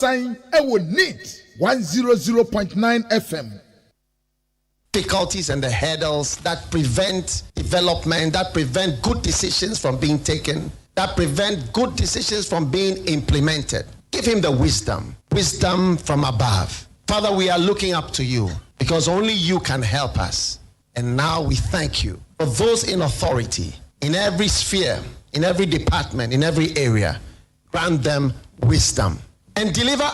Sign will need 100.9 FM. Difficulties and the hurdles that prevent development, that prevent good decisions from being taken, that prevent good decisions from being implemented. Give him the wisdom from above. Father, we are looking up to you because only you can help us. And now we thank you for those in authority, in every sphere, in every department, in every area. Grant them wisdom and deliver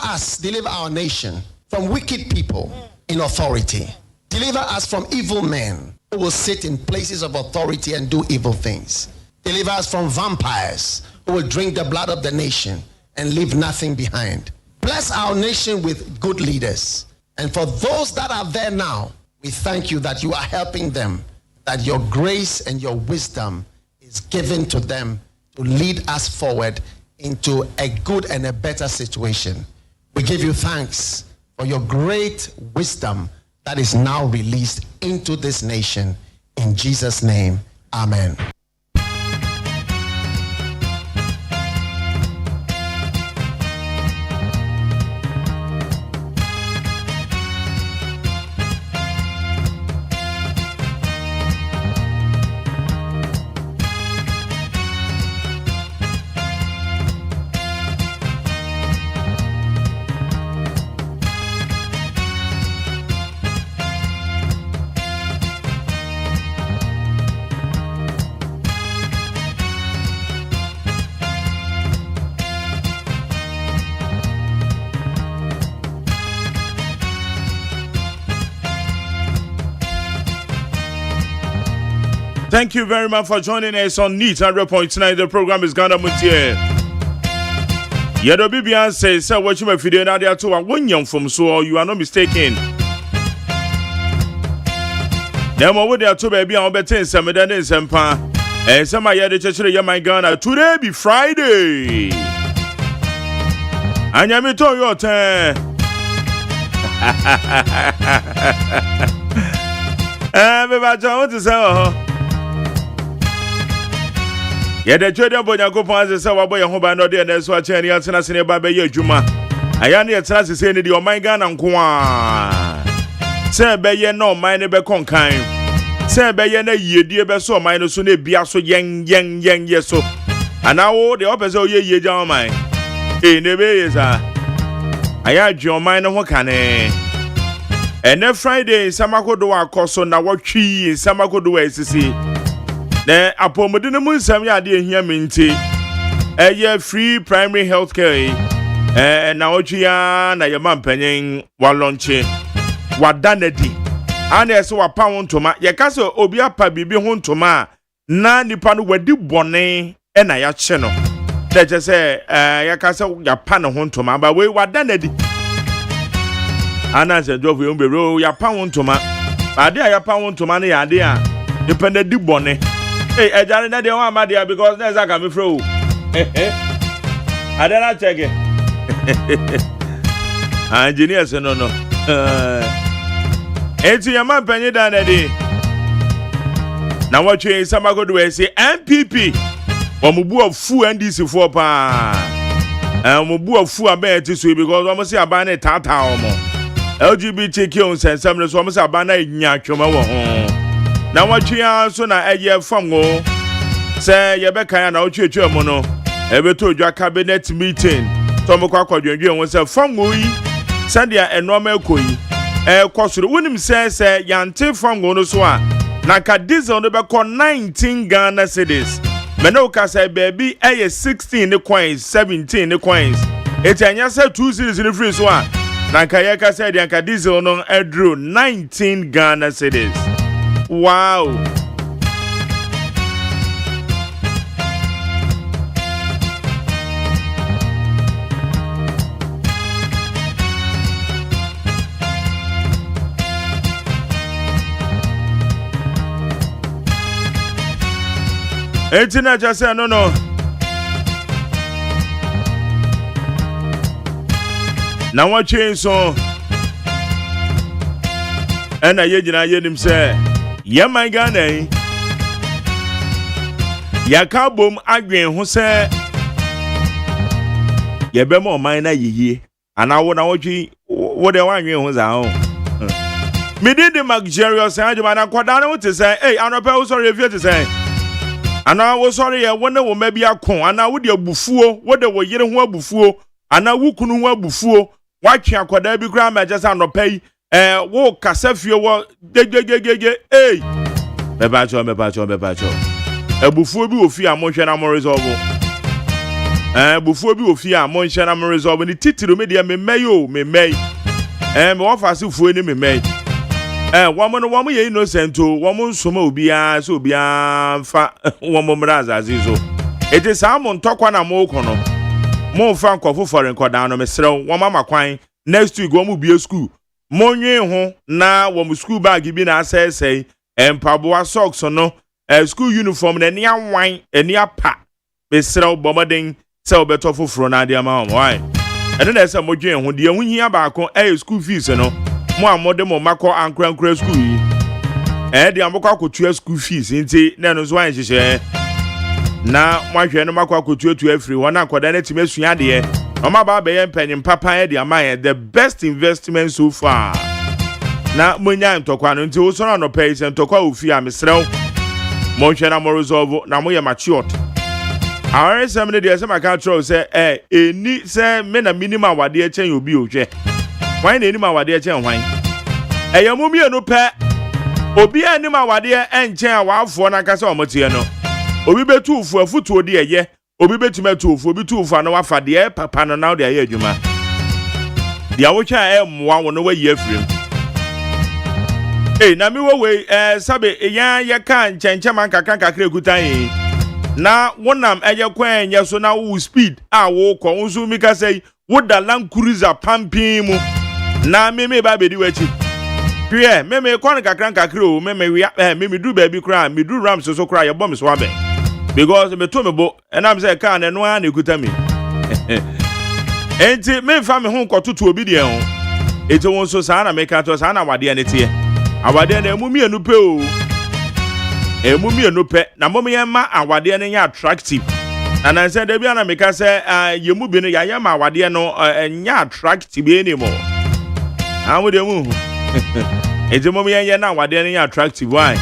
our nation from wicked people in authority. Deliver us from evil men who will sit in places of authority and do evil things. Deliver us from vampires who will drink the blood of the nation and leave nothing behind. Bless our nation with good leaders. And for those that are there now, we thank you that you are helping them, that your grace and your wisdom is given to them to lead us forward into a good and a better situation. We give you thanks for your great wisdom that is now released into this nation. In Jesus' name, amen. Thank you very much for joining us on NEAT 100.9. The program is Ghana MONTIE. Yedo Bibian says, watch my video now there to a 1 young from so you are not mistaken. Nemo would there to baby on better some than in Sempa. And some of the church of my Ghana. Today be Friday. And you to your turn. Everybody, what to say? Yeah, the trader boy, I go for the Sawa boy, who by no day, and that's what Cheney and Senna Baba Juma. I am the chance to say, "Your my gun and Kwa." Say, Bayer, no, mine never conquer. Say, Bayer, ye dear Besso, mine soon be so young, yes, so. And now the opposite, ye, down mine. In the way is I had your mind on what can and then Friday, Samako do our course on our tree, Samako do SC. Then, upon Modena Musam, ya dear here minty. A year free primary health care. And now, Gia, na your man penning, while launching. What done it? And there's a pound to my Yakaso Obia Pabi home to ma. Na Nipano were do bonnet and I channel. Let's just say, Yakaso, ya pan home to ma, but we what done it? Anna said, "Drove you be roll ya pound to ma." Adia ya pound to money, idea. Depended do bonnet. Hey, I don't know the one, my dear, because there's a coming through. I don't know, check it. Engineers, no. It's your man penny down a day. Now, what you some go to say MPP or Mubu of Fu and DC for pa. And Mubu of Fu are better to sweep because almost a banner tata or more. LGBTQ and some of us are banner in Yakuma. Now what you are so na a year from go say Yabeka and our church mono ever told your cabinet meeting. Tomoko Quadrian was a from we Sandia and normal koi. Cost William says Yante from Gonoswa Naka diesel the back 19 Ghana cedis. Menoka say baby a 16 the coins, 17 the coins. It's an answer 2 cities in the free one. Nakayaka said Yanka diesel no drew 19 Ghana cedis. Wow. It's not just no. Now what change so? And I hear him say. Yeah, my Ghana. Yakabum Aguen who said, Yabemo minor ye, and I would know what they want you was out. Me did the luxurious Agyeman and Quadano to say, hey, I'm not sorry if you to say. And I was sorry, I wonder what maybe I come, and I would your buffo, what they were getting one buffo, and I would couldn't want buffo, watch your Quadabi grammar just on the pay, walk Cassafio, hey, Bebacho. A buffo be of fear, Monshana Morizov. Buffo be of fear, Monshana Morizov, and the title media may, and what fast if we may. Woman, you innocent to woman, so be fa woman Brazazizo. It is Amon Tokwana Mokono. More fan coffee for and Cordano, Mr. Wamama Quine, next week, one will be a school. Monye ho, now one school bag giving us say, and Pabua socks or no, a school uniform, and near wine, and near pa. Mr. Bombarding, sell better for Fronadia Mount wine. And then there's a Mojen who the only about a school fees, you know. Mo amode mo makọ ankran school yi the amokọ akotua school fees nti na no so an hyehyɛ na mo ahwɛ no makọ akotua tu afiri wona akoda na time sua de o ma ba be mpanyin papa de amaye the best investment so far na mo nya ntokwa no nti wo so no pay se ntokwa ofi a mesrew mo hwɛ na mo resolve na mo ye matured aware sem ne de se maka tro se eni se me na minimum wade a chen obi ohwɛ why na anima wade eche hwan eyamumie no pe obi anima wade enche a waafo na kasa omotie no obi betu ufu afutu odi eye obi betumetu ufu obi tu ufu na wafa de papa no na de aye adwuma de awocha emwa wo no wayi afrim na mi wo we sabe ya ye kan chenche man kakra ekutan yi na wonam eye kwan nya so na wo speed a wo ko unsu mi ka sei wo da Land Cruiser pampin mu na meme ba bedi wachi hwe meme kon kakra o meme wi meme du ba bi kra me du ram so kra ye bom so abe because me to me bo and am say kan no an ekuta me enti me fa me hu kototo obi de ho eti won so sa na me ka to sa na wade ne tie awade na emu mienu pe o emu mienu pe na mom ye ma awade ne nya attractive and I said debi na me ka say yemu bi no ya ye ma awade no nya attractive anymore. I would move. It's a moment na wade any attractive wine.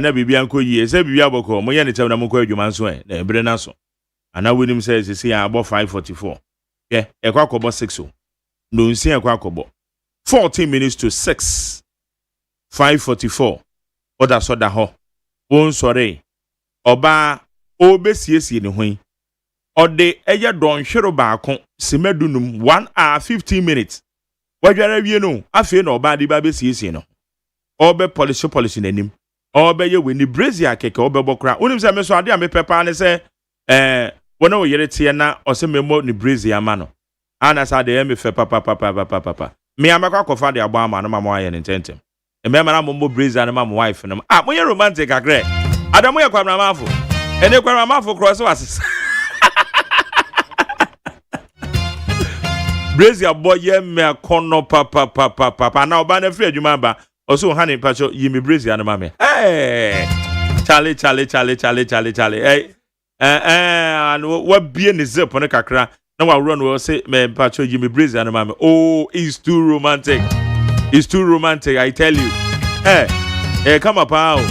Na bibia nko yi, say bibia boko, mo ye ne tem na mo kwa adwuma so na ebre na so. Ana William says say about 5:44. Yeah, e kwa kobo 6 o. No nsi e kwa kobo. 14 minutes to 6. 5:44. Oda so da ho. Won sore. Oba obesiesie ne hoin. Ode eye don hwero baako semedunum 1 hour 15 minutes. Wajara wie no afi na oba de ba be siesie no obe polish nanim obe ye weni brazier keke obe bokra onim se me so ade a me pepa ne se wona wo yere tie na ose memo ni brazier ma no ana sa de me fe papa me amekwa kofa de agba ama no ma mo aye ne tentem e me mara mo brazier na ma mo wife no mo ye romantic agre adamu ye kwamra mafo ene kwamra mafo cross was Brazier boy ye me kono papa na oba na free adwuma ba oso hane pacho yimi brazier na mame Charlie and what be in zip on a kakra na wa run we say me pacho yimi brazier na mame it's too romantic I tell you come up out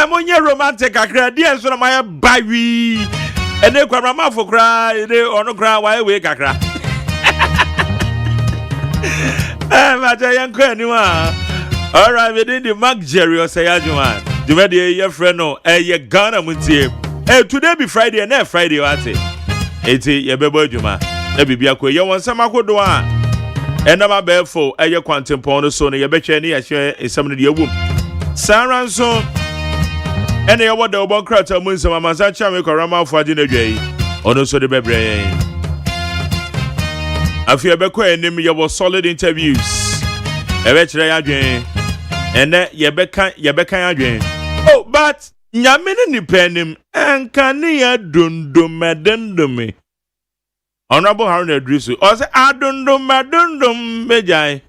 monye romantic kakra dia so na my bawi ene kwamra mafo kra ene ono kra wa we kakra macha yanko anima all right we did the luxury OSEI AGYEMAN the way your friend no ye Ghana muntie today be Friday and next Friday what eti ye bebo adwuma na bibia ko ye won sama kodo a ena ma befo ye kwantempon no so no ye betwe ne ye hwe esam no de awum saranso ene ye woda obo krata mu nsama masa cha me korama afaji na dwai ono so de bebre afia beko enim ye wo solid interviews ebe kire ya dwen ene ye beka adwen but nyame ne nipanim enka ne ya dondom honorable Haruna Drisu o say adondom mejai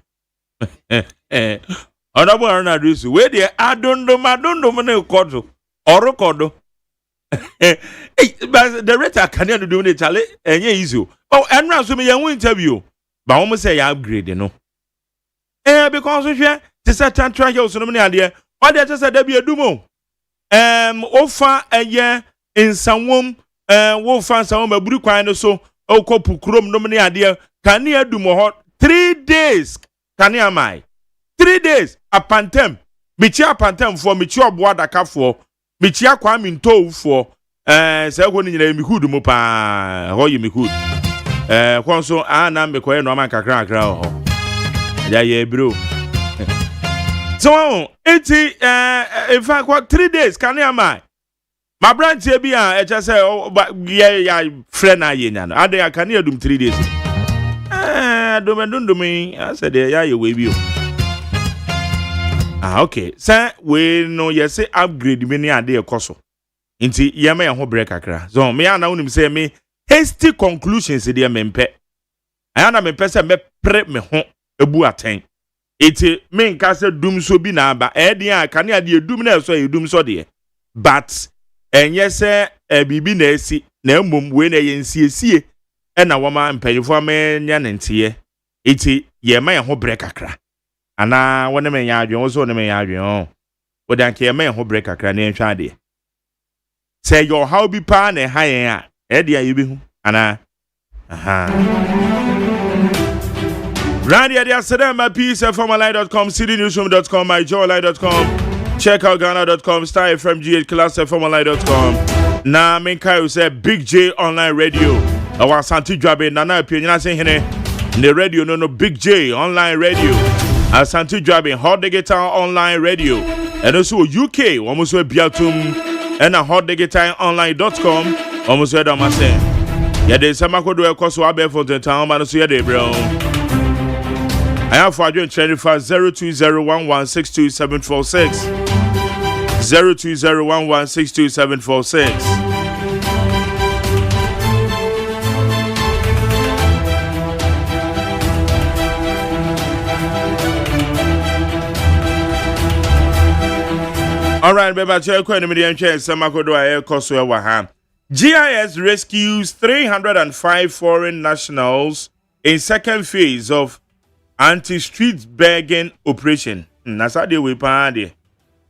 honorable Haruna Drisu we dey adondom ne kodo orokodo But the rate I can do it, Charlie, and yeah, easy. Oh, and now, so me, I interview. But almost say I upgrade, you know. Because if you just a time try your so many idea, or they just said there be a dumo. Offer a year in some womb, wolf fans a home, a blue kind so, oh, copu chrome, no many idea. Can you do more hot 3 days? Can you my 3 days? A pantem, Michia pantem for Michia Boada for Michia Kwam in tow for, say, when you name me hood mopa, how you me hood. Kwanso ana me koye no man kakra kakra ho ya ye bro so in fact what 3 days can you my branch here be e just say ya friend na ye nya no ade can you do 3 days do me I said ya ye we bi okay say we no ye say upgrade me ni ade e koso nti ye me ho break kakra so me ana unim say me hasty conclusions de mempe ayana mempe se me pre me ho ebu aten iti me nka se dum so bi na aba de aka ne ade dum na so edum so de but enye se bibi na esi na mmom we na ye nsiesie na woma mpanyifo me nya ntie iti ye ma ye ho bre kakra ana wona me nya adwen wo so ne me nya adwen o wodanke ye ma ye ho bre kakra na entwa de say your how bi pa na ha yen a Edia Yubihu, Anna. Radio Adia Sedema, peace, FMLI.com, citynewsroom.com, myjoyline.com, check out Ghana.com, Star FMG, class FMLI.com. Na Minka say Big J Online Radio. Our Santi Drabe, Nana Piana saying the radio, no Big J Online Radio. Santi Drabe, Hot the Guitar Online Radio. And also UK, almost a Biatum, and a Hot the Guitar Online.com. Almost said on my say. Yeah, there's some could do a cost of for the town, but so yeah, bro. I have for you training for 0201162746. 0201162746. All right, baby, check the medium chair. Some could do a cost of a GIS rescues 305 foreign nationals in second phase of anti-street begging operation. That's how they will pay.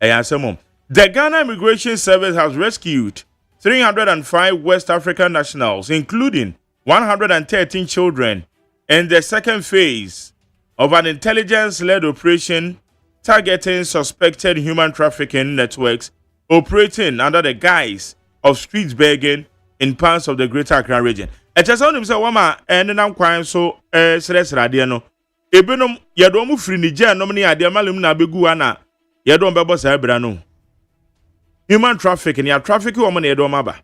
The Ghana Immigration Service has rescued 305 West African nationals, including 113 children, in the second phase of an intelligence-led operation targeting suspected human trafficking networks operating under the guise of street begging in parts of the Greater Accra region. Just on himself, Wama, and then I'm crying so, Celeste Radiano. Ebenum, Yadomu free Niger, nomini idea malum na beguana, Yadom Babos Abrano. Human trafficking, ya trafficking woman Yadomaba.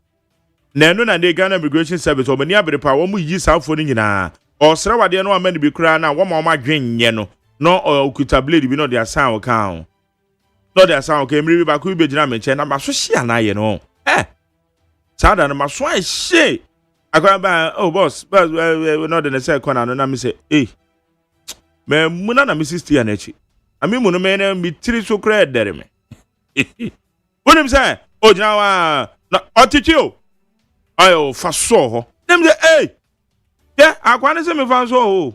Nano na de Ghana Immigration Service, or many other power, woman use out for Nina, or Sarawadiano, and many be crying now, one more green yeno, no or Kutablade, be not their sound account. Not their sound came, maybe back with Benjamin, and I'm a social, you know. Sada na maswa she akwa oh boss but we not the second corner na me say me muna na me sister na echi ami munu me na me tiri so kra dere me wonim say o jina wa na otiti o ayo fa so ho dem say yeah akwa na say me fa so ho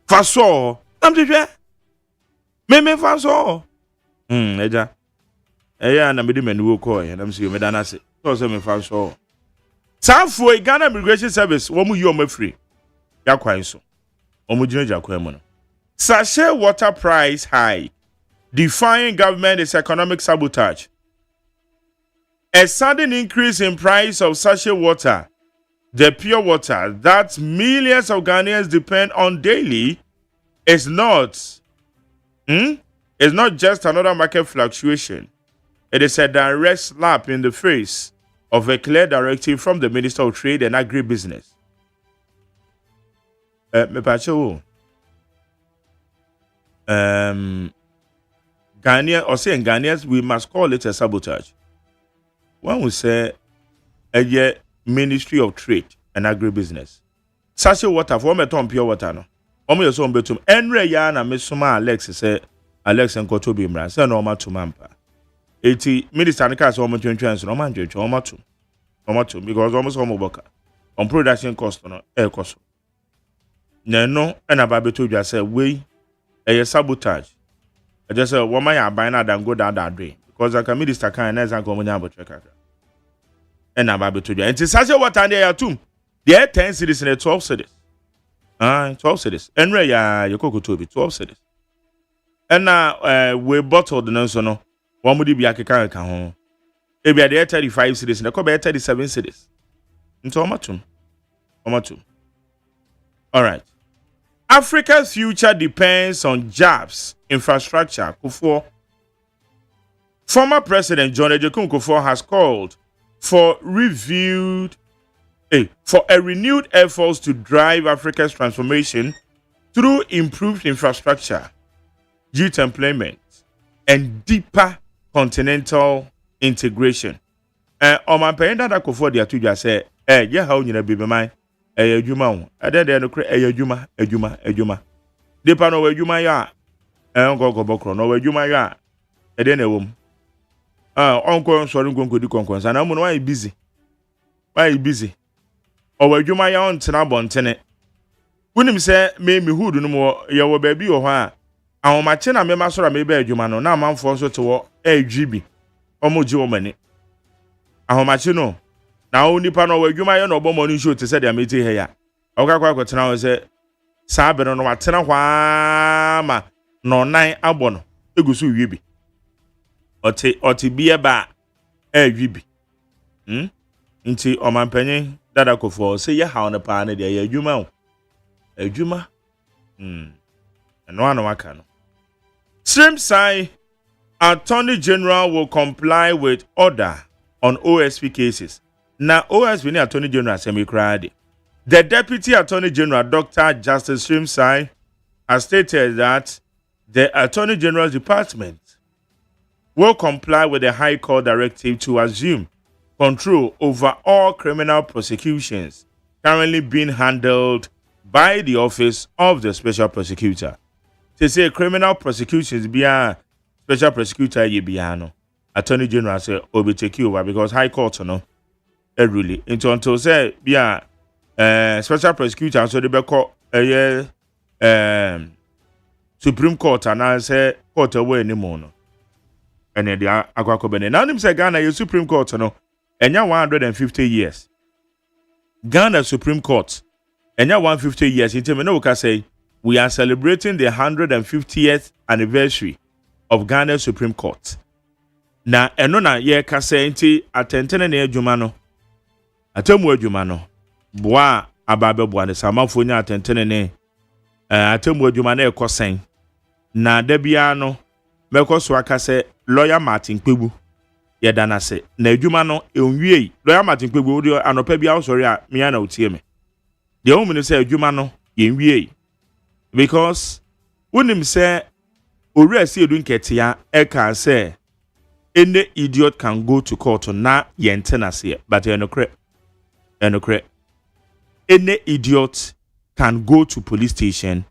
fa so am say me fa so eja eya na me di menu ko ya na me see me dana se so me fa so Sanfo Ghana Immigration Service wo mu yi o mafiri ya kwan so o mu jina jakwan mu no sachet water price high defying government is economic sabotage. A sudden increase in price of sachet water, the pure water that millions of Ghanaians depend on daily, is not just another market fluctuation. It is a direct slap in the face of a clear directive from the Minister of Trade and Agribusiness. Ghanaians, we must call it a sabotage. When we say a Ministry of Trade and Agribusiness, sachet water for me ton pure water no. Omo yeso betum enre ya na mesoma Alex say Alex enkoto bi mra say no ma to mampa. eti minister nika so omo twentwen so no man twetwe omo to because almost omo boka on production cost no e koso na no na ba beto dwa say we e sabotage I just say woman ya buy na dan go that day because the minister kan na zan ko mo nya abotwe kaka e na ba beto dwa enti sase water dey ya tum there 10 cities in 12 cities 12 cities enre ya yokokoto bi 12 cities and na we bottled no so no one mudi bi akeka ka ho e bia there 35 cities na ko be 37 cities nto omatum all right. Africa's future depends on jobs, infrastructure. Kufuor. Former President John Ejekun Kufuor has called for a renewed efforts to drive Africa's transformation through improved infrastructure, youth employment, and deeper continental integration. Oman payenda da Kufuor dia tuja say, yeah how nyina bibi man. Ejuma o adede no kre ejuma depa no ejuma ya ngogo bokro no ejuma ya ede na ewom onko nsori ngonko di konkonsa na mu no why busy o ejuma ya on tena bontene wunim se me hudu no mo ye wo ba bi wo ho a ahomache na me masora me ba ejuma no na amanfo so te wo agb omoji wo mani ahomache no na onipa no wadwuma ye no obomo no show te se dia meti he ya okakwa kwetena wo se saabere no watena hwa ma no nan abo no egusu wie bi oti bie ba awi nti omanpanyin dada Kufuor se ye hawo ne pa na dia ye adwuma eno ano aka no Srim say Attorney General will comply with order on OSP cases. Now, OSP ni Attorney General semi-crowded. The Deputy Attorney General, Dr. Justice Shrimsai, has stated that the Attorney General's Department will comply with the High Court directive to assume control over all criminal prosecutions currently being handled by the Office of the Special Prosecutor. To say criminal prosecutions beyond Special Prosecutor Yebiano, Attorney General say will take over because High Court no. Really until say bia special prosecutor so they be call Supreme Court and say court away anymore no and they akwa bene now nim say Ghana your Supreme Court no enya 150 years Ghana Supreme Court enya 150 years in me no can say we are celebrating the 150th anniversary of Ghana Supreme Court na eno na ye ka say nti atentene na adwuma no atemu adwuma no boa ababe boa ne samafo nya atentene ne atemu adwuma na ekosen na dabia no mekoso aka se lawyer Martin Kpebu yedana se na adwuma no enwie lawyer Martin Kpebu odi anopa bia osori a me na otie me de o mu se adwuma no yenwie because wonim se ori asi edu nketia eka se any idiot can go to court na yentena se but enokre any idiot can go to police station.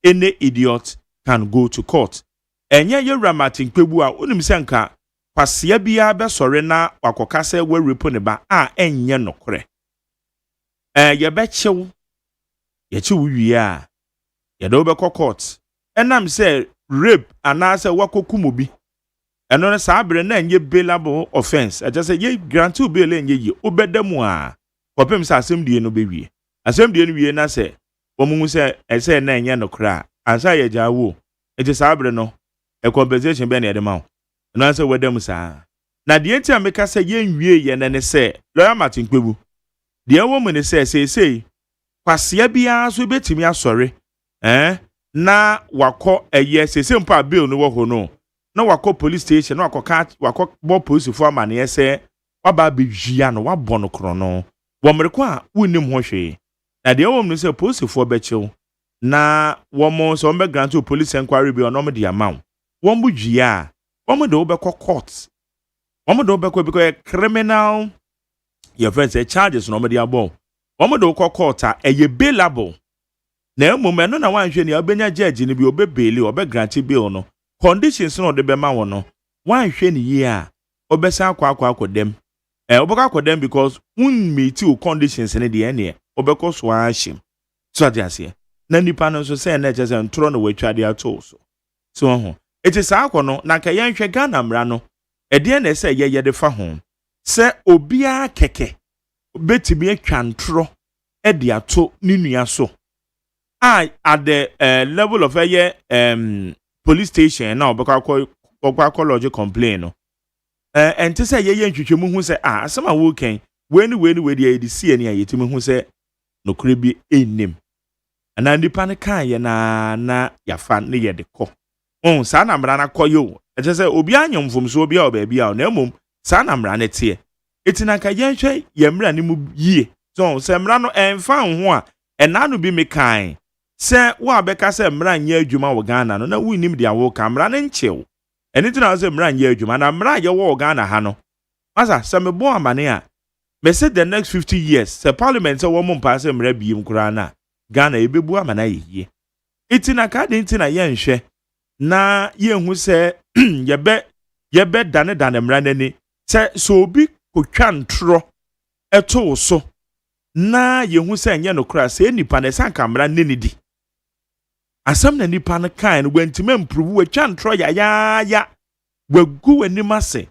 Any idiot can go to court. Enye ye Martin Kpebu a onim se nka kwasea bia be sore na wakoka se we repo ne ba a enye nokre. Ye be chew. Ye chew wi a. Ye do be court. Enam se rape anase wakokum obi. Eno ne sabre na enye bailable offense. I just say ye grant you bail enye ye obedemu a. Kopem sa asem no bewie. Asem no wie na se omungu se ese na enye no kra. Ansa ye jawo. Eti sabre no e compensation be na de ma. No se wedem sa. Na de enti ameka se ye nwie ye ne se lawyer Martin Kpebu. De wo mu ne se kwasea bia so betimi asore. Na wako eye se mpa bill no wo ho no. Na wako police station na wako bo police for amane se waba bewia no wabɔ no krono. Womreko a wonim ho hwe na de wom no se police for bechew na womo so mbe grant to police inquiry bi onom de amount wom bu dwia wom de obekɔ court wom de obekɔ because criminal your friend say charges no me de abɔ wom de okɔ court a eye bailable na emom no na wanhwe ne obenya judge ni bi obebaili obe grant bail no conditions no de be ma wo no wanhwe ne yi a obesa akwa dem obeka akwa dem because meet you conditions in the end obeko so ahim so ade na nipa no so say na chese ntro no watwa de ato so ho it is akwa no na ka yenhwe Ghana mra no ede na say ye de fa ho se obia keke betimi atwa ntro de ato ni nua so at the level of police station now because lodge complain no and to say ye ntwetwemu hu say asema wo ken we dey dey see ani ayetimi hu say no kure bi enim ana nipa ne kan ye na yafa ne ye de kɔ sa na mra na kɔ yo e say obi anyomfom so obi a oba a na mom sa na mra ne te etina ka ye hwɛ ye mra ne mu yie so se mra no emfa ho a ɛna no bi me kan se wa beka se mra nya adwuma wo Ghana no na wunim dia wo ka mra ne nchew anything I say mra nya adwuma na mra ye wo Ghana ha no masa se me bo amane a me say the next 50 years se parliament se wo mo mpa se mra biem kura na Ghana ebebu amana yeye itina ka de ntina ye nhwe na ye hu se yebe dane mra nani se so obi kotwa ntro eto so na ye hu se nye no kura se nipa ne sanka mra nani di asam na nipa no kan no wantime improve we twa ntro ya wagu animase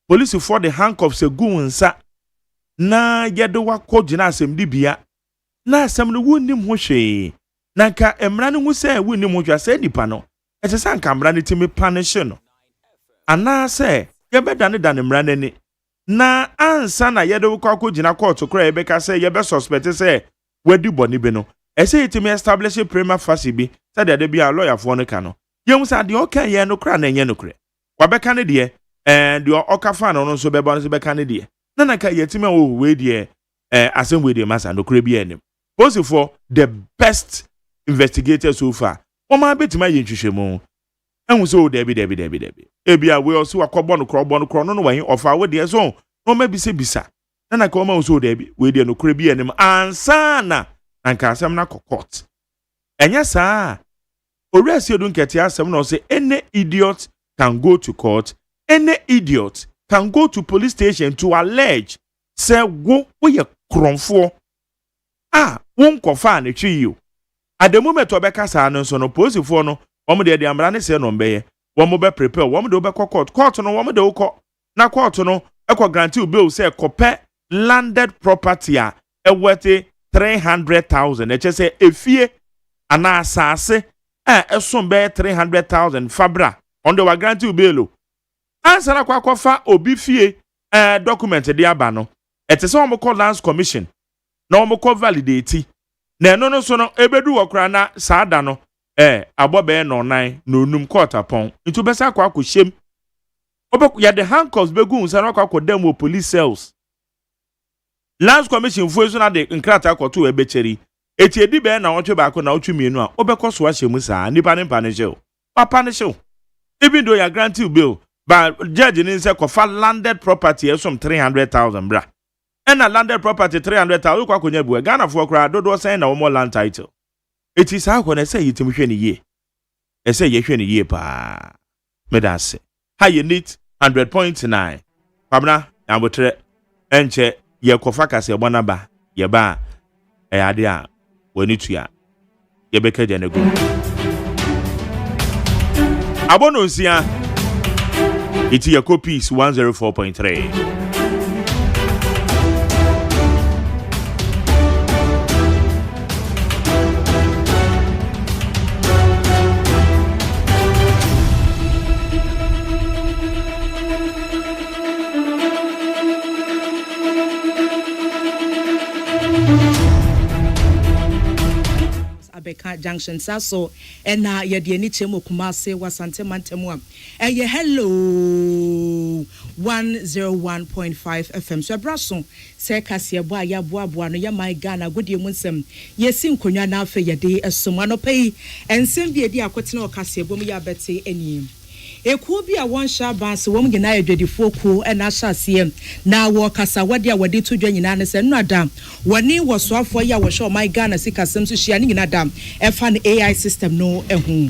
police for the handcuffs egu nsa na yede wakɔ gina asem di bia na asem no wonnim ho hwe na ka emra no hu se wonnim ho hwa se nipa no ete sanka mra ne timi punish no ana se yebeda ne mra nani na ansa na yede wakɔ gina court kora yebeka se yebe suspect se wadi boni bi no ese yetimi establish prima facie bi said de bia lawyer for no ka no yem sa de okay ye no kra na enye no kra wabeka ne de de okafa no so beba no so beka ne de na ka yetimi wo we de asem we de masa no kra bi enim post for the best investigators so far o ma betima ye ntwehwemu ehun so de bi ebia we also akɔbɔ no kro no wahin ofa we de so no ma bisa na ka o ma so de bi we de no kra bi enim ansa na anka asem na court enya saa oresi odun kete asem na say any idiot can go to court, any idiot can go to police station to allege say wo ye kronfo won kofa na twi you at the moment obeka saa no so no police for no omo de amra ne say no mbeye wo be prepare wo de obekọ court no wo de ukọ na court no ekọ guarantee bill say kopɛ landed property a ewete 300,000 eche say efie ana asase esom be 300,000 fabra on the guarantee bill answer na kwafa obi fie document de aba no ete say omo call lands commission na omo call validate na no so no ebedu wokra na saada no abobe no nan no num court upon into besa akoshem obeku ya the handcuffs begu nsa na akwadam wo police cells lands commission fu ezo na de nkrata akoto ebecheri eti edi be na wotwe baako na wotwe mienu a obekoso ahyemu saa nipa ne mpa ne jew papa ne show even though ya grant you bill but judge ni say kofa landed property esom 300,000 bra and a landed property 300,000 kwa konya bu Ghana for kra dodo sen na wo land title eti saa ko na say yitim hwe ne ye say ye hwe ne ye pa medase ha ye need 100.9 pabna abotre enche ye kofa kase gbona ba ye ba ade a woni tua ye beka je ne go abono nsia iti ye copies 104.3 junction so and na ye de ni chemo Kumase wasante mantemu hello 101.5 FM so braso se kase bo aya boa no ya my Ghana godie mu nsem ye si nkonwa na afa ye de esom anopai ensem bi edi akotene o kase bo mu ya bete anim ekuo bi a won sha banse wom gina adwadifo ku na ahyase na wo kasa wade a wade to dwa nyina ne se no adam woni wosoafo ya wo hwe my Ghana sikasem so hia ne nyina adam efa ne AI system no ehu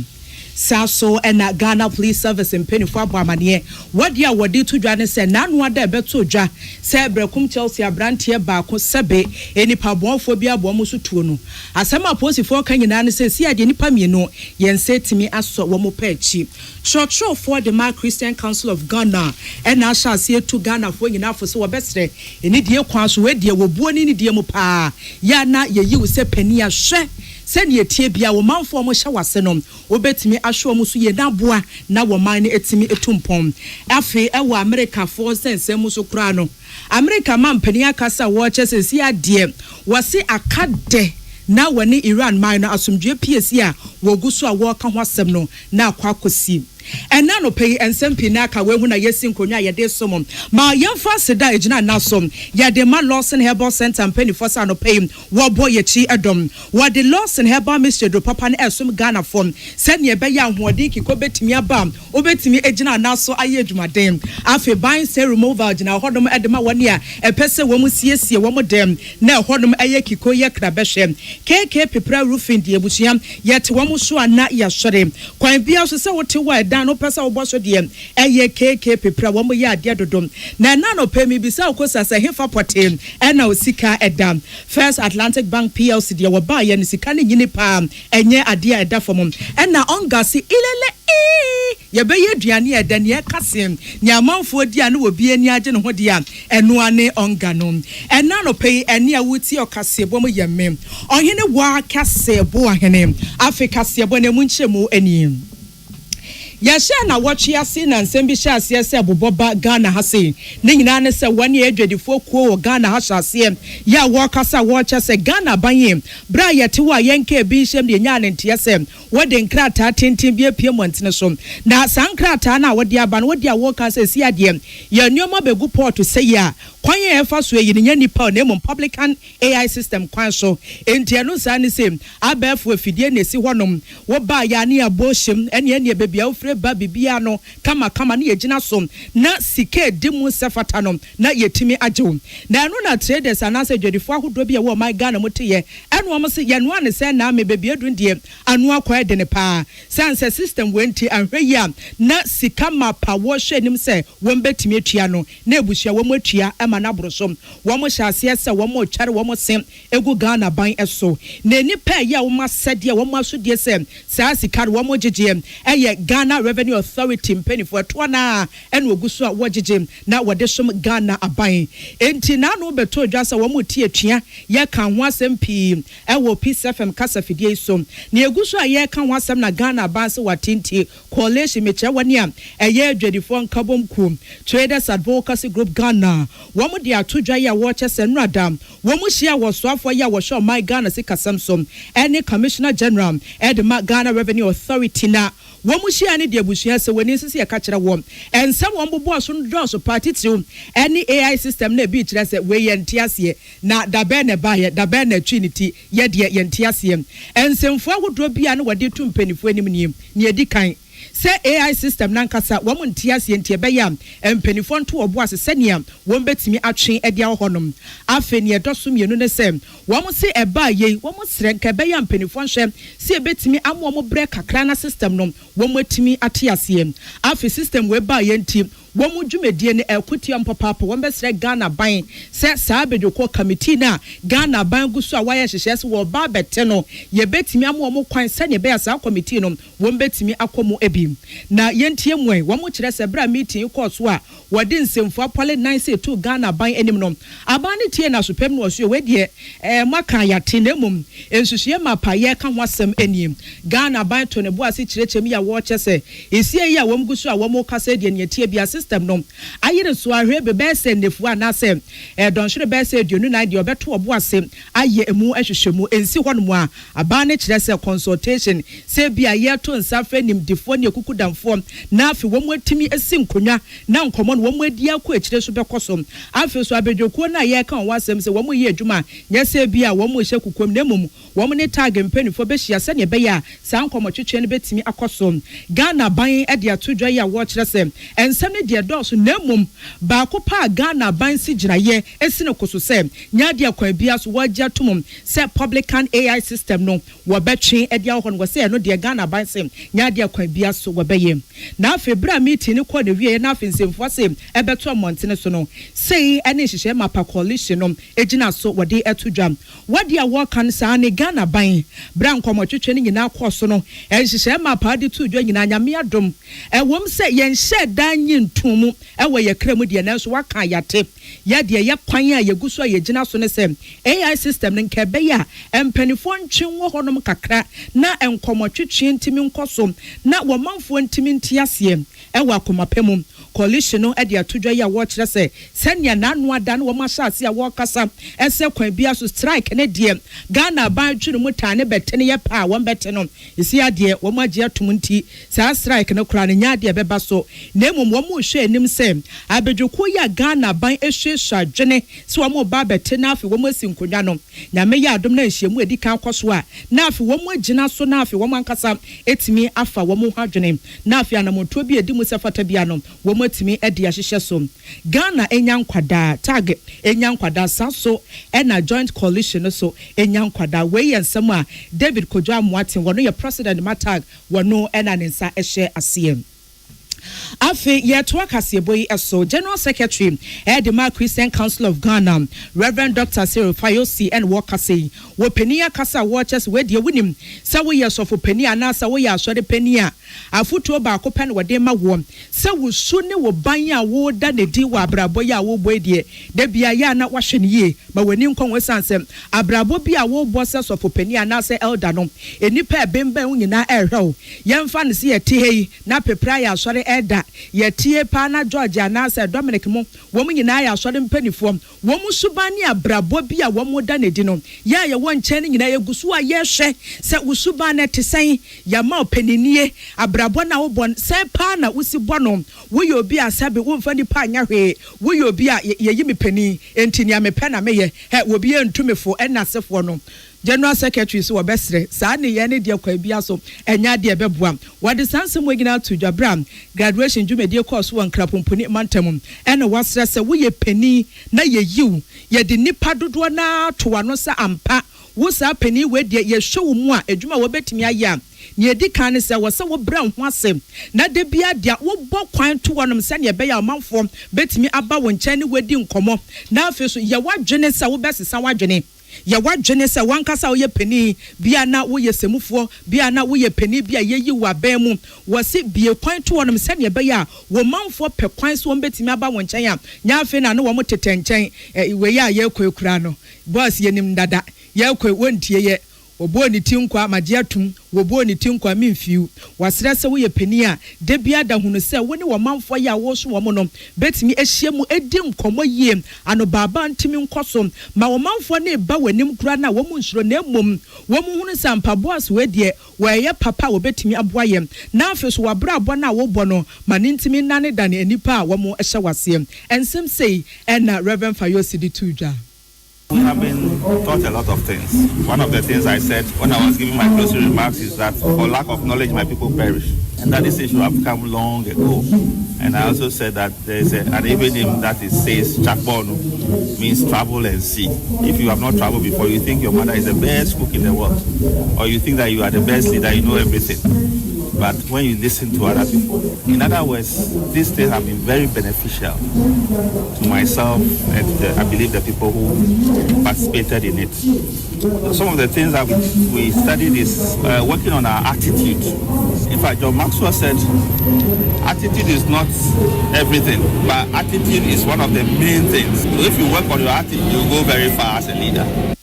Saso and Ghana Police Service in Penny for Bamanie. What year were due to Johnny said, none were there better ja, said Brekum Chelsea a brand here back Sebe, any pabon phobia bomusutuno. As some opposite for Kanyan says, see, I didn't pamino, yen said to me as so womo pechi. Short show for the Mark Christian Council of Ghana, and I shall see to Ghana for enough for so best. In India, Quas, where dear were born in India Mopa, Yana, ye say penny a share. Send ye tibia wo man for mo shawa senom obetimi ahwo mo so ye naboa na wo man ne etimi etumpom afi e wo America for sense mo so kra no America man pani akasa wo chese si ade wo se akade na wani Iran man na asumdwe PSC a wo guso a wo ka ho asem no na akwakosi ena no pay ensempi na ka we hu na yesi nkonwa ye de somom ma yemfa seda ejina na som ye de ma Lawson Herbal Center and Penny for no pay wo boy ye chi edom wo de Lawson Herbal Mr. do papa na esom Ghana form send ye be ya hoode ki ko betimi aba obetimi ejina na so aye adwumaden afi ban say removal ejina hodom edema woni a epese wo mu siesie wo mu dem na hodom aye kiko ye kra behwe KK pepra roofing de ebusuam yet wo mu so ana ya sore kwan bia so se wote wa no pesa oboso de eye KK pepra wo mo ya ade dodom na no pay me bisa okosa se hefa potem na osika edam First Atlantic Bank PLC de wo ba ye ne sika ne nyini pa enye ade a eda fomom na ongasi ilele ye be ye duane eda ne kasem ne amanfo di ane obi ani age ne ho de a eno ane onganom na no pay ene a wuti okasebo mo yemme ohene wa kasebo ahene Africa sebo ne mu nchemu ani Yasha na watchi ase na nsem sha ase se boboba Ghana ha se ne nyina ne se wani edwedifo kuo Ghana ha sha ase ya wakasa watcha se Ghana banye bra yete wa yenke bi hyem de nya ne ntia se wode nkrata tintin bi apie montene so na sankrata na wode aba na wode a wakasa si ade ya nyoma begu port se ya kwan ye fa so yi ne nipa na mum publican AI system kwan so entia no sa ne se abefo afidie na si honom wo ba ya ne abohyem ene bebia ba bibia no kama na yegina so na sike dimu sefata no na yetimi ajew na eno na traders anase dwedifo ahodo bia wo my Ghana moteye eno am se ye no ane se na me bebia dundie anu akwa de ne pa sense system wenti anhwea na sika mapa wo hwenim se wo mbetimi atua no na ebusia wo matua ema na brosom wo mo hyase se wo mo tware wo mo sem egu Ghana ban eso na ni pa ya wo masede wo masodie se sa sika wo mo gege eye Ghana Revenue Authority mpeni for twana ene oguso a wogege na wode som Ghana aban enti na no beto dwasa wo mutie atua ye kan ho asem pi ewo PCFM kasafidie so na eguso a ye kan ho asem na Ghana aban se watinti coalition meche wani a eye adwedifo nkabom ku Traders Advocacy Group Ghana wo mu de atodwa ya wo chese nradam wo mu hia wo soafo ya wo show my Ghana se kasam so ene Commissioner General Edma Ghana Revenue Authority na wo mu hia ne de abusua se woni sisi e ka kire wo ensem wo mbobo so ndroso party tiu any AI system na bi kire se we ye ntiase na dabe ne ba ye dabe na trinity ye de ye ntiase ensemfo agodo bia ne wode tu mpanifo anim ni edikan se AI system nankasa wo ntiase ntie be ya mpanifo nto obo asese ne wo betimi atwe ede ahonom afe ne edoso mienu ne se wo se eba ye wo sere nka be ya mpanifo nhwe se betimi amo mo bre kakra na system no wo atimi atiase afe system we ba ye nti wo mu dwumedie ne ekutia mpopapa wo besere Ghana ban se saa bedwoko committee na Ghana ban guso a waya hyehyese wo ba bete no ye betimi amo mo kwan se ne be ya saa committee no wo betimi akomo ebi na yentie mwe wo mu kire se bra meeting course a wode nsemfu apole 9 say to Ghana ban enim no abane tie na supem no so we de maka ya tenemum ensusuye mapa ye ka ho asem enim Ghana ban to ne bo ase kirechem ya wo chese esie ya wo mguso a wo mo kasa de ne tie bia system no ayire so ahwe be be se nefu anase donhwere be se aduonu na de obeto obo ase aye emu ahwehwemu ensi ho no mu a abane kire se consultation se bia ye to nsafe nim defo ne kukudamfo na afi wo mo atimi esi nkonwa na nkomo no wo mo adi akọ akire so bekoso afi so abedwoko na ye kan wasem se wo mo ye adwuma nye se bia wo mo hye kukom na mum wo mo ne tag mpanifo be hia se ne be ya sa nkomo twetwe ne betimi akoso Ghana ban e de atodwa ya wo kire se ensem ne de dɔɔso na mmom baako pa Ghana ban si gyinaye esi no koso sɛ nyade akwan bia so wɔagye atomum sɛ publican AI system no wɔbɛtwe ɛde ahɔ no wɔsɛ no de Ghana ban sɛ nyade akwan bia so wɔbɛyɛ na afebra meeting ne kɔ na wie na afensemfo sɛ ɛbɛto amɔntene so no sei ɛne hyehyɛ mapa coalition no egyina so wɔde ɛto dwam wɔde a wɔkan saa ne Ghana ban bra nkɔmɔtwetwe ne nyinaa kɔ so no ɛhyehyɛ mapa de to dwa nyinaa nyame adom ɛwɔm sɛ yɛnhyɛ dan nyi ntomu ɛwɔ yɛ kra mu deɛ nanso waka yate yɛdeɛ yɛ kwan a yɛgu so a yɛgyina so ne sɛ AI system ne nkɛbɛyɛ a mpanifo ntwe wɔ hɔnom kakra na nkɔmɔtwetwe ntimi nkɔ so na wɔmanfo ntimi nti aseɛ ɛwɔ akomapɛ mu coalition no ɛde atodwa yi a wɔkyerɛ sɛ sɛnea nanu ada no wɔn ahyɛ ase a wɔkasa ɛsɛ kwan bia so strike ne deɛ Ghana ban twene mu taa ne bɛte ne yɛ pa a wɔn bɛte no esi adeɛ wɔn agye atom nti saa strike no kora ne nya adeɛ bɛba so na mmom wɔn hwɛ anim sɛ abedwoko yi a Ghana ban ehwehwɛ adwene sɛ wɔn ba bɛte na afi wɔn asi nkonnwa no nyame yɛ adom na nhyiamu edi kan kɔ so a na afi wɔn agyina so na afi wɔn ankasa etimi afa wɔn ho adwene na afi anamotuo bi edi mu sɛ fata bia no wɔn etimi edi ahyehyɛ so Ghana enya nkwada tag enya nkwada saso ɛna joint coalition so enya nkwada wei yɛ nsɛm a David Kodwo Amoaten wɔno yɛ president matag wɔno ɛna ne nsa ɛhyɛ aseɛ Afi yeto akasiebo yi eso General Secretary Edema Christian Council of Ghana Reverend Dr. Cyril Fayosi and Wakase wo penia kasa watches we de winim se wo yeso fo penia na se wo ya asore penia afuto ba ko pen wode ma wo se wo su ne wo ban ya wo da ne di wa abrabo ya wo boy de bia ya na wa hwe ne ye ma wani nkon we sansem abrabo bia wo bo se so fo penia na se elder no enipa bemba wo nyina ehwew yemfa ne se ye te hei na pepra ya asore elder ye tie pa na George na se Dominic mo wo mu nyina ya asore mpanifo wo mu subani abrabo bia wo mu da ne di no ya ye wo nche ne nyina ye gusu a ye hwe se usuba na te sen ya ma opaninie abrabo na wo bon se pa na usi bono wo ye obi asabe wo mfa ni pa anya hwe wo ye obi a ye yi me pani enti ya me pe na me ye he wo bi entumefo ena sefo no General Secretary so obesre saa ne ye ne de kwa bia so enya de beboa wode sansem wagina to dwabram graduation dwumedie course won krapomponi mantam ena wasre se wo ye pani na ye yiw ye de nipa dodo na to wano sa ampa wo sa pani we de ye hwe mu a adwuma wo betimi aye ne edi kan ne se wo se wo bra ho asem na de bia de wo bɔ kwan to wonom se ne be ya manfo betimi aba wo nkyɛn ne wadi nkomo na afi so ye wadwene se wo besesa wadwene ya wadwene se wankasa wo ye pani bia na wo ye semufo bia na wo ye pani bia ye yi wa ban mu wo se bie kwan to wonom se ne be ya wo manfo pɛ kwan so wo betimi aba wo nkyɛn a nya afi na ne wo mo tetenkyɛn we ya ye kwekura no boss ye nim dada ye kwe wontie ye obo ni tinkwa magye atum wobo ni tinkwa memfiu wasere se wo ye pani a de bia da hunu se wo ne wo manfo ya wo so wo mo no betimi ehye mu edi nkomo yie ano baba ntimi nkoso ma wo manfo ne ba wanim kura na wo mu nsuro na emom wo mu hunu sampa boss we de wo ye papa wo betimi aboa ye na afeso wabra abo na wo bɔ no ma ne ntimi nane da ne anipa a wo mo ehye wase ensem sei na Reverend Fayosi di tuja. We have been taught a lot of things. One of the things I said when I was giving my closing remarks is that for lack of knowledge, my people perish. And that this issue have come long ago. And I also said that there is an evening that it says Chakbono means travel and see. If you have not traveled before, you think your mother is the best cook in the world. Or you think that you are the best leader, you know everything. But when you listen to other people, in other words, these things have been very beneficial to myself and I believe the people who participated in it. So some of the things that we studied is working on our attitude. In fact, John Maxwell said, attitude is not everything, but attitude is one of the main things. So if you work on your attitude, you'll go very far as a leader.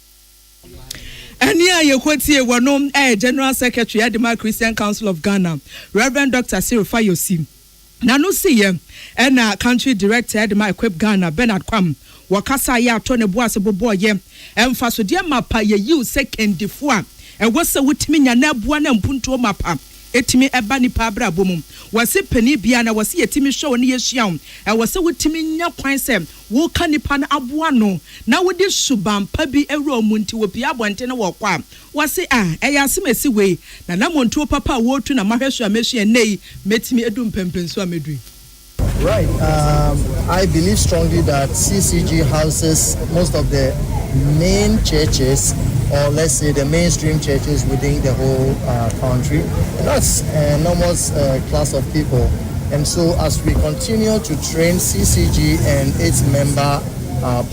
Ania yekotie wonom General Secretary Edema Christian Council of Ghana Reverend Dr. Cyril Fayosi na no see na country director Edema Equip Ghana Bernard Kwam wakasa ya to ne boase bobo ye emfaso de mapa ye yiw secondifo a ewose wutimi nya na boa na mpunto mapa etimi eba ni pa bra bomum wase pani bia na wase yetimi hwe ne yehia wase wutimi nya kwan se wo ka nipa na aboa no na wodi subampa bi ewro munti wo bia bonte ne wo kwa wase eya asemesi we na montuo papa wo tu na mahweso a mehwe nei metimi edum pemprenso a medui. Right. I believe strongly that CCG houses most of the main churches, or let's say the mainstream churches within the whole country. And that's an enormous class of people. And so as we continue to train CCG and its member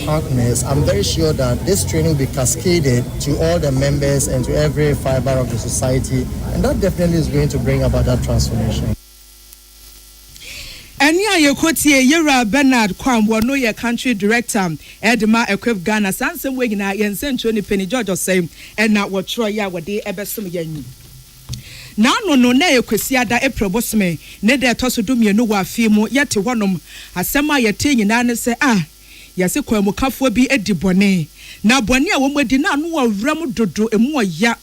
partners, I'm very sure that this training will be cascaded to all the members and to every fiber of the society. And that definitely is going to bring about that transformation. Enya yekotie Yera Bernard Kwambo no ye country director Edma Equip Ghana sansem we nyina yensencho ni Penny George say and na wotro ya wode ebesom yanyi na no na yekwesi ada April bosome ne de toso dumienu wa afi mu yete honom asema yete nyina ne se yase kwamu kafo bi edibone na bone a wo madi na no wa wram dodo emu ya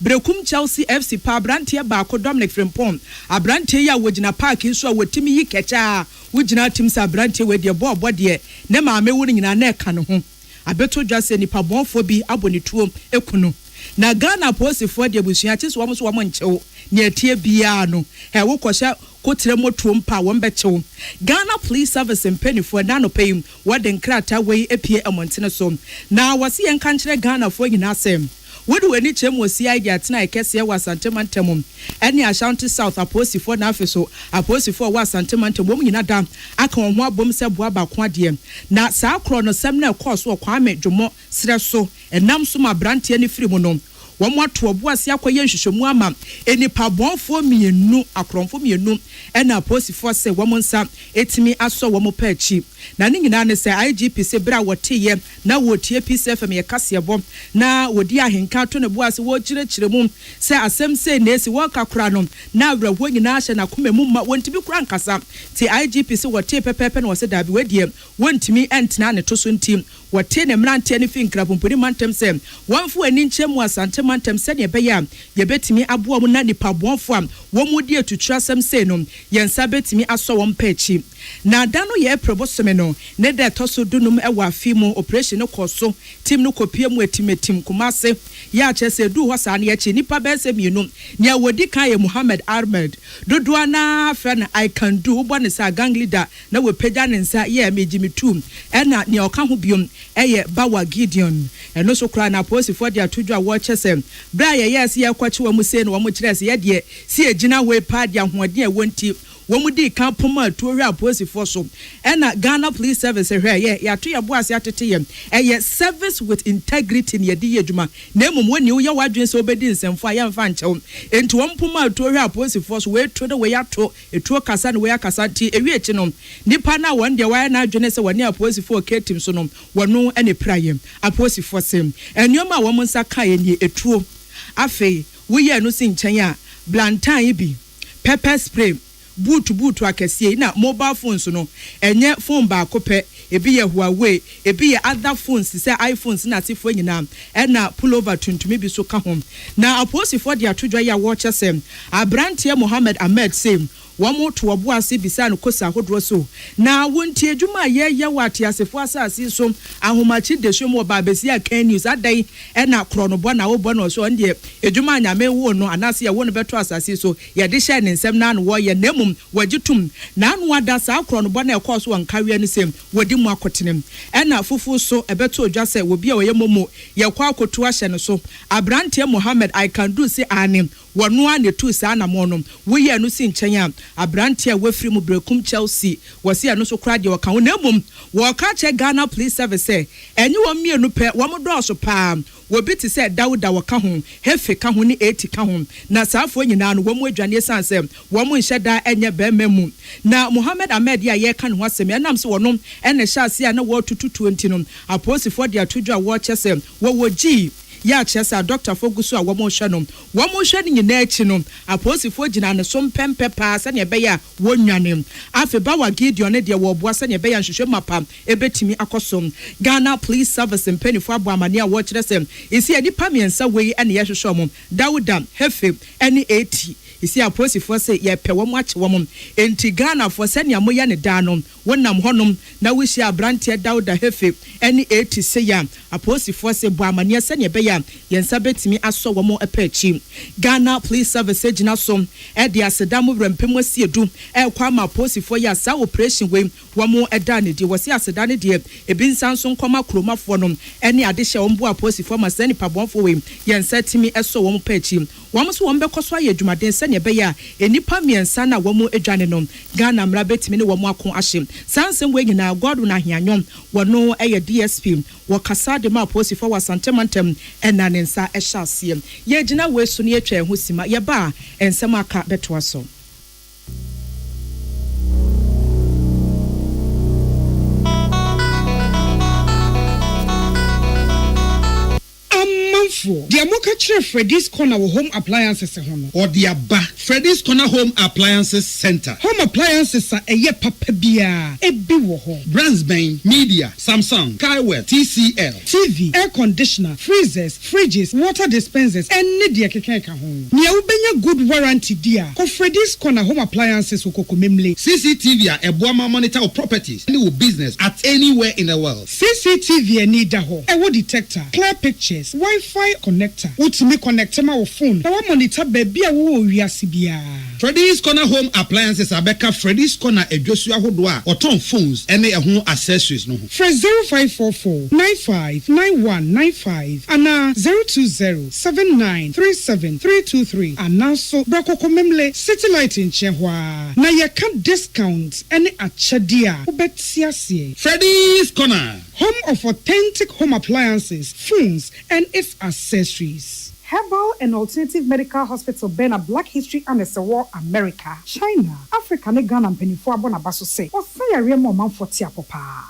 Brekum Chelsea FC pa abrantie baako Dominic Frimpong abrantie ya wogina park nso a wotimi yi kecha wogina tim sa abrantie we de bobo de ne maame wo nyina na eka ne ho abeto dwase nipa bonfo bi abonituo ekunu na Ghana posifo de busua che so wo so wo nchewo ne atie bia no he wo kwhya kotre motuo mpa wo mbechewo Ghana Police Service mpanifo na no pay wo de nkrata we epie amontene so na wase yenka nkire Ghana fo nyina asem Would we need chemo OSEI Agyeman kese wa santemantemum ene Ashanti South aposifo na afeso aposifo wa santemantemum nyina da aka ho abom se boa ba ko ade na saa kro no sem na ekọ so kwame dwomo sre so enam so ma brante ne firi mu no womo ato obuase akoye nhwehwemu ama enipa bonfo mienu akromfo mienu ena aposifo se womo nsa etimi aso womo pa achi na ne nyina ne se IGP se bra wotiye na wotie PCFM ye kasebo na wodi ahenka to ne buase wo kirekire mu se asem se na esi wo kakura no na awrawo nyina hye na komemu ma wontibi kura nkasa ti IGP se wotie pepepe na wo se dabi wadie wontimi entena ne to so ntim wotie ne mrante ne fi nkrapomponi mantem se wonfo ani nchemu asante mantem se ne beya ye betimi aboa mu na nipa bonfo am wo mu die tutura asem se no yensa betimi aso wo mpachi na dano ye probosome no ne de toso dunum e wa afimu operation no koso team no kopie mu etimetim kumase ya chese du ho sa na ye chi nipa be se mienu ne wodi kan ye Muhammad Ahmed dodo na fa na I can do bo ne sa gang leader na we pagya ne nsa ye megimitu e na ne oka ho biom e ye Bawa Gideon eno so kra na posifo de atodwa wo chese bra ye yes ye kwachi wa mu se no wo mu kire se ye de si egina we pa de ahoden e wonti Womudi kan poma to hwe aposifo so ena Ghana Police Service hwe ye ya to yeboase atete ye eye service with integrity ne yedi yedwuma na emom woni wo ye wadwen se obedi nsemfo aye mfa nchew enti won poma to hwe aposifo so we to de we yato etuo kasa ne we akasa ti ewie echi no nipa na won de wa na adwene se woni aposifo ketim so no wono ene praye aposifo sem enyoma wo nsa ka ye ni etuo afei wo ye no si nchen a blantan bi pepper spray boot akese na mobile phones no enye phone ba kope ebi ye Huawei ebi ye other phones se iPhones na tifo nyina na pullover tuntumi bi so ka hom na aposifo de atodwa ya watch sem abrantie Mohammed Ahmed sem womo to obuase bisa no kosa hodro so na wontie adwuma ye wate asefo asase so ahomachi de hwem oba besi akan news adai na kronobo na wo bo no so onde adwuma nyame wo no anase ye wo no beto asase so ye de hye ne nsem na no wo ye nemum wagitum na no ada sa kronobo na ekọ so wankawe ne sem wodi mu akotenem na fufu so ebeto odwase wo bia wo ye momo ye kwa akoto ahye ne so abrantie Mohammed I can do say anim wono ane tu sa na mo no wo ye no si nchen abrantie a wafiri mu Brekum Chelsea wose ya no so kra de wo ka wo na mum wo ka che Ghana Police Service enyi wo mienu pe wo mo do so pa wo bi ti se Dawuda wo ka ho hefe ka ho ni 80 ka ho na saafo nyina no wo mu adwane sanse wo mu nheda enye be memu na Mohammed Ahmed ya ye ka no asem enam se wono ene hya ase na wo tututu enti no aposifo de atodwa wo chese wo gi ya chesa Dr. Fogusu a womo hwe no nyina achi no aposifo gina ne so mpempe pa se ne be ya wonwane afe Bawa Gideon ne de wo boa se ne be ya nhwehwe mapa ebetimi akosom Ghana Police Service mpanifo aboamane a wo kire se esi anipa miensa wei ene ye hwehwe mo Dawuda hefe ene 80 isi apolisifoɔ sɛ yɛpɛ wɔn akye wɔn enti Ghana for sɛnea moyɛ ne daa no wɔnam hɔnom na wohyia abranteɛ Dauda Hefe ɛne eti sɛ ya apolisifoɔ sɛ bɔ amaneɛ sɛnea ɛbɛyɛ yɛnsa betimi asɔ wɔn ɛpɛ akyi Ghana Police Service gyina so ɛde asedam wrɛmpem asiedu ɛkɔ ama apolisifoɔ yɛ asa operation wei wɔn ɛda ne die wɔsi aseda ne die ebi nsa nso nkɔma kromafoɔ no ɛne ade hyɛ wɔn bo apolisifoɔ ma sɛ nipa bɔnfoɔ wei yɛnsa timi ɛsɔ wɔn pɛ akyi wɔn nso wɔn bɛkɔ so ayɛ adwumaden sɛnea ɛbɛyɛ enipa mmiɛnsa na wɔn adwane no Ghana mmara betimi ne wɔn ako ahye sansɛm wei nyinaa Godwin Ahianyom wɔno ɛyɛ DSP wɔkasa de ma apolisifoɔ wɔ asantemantem ɛna ne nsa ɛhyɛ aseɛ yɛgyina wei so ne yɛtwa ɛho sima yɛba a nsɛm aka bɛtoa so The Amoka Freddy's Corner Home Appliances or the Abba Freddy's Corner Home Appliances Center. Home appliances are a ye papabia, a biwo Bransbane, Media, Samsung, Kaiwell, TCL, TV, air conditioner, freezers, fridges, water dispensers, and Nidia Keka home. Niaubenya good warranty dear. Ko Freddy's Corner Home Appliances Ukokomemle. CCTV a Boama monitor of properties, any business at anywhere in the world. CCTV and Nidaho, a wood detector, clear pictures, Wi-Fi connector. Ultimate connector my phone. Now monitor baby a wo wiasibia. Freddy's Corner Home Appliances Abeka Freddy's Corner a Joshua Hodwa or Tom phones any a home accessories no. Fresh 0544 959195 and 02079373323 and now so Brako Komemle City Light in Chehwa. Na ya can discounts any achadia ubetiasie. Freddy's Corner, home of authentic home appliances, phones and its accessories. Herbal and Alternative Medical Hospital Bena Black History and the War America, China, Africa, ne Ghana and Penifua Bonabaso say, or say a real moment for Tiapopa.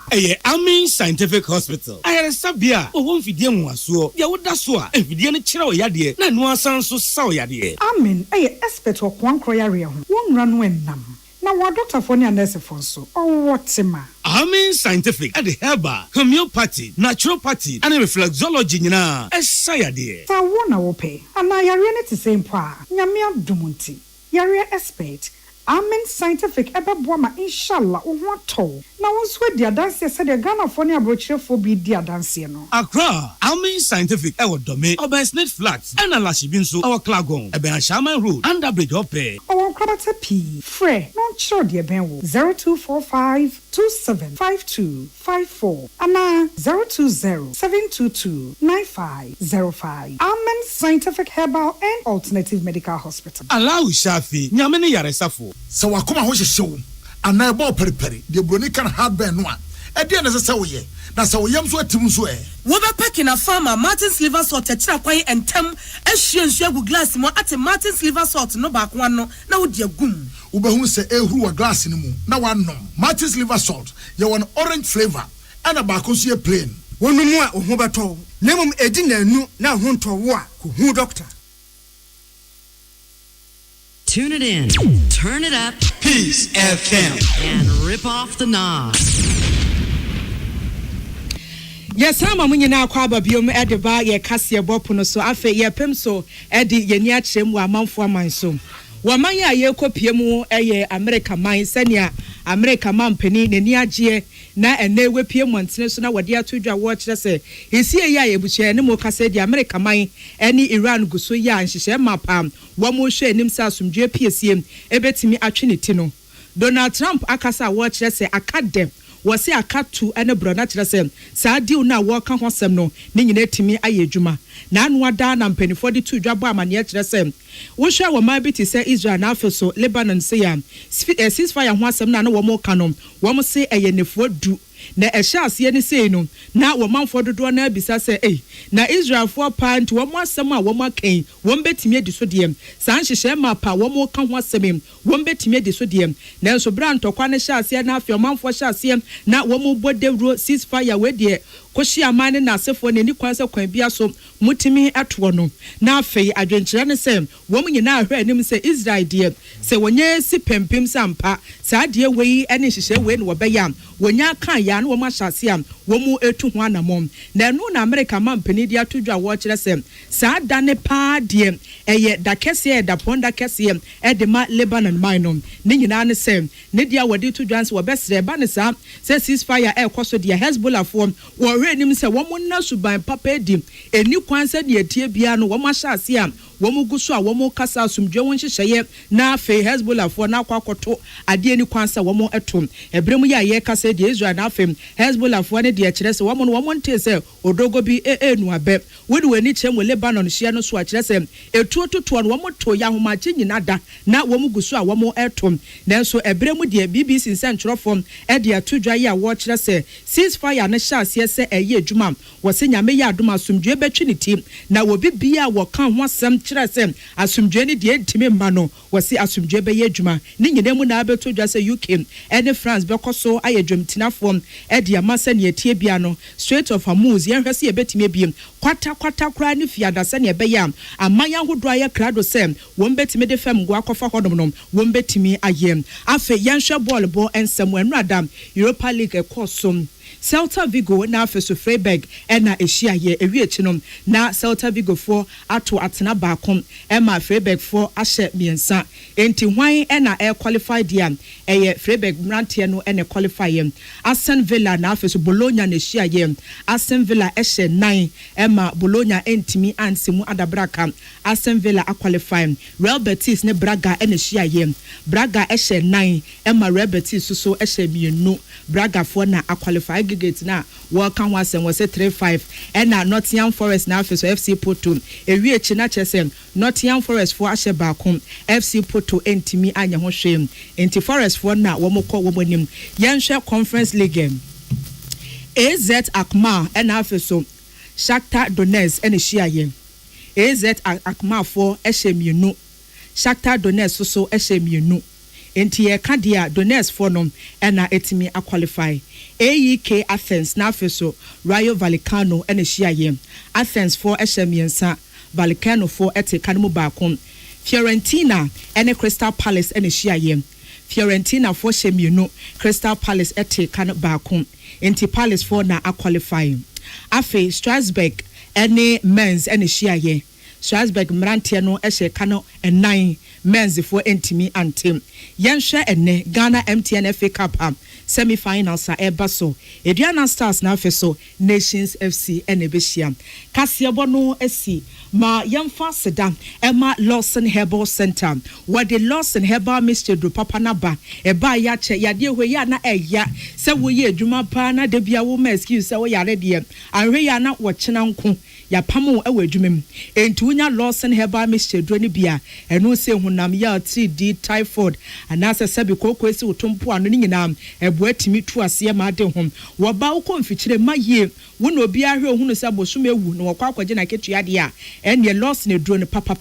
Amin Scientific Hospital. I had a sabia, or one Fidian was so, Yawudaswa, and Fidian Chiro Yadi, and one son so saw Yadi. Amin, a expert of one croyaria, one run when nam. Now, what Dr. Fonia Nurse Fonso, or what Sima? Amin Scientific at the herbal, homeopathy, naturopathy, and reflexology, na Sayadi. So, one I will pay, and I are the same pa, Yamia Dumunti, Yaria expert. Amen Scientific Ebabwama inshallah uwato. Na wonswe dia dance said the Ghana Fonia brochure for be dia dance no. Accra, Amen Scientific ewo dome, Obersnet Flats, and Alashibinso, our Klagon, Eben Shaman Road, under Bridge Ope. Our Krabata P, Fre, non sure dear Benwo, 0245-275254, Anna 020-722-9505. Amen Scientific Herbal and Alternative Medical Hospital. Allow Shafi, Nyamene Yaresafo. So wakoma ho hyehyɛw ana ɛbɔ periperi de broni kan hardware no a ɛde na sɛ woyɛ na sɛ woyam so atim so wo be packing a farmer Martin's liver salt tira kwan entem ahwie nsu agu glass mo ate Martin's liver salt no ba kwa no na wo de agum wo be hu sɛ ehuru wa glass ni mu na wanom Martin's liver salt ye won orange flavor ana ba ko so ye plain wonu mu a wo ho beto na mum edi nanu na ho nto wo a ko hu doctor. Tune it in, turn it up, Peace FM, and rip off the knob. Yes, I'm a munyina kwa babiom edeba ye kase bopono so afa ye pem so edi ye ni akyem wa amanfo amanso. Waman ya ye kopie mu eye America man senia America man pani ne ni agye na ene wepie mu antene so na wode atodwa wo kire se esie ya ye buche ne mo kase di America man eni Iran guso ya nhihye mapa wo mo hwe enim sa asumdwe piesie ebetimi atwe ne ti no. Donald Trump akasa wo kire se akadem wose akatu ene brona kire se saa diu na wo ka hosem no ne nyina timi ayedwuma na anu ada na mpanifo de tu dwabo amane kire se wo hwa wo ma biti se Israel na afeso Lebanon se ya ceasefire ho asem na wo mo ka no wo mo se eyenefo du na ehya ase ne sei no na wo manfo dodo na abisa se na Israel fo pant wo mo asem a wo mo kan wo betimi edi so de san hyehye mapa wo mo ka ho asem wo betimi edi so de na enso brantokwa ne hya ase na afio manfo hya ase na wo mo bodewro ceasefire we de koshi amane na asefo ne ni kwanse kwan bia so mutimi atwo no na afei adwenkyerɛ ne sɛ wɔn nyinaa ahwɛ anim sɛ Israel deɛ sɛ wɔnyɛ si pempem sampa saa deɛ wei ne hyehyɛ wei ne wɔbɛyɛ wɔnya kan ya no wɔn ahyase am wɔn etu ho anamom na ɛno na America mampani de ato dwa wɔkyerɛ sɛ saa da ne paa deɛ ɛyɛ da kɛseɛ da ponda kɛseɛ ɛde ma Lebanon man no ne nyinaa ne sɛ ne deɛ wɔde to dwa nso wɔbɛsrɛ ba ne saa sɛ ceasefire ɛkɔ so deɛ Hezbollah foɔ wɔhwɛ anim sɛ wɔn na suban papa edi eni kwan sɛ deɛ tie bia no wɔn ahyase am wɔn gu so a wɔn kasa asomdwe wɔn hyehyɛeɛ na afei Hezbollah foɔ na akɔkɔto adeɛ ni kwan sɛ wɔn ɛto ɛbrɛ mu yɛ a yɛ kasa deɛ Israel na afei Hezbollah foɔ ne deɛ kyerɛ sɛ wɔn nte sɛ odogo bi nu abɛ wɔde wɔn ani kyerɛ mu Lebanon hyia no so a kyerɛ sɛ etuo totoɔ no wɔn to yɛ ahomakye nyina da na wɔn gu so a wɔn ɛto nanso ɛbrɛ mu deɛ BBC nsɛntwerɛfoɔ ɛde ato dwa yɛ a wɔkyerɛ sɛ ceasefire ne hyɛ aseɛ sɛ ɛyɛ adwuma wɔsɛ nyame yɛ adom asomdwe bɛtwe ne ti na wɔbi bia wɔka ho asɛm kyerɛ sɛ asomdwe ne deɛ ntimi mma no wɔsɛ asomdwe bɛyɛ adwuma ne nyina mu na abɛto dwa sɛ UK ɛne France bɛkɔ so ayɛ dwamtinafoɔ ɛde ama sɛ ne etie bia no Strait of Hormuz yɛnhwɛ sɛ yɛbɛtumi abiem kwata koraa ne fiada sɛ ne ɛbɛyɛ aman ahodoɔ ayɛ krado sɛ wɔn bɛtumi de fam go akɔfa hɔnom no wɔn bɛtumi ayɛ afei yɛnhwɛ bɔɔl bɔ nsɛm ɛno adam Europa League ɛkɔ so Celta Vigo na afeso Freiburg ena ehyiaye ewie no na Celta Vigo for ato atena baako ema Freiburg for ahye miensa enti hwan ena qualify dia eye Freiburg mrantie no ena qualify Aston Villa na afeso Bologna na ehyiaye Aston Villa ehye 9 ema Bologna entimi ansemu adabraka Aston Villa qualify Real Betis ne Braga ena ehyiaye Braga ehye 9 ema Real Betis so ehye mienu Braga for na qualify gate na welcome was and was 3-5 and Nottingham Forest na afeso FC Porto ewie chi na chese Nottingham Forest for ahye baako FC Porto entimi anya ho hwem enti Forest for na wo mokọ wo monim yenhwe Conference League AZ Alkmaar and afeso Shakhtar Donetsk and ehyiaye AZ Alkmaar for ehye mienu Shakhtar Donetsk so ehye mienu enti ye kadia Donetsk for no na etimi qualify AEK Athens na afeso Rayo Vallecano ene hyiaye Athens for ehemiensa Vallecano for ete kanmu baako Fiorentina ene Crystal Palace ene hyiaye Fiorentina for hemienu Crystal Palace ete kan baako enti Palace for na qualify afe Strasbourg ene Mainz ene hyiaye Strasbourg mrantie no ehye kano 9 Mainz for entimi antem yenhwe ene Ghana MTN FA Cup semi-finals a ebaso Ediana Stars na afeso Nations FC ene behia Kasiebo no esi ma yemfa sedam ema Lawson Herbal Center where the Lawson Herbal Mr. Do Papa na ba eba ya che yade hwe ya na eya se wo ye adwuma pa na de bia wo ma excuse se wo yare de anhwe ya na wo kyena nko ya pamo ewa adwumam enti wonya Lawson Herbal Mr. Do ne bia eno se hunam ya 3D typhoid anase sebi kokko esi utompo ano ni nyina ebuatimi tu ase ma de hom wo ba wo konfikyire maye wo no obi ahwe ohunu se bosom ewu na wakwa akwaje na ketua de a ene Lawson Edro ne papa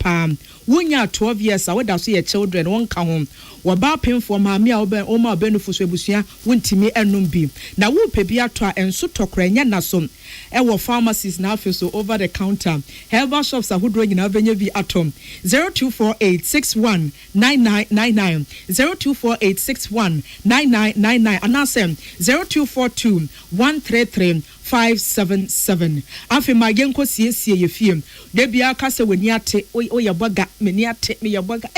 wonya 12 years a woda so ye children won ka hom wo ba pemfo maame a wo ma obenufu so ebusua wontimi enum bi na wo pebi ato a enso tokra nya nasom ewo pharmacies na afeso over the counter herbal shops ahodo nyina benya bi atom 0248619999 0248619999 anasem 0242133577 afi magenko siesie ye fiem de bia ka se wani ate oye boga meni ate me ye boga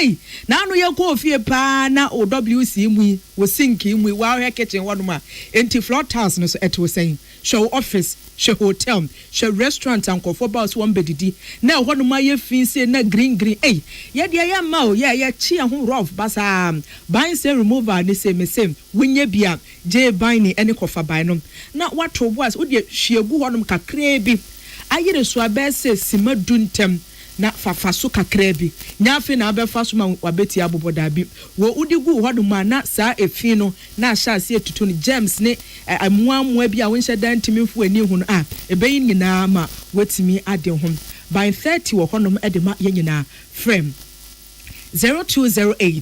na anu ye ko fie pa na OWC mu wo sink mu wa hwe kitchen wonuma enti floor tiles no so eto saying show office show hotel show restaurant and for bus one bedidi na wonuma ye finse na green ye de ya ma o ye chi ho rough basa ban say remover ni say me same wunye bia je ban ni ene kofa ban no na wato boas wo de hwiegu honum kakra bi ayere so abese sima duntem na fafaso kakra bi nyafe na abefa so ma wabeti aboboda bi wo udigu hoduma na saa efi no na ahya ase etutu ni James ne amuamua bi a wonhye dan timifu ani hu no ebeyin nyina ma wetimi ade ho by 30 wo honum edema ye nyina frame 0208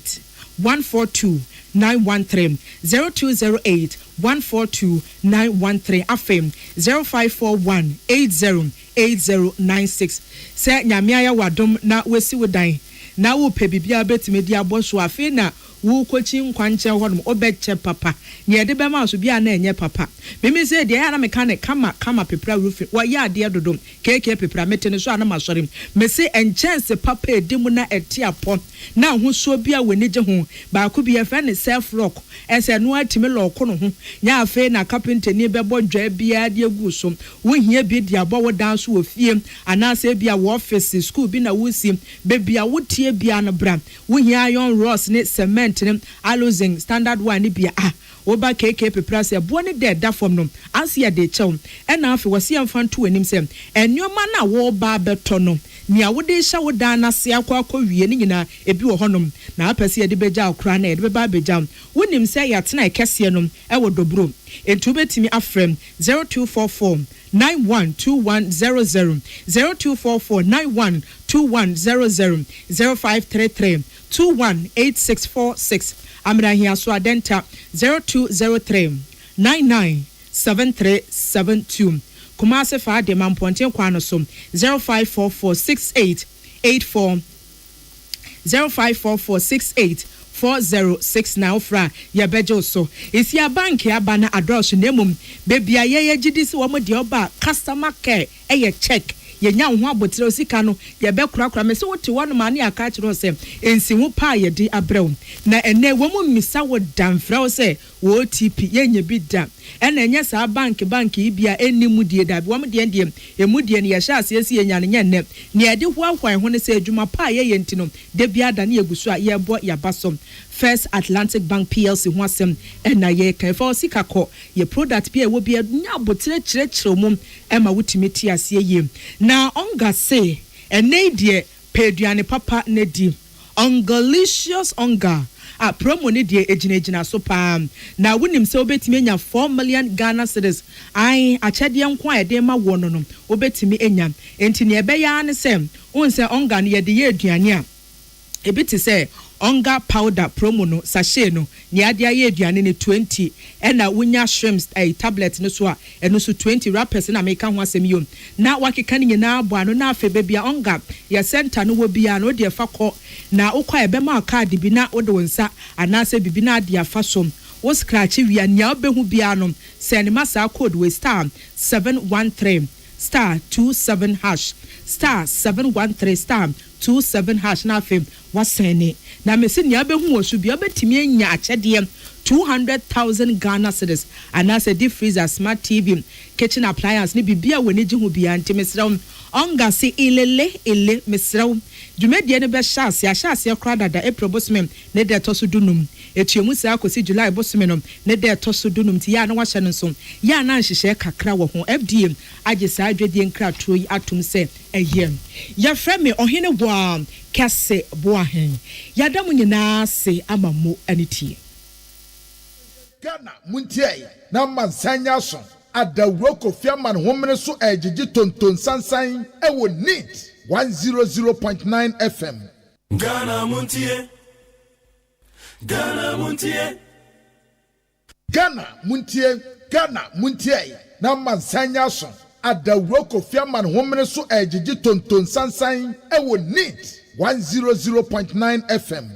142 913 0208 142 913 afem 0541 80 8096 se nyamia ya wadom na wesi wodan na wo pe bibia betime di aboso afi na wo kochi nkwanche honum obeche papa ne de be ma so bia na enye papa mimi se de ya na mechanic kama pepra roofing wa ya de dodom keke pepra metene so ana masorim me se enchance papa edimu na eti apon na ho so bia wenije ho ba ko bia fa ne self rock ese no atime loko no ho nya afi na carpenter ni bebo dwa bia de agu so wo hia bi de abo wo dan so ofie ana se bia wo office school bi na wo si be bia wo tie bia na bra wo hia iron rods ne cement alozing standard one bia oba keke pepra se bo ne de da fom no anse de chew ena afi wose amfa nto anim se enwoma na wo ba beto no nia wo de hya wo dan na se akwa wie ni nyina ebi wo honom na apese de beja okra na de beba beja wonim se yatena ekese no e wo dobro entu betimi afrem 0244 912100 0244 912100 0533 218646 amra hia so adenta 0203 997372 Kumase fa de mamponten kwano so 05446884 0544684069 fra ya bejo so esi bank ya bana address nemum bebia ye gidisi wo mo de oba customer care eye check yenya ho abotire osika no ye be kurakura me se wote wonu ma na aka kire se ensi wo pa ye di abrew na ene wo mu misa wo damfra se wo OTP yenye bi da ena enye sa bank ibia enimu die da wo mo de ndiem emu die ne ye sha ase yenya ne nyenne ne ye de hoahwan ho ne se adwuma pa ye yenti no de bia da ne yegusu a ye bo ya basom First Atlantic Bank PLC ho asem ena ye kan fa osika ko ye product bia wo bia nya abotire kire mum ema wutimi ti ase ye na onga se ene die peduane papa ne di ongalicious onga a promo ne die ejina so pa na wonim se obetimi enya 4 million Ghana cedis ai achade nkwa ede ma wono no obetimi enya enti ne ebe ya ne se onse onga ne ye de ye aduane a ebiti se onga powder promo no sachet no ni ade aye aduane ne 20 ena wonya shrimps tablet no so a eno so 20 wrappers na make ho asem yom na wakeka ne nyina abo ano na afa bebia onga ya center no wo bia no de fa kɔ na ukwa ebe ma card bi na wo de wonsa anase bibi na ade afa som wo scratch wi anya obehu bia no send masa code we star 713 star 27 hash star 713 star 27 hash na fem wasene na mesi ni abehu osu bia betimi anya akyede 200,000 Ghana cedis anase deep freezer smart TV kitchen appliance ni bibia woni gi hu bia ntemesraw onga se ele mesraw dwumedie ne be hyase krada da April bosmem ne de toso dunum etuemu sa akosi July bosmem no ne de toso dunum ti ya na wahye no so ya na nhyehyɛ kakra wo ho FDM agye sa adwedie nkrato yi atum se eyem ya frame ohene boa kase boa hen ya da munyina se amamo anitie Ghana muntie na mansanya so adawro kofiaman homene so ejiji tonton sansan ewo neat 100.9 FM Ghana muntie na mansanya so adawro kofiaman homene so ejiji tonton sansan ewo neat 100.9 FM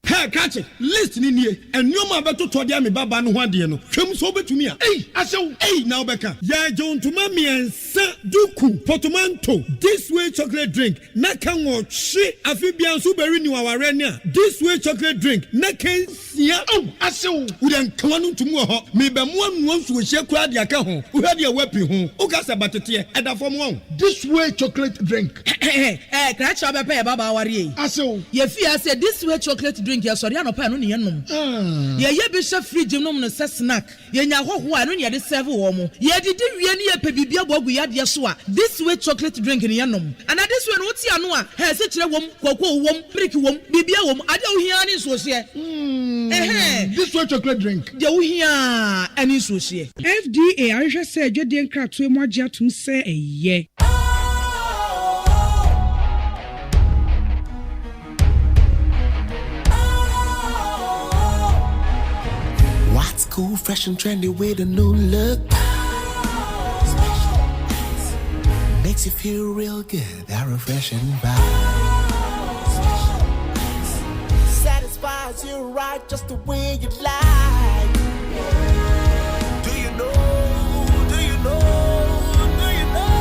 Hey, catch it. List ni nie. And you ma beto to dia me baba no ho ade no. Twem so betumi a. Asew. Now beka. Ya jon to ma miensa duku portmanteau. This way chocolate drink. Na kan wo hwe afibian so beri ni waware ni a. This way chocolate drink. Na kan sia. Asew. Wo den kan no tumu ho. Me be mo anu nso hye kura de aka ho. Wo hwe de wepi ho. Wo ka se batete e da fom won. This way chocolate drink. Kra cha be baba ware. Asew. Ye fi ase this way chocolate drink ya sorry anopa no ne yenom ye bi hye fridge nom no se snack ye nya hoho a no ne de serve wo mo ye didi wie ne ye pe bibia bogu ya de so a this way chocolate drink ne yenom and this way no ti ano a he se kire wom kokko wom brick wom bibia wom ade wo hia ne so hye this way chocolate drink de wo hia ani so hye FDA ahwehwe se adwede nkrato emu agye atum se eye fresh and trendy with a new look. Makes you feel real good, that refreshing vibe. Satisfies you right just the way you like. Do you know? Do you know? Do you know?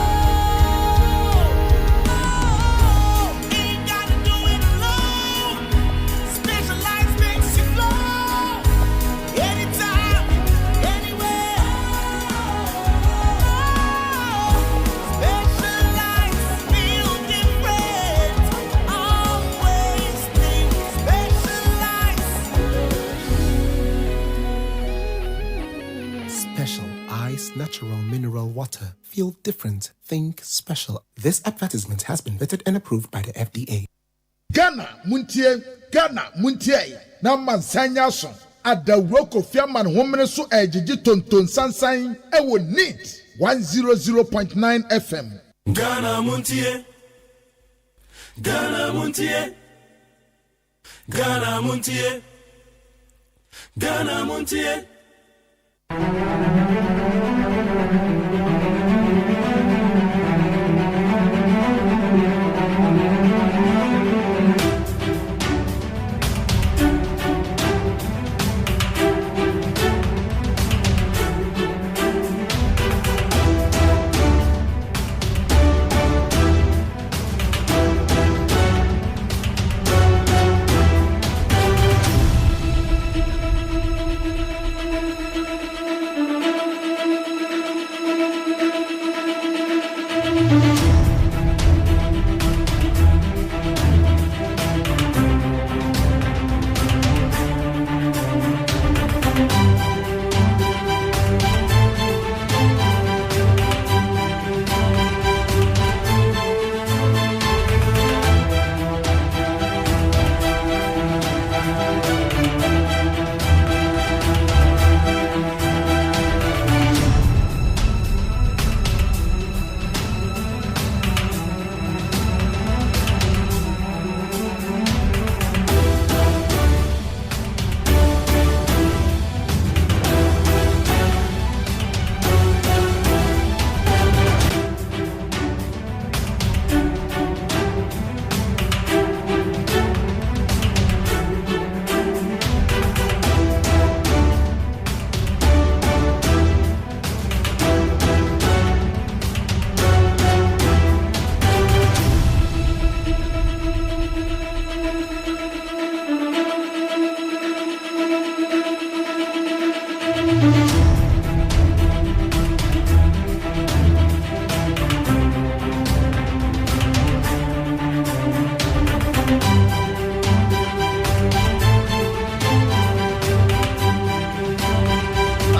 Ain't gotta do it alone. Specialized makes you flow. Anytime, anywhere. Specialized feel different. Always think specialized. Special Ice Natural Mineral Water. Feel different. Think special. This advertisement has been vetted and approved by the FDA. Ghana Montie na mansanya so adawro Kofi Aman homene so ejiji tonton sansan e wo neat 100.9 FM. Ghana Montie. Ghana Montie. Ghana Montie. Ghana Montie.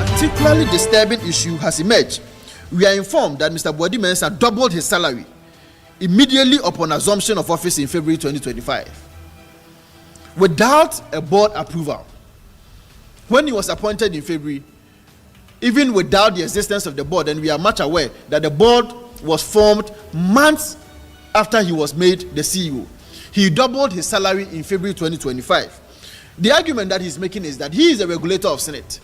Particularly disturbing issue has emerged. We are informed that Mr. Boadi Mensah doubled his salary immediately upon assumption of office in February 2025 without a board approval. When he was appointed in February, even without the existence of the board, and we are much aware that the board was formed months after he was made the CEO, he doubled his salary in February 2025. The argument that he's making is that he is a regulator of Senate.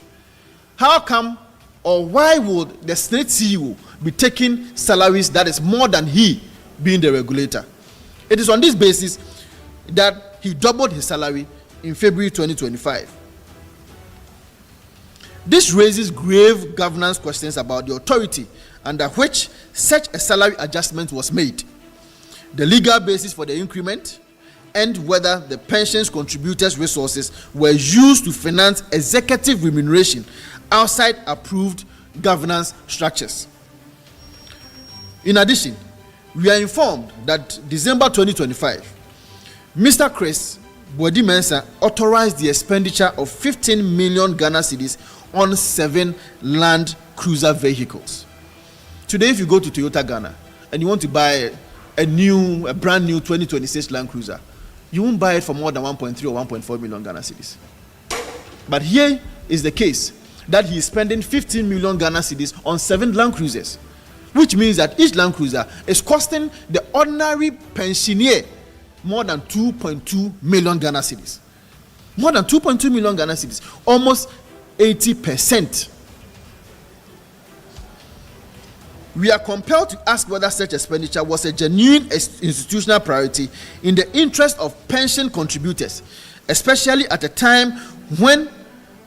How come or why would the Senate CEO be taking salaries that is more than he being the regulator? It is on this basis that he doubled his salary in February 2025. This raises grave governance questions about the authority under which such a salary adjustment was made, the legal basis for the increment, and whether the pensions contributors' resources were used to finance executive remuneration outside approved governance structures. In addition, we are informed that December 2025, Mr. Chris Boadi Mensah authorized the expenditure of 15 million Ghana cedis on 7 Land Cruiser vehicles. Today, if you go to Toyota Ghana and you want to buy a brand new 2026 Land Cruiser, you won't buy it for more than 1.3 or 1.4 million Ghana cedis. But here is the case that he is spending 15 million Ghana cedis on 7 Land Cruisers, which means that each Land Cruiser is costing the ordinary pensioner more than 2.2 million Ghana cedis. More than 2.2 million Ghana cedis, almost 80%. We are compelled to ask whether such expenditure was a genuine institutional priority in the interest of pension contributors, especially at a time when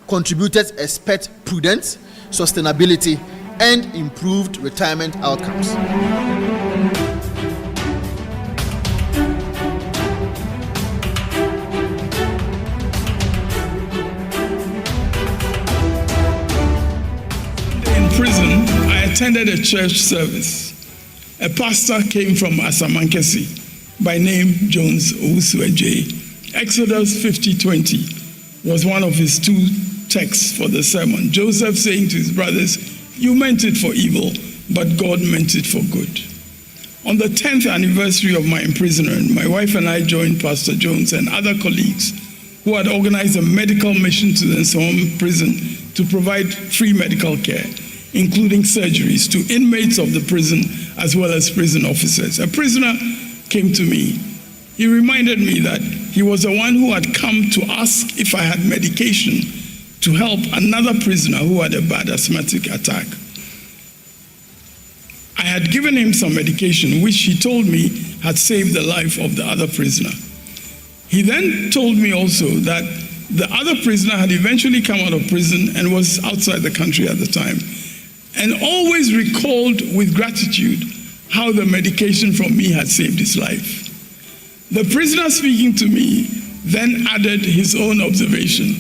contributors expect prudence, sustainability, and improved retirement outcomes. In prison, I attended a church service. A pastor came from Asamankesi by name Jones Owusu-Adjei. Exodus 50:20 was one of his 2 texts for the sermon. Joseph saying to his brothers, "You meant it for evil, but God meant it for good." On the 10th anniversary of my imprisonment, my wife and I joined Pastor Jones and other colleagues who had organized a medical mission to the Nsom prison to provide free medical care, including surgeries to inmates of the prison as well as prison officers. A prisoner came to me. He reminded me that he was the one who had come to ask if I had medication to help another prisoner who had a bad asthmatic attack. I had given him some medication, which he told me had saved the life of the other prisoner. He then told me also that the other prisoner had eventually come out of prison and was outside the country at the time, and always recalled with gratitude how the medication from me had saved his life. The prisoner speaking to me then added his own observation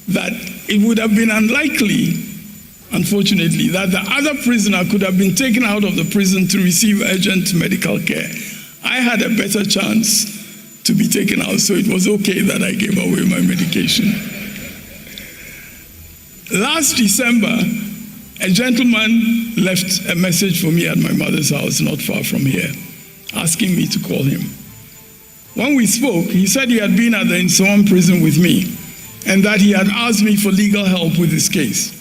that it would have been unlikely, unfortunately, that the other prisoner could have been taken out of the prison to receive urgent medical care. I had a better chance to be taken out, so it was okay that I gave away my medication. Last December, a gentleman left a message for me at my mother's house not far from here, asking me to call him. When we spoke, he said he had been at the Nsom prison with me and that he had asked me for legal help with his case.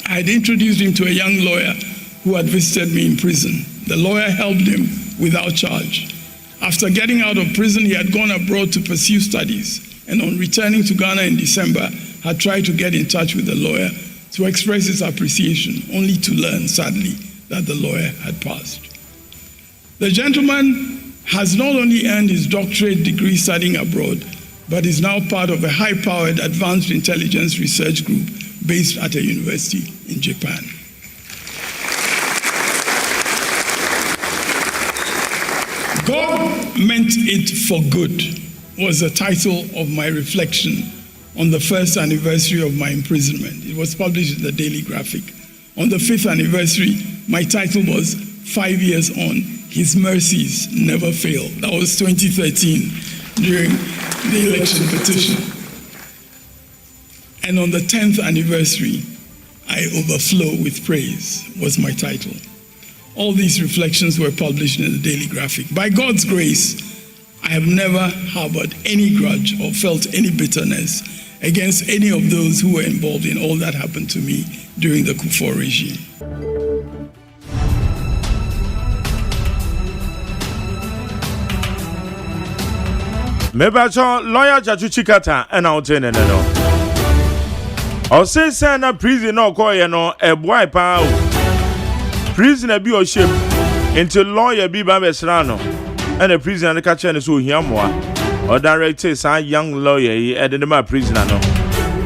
I had introduced him to a young lawyer who had visited me in prison. The lawyer helped him without charge. After getting out of prison, he had gone abroad to pursue studies, and on returning to Ghana in December, had tried to get in touch with the lawyer to express his appreciation, only to learn, sadly, that the lawyer had passed. The gentleman has not only earned his doctorate degree studying abroad, but is now part of a high-powered advanced intelligence research group based at a university in Japan. God Meant It for Good was the title of my reflection on the 1st anniversary of my imprisonment. It was published in the Daily Graphic. On the 5th anniversary, my title was 5 years on, His Mercies Never Fail. That was 2013 during the election petition. And on the 10th anniversary, I Overflow with Praise was my title. All these reflections were published in the Daily Graphic. By God's grace, I have never harbored any grudge or felt any bitterness against any of those who were involved in all that happened to me during the Kufuor regime. Mebacho lawyer Jaju Chikata and out in and no. Or say sana prison no koye no e boy pa. Prisoner be o shame into lawyer be ba besrano. And the prisoner ka che ne so hiamoa. Or director sa young lawyer e de ma prisoner no.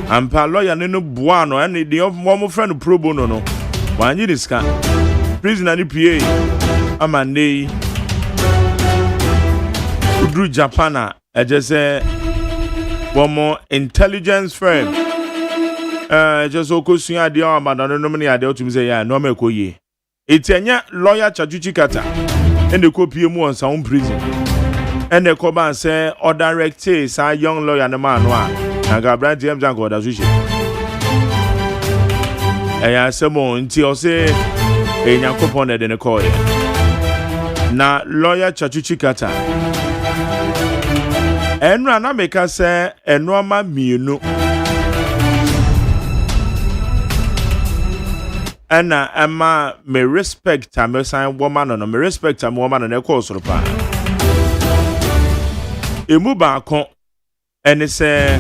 Ampa lawyer no boa no and the one friend pro bono no. Wanyi diska. Prisoner ni PA amande Udru Japana just say one more intelligence firm. Just so close to the idea, but I don't know many idea to say, yeah, no, me ko ye. It's a lawyer Chajuchi Kata, and the copy on some prison. And the Coban say, or director, say, young lawyer, and a man, and Gabriel James and God as we say. I say more until say, a young coupon in the coin. Now, lawyer Chajuchi Kata. Enra na meka se enoma mienu ana ama me respect am san woman no me respect am woman no ekọ soro pa emu ba kon ene se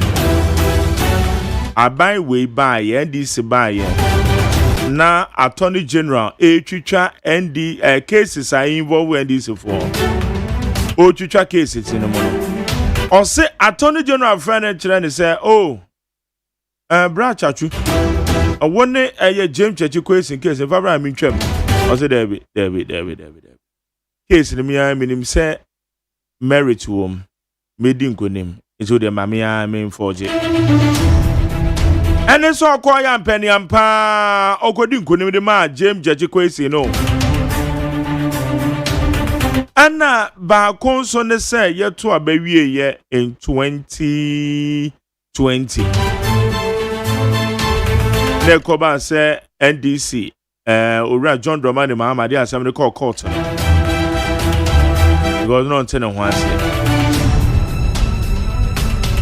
aban we buy NDC buy na attorney general twitwa ND cases are involved NDC for o twitwa cases in mo o say attorney general friend kire say oh bra chachu wonne James Chachi question case if Abraham ntwam o say David case ni me minim say merit wom medi nkonim eso de mamia men forge ene so akoya mpani ampa okodi nkonim de ma James Chachi question no ana ba konso ne say yeto abawie ye in 2020 ne koba say NDC Ora John Dramani Mahamadi Assembly court because no ntene ho ase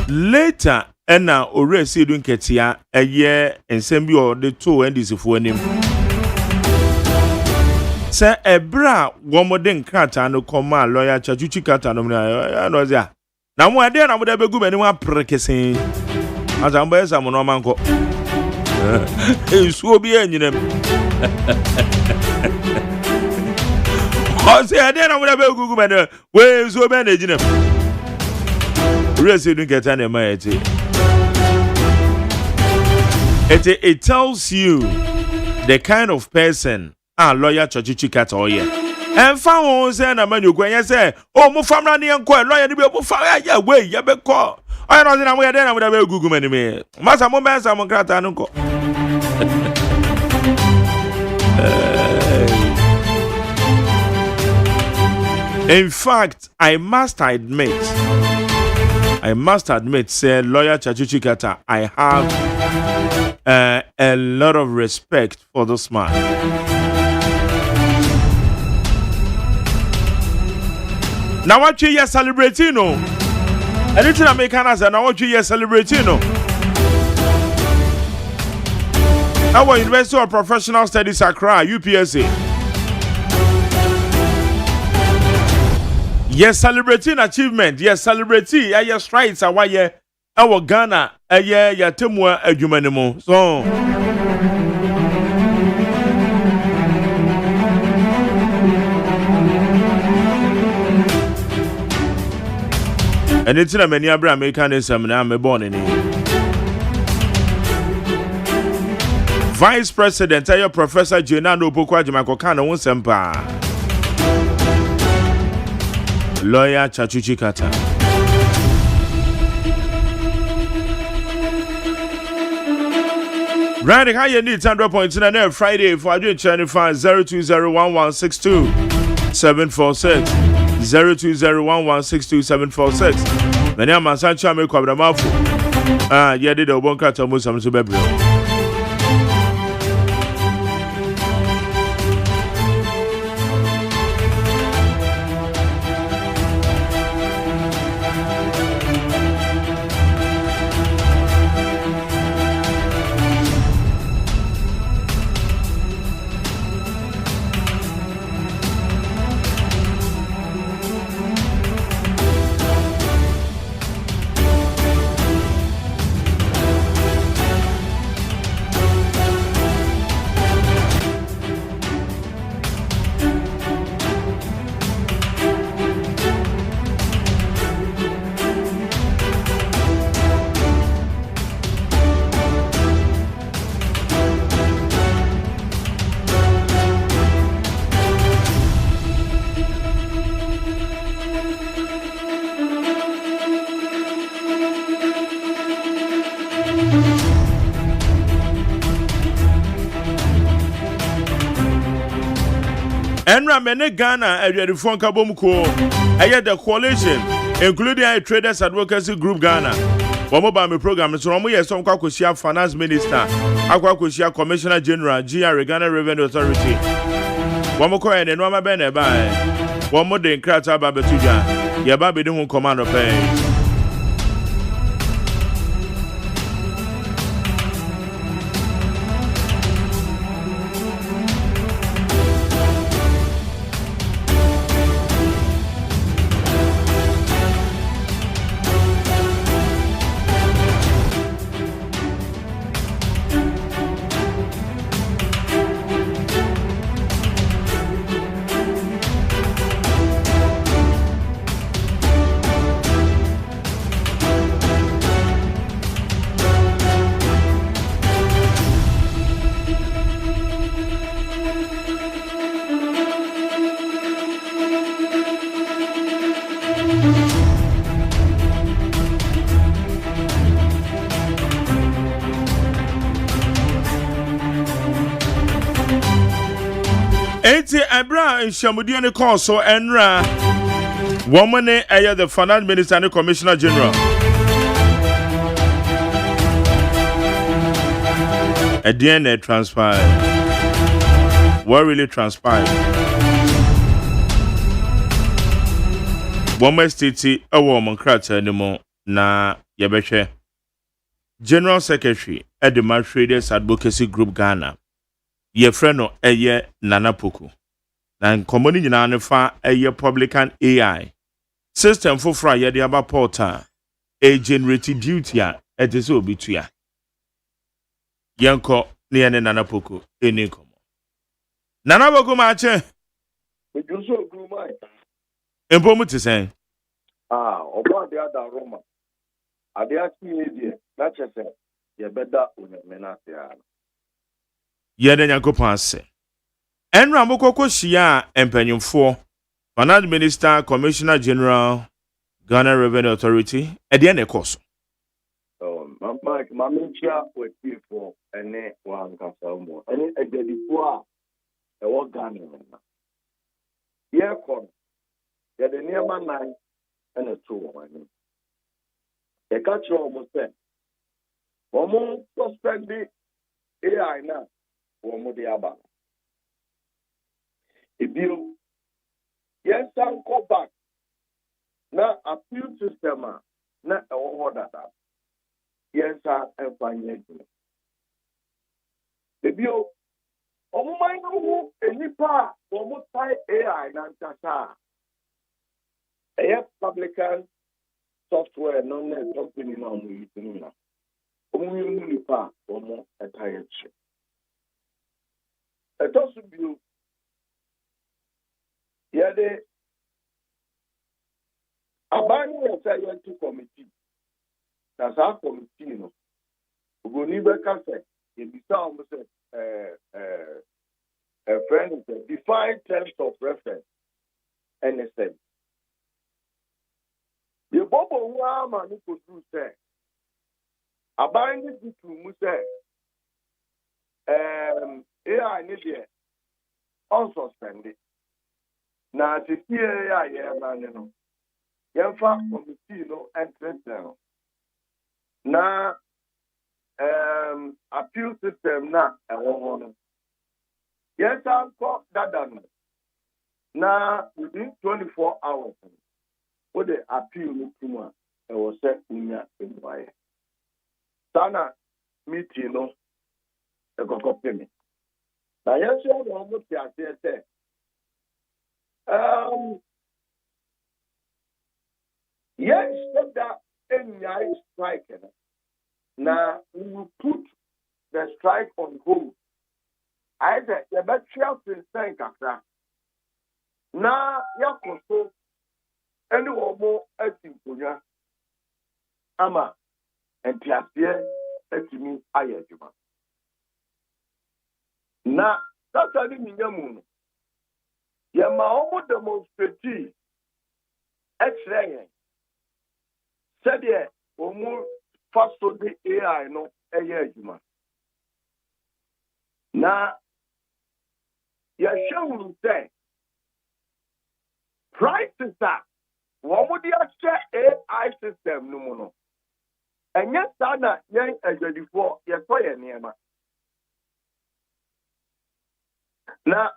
later ena ore si du nketia eye ensem bi o de to NDC fo anim se ebra womode nkrata no koma lawyer chachuchi kata no na no zia na mo ade na mo de begu mani wa prekesen azamba esa mo no manko ensu obi anyinem Ose ade na mo de begu mani we ensu obi na anyinem Resi du nketa na ma ete it tells you the kind of person a lawyer chachuchi kata oye en fa won se na manu kwen say o mo famra ne enko lawyer ni be mo fa ya we ya be ko oya no na mo ya de na mo da be gugu mani me masa mo be sa mo krata no ko in fact I must admit say lawyer chachuchi kata I have a lot of respect for this man. Now what you are celebrating, no? Anything American as now what you are celebrating, no? Our University of Professional Studies Accra, UPSA. Yes, celebrating achievement. Yes, celebrating. Yes, strides. Our Ghana. Ya temwa adwumane mo. So. And it's na many abra mechanism na me born ni. Vice President ayo Professor Jenano Opoku Agyeman kana won sempa. Lawyer Chachuchi Kata. Right, how you need 100 points in a Friday for I do 0201162 0201162 Many of my son Chame Quabramafu. Yeah, did a one cut almost some suburban. Enra mene Ghana Edward Kabomko the coalition including Traders Advocacy Group Ghana. One by my program so Romo yes Kwakosia Finance Minister, Akwakosia Commissioner General GR Ghana Revenue Authority. One more coin and one bene by one more than Krata Babetuja. Yababe don't command of pay. Enti Ebra Nshamudi ne call so enra woman the finance minister and commissioner general at the end transpired. What really transpired? Woman state a woman crata anymore na yebeshe General Secretary at the Mark Traders Advocacy Group Ghana. Ye friend no eye Nana Poku. Na nkomoni nyina ne fa eye publican AI. System for fra ye de aba portal. A generated duty a etese obitua. Yanko ne ne Nana Poku eni komo. Nana Poku ma che. Mejuso grumai. Empo mu te sen. Oba de ada Roma. Ade aki edie na chese ye beda onamena se ara. Ye de Nyankopon ase. Enra mokoko hia empanyumfo Finance Minister Commissioner General Ghana Revenue Authority e de na ekoso. Mama mentia we for ene wan kasamo. Ene egedifo a e wo Ghana na. Ye kon ye de niema nan ene to wani. E ka tro mo se. Omo suspect the AI na omo de aba. Ibio yes and go back na appeal system na e wo data. Yes and find Ibio omo mind no enipa omo tie AI na ntasa. Publican software no net company na omo using na. Omo enipa omo tie it. It also be yede abani won to committee. That's our committee no. Ogoni be ka say e bisa o say a friend define terms of reference and said the bobo wa ma ni ko do say abani ditu mu say AI ni there unsuspended. Na te tie ya ye na ne no. Yemfa committee no entrance no. Na appeal system na e wo no. Yes anko dada no. Na within 24 hours. O de appeal no kuma e wo se unya enwaye. Sana meeting no e kokopɛ me. Na yes yo no mo ti ase say yes, that any strike now we will put the strike on hold. I said the battery in Sankaka. Now Yakoso anyone more at Impuya Ama and Tiasia at me Ayajuma. Now that's a minimum. Yama almost demonstrate X-ray. Said ye, almost fast to the AI no a year. Now, ya show say, prices that what would you share AI system no mono? And yet, Sana, young as before, yes, for your name. Now,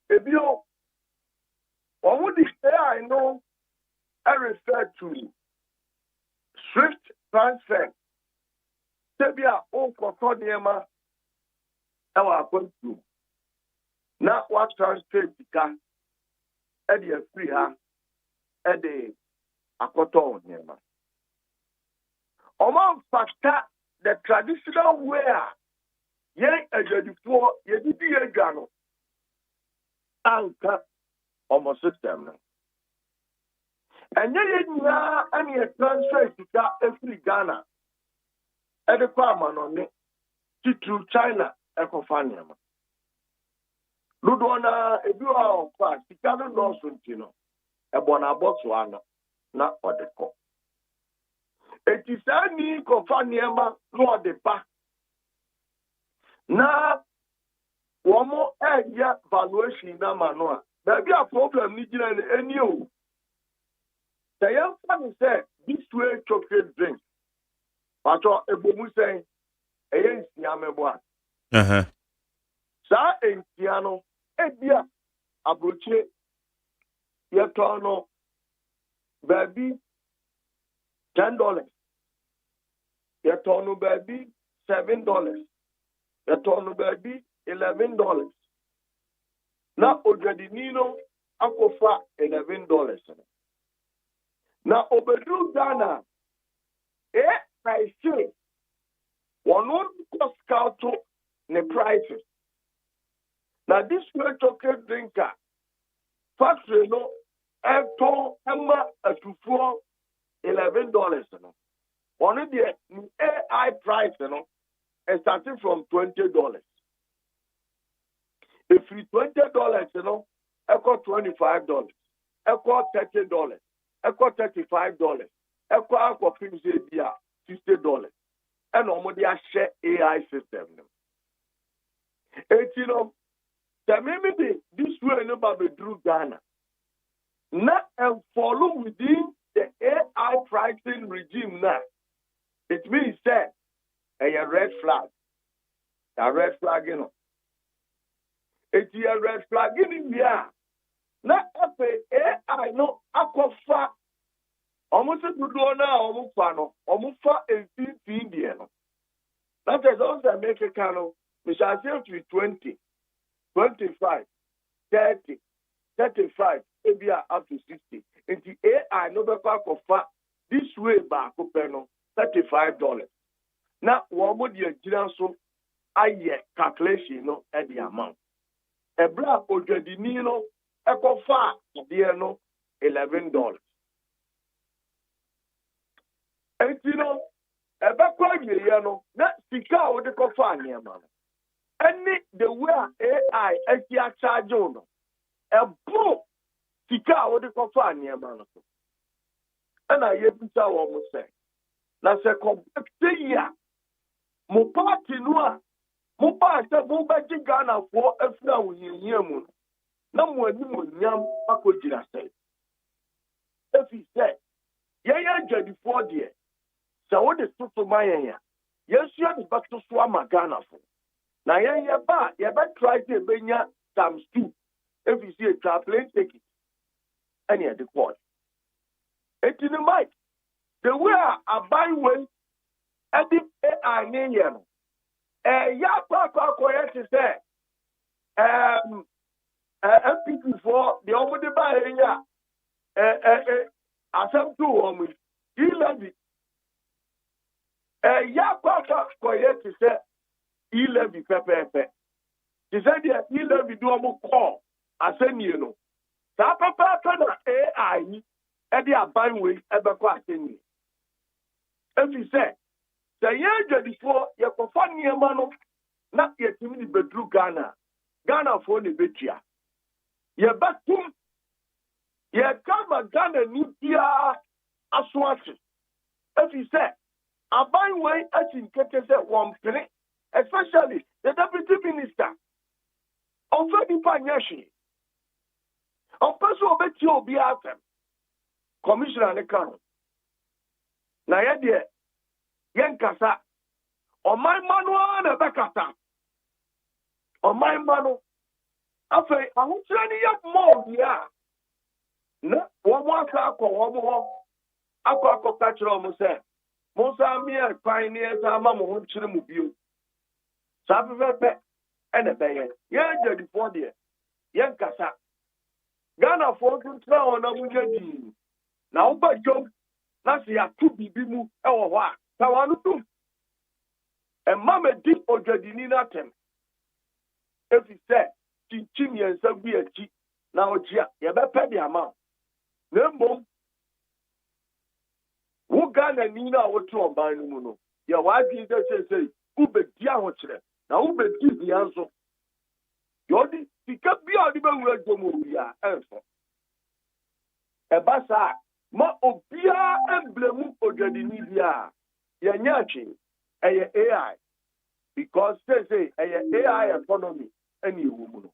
if you what would you say I know I refer to swift transfer. Sebia o kotodiema e wa kwantu. Na what transfer dika e de free ha e de akoto onyema. Omo factor the traditional way yen agedifo ye didi ye gano anka omo system no. And yet, any transfer to every Ghana, at the farmer on it, to China, Ecofanium. Ludona, if you are fast, you cannot know something. ebona boto ano na odeko etisani kofa niema no odepa na womo eya valuation na manoa baby a problem ni gina eni o the young fan say this way chocolate drink pato ebomu say eyen siamebo a sa entiano ebia abrochie yetono baby $10 yetono baby $7 yetono baby $11 na ojadinino akofa $11 na obedru Ghana I say one cost scout the prices now this way chocolate drinker factory no eto emma atufo $11 no one the AI price no is starting from $20 if you $20 no equal $25 equal $30 equal $35 equal aqua films bia $60 and almost share AI system you know the maybe this way no be through Ghana not and follow within the AI pricing regime now it means that a red flag you know it's a red flag in here not AI no akofa almost to do now almost for 18 years that is also make a cano which I say to 20 25 30 35 maybe up to 60 and the AI no be akofa this way back no $35 now one more the so I calculation no at the amount a black ojadini no akofa the no $11 and you know a backward year no that sika o de kofa niema any the way AI etia charge no a pro sika o de kofa niema no and I hear pizza wo say na se complex year mo party no a mo party mo ba Ghana for afra wo yiyia mu na mo ani mo nyam akogira say if he said yeah jadi for there so what is to my ya yes you are back to swama Ghana for na yeah ba try to benya times 2 if you see a traveling ticket any at the court it in the mic the way I buy way at the AI name ya kwa yes say MPP for the over the buy asem to woman he levy ya kwa yes say he levy pepe he said he levy do am call aseni no sa papa na AI e dey aban we e be kwa aseni if he say the year before you go for niema no na yetimi ni bedru Ghana for ni betia ye batum ye kama Ghana ni bia aswati if he say aban we atin kete say one pere especially the deputy minister of the Panyashi of person obeti obi atem commissioner ne kan na ye de yen kasa o my manual na bekata o my manu afei ahunchira ni ye mo ya na wo mo asa akọ wo mo akọ ka kire o mo se mo sa mi e kwan ni e sa ma mo hunchire mu bio sa pepe ene beye ye jadi for there yen kasa Ghana for kuntra ona mu jadi na wo ba jom na se ya tu bibi mu e wo ho a tawanu tu e mama di ojadini na tem if he said chinchin yen sa bi achi na ojia ye be pe di ama na mbom wo Ghana ni na wo tu oban no mu no ye wa di de say ku be di aho kire na wo be di bia nso yo di sika bia odi be wura jomo bia enso ebasa ma obia emblemu odwadini bia yenyachi eye AI because say AI economy any woman.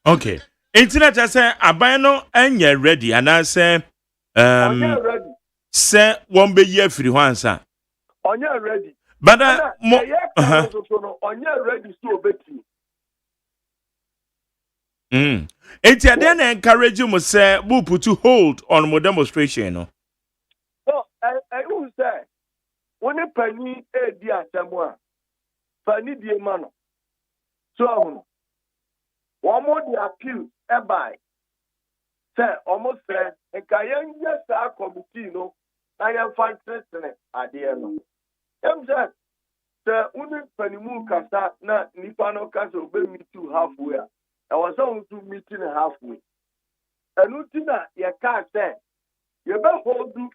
Okay. Internet say aban no enye ready and I say ready. Say one be year free once. Onye ready. But onye ready so obeti. It's a then encourage you say we put to hold on more demonstration. No. So I will say when a penny a dear someone penny dear man. So one more the appeal by say almost say a Kayan yes our committee no I am fine at the end. Say only penny moon casta na nipano cast obey me to halfway. I was on to meeting halfway. And Utina, you can't say, you better hold you.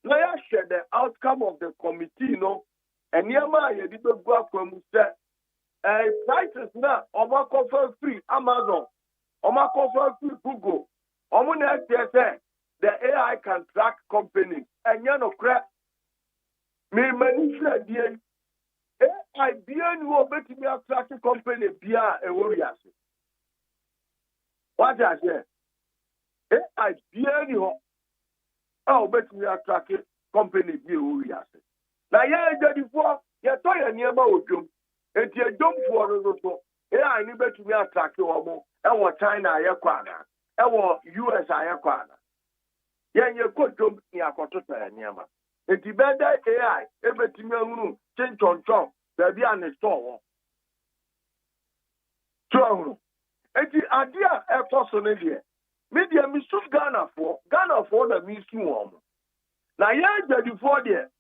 Now, share the outcome of the committee, and Yama, you did not go from that. Prices now, Oma cover free Amazon, Oma cover free Google. Omuna say the AI can track companies, and you know, crap. Me manage the AI, be any bet me a tracking company, be a warrior. What I say? I fear you. Oh, bet me a tracking company be who we are. Now, before you toy a near Mojum, and you jump for the I need bet me a tracking or what China Ayakwana, or US Ayakwana. You could jump near Cotopa near ma. It's better AI, everything you change on top, there be an store. So, it's the idea a person here. Media mistook Ghana for the missing one. Now, before there,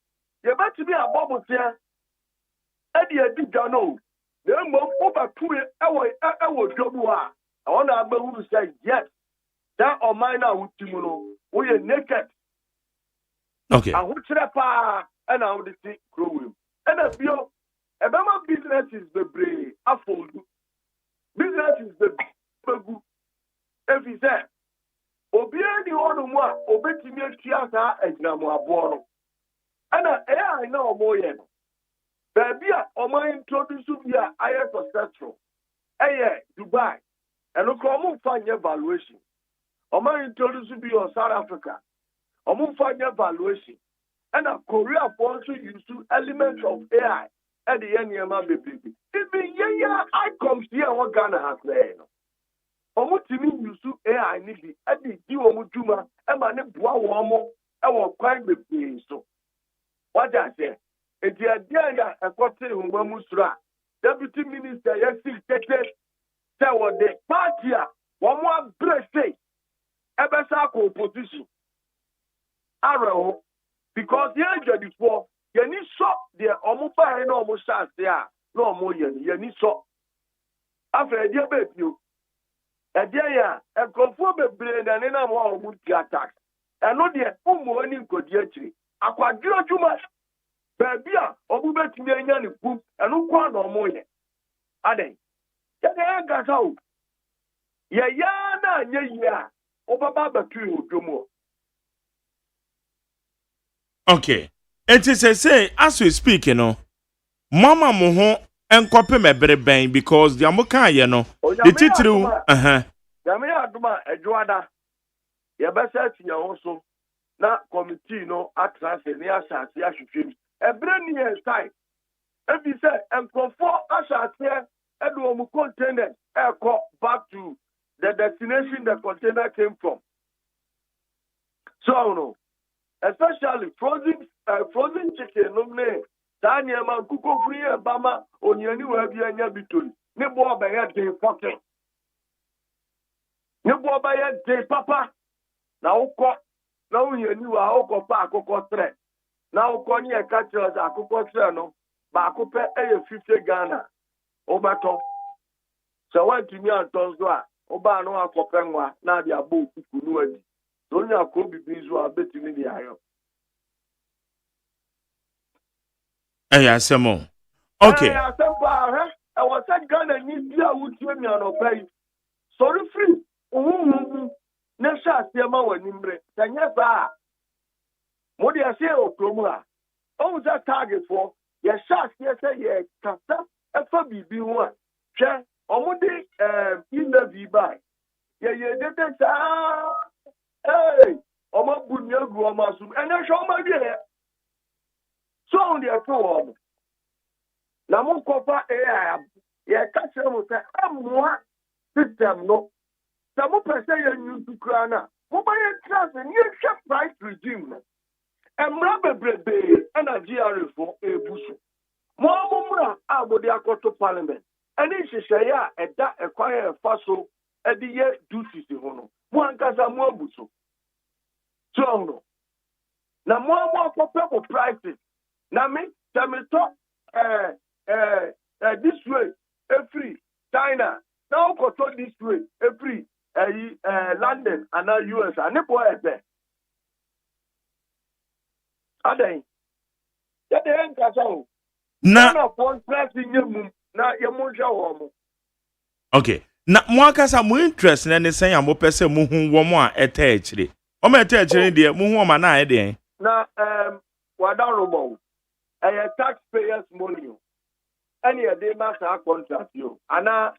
you better be a bubble here. Eddie did know. The more over 2 hours job. I want to be able to say yes. That or mine now with Timono. We are naked. Okay. And what's the power and I would say growing. And a bio, a Bama business is the brain. I fold. Business is the good. If he said, Obiani on one, Obetimi Chiasa, Examo Abono. And I know more yet. Baby, or my introduce via I successful. Dubai. And look, I'm find your valuation. Or my introduce via South Africa. I'm find your valuation. And a Korea also use elements of AI at the end of my baby. It be I come here what Ghana has there. Omutimi yusu AI ni bi adi di omutuma e ma ne boa wo mo e wo kwan bebre so what I say e di adia ya ekote hunwa musura deputy minister yesi tete say what the party a wo mo abrese e be sa ko opposition araho because here jodi for ye ni so de omufa na omu chance a na omu ye ni so afre dia be pio Edia, a conform brain and in a more multi attack. And not the only codiatry. A quadrilla too much. Babia, or we bet me any poop and no quan or more. Ade. Yaga so. Ya, over Baba to Okay. It is a say, as we speak, Mama Moho and copy me very bang because the Amoka, the titru, Yamia Duma, a Joada. Yabasa, also. Na committee at near Sasia should a brand new site. If you say, and for 4 hours here, and container back to the destination the container came from. So, especially frozen chicken, no name. Tanya man kuko free Bama on your new Abia between. Nebo by a day pocket. Nebo by a day papa. Now, now you knew a hoko back or threat. Now, Connie a catcher as a cocoa no, Bacope a 50 Ghana. Obato. So went to me on Tonswa, Obano a copengwa, now they are both Kunuadi. Don't you could be busy or betting in the iron. Samo. Okay. I was at Ghana, you would hear me on a pay. Sorry, free. na sha asie ma wani mre sanya sa mo de asie okromu a o za target for ye sha asie say ye kasa efa bibi ho a hwe omudi interview by ye dete sa omo bunya gu omo asum enya hwe omo die so on the to na mo kopa AI ye ka chere mo say amwa system no sa mo pese ye nyu tukra na mo ba ye class ni hwe price regime no emra bebrebe na GRA for ebusu mo amumra abodi akoto parliament ani hyehyɛ ya ɛda ɛkwan ɛfa so ɛde yɛ duties ho no mo ankasa mo abuso so no na mo akɔpɛ prices na me to this way free China now koto this way free London and US and boy ɛbɛ adan ya de nkasa o na contract nyemu na yemonhwa wo mo okay na mo akasa mo interest na ne sen ya mo pese mo hu wo mo a eta akire o ma eta akire de mo hu o ma na ede na wadarobo taxpayers money any day master contract you ana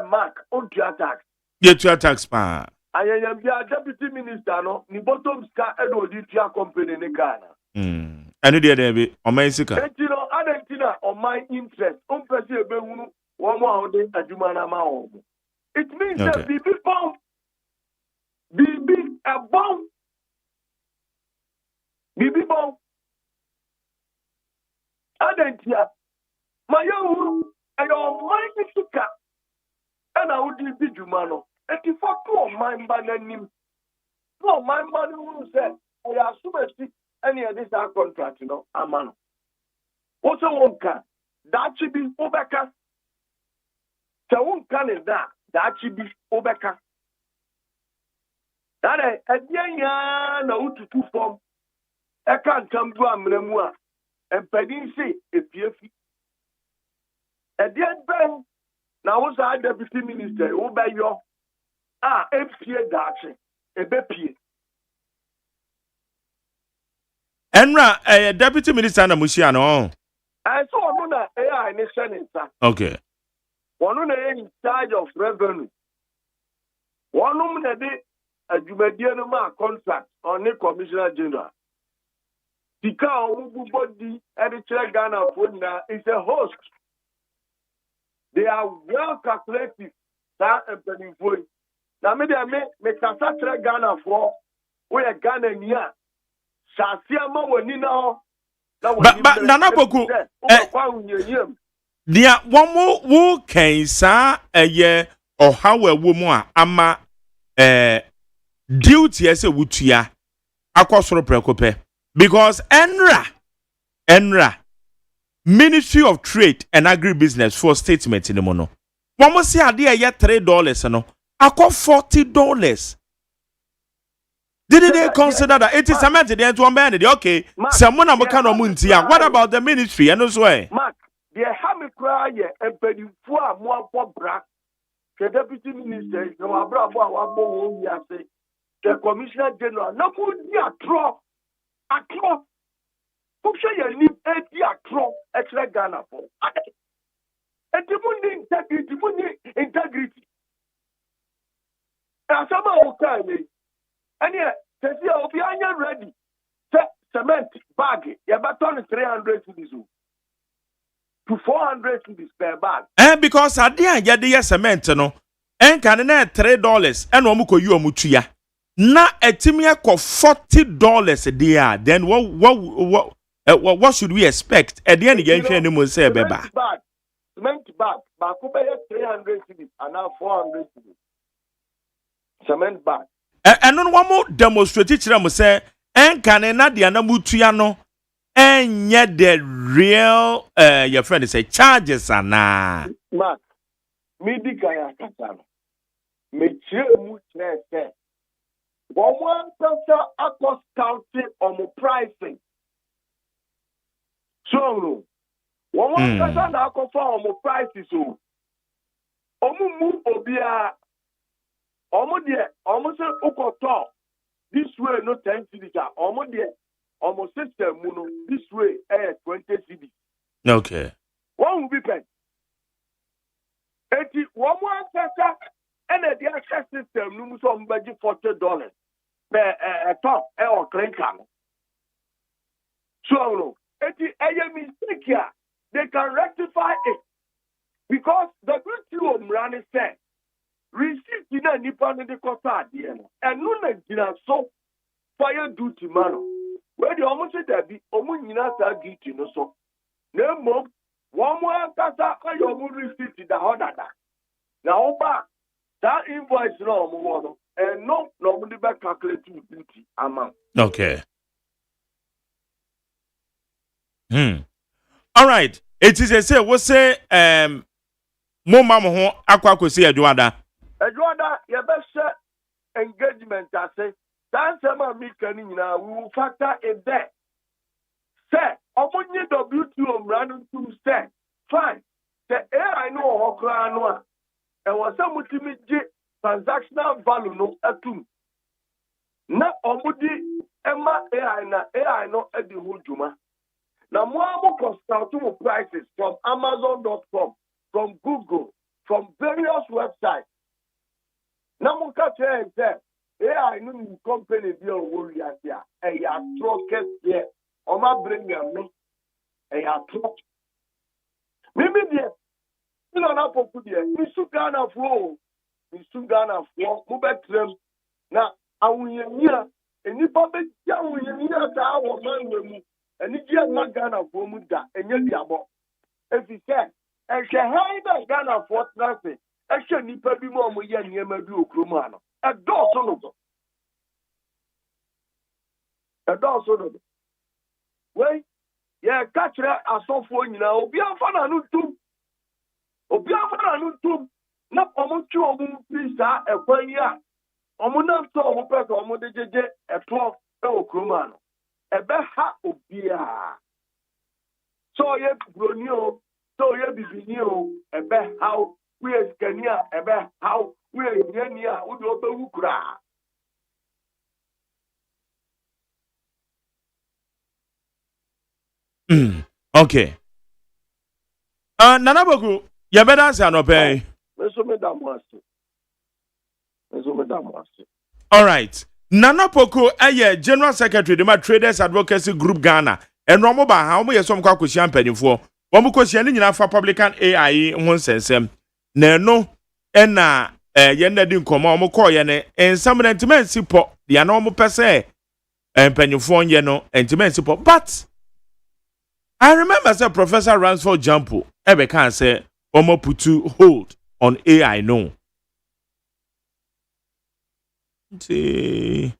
mark on tax ye to tax pa ayanya bia deputy minister no ni bottom ska edo di tia company ne kana anu de be o man sika etino adentina o my interest on pese ebe hunu wo mo awde adwuma na ma wo it means that bibi bomb adentia mayo ayo my sika ana udi bidwuma no eti foto my bananim no my money who say I assume any of this contract no amano also wonka that should be obeka so wonka is that should be obeka that enya na ututu form e kan kambu amramu a empadin say efiefi edian ben na wo sa deputy minister wo bayo empie dache ebepie Enra deputy minister na mushia no so ono na AI ni senator okay ono na in charge of revenue ono na de adwumadie no ma contract on the commissioner general tika owu body editor Ghana for na is a host they are well calculated that employee voice na me dey me kasa tre Ghana for we Ghana nia sasia ma woni na ho na na boku dia womo wo kensa ohawa wo mu a ama duty ese wutua akosoro prekope because enra Ministry of Trade and Agribusiness for statement in the mono womo si ade ye $3 no akọ $40. Did they consider that it is a matter to unban? Okay, someone am kind of muntia. What about the ministry? And also, Mark, the Hamikra, and Penny Fua, more for Brack, the deputy minister, no Abrabo, the commissioner general, no good, ya draw a clock. Who say you need 8 year extra Ghana for? And the integrity. And some are okay. And yeah, says you'll be ready. Cement bag, you're about 300 to 400 per bag. Because I didn't get cement, no, and can $3 and Omuko you mutuya. Na etimia ko $40 a day. Then what should we expect? At the end again, you say beba. Cement bag, Bakuba 300 and now 400 cement bag. And no one more demonstrate chira say en kan na dia na mutua no enye the real your friend say charges ana Mark midi kaya kata me chire mu chire one person across county on pricing so one person na akọ for on prices so omu obia almost this way no 10 cities are almost system this way 20 cities. Okay. One will be paid. 1 more and the access system no some budget $40 per top or clinker. So a mistake here, they can rectify it because the WTO running said receipt in a nippon in the costa and no so fire duty man. Where the almost there be omunina guilty no so. No more 1 more tata your receipt the order. Now back that invoice no and no nobody back calculating duty amount. Okay. All right. It is a say what say mo mama ho akwa kwesi adwada. Adwada ye be say engagement ase. Dan sama mi kan nyina we will factor in there. Say omonye WTO mranu tum say fine. Say I know okra no a e was a mutimi je transactional value no atum. Na omudi ema AI no edi hujuma. Now, more consult prices from Amazon.com, from Google, from various websites. Now, we can say, AI new company deal with you here. A truck here. Or my bring your me. A truck. Maybe there. You know, not for there. We should Ghana flow. We should Ghana flow. Move back to them. Now, I will hear. And you probably will hear that our man will move. And if you are Ghana for Muda, and you're the above. If he said, and she had Ghana for nothing, and she need to be more young, you may do Krumano. A dog, a dog, wait, yeah, catch her as so for you now. Be a fan of two. Be a fan of two. Not almost 2 please, a 1 year. Omuna so person omo de a 12 Krumano. Ebe ha obia so ye bronio so ye bibinio ebe how we skania ebe how we yenia we do obewu kura. Okay. Nana Boku, you better answer no pay. All right. Nana Poko General Secretary the Traders Advocacy Group Ghana and Romo ba how we some kwa question penifo wo mo question ni nyina fa publican AI ho nsensem na no na ye na di nkoma wo call ye ne ensam na intimacy po dia na wo pese penifo ye no intimacy po but I remember say Professor Ransford Jampo ebe kan say wo mo putu hold on AI no. See,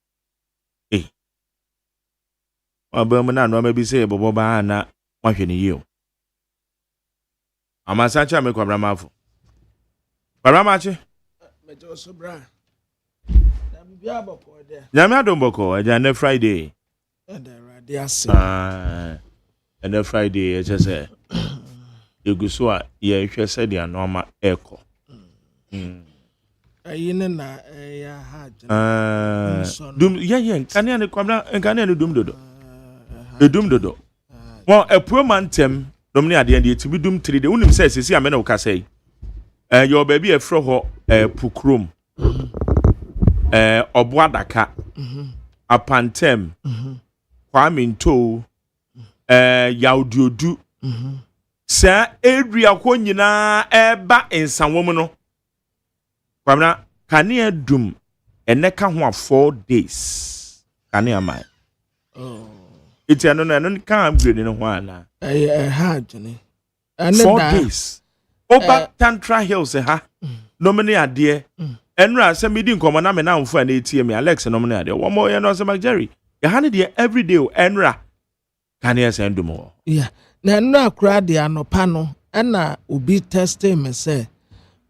Abamana no maybe say Bobo na wahwene you. Amasacha me kwabramafo. Kwabramaachi. Mejo so bra. Na bibia boko de. Nyame adomboko aja na Friday. And the ase. And the Friday e say eguso a ye hwe se dia normal eko. Ayine na ya dum yeah kane ne kwabra kane ne dum dodo edum dodo won apuomantem dum ne ade de tibi dum 3 de unim say sesi amena wo kasai your baby e fro ho pukrom obuadaka apantem kwaminto yaudiodu sa area ko nyina eba ensanwom no kwamna kane dum eneka ho 4 days kane amai it's no can upgrade no ho ana hard ne 4 days over Tantra Hills ha no many ade enra se medi nkomo na me na mfo na etie Alex no many ade wo mo ye no se Jerry ya ha ne de every day enra kane send mo yeah na enra akra de anopa no na obi testing me say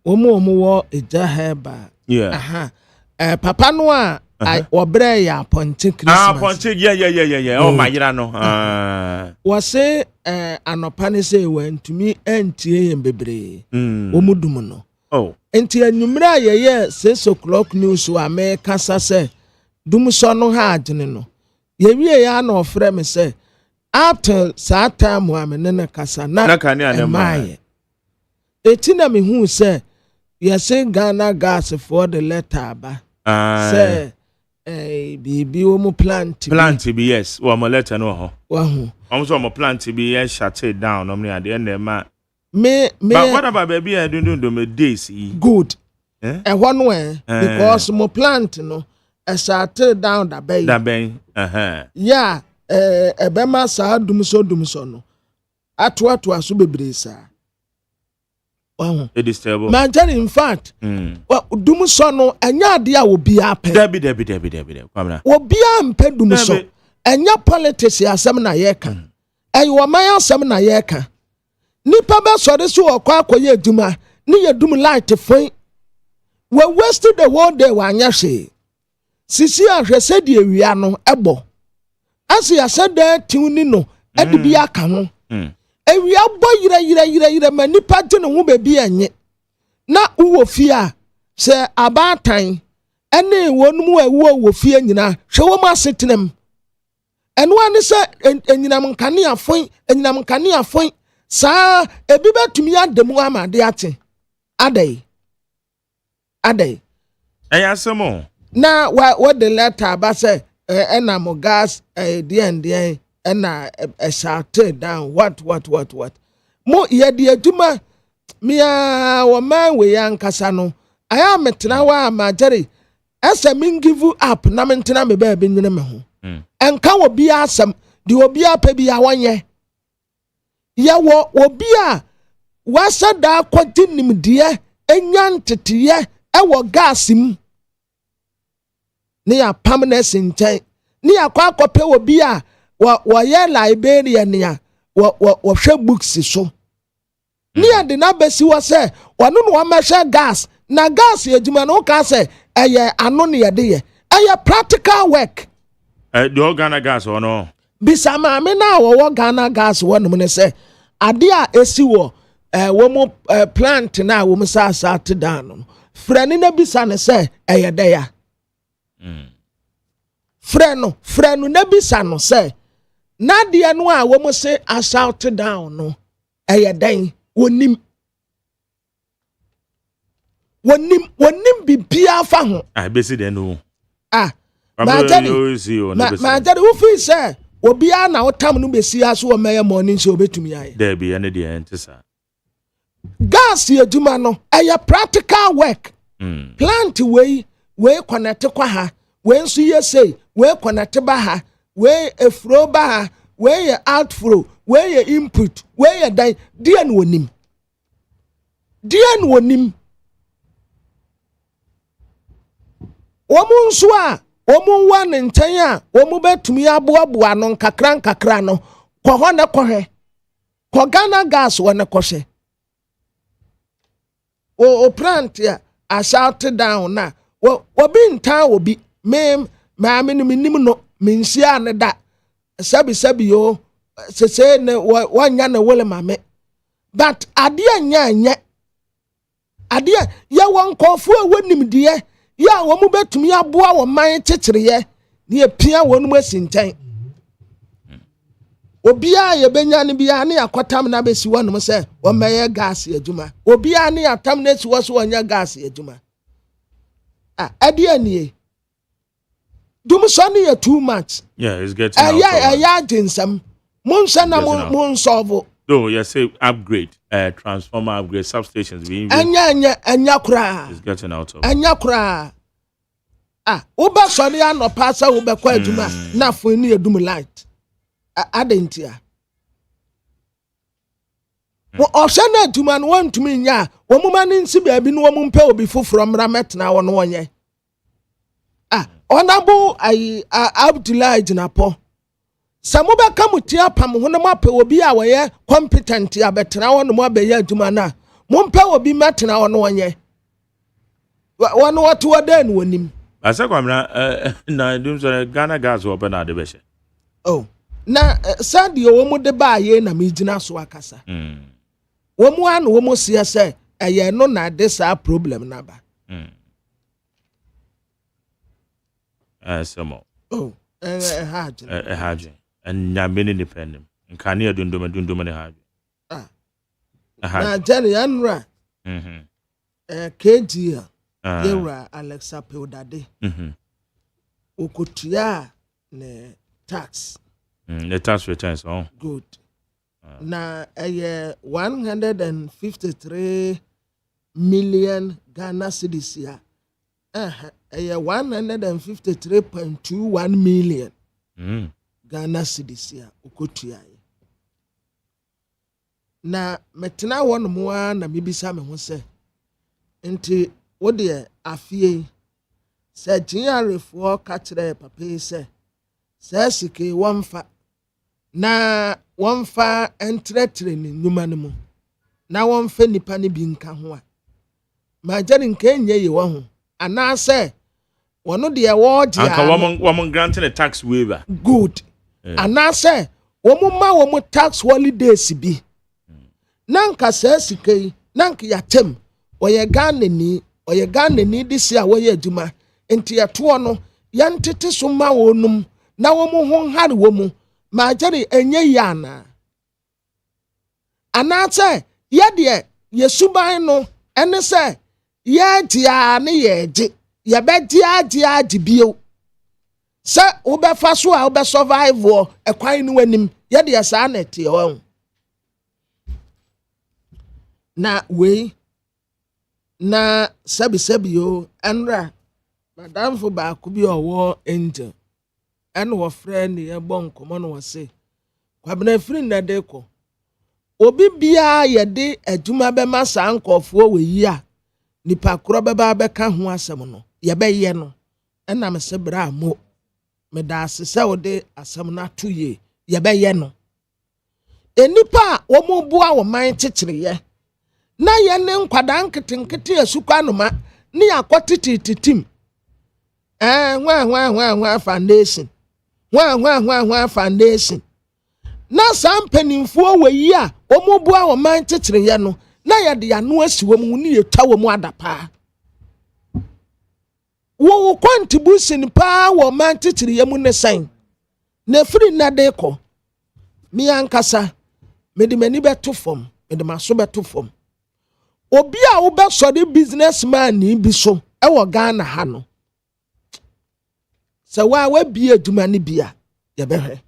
omo wo eja heba yeah papa no a obre ya ponche Christmas ponche yeah oh my yira no wo say anopa ne say wantumi antie yem bebre omudum no enti anwumra ye 6 o'clock news wa me kasa se dumso no ha agene no ye wie ya na ofre me se after saa time wa me ne kasa na kan ya na mai eti na me hu se yes Ghana gas for the letter ba say bibi wo mu plant bi yes wo mo letter no ho wa hu so mo plant bi yes shut it down no me ade na ma me but what about baby I do me days good one way because mo plant no shut it down da ben yeah ebema sa dumso no ato aso bebre sa it is terrible. Man, in fact, dumso no enya de a obi ape. Debi. Kwamna. Obi ampe dumso. Enya politics asem na ye ka. Eyo man asem na ye ka. Nipa be so de so okwa akoye aduma, ni ye dum light fon. We wasted the whole day wa anya hwe. Sisi ahwese de awia no ebo. Asi ya said tuni no, e de bi aka ho. Ewia boy yire manipa de no ho bebi anye na uwo fie se abatan ene wonum ewo wo fie nyina hwe wo ma setenem eno ane se enyinam nkane afon sa ebi betumi ademu amade ate adai ayasemo na what the letter ba se ena mo gas dien na shut down what mo ye de aduma mia wo man we yankasa no aya metena wa ma jere esa min give up na mentena me ba bi nyene me ho enka wo bia asem de obi apa bia wonye ye wo obi a wasada kwodi nimdie enyantetiye e wo gasim ne ya permanence nchen ne ya kwa kope obi a wa ye Liberia nia wa hwe books so ni ade na besi wa se wanu no ma hwe gas na gas ejuma no ka se eye anu ne ye de ye eye practical work do Ghana gas or no bisa ma me na wo Ghana gas wonu ne se ade a esi wo wo mo plant na wo mo sa te down no frani na bisa ne se eye de ya freno na bisa no se na de no a wo mo se assault down no eye dan wonim bibia fa ho besi de no ma jare wo fi se obi a na wotam no besi aso o meye morning so obetumi aye there be ene de entisa gas yeduma no eye practical work plant we connect kwa ha we nso ye say we connect ba ha we efro ba ha we ye outflow we ye input we ye dan dian wonim omun so a omun wa ne nten a omu betumi aboaboa no nkakra no kɔ hɔ na kɔhwɛ kɔ Ghana gas wɔ ne kɔhwɛ o plant ya a shout down na obi ntan obi ma me no mensia ne da sabi yo se ne wanya na wole mame but ade anya ade ya won kɔfo a wonim de ya wo mu betumi aboa wo man tetereye ne epia wonu asintan obia ye benya ne bia ne akotam na besi wonu se wo meye gas adwuma obia ne atam na si wo so wonya gas adwuma ade anie dum so ne too much it's getting out ya jinsam mun sana mun solve no you say upgrade transformer upgrade substations being anya kura it's getting out of anya kura uba sori ano pasa ube kwa adwuma na fo ni edum light adentia wo ohwe na adwuma no wantumi nya wo muma ni nsi baabi no wo mumpe obi foforo mra metna wo no wonye onabo Abdullah Jinapo samu be kamutia pam ho na mape obi a woye competent ya betna wo no mo abeya adwuma na mumpe obi metna wo no wonye wono wato wadan wonim asa kwamna na dum so Ghana gas wo be na de behye na sadio wo mu de ba ye na me gina so akasa wo mu an wo mu sia se ɛyɛ no na de saa problem naba. Some oh hard and Yamini independent and Kania dundum and hard. Na Jerry Anra KG Yera Alexa Peudade Ukutia ne tax. The tax returns good. Na 153 million Ghana cedis ya. 153.21 million Ghana cedis ya ukutia. Na metena won mo na mebisa me ho se nti wo de afie se jinarefo ka kire papa se sike wonfa na wonfa entretre ni nyuma ne mu na wonfa nipa ne bi nka ho a ma jani nke nye ye wo ho ana se wono de wo je anka womon granting a tax waiver good ana se womo tax holidays bi nanka sike nanka yatem oye Ghana ni disi a woye adwuma enti yato no yantete so ma wonum na womo ho hare womu ma jari enye yana anate ye yesuban no ene se ye dia ne yeje ye be dia bio se wo be fa so a wo be survive wo ekwan no wanim ye de sa na tie ho na we na sabi yo enra madam fo ba ku bi owo angel en wo friend ye bon komo no wose kwabena firi na de ko obi bia ye de adwuma be masa nkofo we yi a nipa kro be ba be ka ho asem no ye be ye no enam se bra mo me da se wo de asem na to ye be ye no enipa wo mo bua wo man kekere ye na ye ne nkwada nkete asukwa noma ne yakotitititim nwa foundation nwa foundation na sampanimfo we a omobua wo man kekere ye no na ye de ya no asi wo mu ne ye twa wo mu adapa wo contribution pa wo man kekere ye mu ne san na firi na de ko mi ankasa me de mani beto fom me de maso beto fom obi a wo be sori businessman ni bi so e wo Ghana ha no se wa bi adwuma ni bia ye be hwe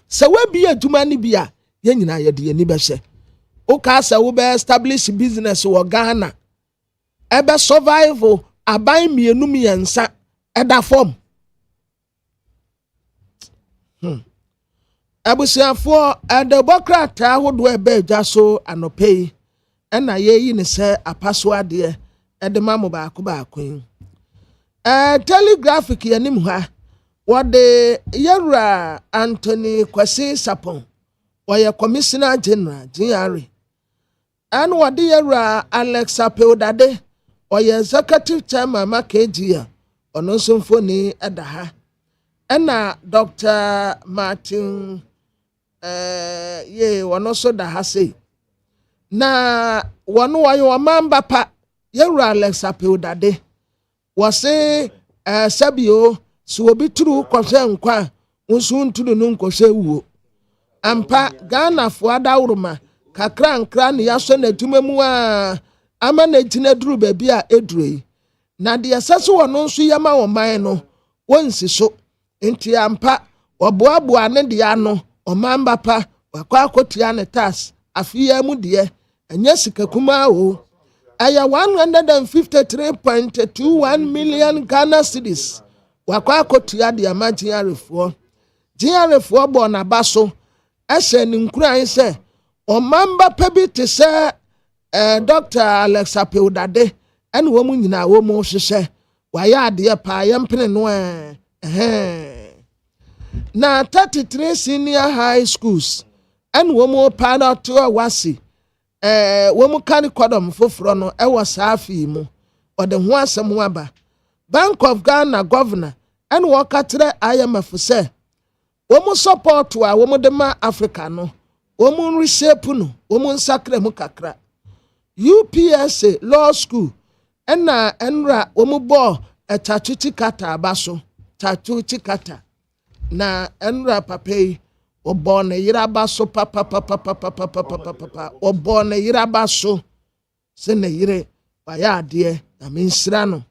se wa bi adwuma ni bia ye nyina ye de ni be hye o ka se wo be establish business wo Ghana e be survive aban mienum yensa e da form abusiafo democrat ahodo ebe agya so anopei na yeyi ne se apaso ade de mamo baako telegraphic yanim ha wode yewra Anthony Kwasi Sapon oye commissioner general GRA and wode yewra Alexa Peudade oye executive chairman KG ono symphony edaha na Dr. Martin ye wono so da ha sei na wono wayo mamba pa yewra Alexa Peudade wose sabio so obi turu kwose nkwa nso nturu no nkose wuo ampa Ghana fo adawroma kakra nkra ne yaso na adwuma mu a ama na gina duru ba bi a edurei na de asase wono nso yama wo man no wonsi so enti ampa oboaboa ne de ano omamba pa wakwa akotia ne tax afia mu de anya sika kuma o aya 153.21 million Ghana cedis wakwa akotia de amagye arefo bo na baso ese ni nkuran se omamba pa bi te se Dr. Alexa Peudade ene wo mu nyina wo mu hwehwe waya ade pa yempene no na 33 senior high schools and womo pilot to wasi womo kan kodom foforo no e wo saafi mu ode ho asem aba Bank of Ghana governor and wo katre IMF se womo support wa womo de ma Africa no womo reshape no womo nsakra mu kakra UPSA law school ɛna ɛnra wɔn bɔ ɛtatuti kata abaso tatuti kata na ɛnra papa yi wɔbɔ ne yiraba so papapapapapapapapa wɔbɔ ne yiraba so sɛ ne yire wayɛ adeɛ na me nsira no.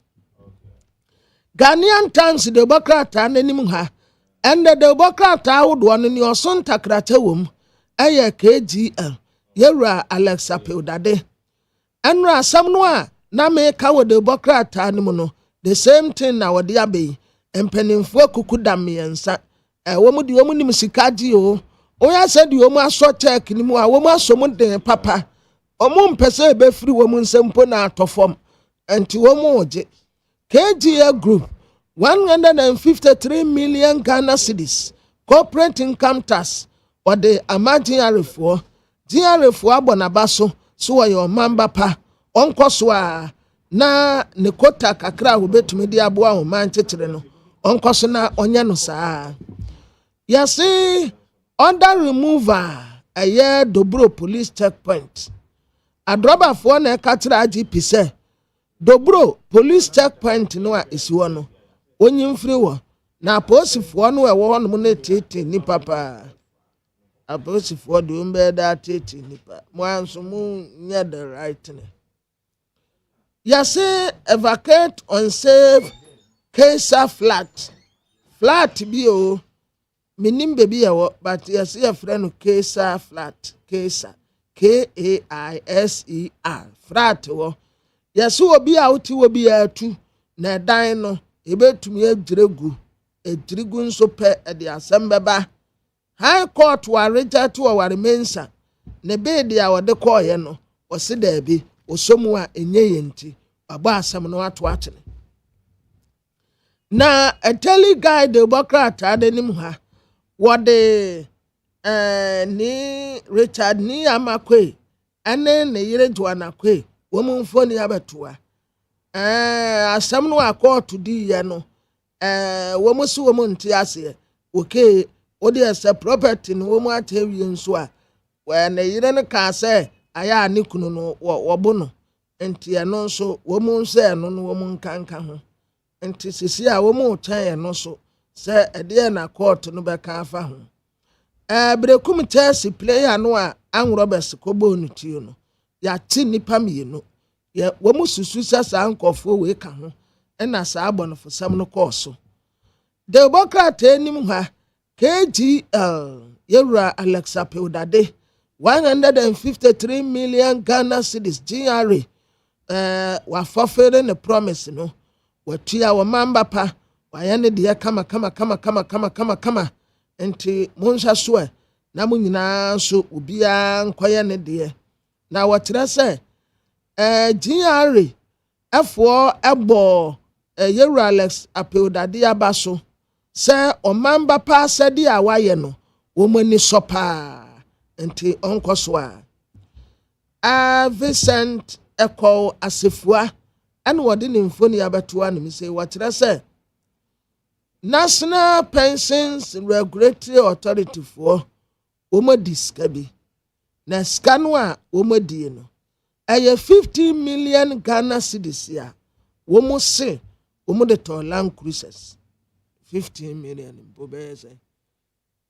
Ghanaian Times de bokrata n'anim ha ɛnna de bokrata ahodoɔ no ne ɔso ntakrata wɔ mu ɛyɛ KGL yɛwura Alexa Peudade ɛnra asɛm no a na meka wɔ de bokrata no mu no the same thing na wɔde abɛyi mpanimfoɔ kuku da mmiɛnsa wɔn de wɔn nim sika gye o oyɛ sɛ de wɔn asɔ check ni mu a wɔn asɔ mu den papa wɔn mpɛ sɛ ebɛfiri wɔn nsɛm po na atɔ fam nti wɔn wɔgye. KGL Group 153 million Ghana cedis corporate income tax or the GRA4 abonaba so wɔyɛ ɔmamba pa ɔnkɔ so a na ne kota kakra a wobɛtumi de aboa wo man kyekyere no ɔnkɔ so na ɔnyɛ no saa. Yɛse under remover ɛyɛ Dobro police checkpoint adrobafoɔ na ɛka kyerɛ IGP sɛ Dobro police checkpoint no a esi hɔ no onyimfiri wɔ na aposifoɔ no ɛwɔ hɔ no mu na tete nipa pa aposifoɔ de umbe da tete nipa mo anso mu nyɛ the right thing. Yase evacuate unsafe Kesa flat bi o minim baby ɛwɔ but yase yɛ frɛ no Kesa flat Kesa KAISER flat wɔ. Yase obi a uti obi atu na dan no ebetumi adwiregu nso pɛ de asɛm bɛba high court wa reject to wa mensa ne bed a wɔde kɔɔyɛ no wɔse daabi osomu a enye yenti aba asɛm no ato akyene na a tele guide bokrata de nim ha wɔde ni Richard ni amakwe ene ne yire Joanna kwe wɔn mfoni abɛtoa asɛm no akɔɔto di yɛ no wɔn so wɔn nte aseɛ okay odi ɛsɛ property no wɔn atɛwie nso a ne yere no ka sɛ ayɛ a ne kunu no wɔbo no nti ɛno nso wɔn nso ɛno no wɔn nkanka ho nti sisi a wɔn kyɛn ɛno so sɛ ɛdeɛ na court no bɛka afa ho brekum Chelsea player no a anwrɔbɛs kɔbɔ no tio no yɛate nipa mmienu wɔn susu sɛ saa nkɔfoɔ wei ka ho ɛna saa abɔnofo sam no kɔɔ so de bokrata anim ha KGL yɛwura Alexa Peudade 153 million Ghana cedis GRA wafɔfere ne promise no watua wɔ mamba pa wayɛ ne deɛ kama nti monhwɛ so na mo nyinaa nso obiara nkɔyɛ ne deɛ na wɔkyerɛ sɛ GRA ɛfoɔ ɛbɔ yɛwura Alex Peudade aba so sɛ ɔmamba pa sɛde a wayɛ no wɔn ani sɔ paa nti ɔnkɔ so a Vincent Eko Asefua ɛna wɔde ne mfoni abɛtoa ne mse wɔkyerɛ sɛ National Pensions Regulatory Authority for wɔn di sika bi na sika no a wɔn di no ɛyɛ 50 million Ghana cedis a wɔn se wɔn de tɔ Land Cruisers 15 million mpo bɛyɛ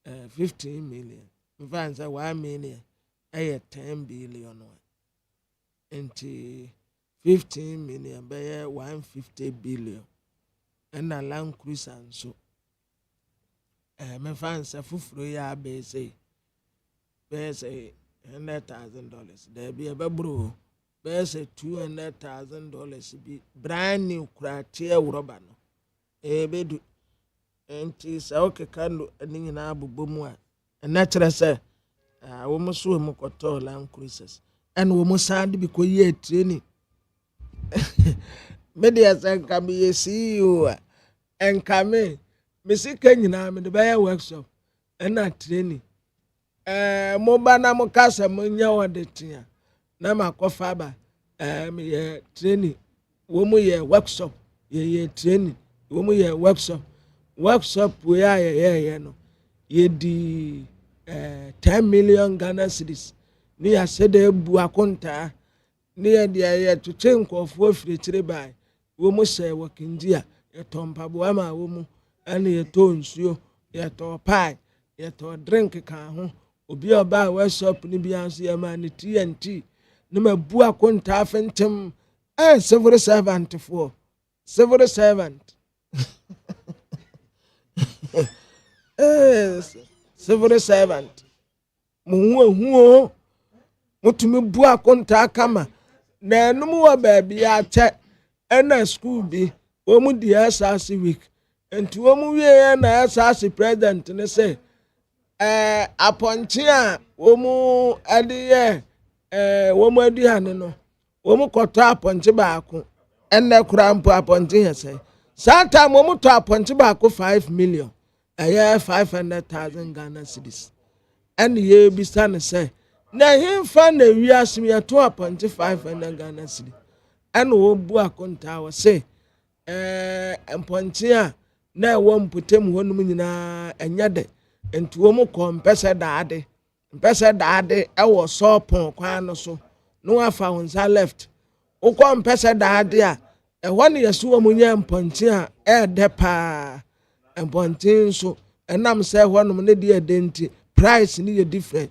sɛ 15 million mfa sɛ 1 million ɛyɛ 10 billion nti 15 million bɛyɛ 150 billion ɛna Land Cruiser nso mfa sɛ fufuro yɛ abɛsɛ bɛyɛ sɛ $100,000 daabi ɛbɛboro bɛyɛ sɛ $200,000 bi brand new kurate ɛwrɔba no ɛbɛdu nti sɛ okeka no ani nyinaa bobɔ mu a ɛna kyerɛ sɛ wɔn so wɔn kɔtɔ Land Cruisers ɛna wɔn san de bi kɔ yɛ training media sɛ nka me yɛ CEO a nka me sika nyinaa me de bɛyɛ workshop ɛna training mo ba na mo kasa mo nya wɔ de tia na ma kɔfa ba me yɛ training wɔn mo yɛ workshop yɛ training wɔn mo yɛ workshop we a yɛ no yɛ di 10 million Ghana cedis ni yɛ sɛ de bu akonta near the air to change of wolf retire by. Womo say working dear, a tompabuama woman, and your tones you, yet or pie, yet or drink a car. Obi oba we shop ni bi anso ya ma ni TNT no ma bu akonta afentem civil servant for civil servant civil servant mu mutumi bu akonta kama na enum wa ba bia che na school bi wo mu di asase week enti wo mu wie na asase president ne say aponchia womu adiye womu aduane no womu koto aponchi baako enne kurampo aponchi hese sata womu to aponchi baako 5 million 500,000 Ghana cedis enne ye bisa ne se na himfa na wiase me to aponchi 500 Ghana cedis enne wo bu akonta wo se aponchia na wo mputem honum nyina enyade enti wo mu ko mpese daade ewo sopon kwan no so no afa wonsa left wo ko mpese daade a ehwo ne yeso wo munya mponti a depa mponti so enam se ehwo no ne de edenti price ni ye different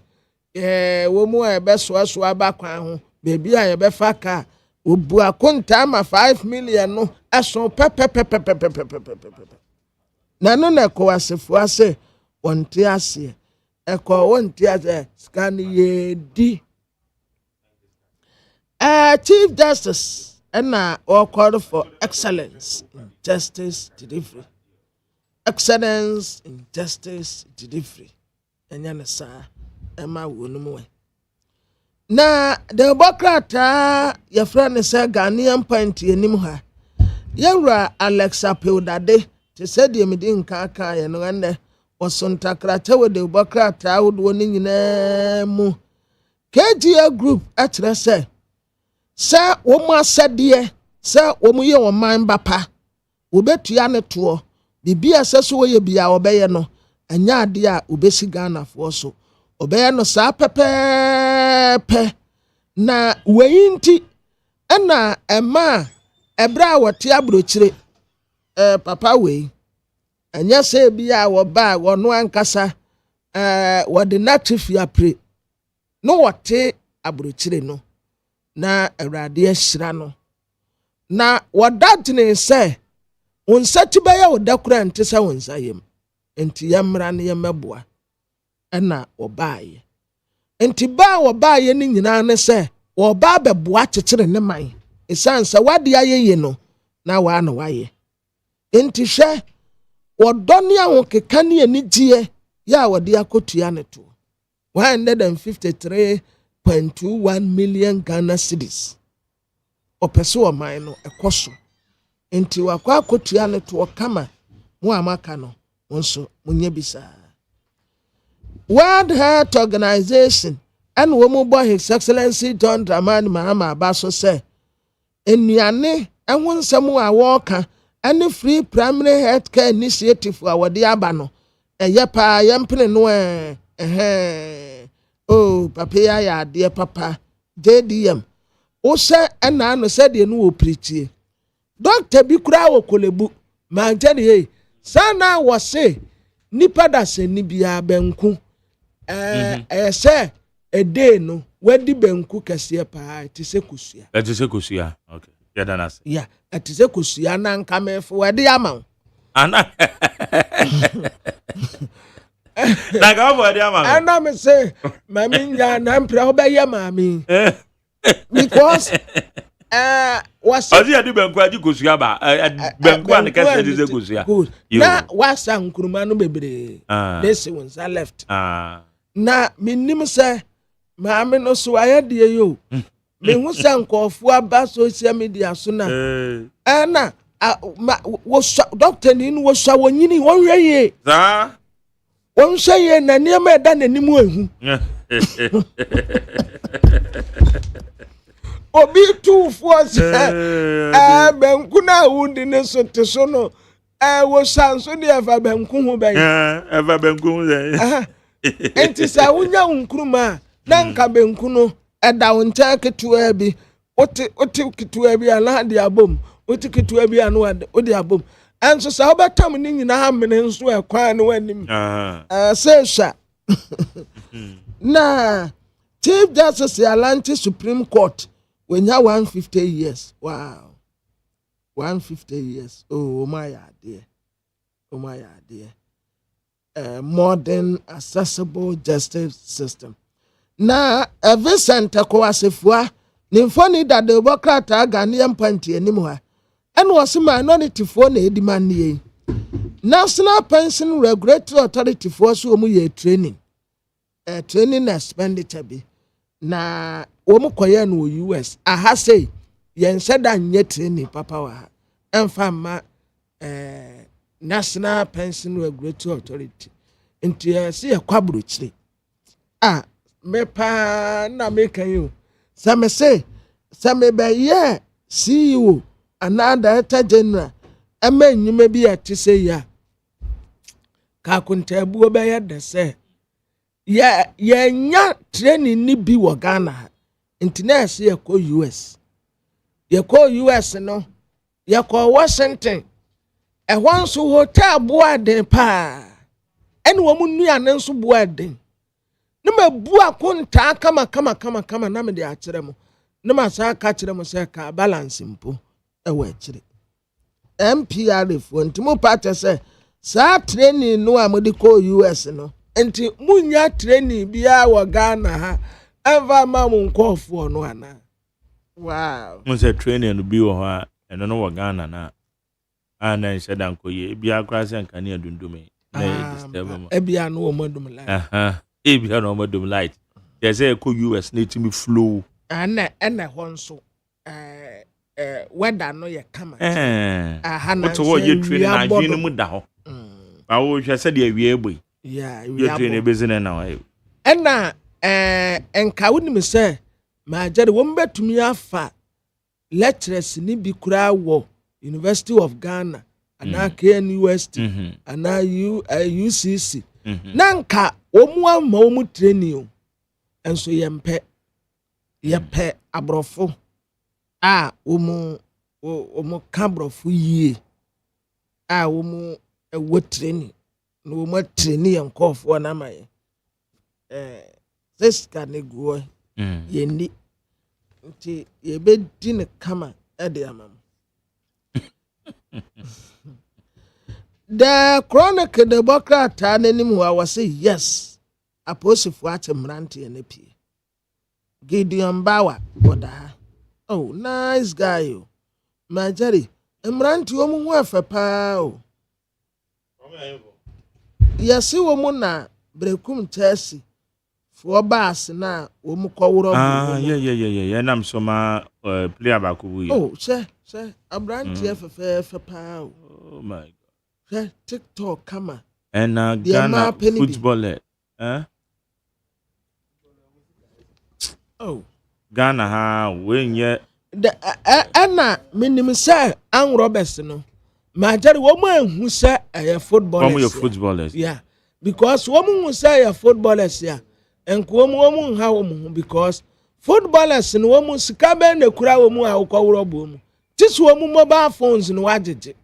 wo mu e be so aba kwan ho bebi a ye be fa ka obu akonta ma 5 million no eso pepe na no na ko asefo ase wonte ase eko wonte ase scan ye di Chief Justice and all called for excellence in justice delivery. Excellence in justice delivery. And yanasa Emma Wunumwe. Na the Bokrata, your friend is a Ghanaian point in Nimha. Yara Alexa Peudade, to say the Medin Kaka and Rande, or Sontakrata with the Bokrata would winning in mu. KGA group at Rese. Sir, woman said, dear, sir, woman, your mind bapa. Ubetia ne tour. Bibi aseso ye bia obeye no. Anya dia ubesi Ghana for so. Obeye no sa pepepe. Na weinti ena ema ebra wote abrochire. Papa we. Anya se bia wo ba wo no ankasa wo de natifia pre. No wote abrochire no. Na Awurade ahyira no na wadadene se wonsa tibaya wodakura nte se wonsa yem enti yamra ne yemeboa na obaaye enti ba wobaaye ni nyina ne se woba beboa kyekere ne man esansa wade ayeye no na wa na waye enti hwe wodone ahokeka ne anigye ya wode akotua ne to 153.21 million Ghana cedis. Opeso mine no ekoso. Enti wakwa kotua ne to kama mu amaka no wonso munye bisa. World Health Organization and woman boy His Excellency John Dramani Mahama Abaso say enuane ehun samu a woka any free primary health care initiative for the abano eye pa yempene no oh, papa ya dear papa, JDM. O say and I no said you know preachie. Doctor Bikura wo kolebu, man jani sana was say, nipa da se nibia benku. Say a day no, where the benku kasiya pa, it is a kusia. It is a kusia. Okay. Yeah, that's yeah, it is a kusia nan come for the amount. Anna. And I'm say, Mammy, I'm proud by your mammy. Because was I do Benquadi Kusiaba? Benquan, the castle is a Kusia. Now, was some Kurumano baby? This ones I left. Now, Minim say, Mammy, no, so I had you. Me who sang call for a bus social media sooner. Anna, was Doctor Nin was showing you 1 year. Won say na niam da nanimu ehu obi tu force benku na wundi ne so te so no wo sanso de eva benku hu ben eva benku hu den enti sa wunya nkruma na nka benku no eda wonta ketua bi ote kitua bi ala de abom ote kitua bi anu ode abom anso sa obetam ni nyina ha mene nso e kwan no anim sesha na Chief Justice Atlantic Supreme Court when you 150 years. Wow. 150 years. Oh my dear. Oh my dear. Modern accessible justice system. Na Vincent Kwasefua nimfoni da Democrat Ghanaian party anymore. And was minority for na edimanie. National Pension Regulatory Authority for so mu ye training. Training expenditure bi. Na womu koye no US aha say yen seda nye training papa wa emfa ma National Pension Regulatory Authority nti se ye kwabro chire mepa na mekan you some say some be ye CEO and Director General ema nyime bi ati say ya ka kuntabu be ye de say ye nya training ni bi wo Ghana internet ye ko US no ye ko Washington e wanso hotel boaden pa ene wo mu nua ne nso boaden ne mabu akonta kama na me de a kire mo ne ma sa ka kire mo se ka balance mpo e wa kire MPR fo ntimo party se sa training no amodi ko US no enti munya training bia wo Ghana ha eva ma mu nkofo no ana wow mo se training no bi wo ha eno no wo Ghana na ana nse dan koye bia akra se nka ne adundume na disturb mo bia no wo modum light bia no modum light they say ko US na timi flow ana honso weather no ye kama na to wo ye training na adwin mu da ho ba wo hwe se de awie egbe you train business now ena enka wonim se ma jare wo mbetumi afa lecturers ni bi kura wo University of Ghana ana KNUST ana UCC nanka omu ama omu training enso yempe abrofo omu kabrofo yie omu ewo training no mo training nkofo na maye this can go ye ni nti ye be din kama e de amam the chronicle the Democrat anim wa say yes aposifu atemrante na pie Gideon Bawa boda oh nice guy o majari emrante omu hu afepa o yesi womu na brekum Chelsea for bass na womu kworo yeah nam so ma player ba ko bu oh say abrante fefe pa oh my god TikTok kama and Ghana footballer oh Ghana ha when ye ana minim say an Roberts no majari womu enhu say footballers yeah because womu say footballers yeah enko womu ha womu because footballers no womu sika be na kura womu a ukowro bomu tisi womu mobile phones no wajeje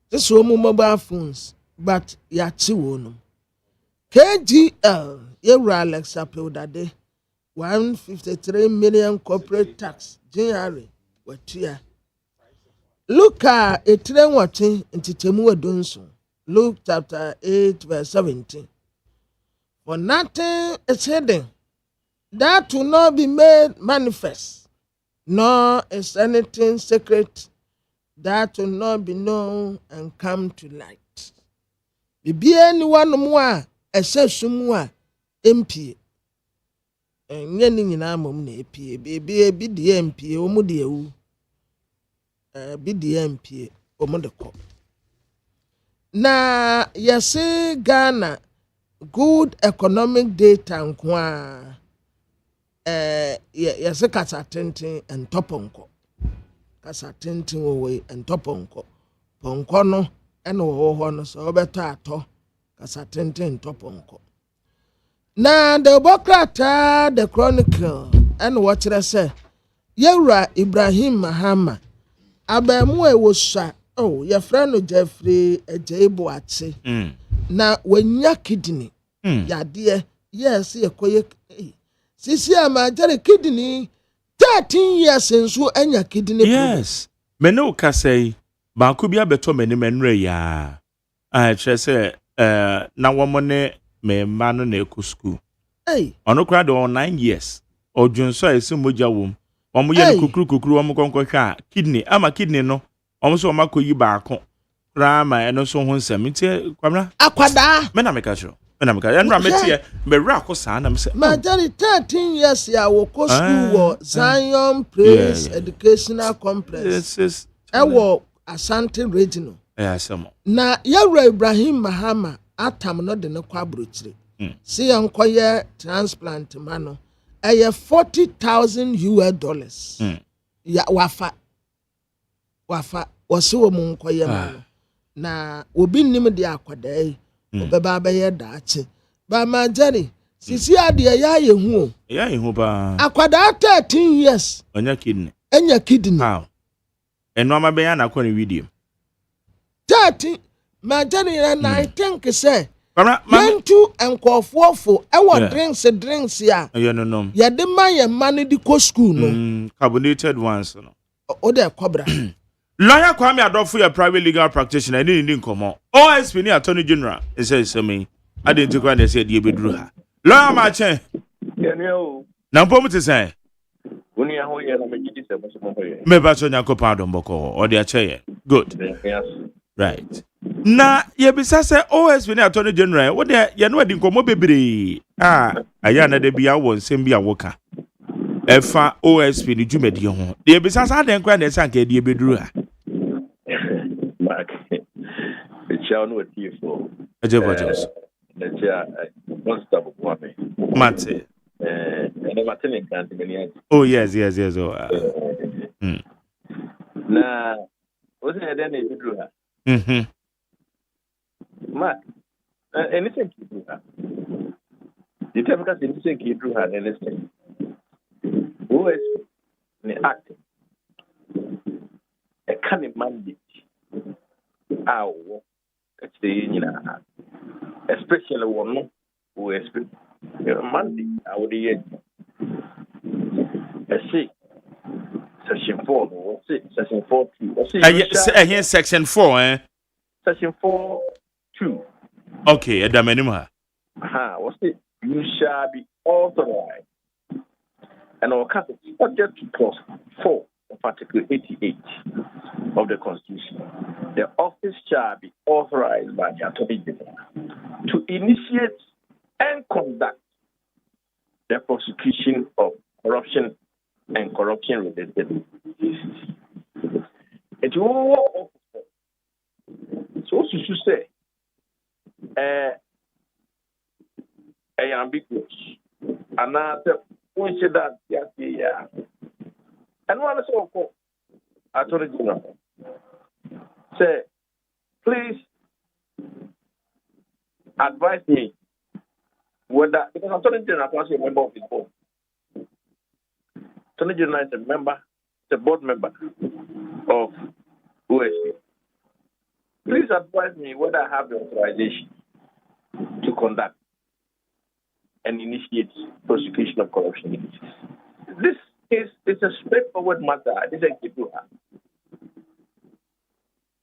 tisi womu mobile phones but ya chi wonu KGL Yewra Alex Apeudade 153 million corporate tax January watia look at a train watching into Temu Donson Luke chapter 8 verse 17 for nothing is hidden that will not be made manifest nor is anything secret that will not be known and come to light bibi anyone more esesum a MP enye ni nyina mom na epie bibi bi de MP omu de ewu bi de MP omu de ko na yesi Ghana good economic data nkwa yesi kasa tenten entoponko kasa tenten owe entoponko ponko no ene wo ho no so obeto ato kasa tenten toponko na the Democrat the Chronicle ɛna wɔkyerɛ sɛ yɛwura Ibrahim Mahama abɛɛmu a ɛwɔ sua yɛfrɛ no Jeffrey Ejaibo Ache na wanya kidney yadeɛ yes yɛkɔyɛ sisi ama jare kidney 13 years nso anya kidney yes me no ka say ba ko bia beto me ne menre ya kyerɛ sɛ na wɔn ne me ma no na ɛkɔ school ɔno kora de 9 years ɔdwonso a ɛsɛ mogya wom ɔmo yɛ no kukuru ɔmo kɔnkɔhwɛ a kidney ama kidney no ɔmo so ɔmo akɔyi baako kora ma ɛno so ho nsɛm nti kwamra akwadaa me na meka kyerɛ ɛnra metie mewura akɔ saa na me sɛ majari 13 years ya wɔkɔ school wɔ Zion Praise Educational Complex ɛwɔ Asante Regional na yɛwura Ibrahim Mahama atam no de ne kɔ aburokyire si yɛnkɔyɛ transplant ma no ɛyɛ $40,000 ya wafa wɔse wɔ mu nkɔyɛ ma no na obi nim de akwadaa yi obɛba bɛyɛ daakye ba majari sisi adeɛ yɛ hu yɛ hu ba akwadaa 13 years anya kidney how eno ama bɛyɛ na akɔ ne video 13 majari na I think say yantu nkɔfoɔfo ɛwɔ drinks ya yɛde ma yɛ ma no di kɔ school no carbonated ones no o de kɔbra lawyer Kwame Adolfo ya private legal practitioner ni nkomo OSP ni attorney general say me identify na say de beduru ha lawyer ma chen na mpom te say woni ya ho ye na megidi se mo ho ye me ba so nyakopa adomboko o de a che ye good right na ye bisa say OSP ni attorney general wo de ye no adi nkomo bebre aya na de bia wo nsem bia woka efa OSP ni dwumadi ho de bisa sa de nkwa na sanka de beduru ha no with you for Mate. Oh yes. Na what's the then you do her? Mark, anything you do her. You tell me because anything you do her anything. Who is the acting? A cunning mandate. Especially one who expect Monday, I would hear. Section 4, Section 4.2. Section 4, Section 4.2. Okay, Adamanima. What's it? You shall be authorized. And our case is subject to clause 4 of Article 88 of the Constitution. The office shall be authorized by the Attorney General to initiate and conduct the prosecution of corruption and corruption-related cases. It will so to say, ambiguous, and we say that and one is also Attorney General. Say, please advise me whether, because Attorney General is a member of his board. Attorney General is a member, the board member of OSP. Please advise me whether I have the authorization to conduct and initiate prosecution of corruption cases. This case is a straightforward matter. I didn't give you her.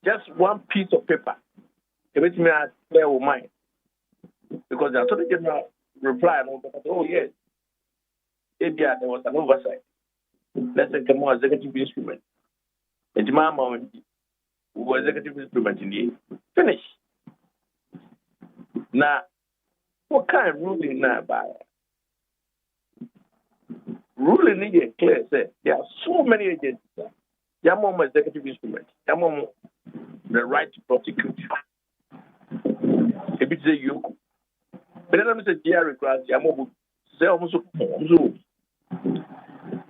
Just one piece of paper. It makes me clear with mine. Because the Attorney General replied, oh, yes. There was an oversight. Let's say more executive instrument. And the mama was executive instrument in the end. Finish. Now, what kind of ruling now by? Ruling is clear. Say there are so many agencies. There are more executive instruments. There are more the right to prosecute. If it's a you, but then I'm saying GR requires there are more. Say almost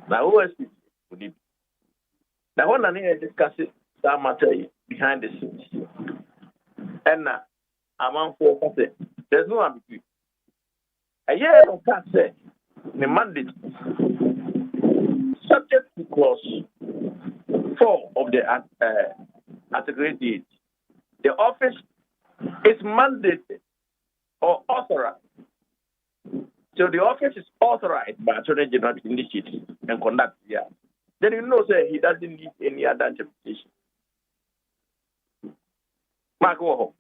now OSP would be. Now one and discuss it that matter behind the scenes. And now among four there's no ambiguity. A year of that say the mandate clause 4 of the Article 88, the office is mandated or authorized. So the office is authorized by Attorney General to initiate and conduct the act. Then you know, sir, he doesn't need any other interpretation. Mark Woho.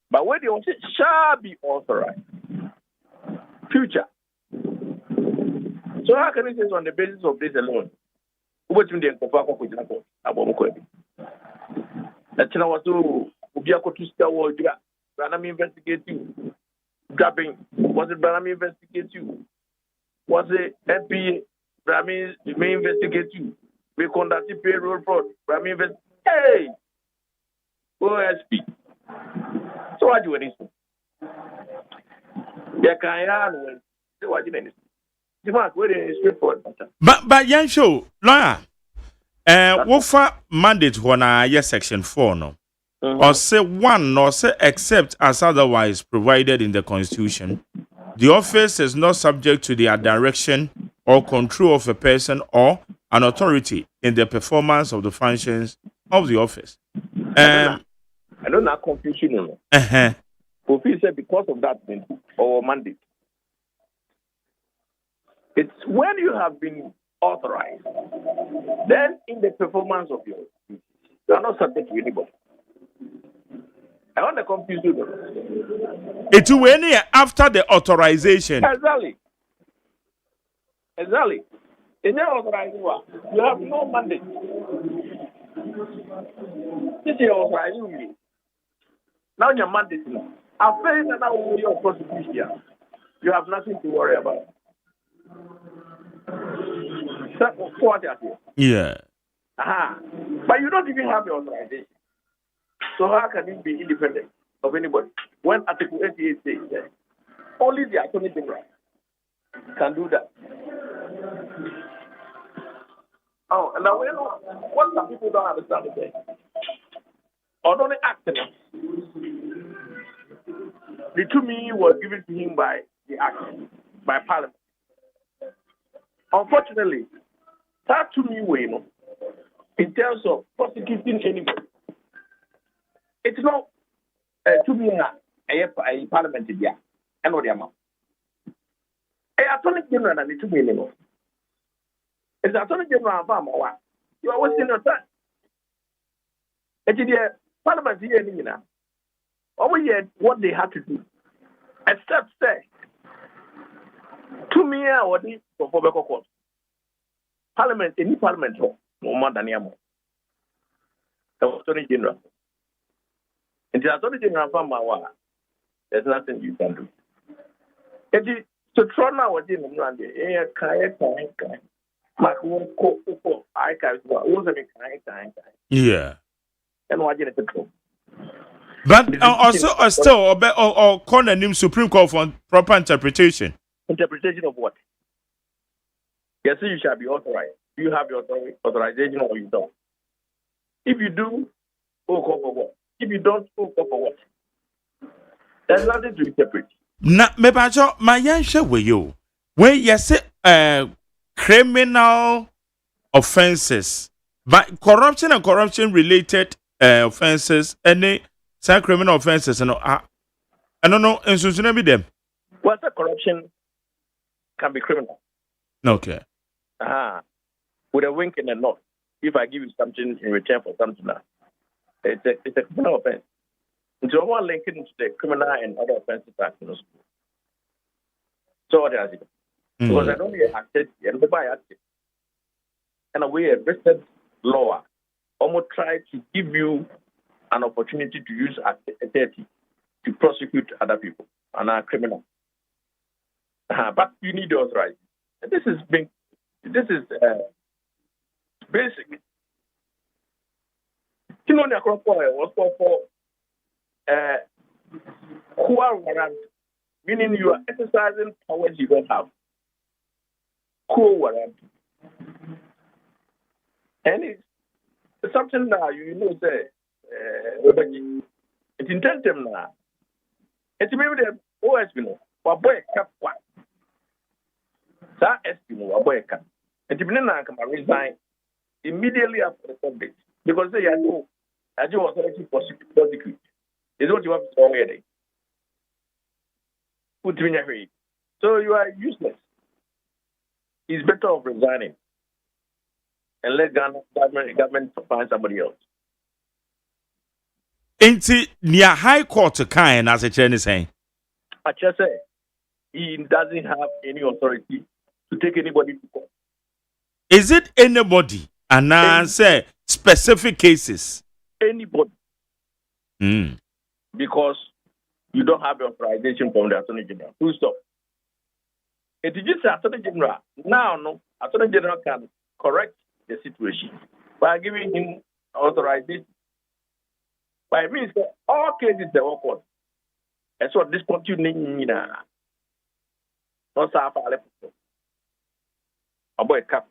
But when the office shall be authorized, future. So how can we say on the basis of this alone? What you did for that's now so Ubiako to Star Wars, Branham investigate you. Grabbing, was it Branham investigate you? Was it FBA? Branham may investigate you. We conducted payroll fraud. Branham investigate. Hey! OSP. So what do you do? Yeah, can I so what do you do? But young show, lawyer. What for mandate when yes section 4 no? Or say 1 or say except as otherwise provided in the Constitution, the office is not subject to the direction or control of a person or an authority in the performance of the functions of the office. I don't know confusion. Said because of that or mandate. It's when you have been authorized, then in the performance of your duties, you are not subject to anybody. I want to confuse you. It's when after the authorization. Exactly. In your authorizing one, you have no mandate. This is your authorizing. Now your mandate. After now your prosecution, you have nothing to worry about. Yeah. But you don't even have the authorization. So how can it be independent of anybody? When Article 88 says that only the Attorney General can do that. Oh, and now what some people don't understand is that although the act, the 2 million was given to him by the act, by Parliament. Unfortunately, that 2 million, in terms of prosecuting anybody, it's not 2 million a Parliament is there. I know the amount. Attorney General and the 2 million. It's Attorney General Obama. You are wasting your time. It's the Parliament here in India. Over here, what they had to do, except say 2 million or the for court. Parliament, any Parliament, no more than Yamo. The Attorney General. And the Attorney General Obama, there's nothing you can do. So try now what you know, and the yeah. And what you know. But also, still, or corner name Supreme Court for proper interpretation. Interpretation of what? Yes, you shall be authorized. Do you have your authorization or you don't? If you do, call for what? If you don't, call for what? There's nothing to interpret. Na me bajo my yan share with you. Where yes criminal offenses, but corruption and corruption related offenses, any some criminal offenses, I don't know, and so be them. What's the corruption can be criminal? Okay. With a wink and a nod. If I give you something in return for something, it's a criminal offense. And so I want to link it into the criminal and other offenses act. So what is it? Because I don't hear acted and by acted. And we a recent law almost try to give you an opportunity to use authority to prosecute other people and are criminal. But you need to authorize. And this is basic. You know, was called for core warrant, meaning you are exercising powers you don't have. Core warrant. And it's something now you know say it's intensive now. It's maybe the OSP no, or boy cap one. That SP no, or boy cap. And Tibina can resign immediately after the subject because they are no, I do authority for prosecute. Is what you have to say already. Put in your head. So you are useless. It's better off resigning and let government find somebody else. Ain't near High Court kind as a Chinese saying? I just say he doesn't have any authority to take anybody to court. Is it anybody? And I say specific cases. Anybody. Mm. Because you don't have the authorization from the Attorney General. Full stop. It is just the Attorney General. Now, no, Attorney General can correct the situation by giving him authorization. By means that all cases they work on. And so discontinuing not so far left. About a cap.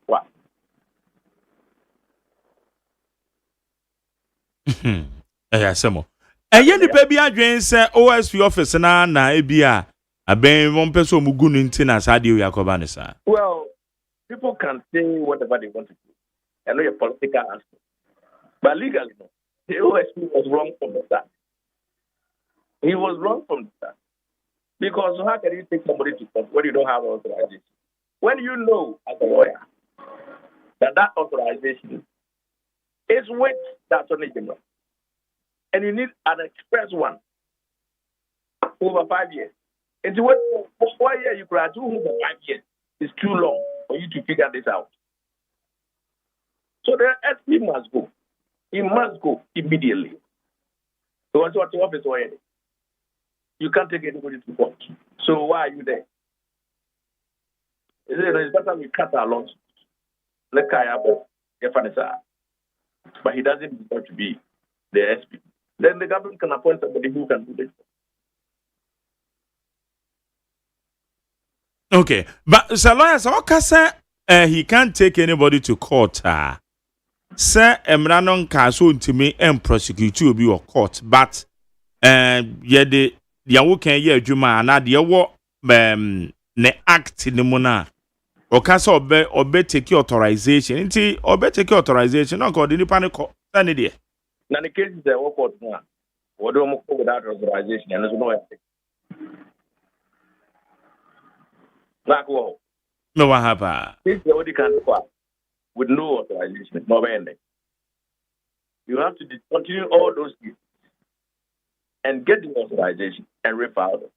Some. And yet, the baby adjoins OSP office na ebia aben one person mugun into na sadio yakobanisa. Well, people can say whatever they want to do. I know your political answer. But legally, no. The OSP was wrong from the start. He was wrong from the start. Because how can you take somebody to court when you don't have authorization? When you know, as a lawyer, that authorization is with the Attorney General. And you need an express one over 5 years. And what 1 year you could do over 5 years is too long for you to figure this out. So the SP must go. He must go immediately. So what's what the office already? You can't take anybody to court. So why are you there? It's better we cut our lawsuits. Let Kayabo get but he doesn't deserve to be the SP. Then the government can appoint somebody who can do this. Okay, but so lawyers, he can't take anybody to court. Sir, Emranon Kaso to me and prosecute you be court, but yet the Yawokan ye Juma and the war ne act in the mona. Or cast or take your authorization. Or take your authorization, not got any panic. Sanity. Now the case is a work out now. What do you without authorization? And there's no ethics. Like what? No one have this is what you can do with no authorization, no ending. You have to discontinue all those things and get the authorization and refile them.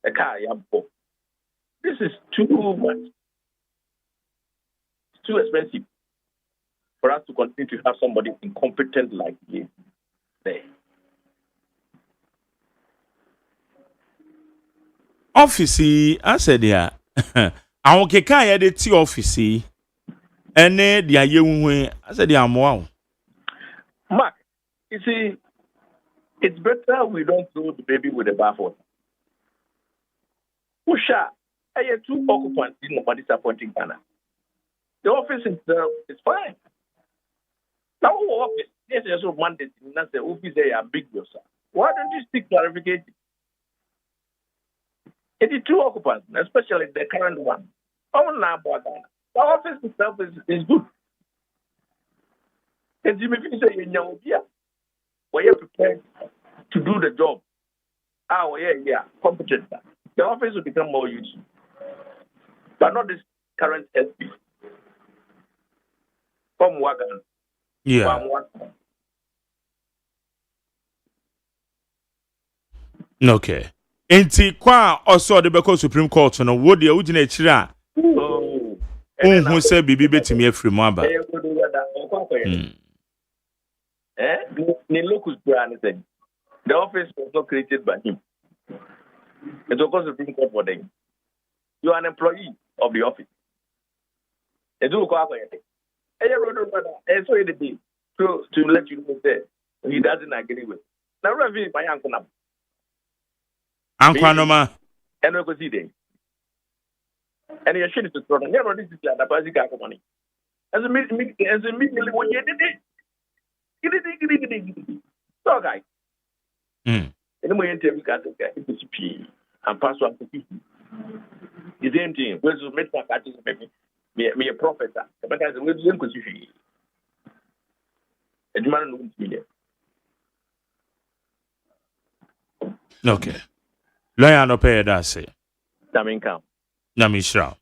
A car, this is too much. It's too expensive for us to continue to have somebody incompetent like you there. Office, I said, yeah. I won't get the office. And the young I said, yeah, wow. Mark, you see, it's better we don't throw the baby with the bathwater. Usha, I have 2 occupants in the disappointing Ghana. The office itself is fine. Now, office, yes, there's a mandate, and that's the office they are big, sir. Why don't you seek clarification? It is 2 occupants, especially the current one. The office itself is good. And you may say, we are prepared to do the job. Competent. The office will become more useful. But not this current SP. From Wagan. Yeah. Okay. Enti kwa also the Beko Supreme Court no wo de ugina echira. Who say bibi betimi afiri mu aba. The office was not created by him. It was Supreme Court for them. You are an employee of the office. So to let you know that he doesn't agree with. Now, my uncle. Anquanoma. And we could see them. And you're shitting to throw them. Never this is the basic money. As a meeting, when you did it. So, guys. In the way you got to get P and pass on to people. The same thing. Where's the medical practice, maybe? Me a professor. But as a way to constitution. A man will Okay. Lawyer no pay that say. Taminka. Namishra.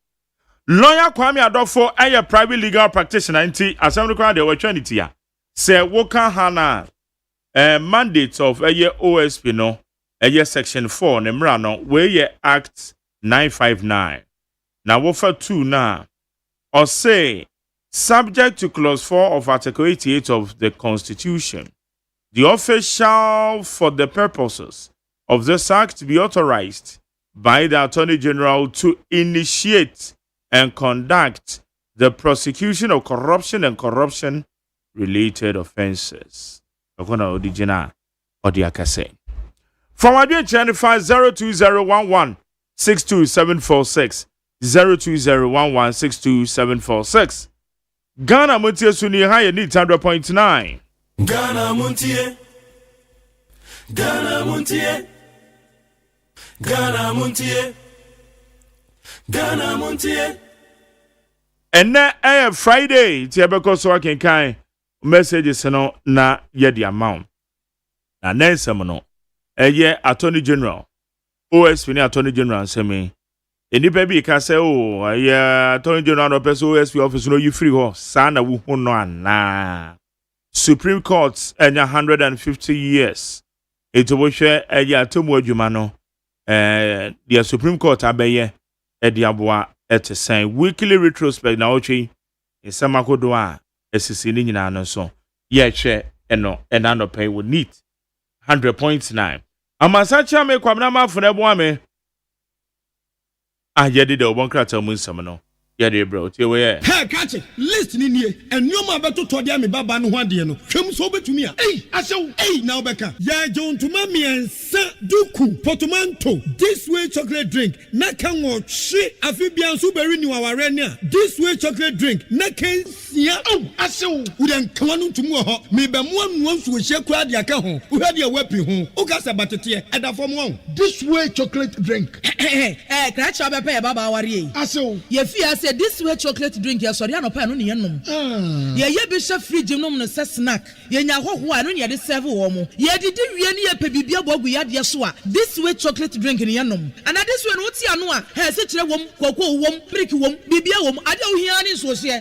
Lawyer Kwame Adofo a private legal practitioner nti asem kwa de watwanity a. Say woka hana mandate of OSP no section 4 ne mra no we act 959. Na wofa 2 na or say subject to clause 4 of article 88 of the Constitution, the office shall for the purposes of this act be authorized by the Attorney General to initiate and conduct the prosecution of corruption and corruption-related offenses. Okona Odijina Odiakase. From Adrian 02011 62746 02011 62746. Ghana Montie Suni high need 100.9. Ghana Montie. Ghana Montie. Ghana Montie. Ghana Montie. And now Friday, Tiabeko so I can kind messages no na ye the amount. Na nensem no Attorney General OSP ni Attorney General semi enipa bi ka say Attorney General no person OSP office no you free ho sana wo hu no ana Supreme Court enya 150 years it wo hwe atomu adwuma no the Supreme Court abeye di aboa etesen weekly retrospect na otwe isamakodo a esisi ni nyina no so ye hwe eno no pay wo neat 100.9 amasacha me kwamna mafuna bo ame yedi de obonkrata mu nsam no yedi bro tie we hey catch it list ni nie enwoma beto to de me baba no ho ade no hwem so betumi a asew na obeka ya jontuma miensa duku potomanto this way chocolate drink na kan wo hwe afibia so beri ni waware ne a this way chocolate drink na kan sia asew udan kama no ntumu ho me be mo anu nsu hye kura de aka ho wo de wapi ho o ka sa batete edafom ho this way chocolate drink kra cha be pe baba ware asew ye fia say this way chocolate drink ya sorry anopa no ne yenom ye bi hye fridge nom no se snack ye nya hoho a no ne de serve wo mo ye didi wie ne ye pe bibia bogu ya de so a this way chocolate drink ne yenom and this way no ti ano a he se kire wom koko wom brick wom bibia wom ade wo hia ne so hye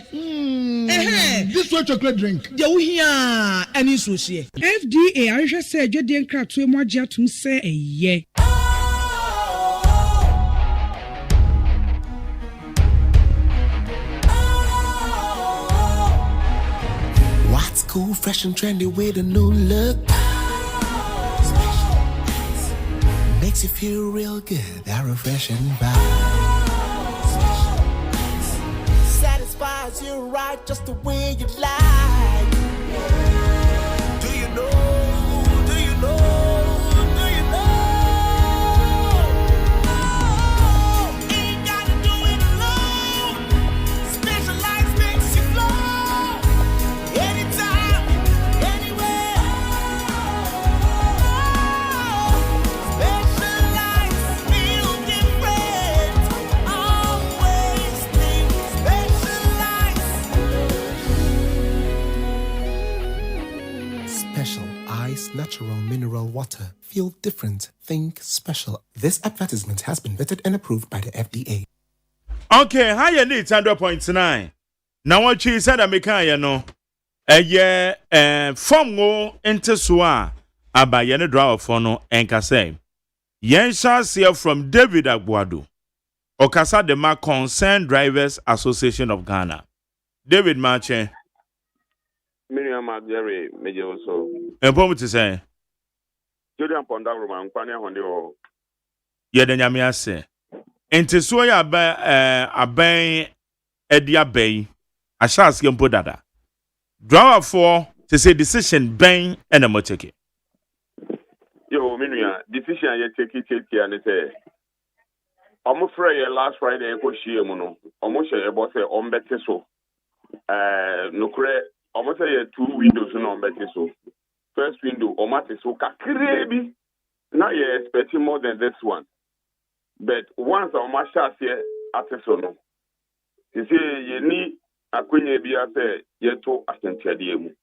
this way chocolate drink de wo hia ani so hye FDA ahwehwe se adwede nkratoe mo agye atum se eye Cool, fresh and trendy with a new look. Makes you feel real good, that refreshing vibe. Satisfies you right just the way you like. Do you know? Do you know? Do you know? Ain't gotta do it alone. Specialized makes you flow. Anytime. Natural mineral water. Feel different. Think special. This advertisement has been vetted and approved by the FDA. Okay, how you need 100.9. Now what you said America no. From go into soa abayene draw for no enka say. Yen shall see from David Agbuadu. Okasa de ma Concerned Drivers Association of Ghana. David Marche. Miriam Magere Major also. And what to say? Julian Ponda Roman, Pania Hondo. Yedanyamia say. Ente so ya aben edia bay. I shall see dada. Draw for to say decision ben and a moteke. Yo, Miriam, decision you take it and say. I'm afraid last Friday I go see you. Almost about say on better so. No correct. Almost say 2 windows on better so. First window, Omate so kakrebi. Now you're expecting more than this one. But once our marshal here at the sono, You say you need a queen be a say you to attend to the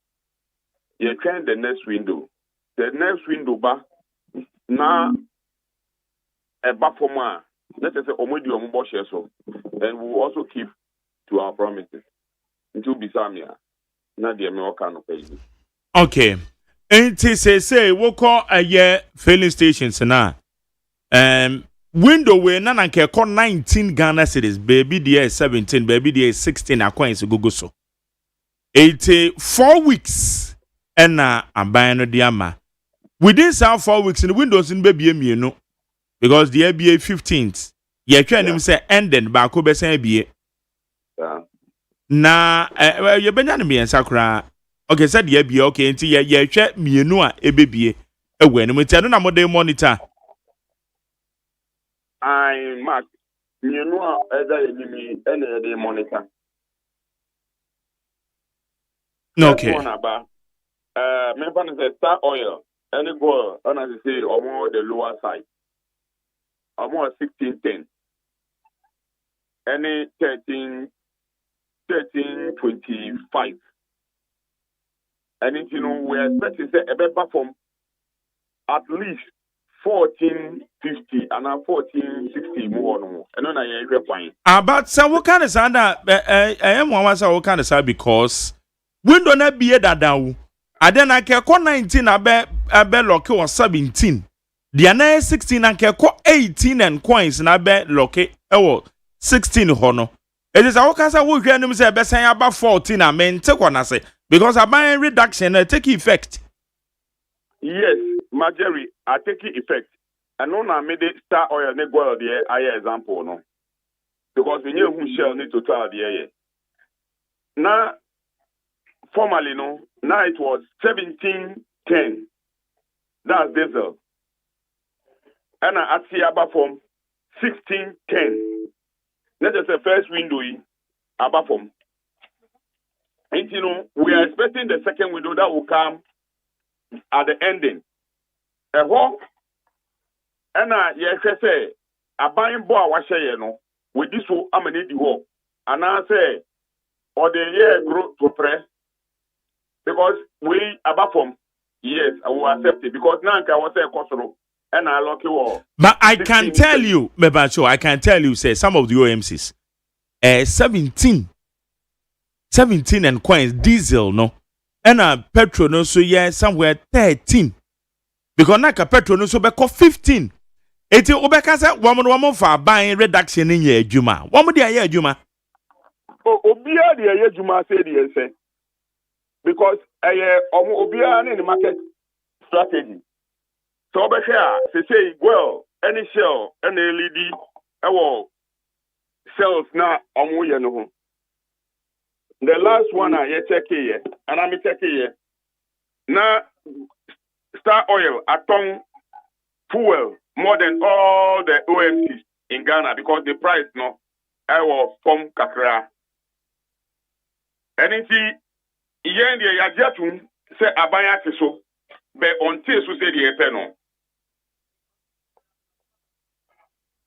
you try the next window. The next window ba na a bafoma. Let us say omodi ombo so. And we will also keep to our promises. Into Bisamia. Na the American pay. Okay. And say we call a year filling stations now. Window where nana ke 19 Ghana cedis, baby there 17, baby there 16 acquaintance go so. 84 weeks and na abaya no diama. Within some 4 weeks in the windows in baby me no because the ABA 15th. Ye try him say ending ba ko be say ABA. Na ye benya no me ensakra. Okay, said the ABA okay nti ye twa mienu a ebebie ewe no mti ado na modern monitor. I mark you know either enemy any monitor. Okay. One about remember the Star Oil any go on as say almost the lower side. Almost 1610. Any 1325. And you know we expect to say a better from at least 1450 and 1460 more. And then I point. But so what kind of sound that I am one was what kind of sound because window na be that down. And then I can call 19 I bet lock or 17. The another 16 and can call 18 and coins and I bet lock it 16 hono. It is our case I will hear them say best about 14 I mean take one I say because I buy reduction take effect. Yes, Marjorie, I take effect. And no na made Star Oil ne go there I example no. Because we know who shall need to tell the now formally no, now it was 1710. That's diesel. And I see about from 1610. That is the first window about from. And you know, we are expecting the second window that will come at the ending. A walk and yes, say a buying boy was saying no with this will I'm an walk. And I say or the year grow to press because we about from yes, I will accept it because now I was say control and I lock you. But I can tell you, Mebacho, I can tell you, say some of the OMCs 17 and coins diesel no and petrol no so yeah somewhere 13 because na petrol no so be 15 eti obeka say woman for buying reduction in your adwuma woman dey aye adwuma obia dey aye adwuma say dey say because obia na in the market strategy so obeka say well any shell any LED sales na ye no ho. The last one I check here, and I'm checking here. Now, Star Oil, atom fuel more than all the OMCs in Ghana because the price no, I was from Kakra. And it's yen the Yajatum say abaya so, but until so say the epeno.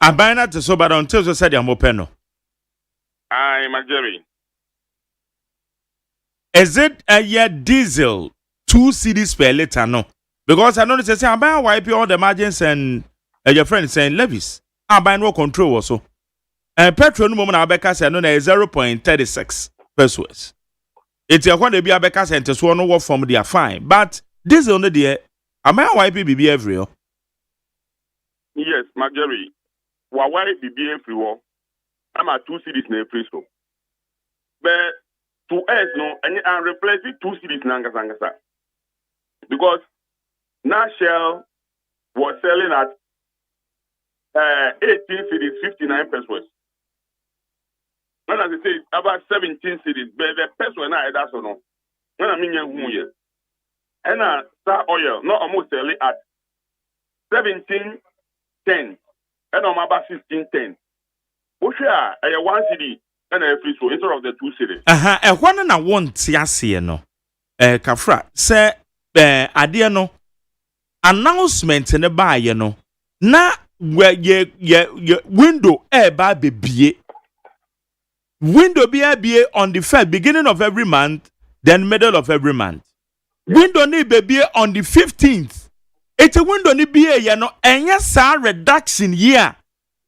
Abaya to so, but until so said the amopeno. I'm a Jerry. Is it a year diesel 2 cedis per liter? No, because I noticed say I buy wipe all the margins and your friend saying levies. I buy no control also. And petrol no moment I beka say no 0.36 pesos. It's a one they be a beka say to so no work from their fine, but diesel no there. I buy wipe BB every year. Yes, Marjorie. Why BB every year? I'm at 2 cedis na free so. But to us, no, and replace it 2 cities Nangasa. Because now Shell was selling at 18 cities, 59 pesos. When I say about 17 cities, but the peso now that's no. When I mean you and Star Oil, not almost selling at 17.10 and I'm about 16.10. Osha, 1 city. And free so instead of the 2 cities. One na want tiase no. Kafra say ade no announcement ne ba ye no. Na ye window ba bebie. Window be on the first beginning of every month, then middle of every month. Window ni be on the 15th. It's a window ni be ya no enya sa reduction year.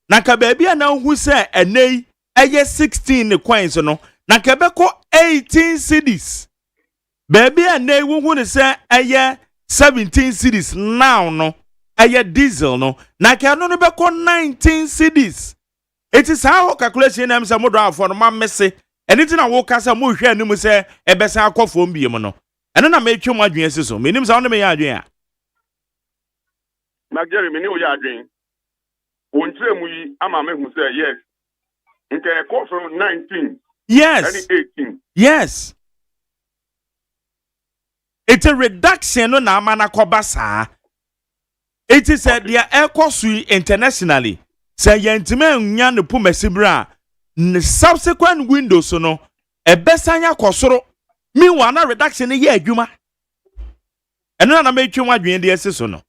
Na ka baby na hu say enei eye 16 coins no. Na ka be ko 18 cedis. Baby enei hu ni say eye 17 cedis now no. Eye diesel no. Na ka no be ko 19 cedis. It is how calculation am say modro for no ma messe. Anything I wo kasa mo hwe anim say e be say akofo mbiem no. Eno na me twa mo adwen asiso. Menim say on me ya adwen a. Magere me ni o ya adwen. Wontre mu yi ama me hu say yes. Nke e call from 19. Yes. And 18. Yes. It's a reduction no na amana koba saa. It is a dia ekosu internationally. Say yentime nya ne pumasibra ne subsequent windows no e besanya kosoro. Meanwhile na reduction ne ye adwuma. Eno na metwe adwen de asiso no.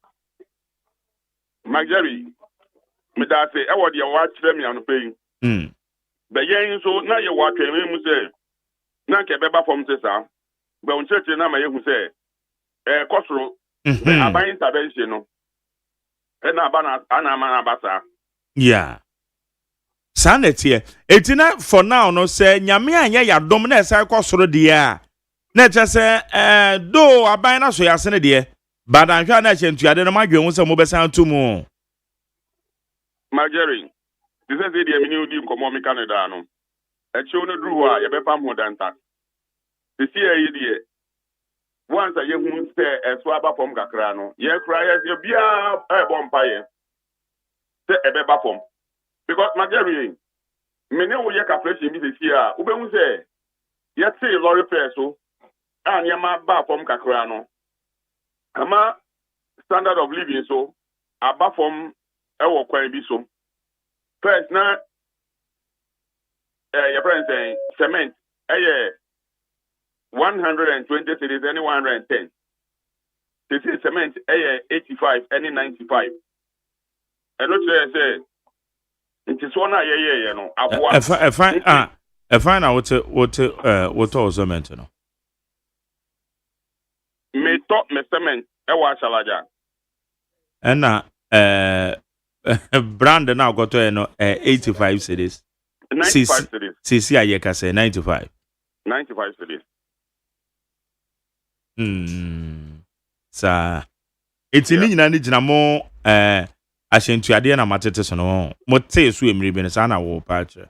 Magere me da say e wo de wa kire me anope. Be yen so na ye wa twen mu say na ke beba form say sa. Be on church na ma ye hu say kosoro aban intervention no. E na aba na ma na basa. Yeah. Sanity. Etina for now no say nyame anya ya dom na esa kosoro de a. Na cha say do aban na so ya sene de. But anhwa na chentuade no madwen hu say mo besan to mu. Magere this is the mini udi komo mi Canada no. E chi ono dru a ye be pam ho danta. This year ye de once ye hu say so aba pom kakra no. Ye kra ye bia e bom paye. Say e be ba pom. Because Magere me ne wo ye calculation bi this year. Ube hu say ye say lorry fare so an ye ma ba pom kakra no. Ama standard of living so aba pom e wo kwan bi so. First na your friend saying cement 120 cities any 110. This is cement 85 any 95. And what say it is one you know. If I know what also meant no. Me talk me cement e wa chalaja. And brand now got to 85 cities. 95 cities. CC ayeka say 95. 95 cities. Sa etini nyina ni gina mo ahyentuade na matete so no. Mo te so emri bi ne sa na wo pa kire.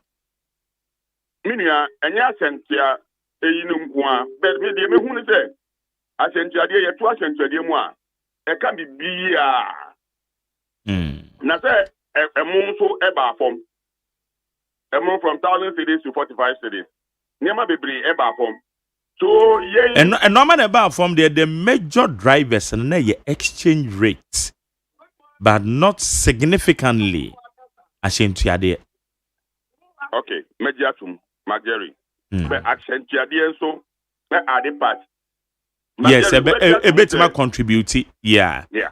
Minia enya ahyentua eyinu nko a but me de me hu ne say ahyentuade ye to ahyentuade mu a e ka bibia. Na say emu so eba form. Emu from 1,000 cities to 45 cities. Niama bebre eba form. So yeah. And normal eba form the major drivers and na exchange rate, but not significantly. Ashentuade. Okay, mediatum Magere. But ashentuade so na ade part. Yes, a bit more contribute. Yeah. Yeah.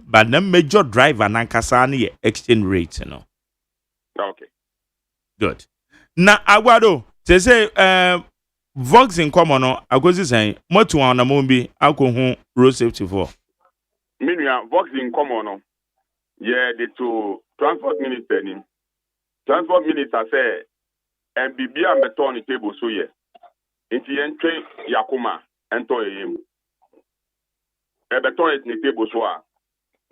But the major driver nankasa ni exchange rate, you know. Okay. Good. Na agwado, say Vox in common no agozi say motu na mombi akohu road safety for. Minia Vox in common no. Yeah, the two transport minister ni. Transport minister say and bibia meto on the table so yeah. Inti entwe yakuma ento yem. Beton it ni table so a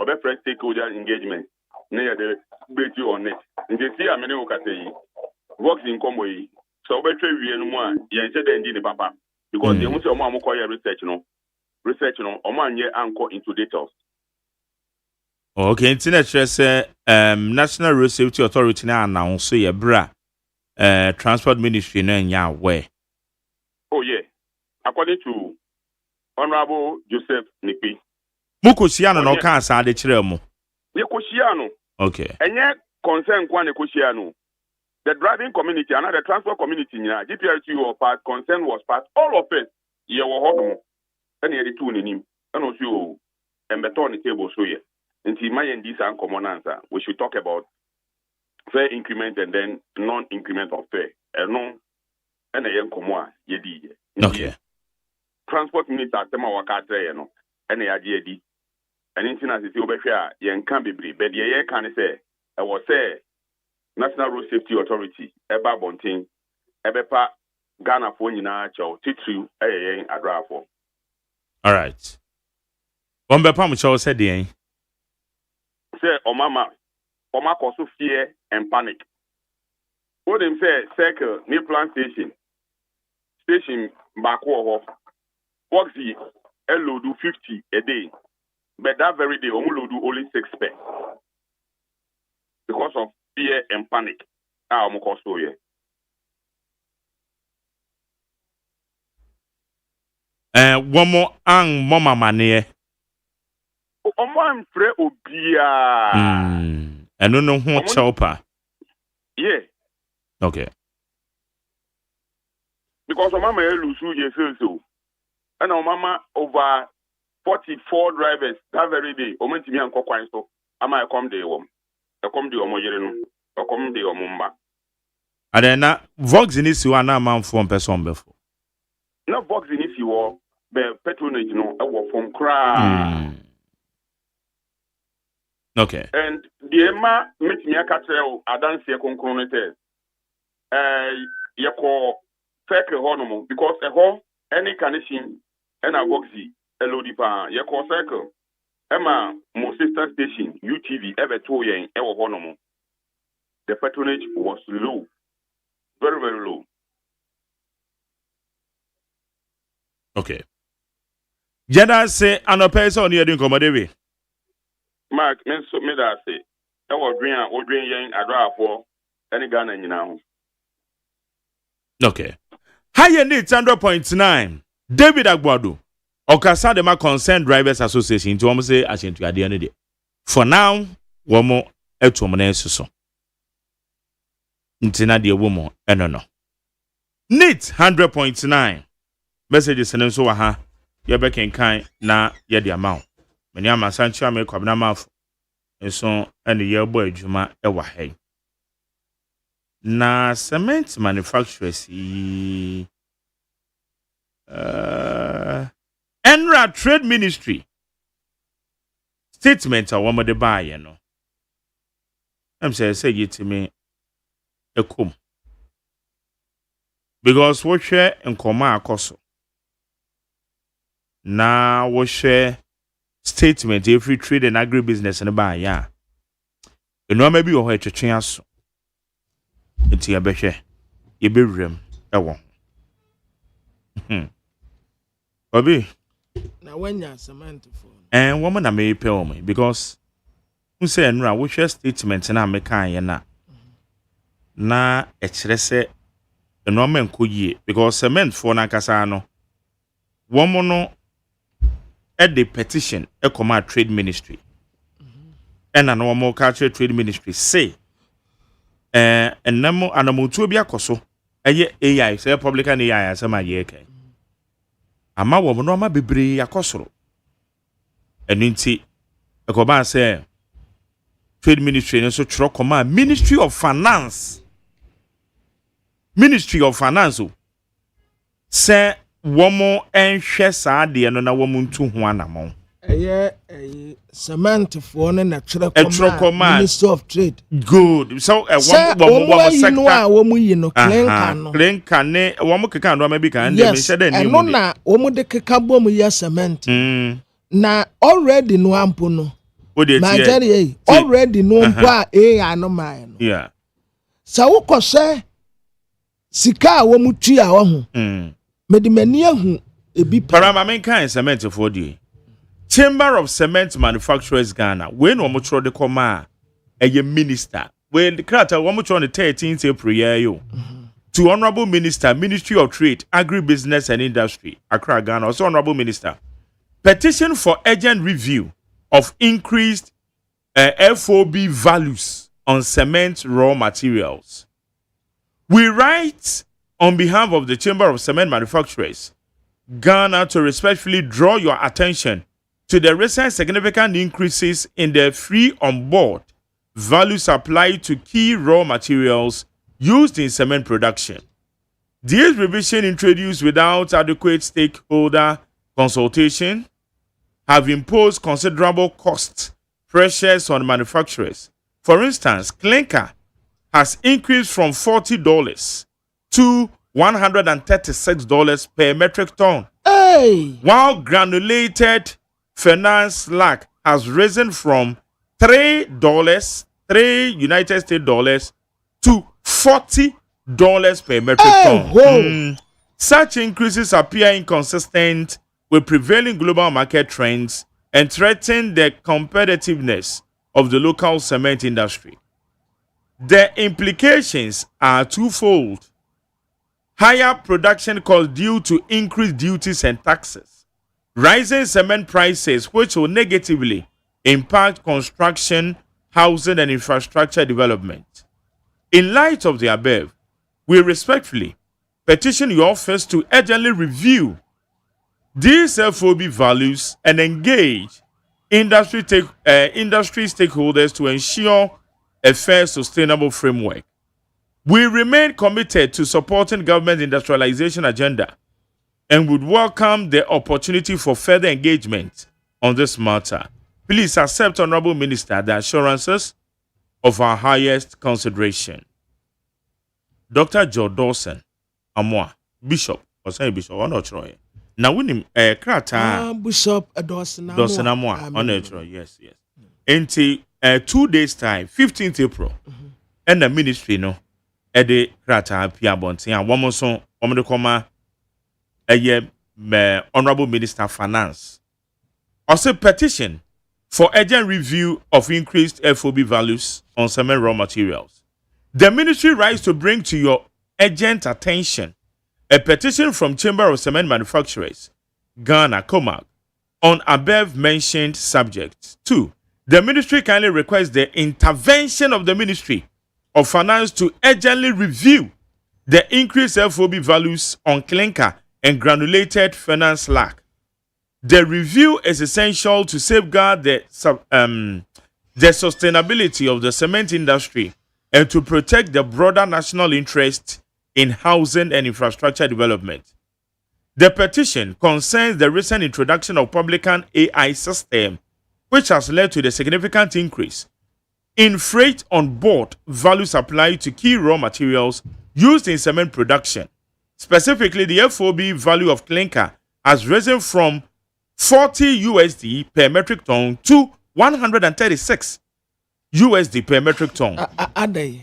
obe fresh stakeholder engagement na ya de bet you on it. Nti see amene o kata yi. Works in combo yi. So obe twa wie no mu a ye nche de ndi ne papa because they want say omo amokoye research no omo anye anko into details. Okay, internet say National Road Safety Authority na announce ye bra transport ministry na nya aware. Oh yeah. According to Honorable Joseph Nipi. Mukosiano no kan sa de kire mu. Yekosiano. Okay. Enye concern kwa nekosiano. The driving community and the transport community nya GPRT or part concern was part all of it. Ye wo hodo. And ye the two nim. And also embeto on the table so ye. Nti mayen this and common answer. We should talk about fair increment and then non-increment of fair. ɛno ɛna yɛ nkɔmɔ a yɛdi yɛ. Okay. Transport minister atɛm a waka akyerɛ yɛ no ɛna yɛagye adi. Ɛno nti na sisi wobɛhwɛ a yɛnka bebree bɛdeɛ yɛka ne sɛ ɛwɔ sɛ National Road Safety Authority ɛba abɔnten ɛbɛpa Ghanafoɔ nyinaa kyɛw titiriw ɛyɛ yɛn adraafoɔ. All right. One bepam kyɛw sɛ deɛn. Sɛ ɔma kɔ so fear and panic. What them say circle ne plan station baako wɔ hɔ. Boxy load 50 a day. But that very day, load only 6 pay. Because of fear and panic. I'm cost so yeah. One more ang mama mane. I'm free obia. I don't know who chopper. Yeah. Okay. Because mama lose years so. And mama over 44 drivers that very day. Omen timi anko kwan so. Ama come dey wom. E come dey omo yere no. E come dey omo mba. Adena Vox ni si wa na man for person before. Na Vox ni si wo be patronage no e wo from kra. Okay. And the Emma met me a catcher, I dance here concronate. Yako fake honomo because a home any condition and a boxy, a lodi pa, Yako circle. Emma, my sister station, UTV, ever 2 years, ever honomo. The patronage was low, very, very low. Okay. Jada say, an person on your doing Mark, me that say, I was dreaming young adrafo, any Ghana nyina. Okay. Higher need 100.9. David Agbado. Okasa de ma concerned drivers association to almost say as into the end. For now, one more etuomene so. Ntina de woman no. Need 100.9. Messages and so aha. Ye be kan na ye the amount. Many ama sancha me kwabna maf. Enso ene ye bo adwuma e wa hai. Na cement manufacturers Enra Trade Ministry statement a woman de buy no. I'm say it to me a come. Because we share and koma akoso. Na we share statement every trade and agribusiness and buy ya. You know maybe you have to change it's your beshe. You be rem. Bobby. Now when you're cement for and woman I may pay me because who say and we share statement and I make na echrese no men koye because cement for na kasano woman no at the petition e command trade ministry and an woman culture trade ministry say and namo anamutu bi akoso eye AI say public and AI asema ye kai ama woman no ma bebre yakosoro enu nti ekoba say trade ministry no so tro command Ministry of Finance say woman enhwe saade no na woman ntu ho anamon cement for na tro command Ministry of Trade good so woman sector woman yi no clinka ne woman keka ndo ma bi kan dem she da ni mu na woman de keka bom ya cement na already no ampo no already no ampo a no man no yeah sa wo kose sika a woman tua wo ho medimani ahu ebi parama men kan cement for die Chamber of Cement Manufacturers Ghana when we tro de koma a minister when the crata we tro on the 13th April year to Honorable Minister, Ministry of Trade, Agribusiness and Industry, Accra, Ghana, also Honorable Minister, petition for urgent review of increased FOB values on cement raw materials. We write on behalf of the Chamber of Cement Manufacturers Ghana to respectfully draw your attention to the recent significant increases in the free on board values applied to key raw materials used in cement production. These revisions introduced without adequate stakeholder consultation have imposed considerable cost pressures on manufacturers. For instance, clinker has increased from $40 to $136 per metric ton. Hey! While granulated finance slag has risen from $3 United States dollars to $40 per metric ton. Such increases appear inconsistent with prevailing global market trends and threaten the competitiveness of the local cement industry. The implications are twofold. Higher production costs due to increased duties and taxes, rising cement prices which will negatively impact construction, housing and infrastructure development. In light of the above, we respectfully petition your office to urgently review these FOB values and engage industry stakeholders to ensure a fair, sustainable framework. We remain committed to supporting government industrialization agenda and would welcome the opportunity for further engagement on this matter. Please accept, Honorable Minister, the assurances of our highest consideration. Dr. Joe Dawson Amoa, Bishop, or say Bishop, or not Troy. Now, we name Krata Bishop Dawson Amoa, on Troy, yes. Until 2 days' time, 15th April, and the ministry, no, at the Krata Pia Bonti, and one more song, Omedekoma, a year, Honorable Minister Finance. Also, petition for urgent review of increased FOB values on cement raw materials. The ministry writes to bring to your urgent attention a petition from Chamber of Cement Manufacturers, Ghana, COMAG, on above mentioned subjects. 2. The ministry kindly requests the intervention of the Ministry of Finance to urgently review the increased FOB values on clinker and granulated finance slag. The review is essential to safeguard the sustainability of the cement industry and to protect the broader national interest in housing and infrastructure development. The petition concerns the recent introduction of publican AI system, which has led to the significant increase in freight on board values applied to key raw materials used in cement production. Specifically, the FOB value of clinker has risen from $40 USD per metric ton to $136 USD per metric ton. Adey.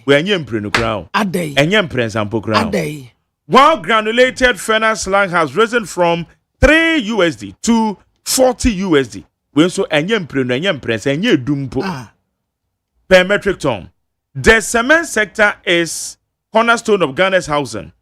We are prenu crown. Adey. Sample crown. Adey. While granulated finance slag has risen from $3 USD to $40 USD. We also prenu dumpo per metric ton. The cement sector is cornerstone of Ghana's housing,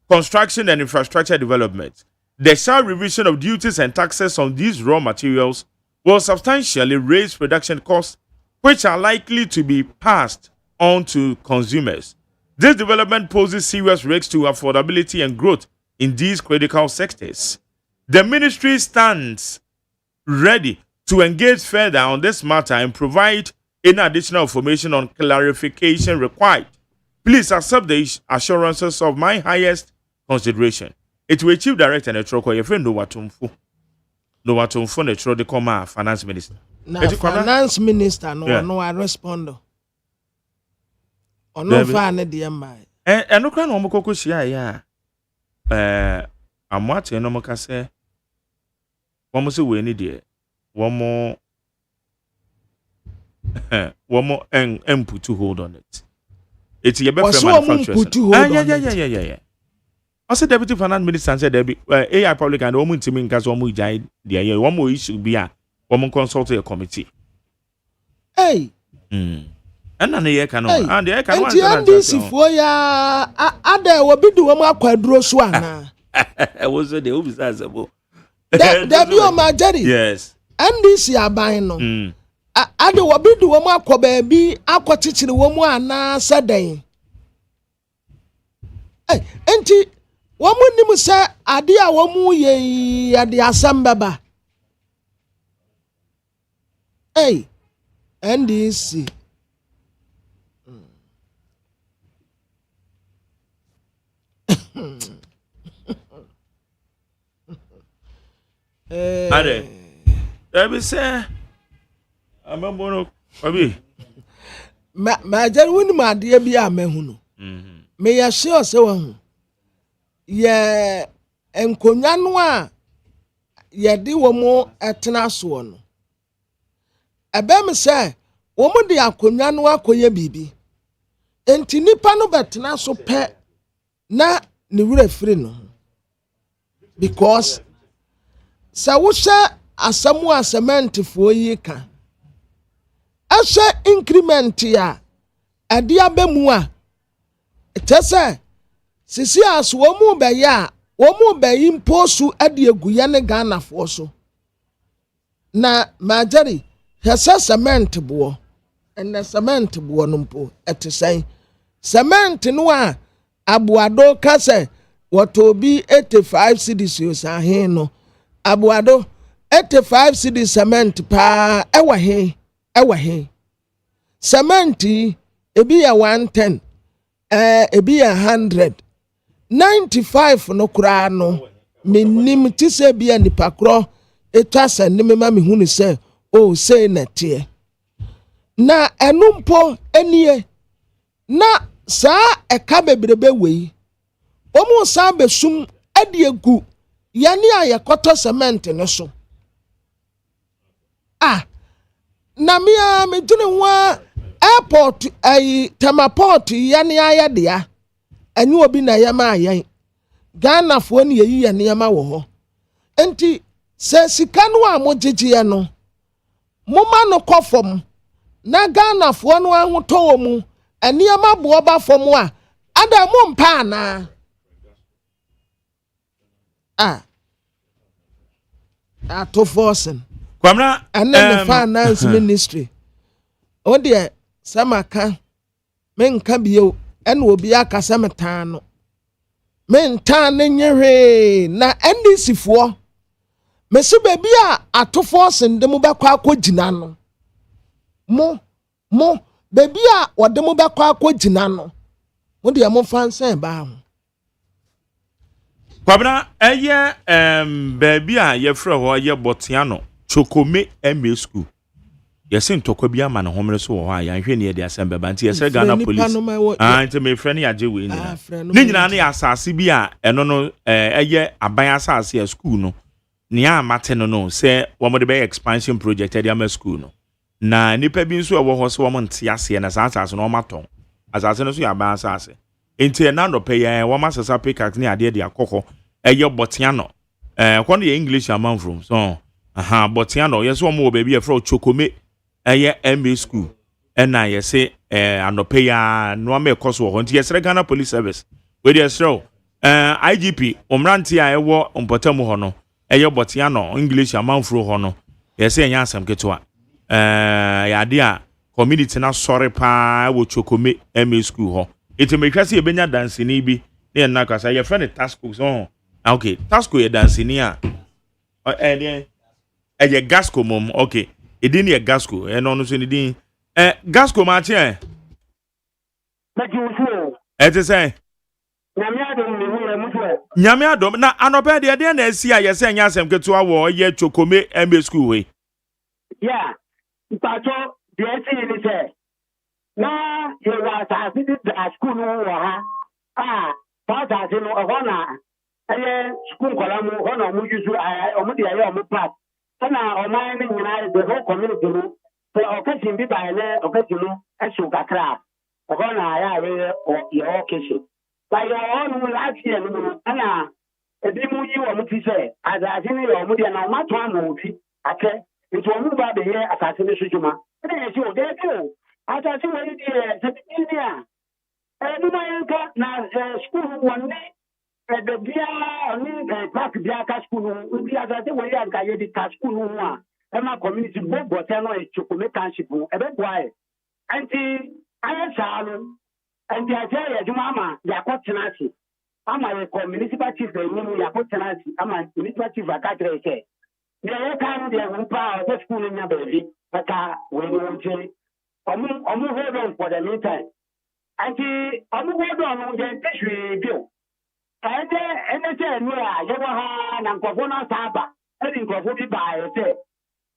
construction and infrastructure development. The sharp revision of duties and taxes on these raw materials will substantially raise production costs, which are likely to be passed on to consumers. This development poses serious risks to affordability and growth in these critical sectors. The ministry stands ready to engage further on this matter and provide any additional information on clarification required. Please accept the assurances of my highest consideration. It will Chief Director and Etroko, your friend no watumfu Netro de Coma, Finance Minister. Now, Finance Minister, no, I respond. Or no, fan at the MI. And no crown on Mokoshia, yeah. I'm watching no Mocase. One more, we need it. One more, and put to hold on it. It's your best manufacturer. Yeah. Also, Deputy Finance Minister said there be AI public and woman team in case one jai the one more issue be a woman consult a committee. Hey. And an year can and the can one. This for ya ada will be do one quadro swana. I was the obisazable. There be on my jerry. Yes. And this ya buying no. Ada will be do one kwa baby aqua teaching the woman na saday. Hey, auntie. Wamu ni musa adi a wamu ye adi asambaba. Hey, NDC. Ade. Ebi say amambono obi. Ma jere woni ma de bia mahu no. Me ya sure se wahu. Ye enkonwa no a ye de wo mo etena so no. Ebe me say wo mo de akonwa no akoye bibi. Enti nipa no betena so pe na ne wura firi no. Because sa wo hye asamu asement fo yi ka. Ehye increment ya ade abemu a tese sisi aso wo mu be ya wo mu be imposu ade eguye ne Ghana fo so na majari hese cement bo enne cement bo no mpo etesen cement no a abuado ka se wato bi 85 cedis yo sa he no abuado 85 cedis cement pa ewa he cement ebi ya 110 ebi ya 100 95 no kura no menim ti se bia nipa kro etwa sanim ma me hunu se o sei na tie na enumpo enie na sa eka bebrebe wei omu sa besum ade egu yani ayekoto cement ne so na mia me dune wa airport ai tamaport yani ayedea anyi obi na yama ayen Ghana fo ne yi ya ne yama wo ho enti se sika no a mogegye no moma no kofom na Ghana fo no ahoto mu ani yama bo ba fom a ada mo mpa na ato forcing Kwamna and then the finance ministry o de samaka menka bio en obi aka sametan no mentan nyehwe na NDC fo mesi baby a ato forcing dem bekwa akogina no mo baby a odem bekwa akogina no mo de mo fansan ba ho Kwabna eye baby a ye frɛ ho ye botiano chokome MA school yesi ntokwa bi ama ne homre so wo ha ya hwe ne ye de asembe ba nti yesre Ghana police nti me frɛ ne yaje we ni nyina ne asase bi a eno no eye aban asase a school no ne amate no no se wo mo de be expansion project ade ama school no na nipa bi nso ewo ho so wo mo nte ase na asase no maton asase no so ya aban asase enti na no pe ya wo ma sesa pickaxe ne ade de akokɔ eye botiano kwon ye English amount from so botiano yeso mo baby e fro chokome eye MA school na yese anope ya no ma ekoso ho nti yesre Ghana police service we dey show IGP omranti a ewo mpotamu ho no eye botiano English amount from ho no yese enya asem ketwa ya de a community na sorry pa wo chokome MA school ho iti me kwase ebenya dansini bi na na kasa ye friend tasco so okay tasco ye dansini a ye gasco mom okay edin ye gasco no so ni din gasco ma che ete say nyame adom na anope de na asi a ye say nya asem keto awo ye chokome MA school we yeah mpacho de eti ni say na ye wa ta fi the school no wa ha ta ta se no ho na aye school kola mu ho na mu yusu o mu de aye o mu pass na o man ni nyina the whole community no so occasion bi ba le occasion no e shu kakra ho na ya we o ye occasion ba yo no last year no na ebi mu yi o mu ti se azaje ni o mu de na o ma to amofi ake nti o mu ba be here asase ni sujuma e ye si o de ko atati wani die sebinia numayenka na school wani the bia ni park bia ka school bi atati wani aka ye di ka school hu a ema community bobo teno e chukome township e be boy anti ayasalo anti aja ya juma ama ya kotenasi ama ye municipal chief enu ya kotenasi ama municipal chief akatre ke ye kan de mpa o school nya bebi aka we no omu hold on for the meantime. Anti omu hold on on the issue bill. say no a ye wa ha na nkofo na saba e di nkofo bi ba ye say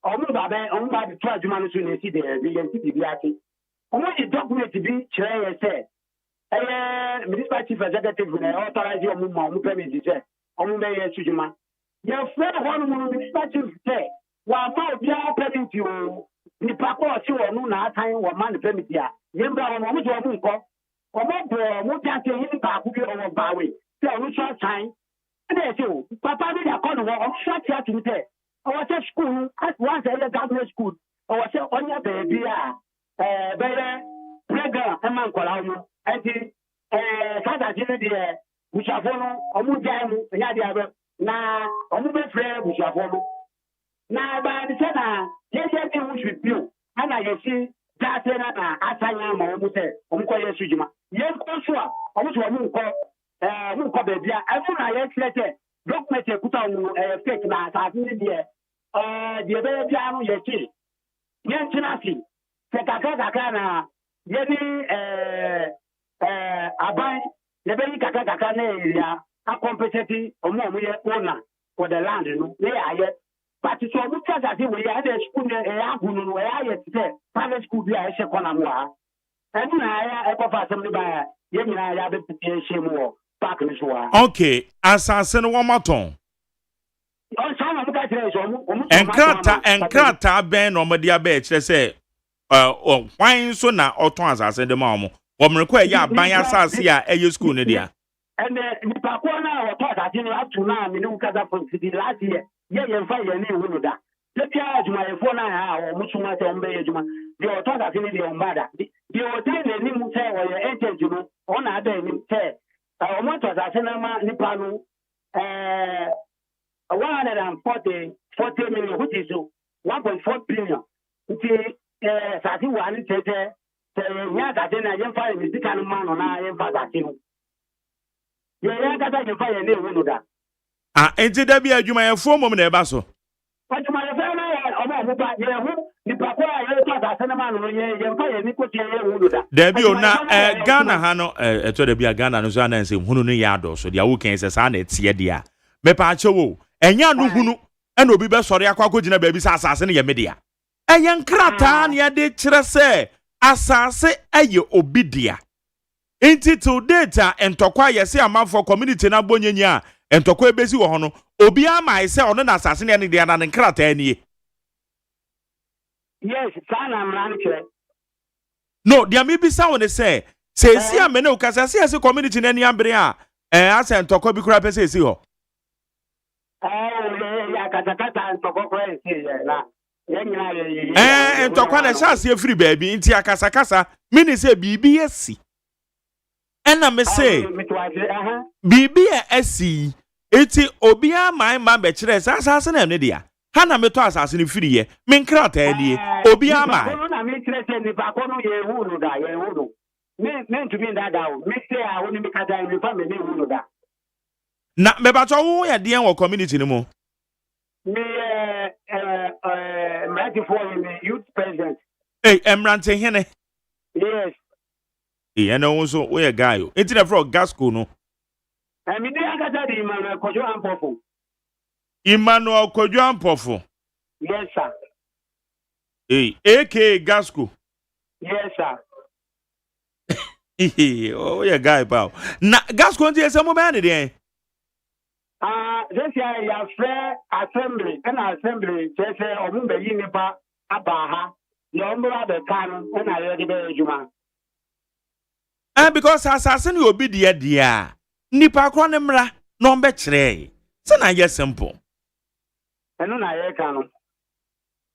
omu ba the to adwuma no so na si de bi ye nti bi ati omu di document bi kire ye say municipal chief executive na authorize omu ma omu permit say omu be ye sujuma ye friend one municipal chief say wa ma obi a permit o ni pa ko si wonu na atan wo ma ni permit ya ye mbra wo omu so omu nko omu bo omu ta ke yin ba ku bi owo ba we say omu so atan e say o papa bi da ko no omu so tia tu say our school at once a government school or say onya baby better program e man kola mu enti sada jine de bushafo no omu jaimu nya de abe na omu be frɛ bushafo no na ba de say na ye bi wu should be ana ye si da say na asanya ma omu say omu ko ye sujuma ye ko so a omu so omu ko baby a amu na ye select document e kuta omu fake na sa ni de the very piano yeti yen chinasi se kaka na yeni abai the very kaka na area a competitive omo ye owner for the land no they are but so mu tata say we are the school agunu no we are say private school bi a se kona mo ha and na ya e ko fa asem ni ba ye nyina ya be pete shemu park ni so ha okay asase no womaton enkrata ben no mede abe kire se hwan so na oton asase de ma omo omrekọ ya ban asase a eye school ne dia and the pakona or thought that you have to now me no kaza from city last year ye fa ye ni wonu da the pia juma ye fo na ha o musuma te ombe ye juma the thought that ni the ombada the hotel ni mu say o ye agent no o na ada ni say o mo to asase na ma ni pa no 140 million, which is 1.4 billion. Sati wani tete nya kate na yemfa misika no man na yemfa sati no. Ye kata yemfa ye ne wonu da. Enti da bi adwumayefo mom na eba so. Adwumayefo na omo ba ye hu ni pakwa ye to sati na man no ye yemfa ye ni ko tie ye wonu da. Da bi o na Ghana ha no eto da bi Ghana no so ananse hunu no ya do so dia wo ken se sa na tie dia. Mepa achewo enya no hunu ena obi be sori akwa gina baabi sa asase ne ye media eyen krata ne de kire se asase eye obidia enti to data entokwa yese amanfo community na bonyenya entokwa ebesi wo ho no obi amai se ono na asase ne ne dia na krata anie yes sana mran kire no dia me bi sa woni se si amene ukasa se community na ni ambre a ase entokwa bi kura pese esi ho entokwa na chance free baby nti akasakasa mini se bibi esi ena me se bibi esi eti obi amai ma be kire asase na ne dia ha na me to asase ne free ye me nkrata anie obi amai na me kire se ni ba ko no ye hunu da ye hunu me ntumi ndada o me se a woni me kada ni fa me ne hunu da na me ba to wo ya de en community ni mo me ready for the youth president emrante hene yes ene wo so wo ye guy o enti na fro gasco no me dey agata di Emmanuel Kojo Ampofo yes sir AK gasco yes sir oh ye guy pal na gasco nti ese mo ba ne den this year ya fair assembly and assembly say omu be yi nipa abaha ya ombra be kan na ye de be juma because asase ne obi de dia nipa kro ne mra no mbe kire se na ye simple eno na ye kan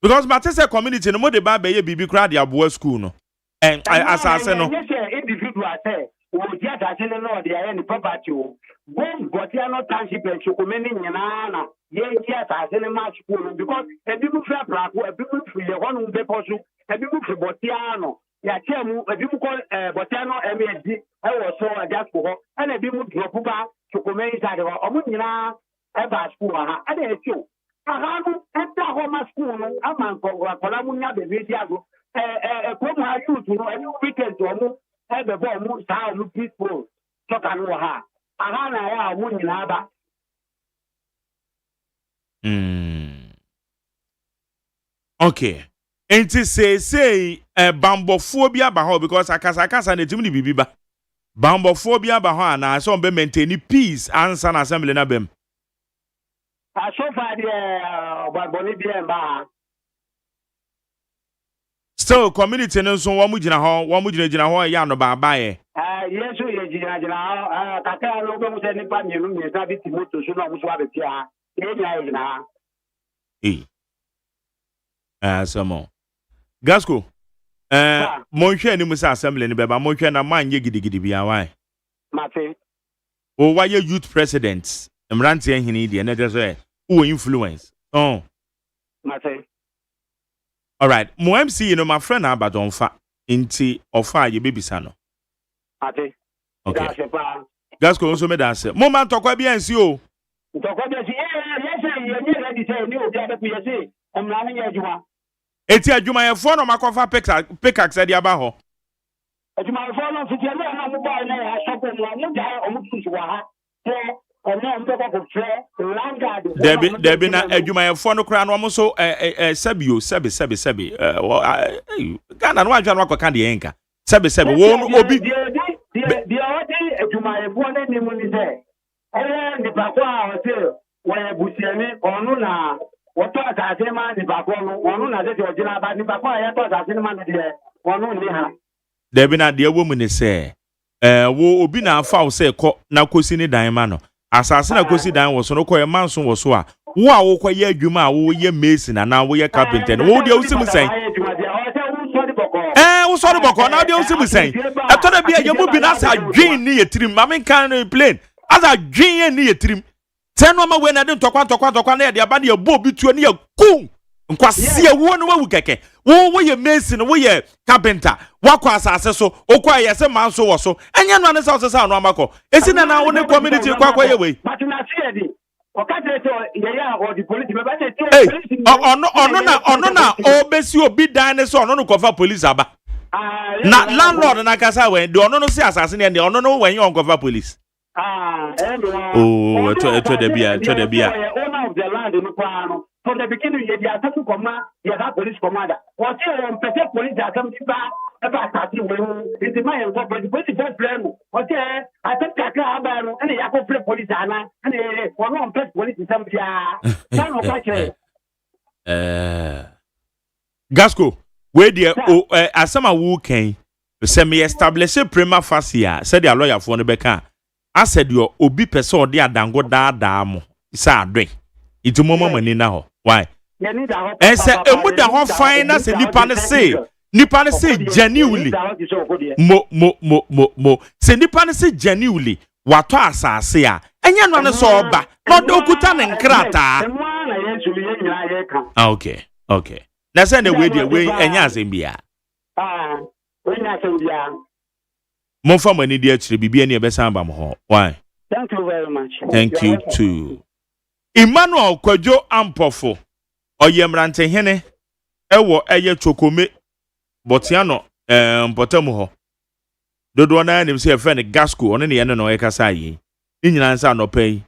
because ma say community no mo de ba be ye bibi kra de aboa school no asase no individual say o di asase no de ya ni property o bon gotia no township and chokomeni nyina na ye ti asase ne ma school because ebi mu fra brako ebi mu fi ye honu be posu ebi mu fi botia no ya chemu ebi mu ko botia no MSD e wo so aja school ho na ebi mu drop ba chokomeni side ho omu nyina e ba school ha ada e tio aha no enta ho ma school no ama ko kola mu nya be bi ago ko mu ha youth no ebi weekend omu e be bo mu sa omu peaceful talk anu ha aha na ya wo nyina ba Okay. Enti say bambofo bi aba ho because akasa na timi bibi ba. Bambofo bi aba ho na so be maintain peace answer na assembly na bem. So far the boni bi emba. Still community no so wo mu gina ho ya no ba ba ye. Yesu ye gina kaka no go mu se ni pa mienu mi sa bi timoto so na mu so abetia. E nya Samo. Gasco. Monhwe ni musa assembly ni beba monhwe na manye gidigidi bia why. Mate. O why youth president? Mrantie hini de na just who influence. Oh. Mate. All right. Mo MC you know my friend Abadonfa inti ofa ye bebisa no. Mate. Okay. Gasco also me that say. Moment tokwa bia nsi o. Tokwa bia si ye ready say ni obi abeku ye say emra ni ye adwuma. Eti adwuma ye fo no makofa pickaxe de aba ho. Adwuma ye fo no fiti ye na mo ba na ya shop mo mo ja o mo tusu wa ha. Debi na adwuma ye fo no kra no mo so sebi Ghana no adwa no akoka de yenka sebi wo no obi de adwuma ye fo na ni mo ni se ni ba kwa o se wo ye busiani onu na woto asase ma ni ba kwa no onu na se ojina ba ni ba kwa ye to asase ma ni de onu ni ha debi na de wo mu ni se wo obi na afa wo se ko na kosi ni dan ma no asase na kosi dan wo so no ko ye manso wo so a wo a wo kwa ye adwuma a wo ye mason na wo ye carpenter wo de wo simu sen wo so de boko na de wo simu sen eto na bia ye mu bi na sa dwen ni ye tirim ma men kan no plane asa dwen ye ni ye tirim teno ma we na de ntokwa na ye de aba de ye bo bi tuo ni ye ku nkwase wo no wawu keke wo ye mason wo ye carpenter wakwa asase so okwa ye se manso wo so enye no anesa osesa no amako esi na wo ne community kwa ye we but na see edi o ka tete ye ya o di police me ba se ono na obesi obi dan ne so ono no kofa police aba na landlord na kasa we de ono no si asase ne de ono no wen yon kofa police eto de bia owner of the land no kwa no from the beginning ye dia tasu koma ye that police commander what you on pese police asem ba eba atati we it is my for police first plan what I think kakra aba no ene yakọ play police ana ene one on pese police asem bia na no ka kire Gasco we dia asema wu kan se me establish prima facie said the lawyer for no beka I said your obi pese odi adango da mo isa adwen itumomo mani na ho why say emu da ho fine say nipa ne say genuinely mo say nipa ne say genuinely wato asase a enye no ne so oba no de okuta ne nkrata okay na say na we dey we enye asembia we nya asembia mo fa mani dia chire bibia ne ebesa aba mo ho why thank you very much thank you too Emmanuel Kwadwo Ampofo oyemrante hene ewo eye chokome botiano mpotamu ho dodo na nim se friend Gasco one ne ye no ekasa yi nyina nsa no pai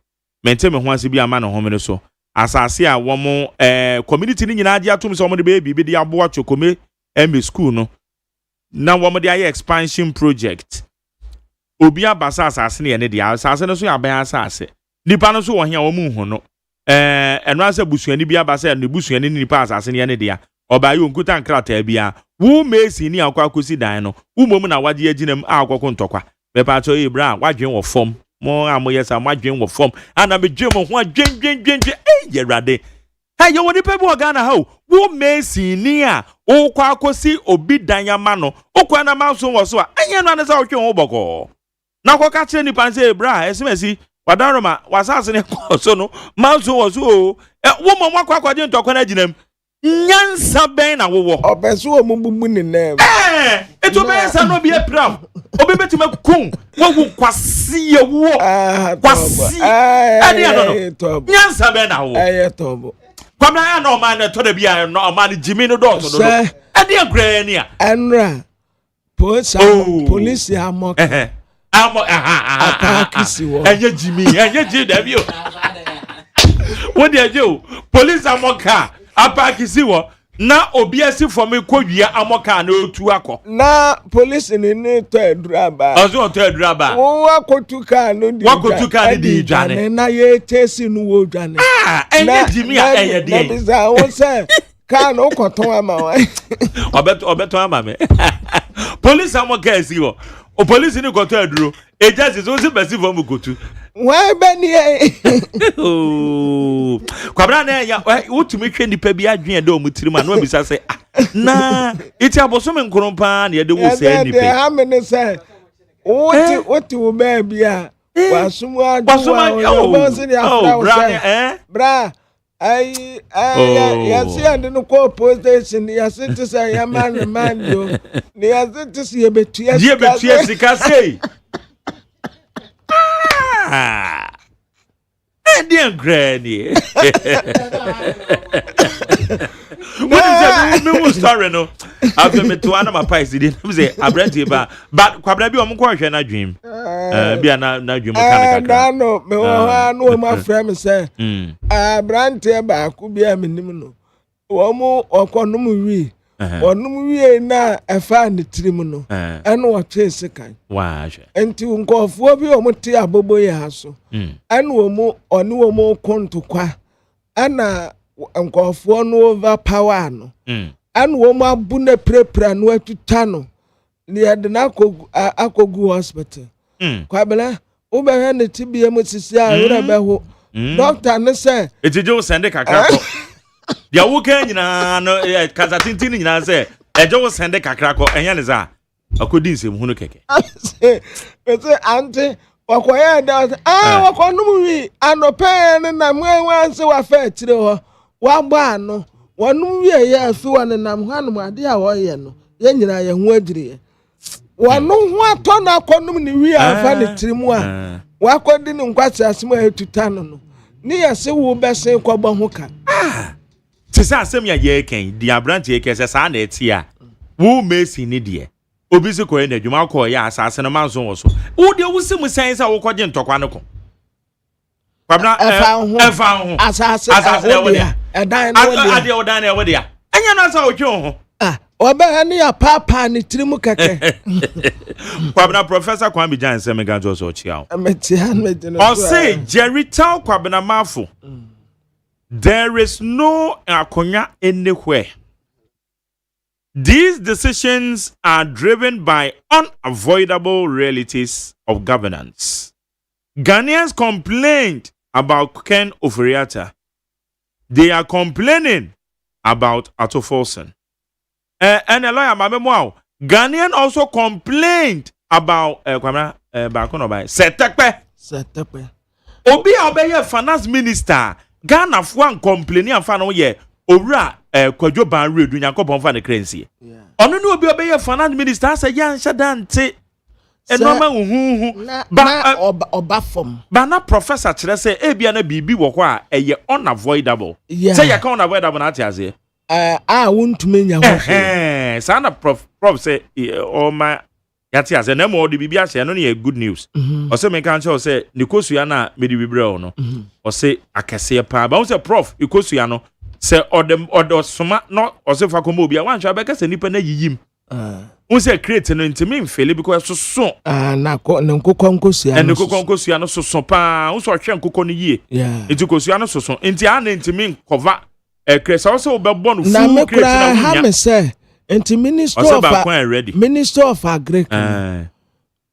mente me ho ase bi ama no homene so asase a wo mo community ni nyina age atum so mo de be de aboa chokome eme school no na wo mo de aye expansion project obi abasa asase ne ye ne de asase no so ya ban asase nipa no so wo hia wo mu hu no eno asa busuani bia ba se no busuani ni nipa asase ne ne dia oba yo nkuta nkrata bia wo mesi ni akwa kosi dan no wo mom na wade aginam akoko ntokwa be pa to ibra wadwen wo fom mo amoyesa madwen wo fom ana me dwem ho adwen yerade ha yo woni pe bo Ghana ha wo mesi ni a wo kwa kosi obi dan ya ma no okwa na manso wo so a enye no anesa wo twen wo boko na kwa ka kire nipa se ibra esemesi wadaroma wasase ne so no manso wo so wo mo akwa ntokwa na aginam nyansa ben na wowo obeso wo mumbu ni nem eto ben sa no bi epram obi betima kun wo kwasi ye wo kwasi ade no nyansa ben na wo tobo kwamna ya no man to da bia no man jimi no do to do ade agre ni a enra police amok Enye Jimmy, enye Jimmy Devio. What dey do? Police amoka apakisi wo na obiasi for me kodua amoka na otu akọ. Na police ni to eduraba. Ozo to eduraba. Wo akotu ka no di. Wakotu ka di dwane. Na ye tesi nu wo dwane. Enye Jimmy a eye de. Na bisa wo say ka no koton ama wa. Obeto ama me. Police amoka esi wo. O police ni koto eduro. Agency so se besi for mu kotu. Why beni oh kwabra na ya wotumi hwe nipa bi adwen de omutiri ma no bisa se na iti abosom nkrompa na ye de wo se nipa de ha me ne se woti wo ba bia wasumu adu bra ai yasi ande no ko position yasi to say ya man yo ni yasi to see betua sika sei Dear Granny. What is that? Sorry, no. After me to one of my pies, didn't say I read it, but Quabrabi on question I dream. Be a na dream. No, no, my friend say, Brandy back could be a minimum. One more or conumuri. One we na a fan the trimuno, and what chase a kind. Why? And to go for your motia bobo yaso, and no more conto qua, and go for no over power no, and woman bune prepra no to tano, near the Akogu hospital. Quabela, over the tibia Mrs. Doctor, and say, it's a Joe Sandeka. Ya woke nyina no kaza tintin nyina se eje wo sende kakrako enya ne za akodin se hunu keke se ante wakoya da wakonum wi anope ne na mwan se wa fa tire ho wa gba no wonum wi ye afi won nam hanum ade a wo ye no ye nyina ye hu agire wonu hu ato na konum ni wi afa ne tirimu a wakodi ni nkwase asema etuta no ni ye se wo bese kwaba ho ka Tisa asem ya ye ken di abrante ye kese sa na etia wo mesi ni de obi se ko na dwuma ko ya asase no manso wo so wo de wo se mu sen sa wo kwaje ntokwa ne ko kwabna efa ho asase na wo dia edan na wo dia ade odan na wo dia enya no sa wo twe ho oba ni ya papa ni tirimu keke kwabna professor Kwambi Jan se mega jo so chia o say Jerital kwabna mafo. There is no akonya anywhere. These decisions are driven by unavoidable realities of governance. Ghanaians complained about Ken Oforiatta. They are complaining about Ato Folson. And a lawyer, Ghanaian also complained about Setekpe. Obi Obeye finance minister. Ghana fwan complaining afa no ye owura kwadwo ban redu Yakobon fa ne krensie ono ne obi obeye finance minister say yan shadante enoma huhu ba oba fom ba na professor kire say ebia na bibi wo ho a eye unavoidable say ya ka unavoidable na atiaze wontume nya ho sana prof say o ma yati ase na mo de bibi ase no na good news o se me kan che o se nikosua na me de bibre o no o se akese pa ba o se prof ikosua no se odem soma no o se fa komo obi a wan hwa be kase nipa na yiyim o se create no ntimi mfele because so na nkokọ nkosua no nkokọ nkosua no so pa o so hwe nkokọ no yie enti kosua no so enti a na ntimi cover kresa o se o be bọ no full create na ha me se enti Minister of Agriculture.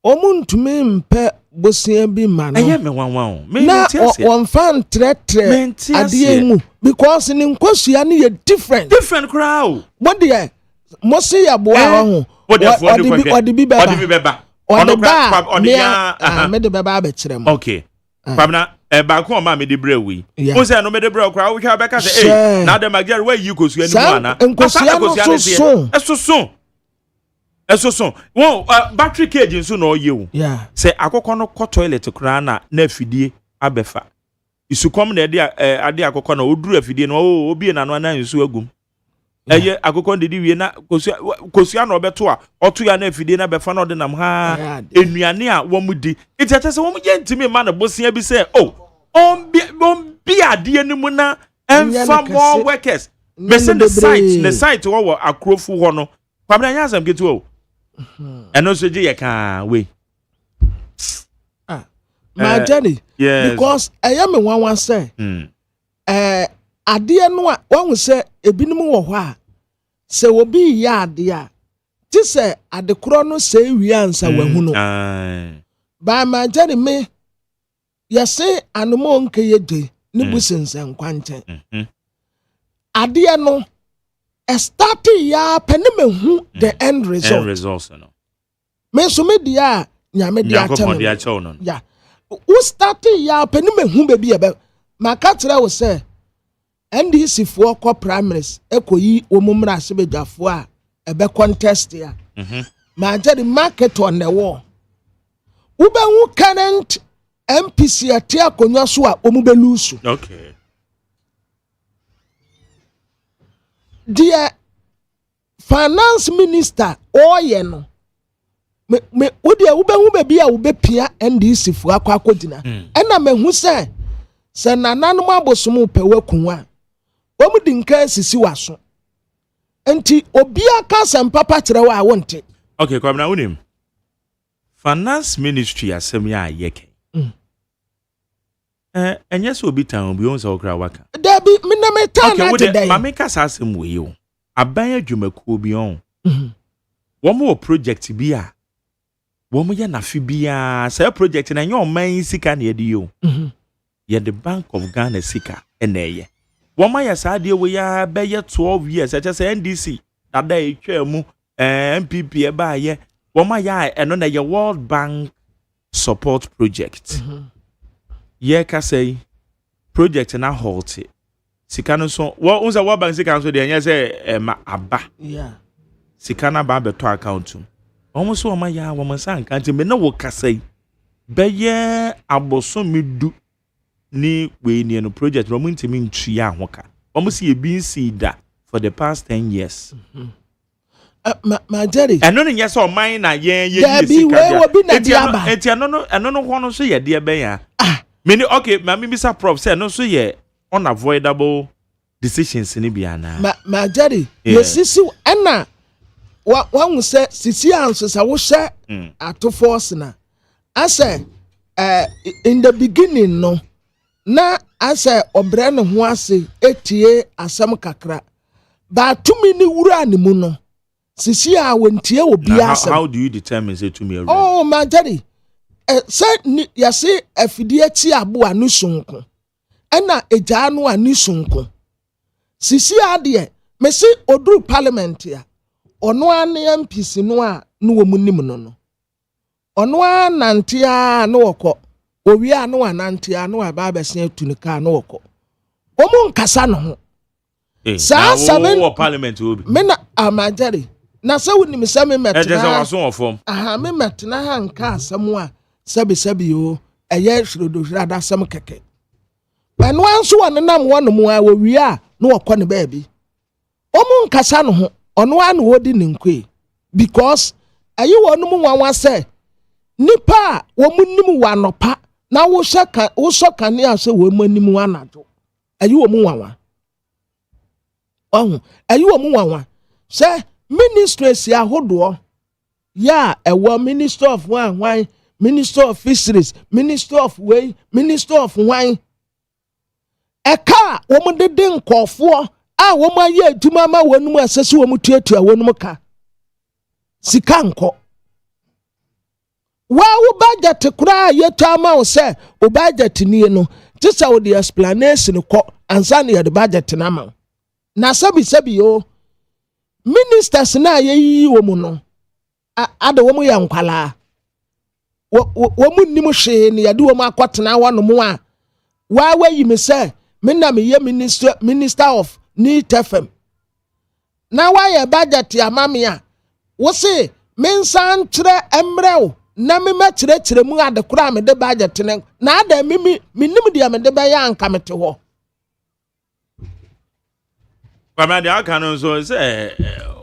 Omuntumi mpe bosia bi mano. Aye me wanwan. Na on fan tretre ade mu because ni nkosua ne ye different. Different crowd. What dey? Mosi ya boa ho. Odi bi beba. Odi ba. Me de beba be kire mo. Okay. Pamna ba ko ma me de brewi. O se no me de brew crowd we ka say na de magere we yi kosua ni mu ana. Nkosua Esoso won battery cage nso na oyewu se akokọ no kọ toilet kra na afidie abefa isukom na ade akokọ na oduru afidie no obi na no na nso agum eye akoko ndidi wie na kosua na obeto a oto ya na afidie na befa na odinam ha enuane a wo mudi itete se wo mje ntimi ma na bosia bi se bi ade ni mu na emfa more workers mesen the site wo akrofu ho no kwabra nya asem ketu o eno so je ye ka we my journey because I am one say ade no a won say ebinim wo ho a se obi ya ade a ti se ade kro no se wi ansa wahu no ba my journey me ya say anomo nke ye de ni busensen kwanten ade no start ya penemehu the end result no me so me dia nyame dia cha no ya who started ya penemehu be bi ebe maka tira wo say NDC for co primaries ekoyi omumra sebedwafo a ebe contest ya ma jeri market on the wall ube hu current MPC atia konwa so a omube lusu okay dear finance minister oye no me udi ube hu be bia ube pia NDC for akwakodina ena mehu se nananum abosom pewe kunwa omudi nka sisi waso enti obi aka sempapa kire wa awonte okay kwabna unim finance ministry asem ya yeke enye so obi tan obi onza okra waka dabi miname tan na today mama ka asem we yo aban adwumakuo bi on wo mo project bi a wo mo ya nafi bi a say project na nye oman sika na yedi yo ye the Bank of Ghana sika eneye woma ya saade we ya be ye 12 years eche say NDC dada etwa mu MPP e ba ye woma ya eno na ye World Bank support project ye ka say project na halt sika no so wo unza World Bank sika so de enya say ma aba sika na ba beto account omo so woma ya woma san kan me na wo ka say be ye aboso medu ni we ni no project no muntimi ntria ahoka omusi e bin seeda for the past 10 years ma jerry eno ni yes o man na ye sika enti no ho no so ye de ben ya mini okay ma mi bisa prof say no so ye unavoidable decisions ni bia na ma jerry yesisi ena wa say sisi anso sa wo hye ato force na ase in the beginning no na asa obre ne ho ase etie asam kakra ba tumi ni wura ne mu no sisi a wontie obi asam how do you determine say to me oh my daddy say ya say afidie ti abo anu sonko ena eja anu anu sonko sisi ade me si oduru parliament ya ono ane MPC no a no wo munim no ono anantia no woko owi anu anantia no aba besia tunika no woko omu nkasa no ho sa seven parliament obi me na amajari na se wonim se me metna eje se waso ofom aha me metna ha nka asem a sebi yo eye hrodo hroda asem keke anu anso wonenam wonom a owi a no woko ne baabi omu nkasa no ho ono anu wodi ne nkwe because ayi wonum wanwa se nipa wo munim wanopa na wo shaka wo soka ne ase wo manim wanado ayi wo mu wanwa ayi wo mu wanwa se ministry ahodo ya ewo minister of wine minister of fisheries minister of way minister of wine eka wo mu dede nkofo a wo ma ye aduma ma wonum asese wo mu tuatua wonum ka sika nko wa wo budget kura yetu ma wo se o budget ni no tisa wo the explanation ko ansa na the budget na ma na sabi yo ministers na yeyi wo mu no ada wo mu ya nkwala wo mu nim hwe ne yade wo mu akotena wono mu a wa yi me se me na me ye minister of need FM na wa ye budget ya mame a wo se men san kire emrew na me makire mu ade kura me de budget ne na ada mi nim dia me de ba ya anka mete ho But I can also say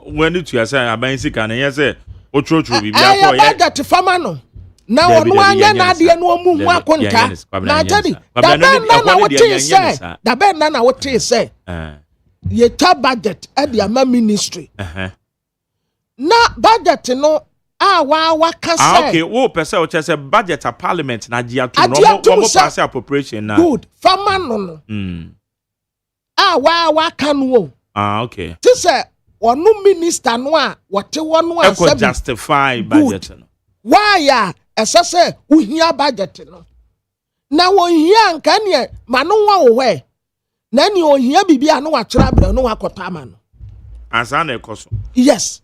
when it you say aban sika na yes say otro bibia ko ye budget fama no na wonu anya na de no mu hu akonta na jadi da ben na wote say da ben na wote say ye ta budget e de ama ministry na budget no wa ka say okay wo pese o che say budget a parliament na dia to no pass appropriation na good fama no wa ka no okay ti say onu minister no a wote wonu a say justify budget no why ya esese uhia budget no na wo hia nka ne ma no wa wo hwe na ni ohia bibia no wa kira bra no wa kota ma no ansa na ekoso yes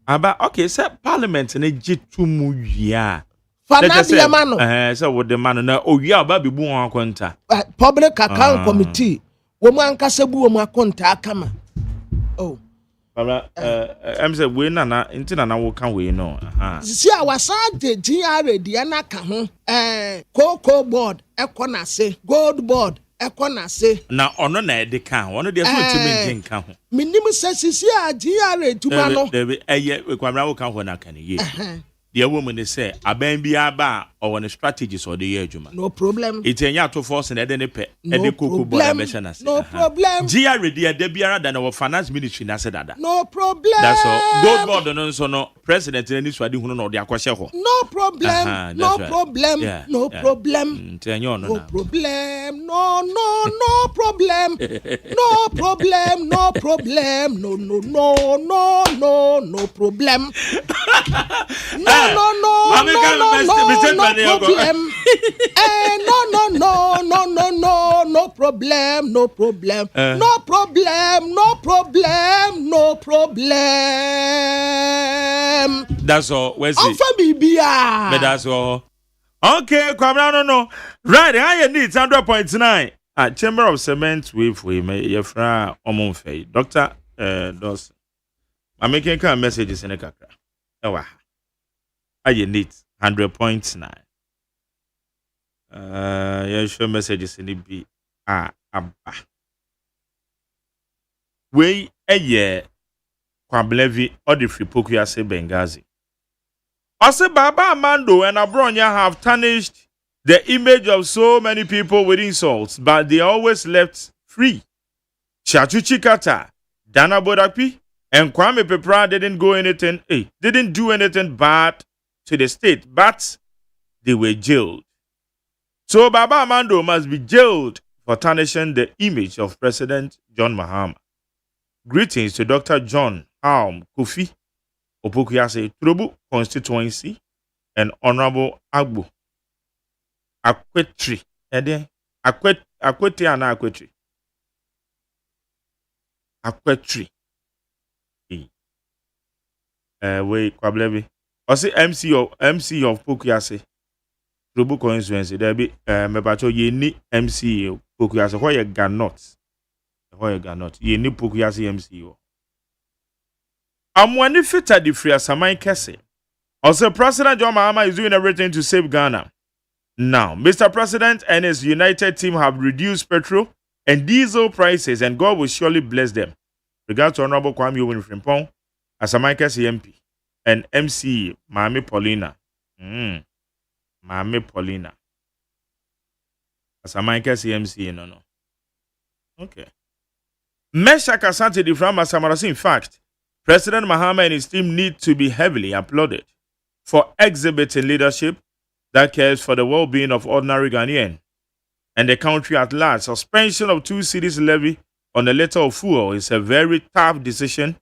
aba okay say parliament na jitu mu wia fanadi ma no say wo de ma no na owia ba bibu won akonta public account committee wo mu ankasa bu wo mu akonta akama oh Baba em say we na intina na wo kan we no si awasa de GRA de na ka ho cocoa board ekona se gold board ekona se na ono na ede kan ono de so timi ntin kan ho minim se si a GRA tuma no de eye kwamra wo kan ho na kan ye de wo mu ne say aban bi aba or one strategies or the year juma no problem itenya to force na ede ne pe ede cocoa board ambition na no problem GRA de biara than our finance ministry na say dada no problem that's all gold board no so no president ni swadi hunu na de akwahye ho no problem no problem no problem itenya ono no problem no problem no problem no problem no problem no problem. No problem. No problem. That's all. Where's it? But that's all. Okay, come on, no. Right, I need 100.9 at Chamber of Cement with your friend Omonfe. Dr. Dawson. I'm making kind of messages in a kakra. I need 100.9. You show messages in the B. Abba. We a year Kwablevi or the free Pokuya say Benghazi. Ose Baba Amando and Abronya have tarnished the image of so many people with insults, but they are always left free. Chachuchi Kata, Dana Bodapi, and Kwame Pepra didn't do anything bad to the state, but they were jailed. So Baba Amando must be jailed for tarnishing the image of President John Mahama. Greetings to Dr. John Halm Kofi, Opokuyase Turubu constituency, and Honorable Agbo Akwetri. Akwetri and Akwetri. Akwetri. Wait, Kwablevi. I say MC of Pokuyase. Turubu constituency. There be mebacho ye ni MC of Pokuyase. Why you cannot? Why you cannot? Ye ni Pokuyase MC. I'm one fit at the free Samai Kese. Also, President John Mahama is doing everything to save Ghana. Now, Mr. President and his united team have reduced petrol and diesel prices, and God will surely bless them. Regards to Honorable Kwame Owin Frimpong, Samai Kese MP, and MC Mami Paulina. Mami Paulina. Samai Kese MC, no. Okay. Meshach Asante di from Asamarasi, in fact, President Mahama and his team need to be heavily applauded for exhibiting leadership that cares for the well-being of ordinary Ghanaian and the country at large. Suspension of 2 cedis levy on a liter of fuel is a very tough decision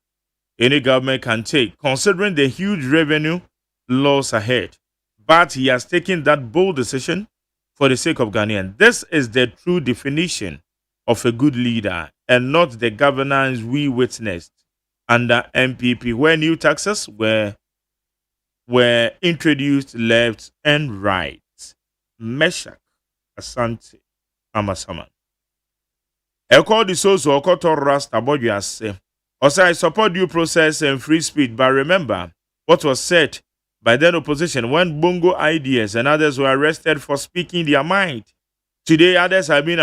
any government can take, considering the huge revenue loss ahead. But he has taken that bold decision for the sake of Ghanaian. This is the true definition of a good leader and not the governance we witnessed under MPP, where new taxes were introduced left and right. Meshach Asante Amasaman. Eko di soso okoto rasta bodyase. Also, I support due process and free speech, but remember what was said by then opposition when Bongo ideas and others were arrested for speaking their mind. Today, others have been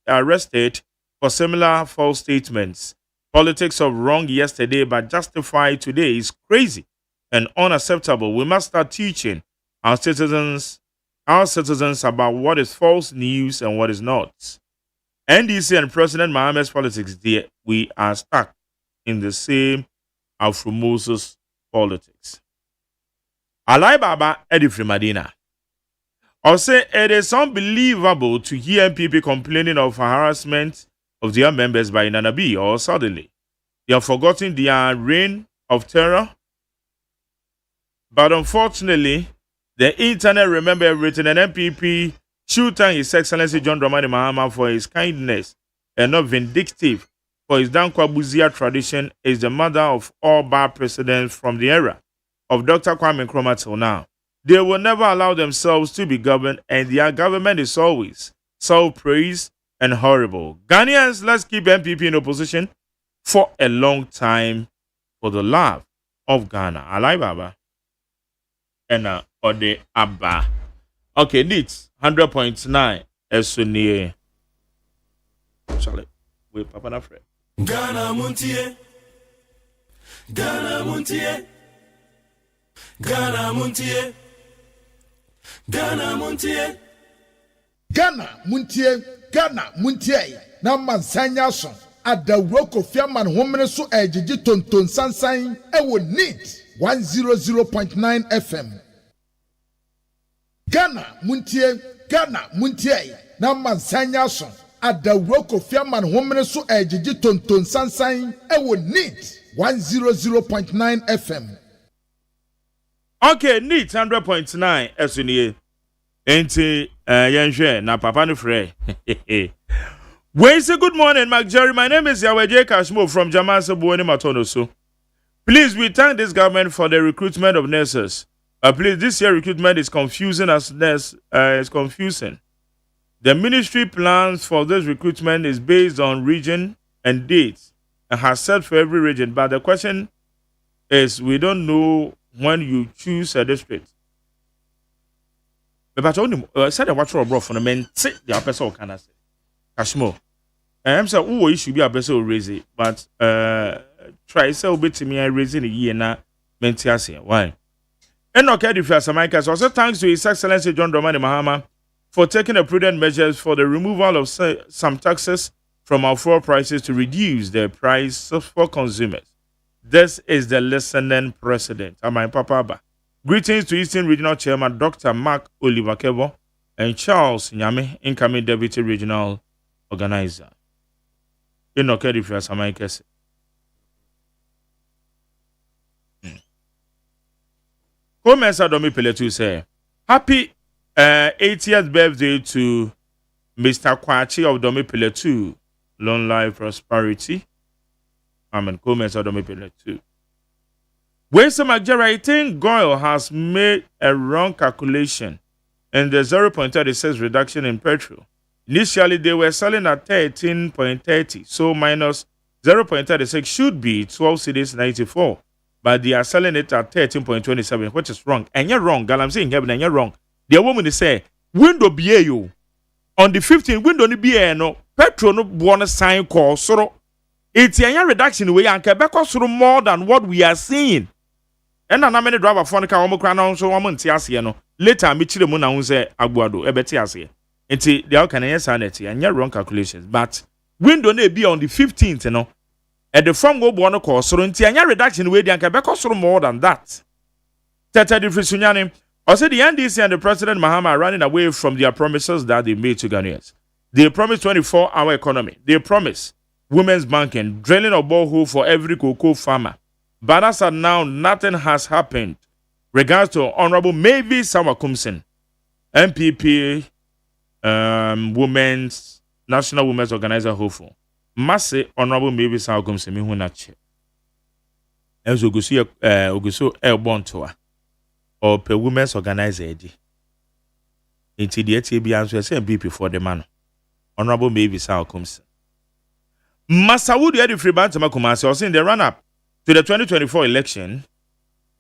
arrested for similar false statements. Politics of wrong yesterday but justified today is crazy and unacceptable. We must start teaching our citizens about what is false news and what is not. NDC and President Mohammed's politics, dear, we are stuck in the same Afro-Moses politics. Alai Baba Edifri Madina. I'll say it is unbelievable to hear MPP complaining of harassment of their members by Nanabi or suddenly. They have forgotten their reign of terror. But unfortunately, the internet remember everything, and MPP should thank His Excellency John Dramani Mahama for his kindness and not vindictive, for his Dankwabuzia tradition is the mother of all bad presidents from the era of Dr. Kwame Nkrumah till now. They will never allow themselves to be governed, and their government is always self-praise and horrible. Ghanaians, let's keep MPP in opposition for a long time for the love of Ghana. Alai Baba. And Ode Abba. Okay, neat. 100.9. Esuni. Charlie. Wait, Papa na Fred. Ghana Montie. Ghana Montie. Ghana Montie. Ghana Montie. Ghana Montie. Ghana Montie. Na mansanya so. Adawro Kofi Aman homene so ejiji tonton sansan ewo neat 100.9 FM. Ghana Montie. Ghana Montie. Na mansanya so. Adawro Kofi Aman homene so ejiji tonton sansan ewo neat 100.9 FM. Okay, neat 100.9 SNA. Enti yenhwe na papa no frɛ. We say good morning, Mark Jerry. My name is Yaweje Kashmo from Jamasa Buoni Matonoso. Please, we thank this government for the recruitment of nurses. Please, this year recruitment is confusing as nurse. It's confusing. The ministry plans for this recruitment is based on region and dates and has set for every region. But the question is, we don't know when you choose a district. But only said what for bro for the men sit the person can say. Kashmo. I'm saying who should be a person raise it, but try so bit to me I raise in a year now. Mentiasia. Why? And okay, if you are Samaikas, also thanks to His Excellency John Dramani Mahama for taking the prudent measures for the removal of some taxes from our fuel prices to reduce the price for consumers. This is the listening president. I'm my Papa. Greetings to Eastern Regional Chairman Dr. Mark Oliver Kebo and Charles Nyame, incoming Deputy Regional Organizer. In okay, if you are Samaikas. Comments Adomi Peletu say, happy 80th birthday to Mr. Kwachi of Domi Peletu. Long life, prosperity. Amen. Comments Adomi Peletu. When some I think Goyle has made a wrong calculation in the 0.36 reduction in petrol. Initially, they were selling at 13.30, so minus 0.36 should be 12 cedis 94, but they are selling it at 13.27, which is wrong. And you're wrong, girl. I'm saying and you're wrong. The woman is saying, window BAU on the 15th window ni BA no petrol no want sign call so it's a reduction way and Quebec more than what we are seeing. And na many driver phone ka omo kra na so omo ntia ase no later me chire mu na hu say agbuado e beti ase enti they all can yes and and wrong calculations but window na be on the 15th no at the from go bo no call so nti anya reduction we dey anka be cost more than that tete difference I said the NDC and the President Mahama are running away from their promises that they made to Ghanaians. They promised 24-hour economy. They promised women's banking, drilling a borehole for every cocoa farmer. But as of now, nothing has happened. Regards to Honorable Maybe Sawakumsin, MPP, National Women's Organizer, hopeful. Masse Honorable Maybe Sawakumsin, me who not check. As Ogusu Airborne Tour. Or per women's organizer. Into the ATB answer same BP for the man. Honorable Maybe Sawakumsin. Masawood Edifri Bantama Kumasi was in the run-up to the 2024 election.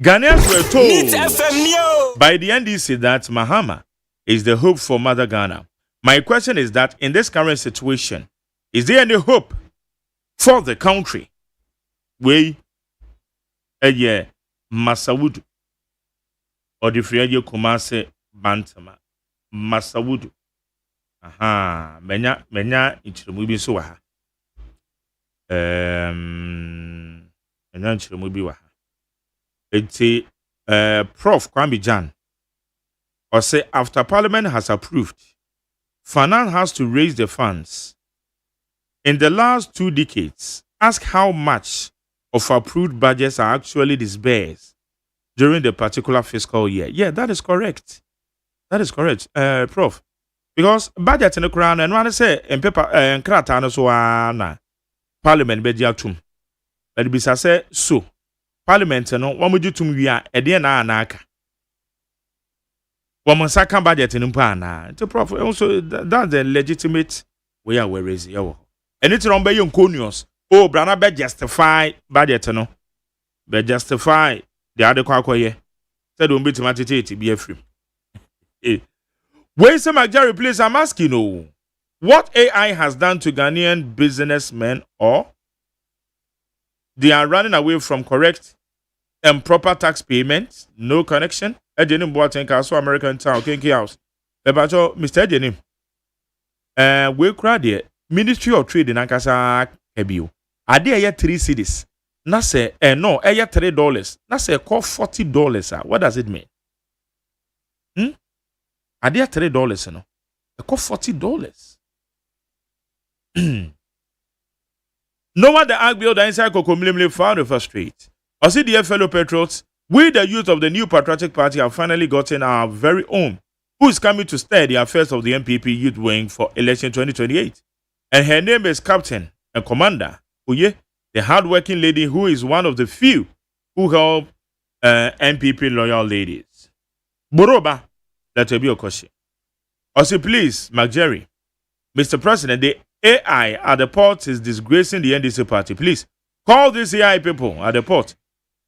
Ghanaians were told by the NDC that Mahama is the hope for Mother Ghana. My question is that in this current situation, Is there any hope for the country? We, Masawudu, or the free Kumase Bantama, Masawudu. Aha, menya ichirumubi so waha. Menya ichirumubi waha. It's Prof. Kwame Jan. Or say after Parliament has approved, Finance has to raise the funds. In the last 2 decades, ask how much of approved budgets are actually disbursed during the particular fiscal year. Yeah, that is correct. That is correct, Prof. Because budget in the crown and one say in paper and krata so na Parliament be diatum. But bisa say so Parliament no one would do to me a dear na anaka. One second budget in Mpana. The Prof. Also that's the legitimate way we raise it. And it's wrong by young conios. Oh, Brana be justify budget no. Be justify the other quacoye. Said don't be to be a free. Where's some Jerry, please? I'm asking you, what AI has done to Ghanaian businessmen, or they are running away from correct and proper tax payments, no connection. Ejenim Boateng Castle American Town, Kinky House. Ebacho, Mr. Ejenim. We crowd here. Ministry of Trade in Ankasa Ebio. Are there 3 cities? Na say, no, $3. Na say, call $40. What does it mean? Are there $3, no? It cost $40. No one the act builder inside Kokomlimli found the first street. I see dear fellow patriots, we the youth of the New Patriotic Party have finally gotten our very own, who is coming to steer the affairs of the MPP youth wing for election 2028. And her name is Captain and Commander Uye, the hardworking lady who is one of the few who help MPP loyal ladies. Boroba. That will be a question. Also, please, McJerry, Mr. President, the AI at the port is disgracing the NDC party. Please call these AI people at the port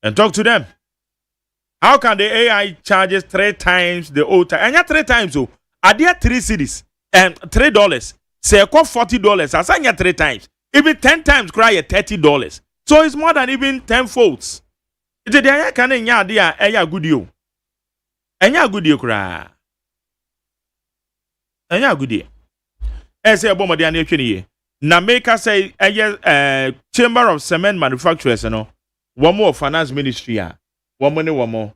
and talk to them. How can the AI charges 3 times the old time? And yeah, 3 times. So, are there 3 cities and $3? Say, cost $40. I say 3 times. Even 10 times, cry at $30. So it's more than even 10 folds. It's the AI can yeah, good you. And yeah, good you cry. And yeah, good day. As a bomber, the na make us say a chamber of cement manufacturers, one more finance ministry, one more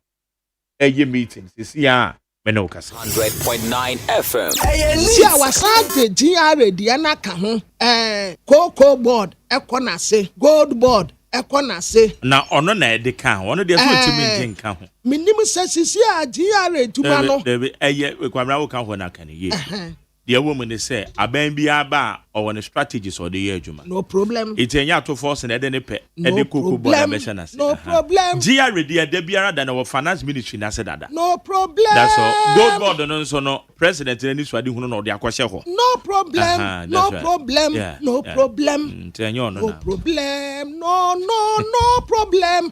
a year meetings. This year, Menokas 100.9 FM. See our Sunday GRA Diana Kahun, Cocoa board, Equanase, gold board, Equanase. Now, on the count, one of the two count. Minimum says, see, GRA to Mano. There be a year with Quamra count when I can hear. The woman they say, a baby aba or one strategies or the year, Juma. No problem. It's a yato force and a pet. No problem. No problem. GRA dear Debiara than our finance ministry, I said that. No problem. That's all. Gold board and so no president and this one who know their question. No problem. No problem. No problem. No problem. No problem. No problem.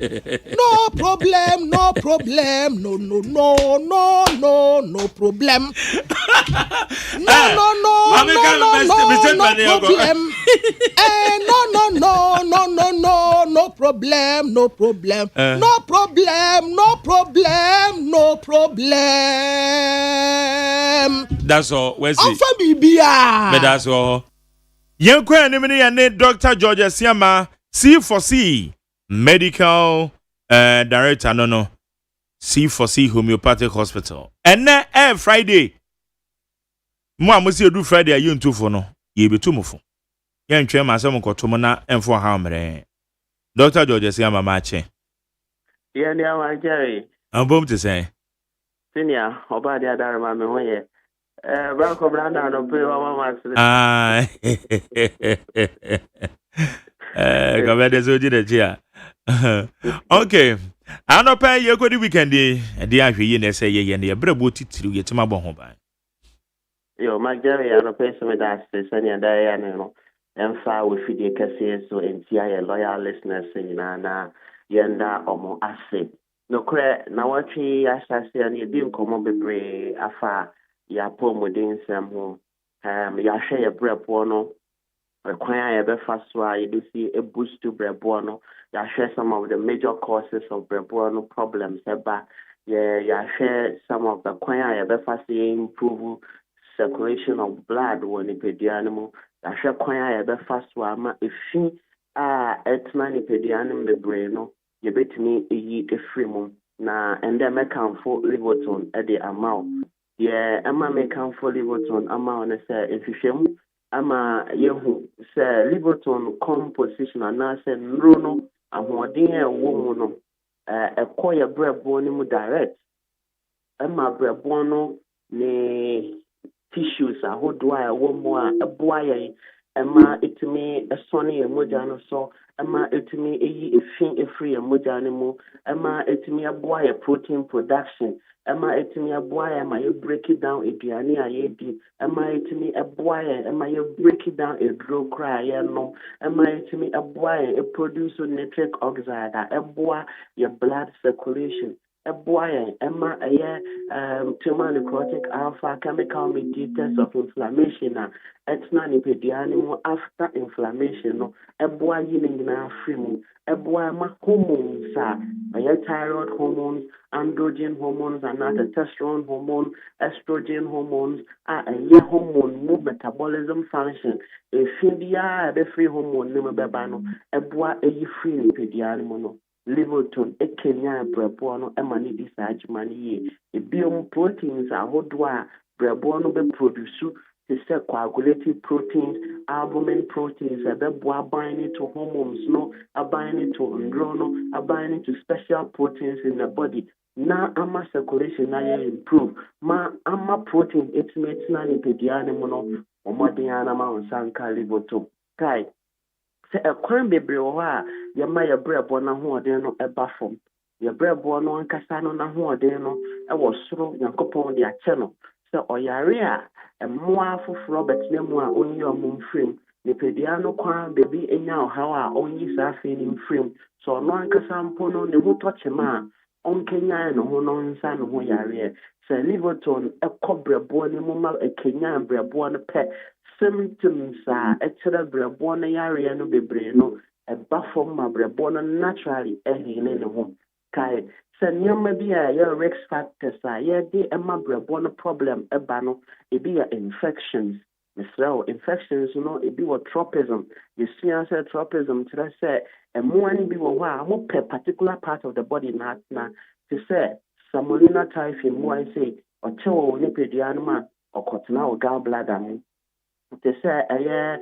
No problem. No problem. No problem. No problem. That's all. Where's it? But that's all. Young Queen and Dr. George Siama, C4C, medical director, no. C4C Homeopathic Hospital. And now, Friday. Mo amusi edu Friday ayi ntufo no ye betumufo ye ntwe ma asem kotomo na enfo ha mre Dr. George Siama ma che ye ni ama Jerry ambom te say senior oba dia dare ma me hoye Branko Branda no pe wa mama come there so di chia okay anopa ye ko di weekend e ahwe ye na say ye ne ye brabo titiru ye tima bo ho ban yo Magere ya no person with that senior there no emfa we fidie kase so entia ye loyal listeners na yenda omo ase no kre na wachi asase ani di nkomo bebre afa ya pomodin sem ho ya hwe ye brepo no Require a faster, you do see a boost to Brebuano. You share some of the major causes of Brebuano problems. Yeah, you share some of the choir a faster improve circulation of blood when you pay the animal. You share choir a faster, if she at many pay the animal the brain, you bet me a free moon. Na and then make for Liverton at the amount. Yeah, Emma make for Liverton amount say if you shame. Ama yehu sɛ Liverton composition anaasɛ nnuro no ahoɔden a ɛwɔ mu no ɛkɔ yɛ brɛboɔ no mu direct ɛma brɛboɔ no ne tissues ahodoɔ a ɛwɔ mu a ɛboa yɛn ɛma ɛtumi ɛsɔne yɛn mogya no so ɛma ɛtumi ɛyi efi efiri yɛn mogya no mu ɛma ɛtumi ɛboa yɛ protein production ɛma ɛtumi ɛboa yɛn ma yɛ break it down aduane a yɛdi ɛma ɛtumi ɛboa yɛn ɛma yɛ break it down aduro koraa a yɛnom ɛma ɛtumi ɛboa yɛn produce nitric oxide a ɛboa yɛ blood circulation ɛboa yɛn ɛma ɛyɛ tumor necrotic alpha chemical mediators of inflammation a ɛtena nipadua no mu after inflammation no ɛboa yi ne nyinaa firi mu ɛboa ma hormones a ɛyɛ thyroid hormones androgen hormones and testosterone hormone estrogen hormones a ɛyɛ hormone mu metabolism function efi biara ɛbɛfiri hormone no mu bɛba no ɛboa ɛyi firi nipadua no mu no Liverton ekenya brɛboɔ no ɛma ne di saa adwuma no yie ebiom proteins ahodoɔ a brɛboɔ no bɛproduce te sɛ coagulative proteins albumin proteins ɛbɛboa binding to hormones no binding to nduro no binding to special proteins in the body na ama circulation na yɛ improve ma ama protein etumi etena nipadua no mu no ɔmɔden ana ma nsa nka Liverton kai sɛ ɛkwan bebree wɔ hɔ a yɛma yɛ brɛboɔ no ahoɔden no ɛba fam yɛ brɛboɔ no ankasa no n'ahoɔden no ɛwɔ soro Nyankopɔn de akyɛ no sɛ ɔyare a ɛmmoa foforɔ bɛtena mu a ɔnyi ɔmo mfirim nipadua no kwan beebi enya ɔhaw a ɔnyi saa afei ne mfirim sɛ ɔno ankasa mpo no ne ho tɔkyema a ɔnkenyan ne ho no nsa ne ho yareɛ sɛ Liverton ɛkɔ brɛboɔ no mu ma ɛkenyan brɛboɔ no pɛ symptoms a ɛkyerɛ brɛboɔ no yareɛ no bebree no ɛba fam ma brɛboɔ no naturally ɛhene ne ho kae sɛ nneɛma bi a ɛyɛ risk factors a yɛde ɛma brɛboɔ no problem ɛba no ebi yɛ infections mesrɛ infections no ebi wɔ tropism yɛsua sɛ tropism kyerɛ sɛ ɛmmoa no bi wɔ hɔ a mopɛ particular part of the body na atena te sɛ salmonella typhi mmoa sɛ ɔkyɛ wɔ nipadua no mu a ɔkɔtena wɔ gallbladder mu te sɛ ɛyɛ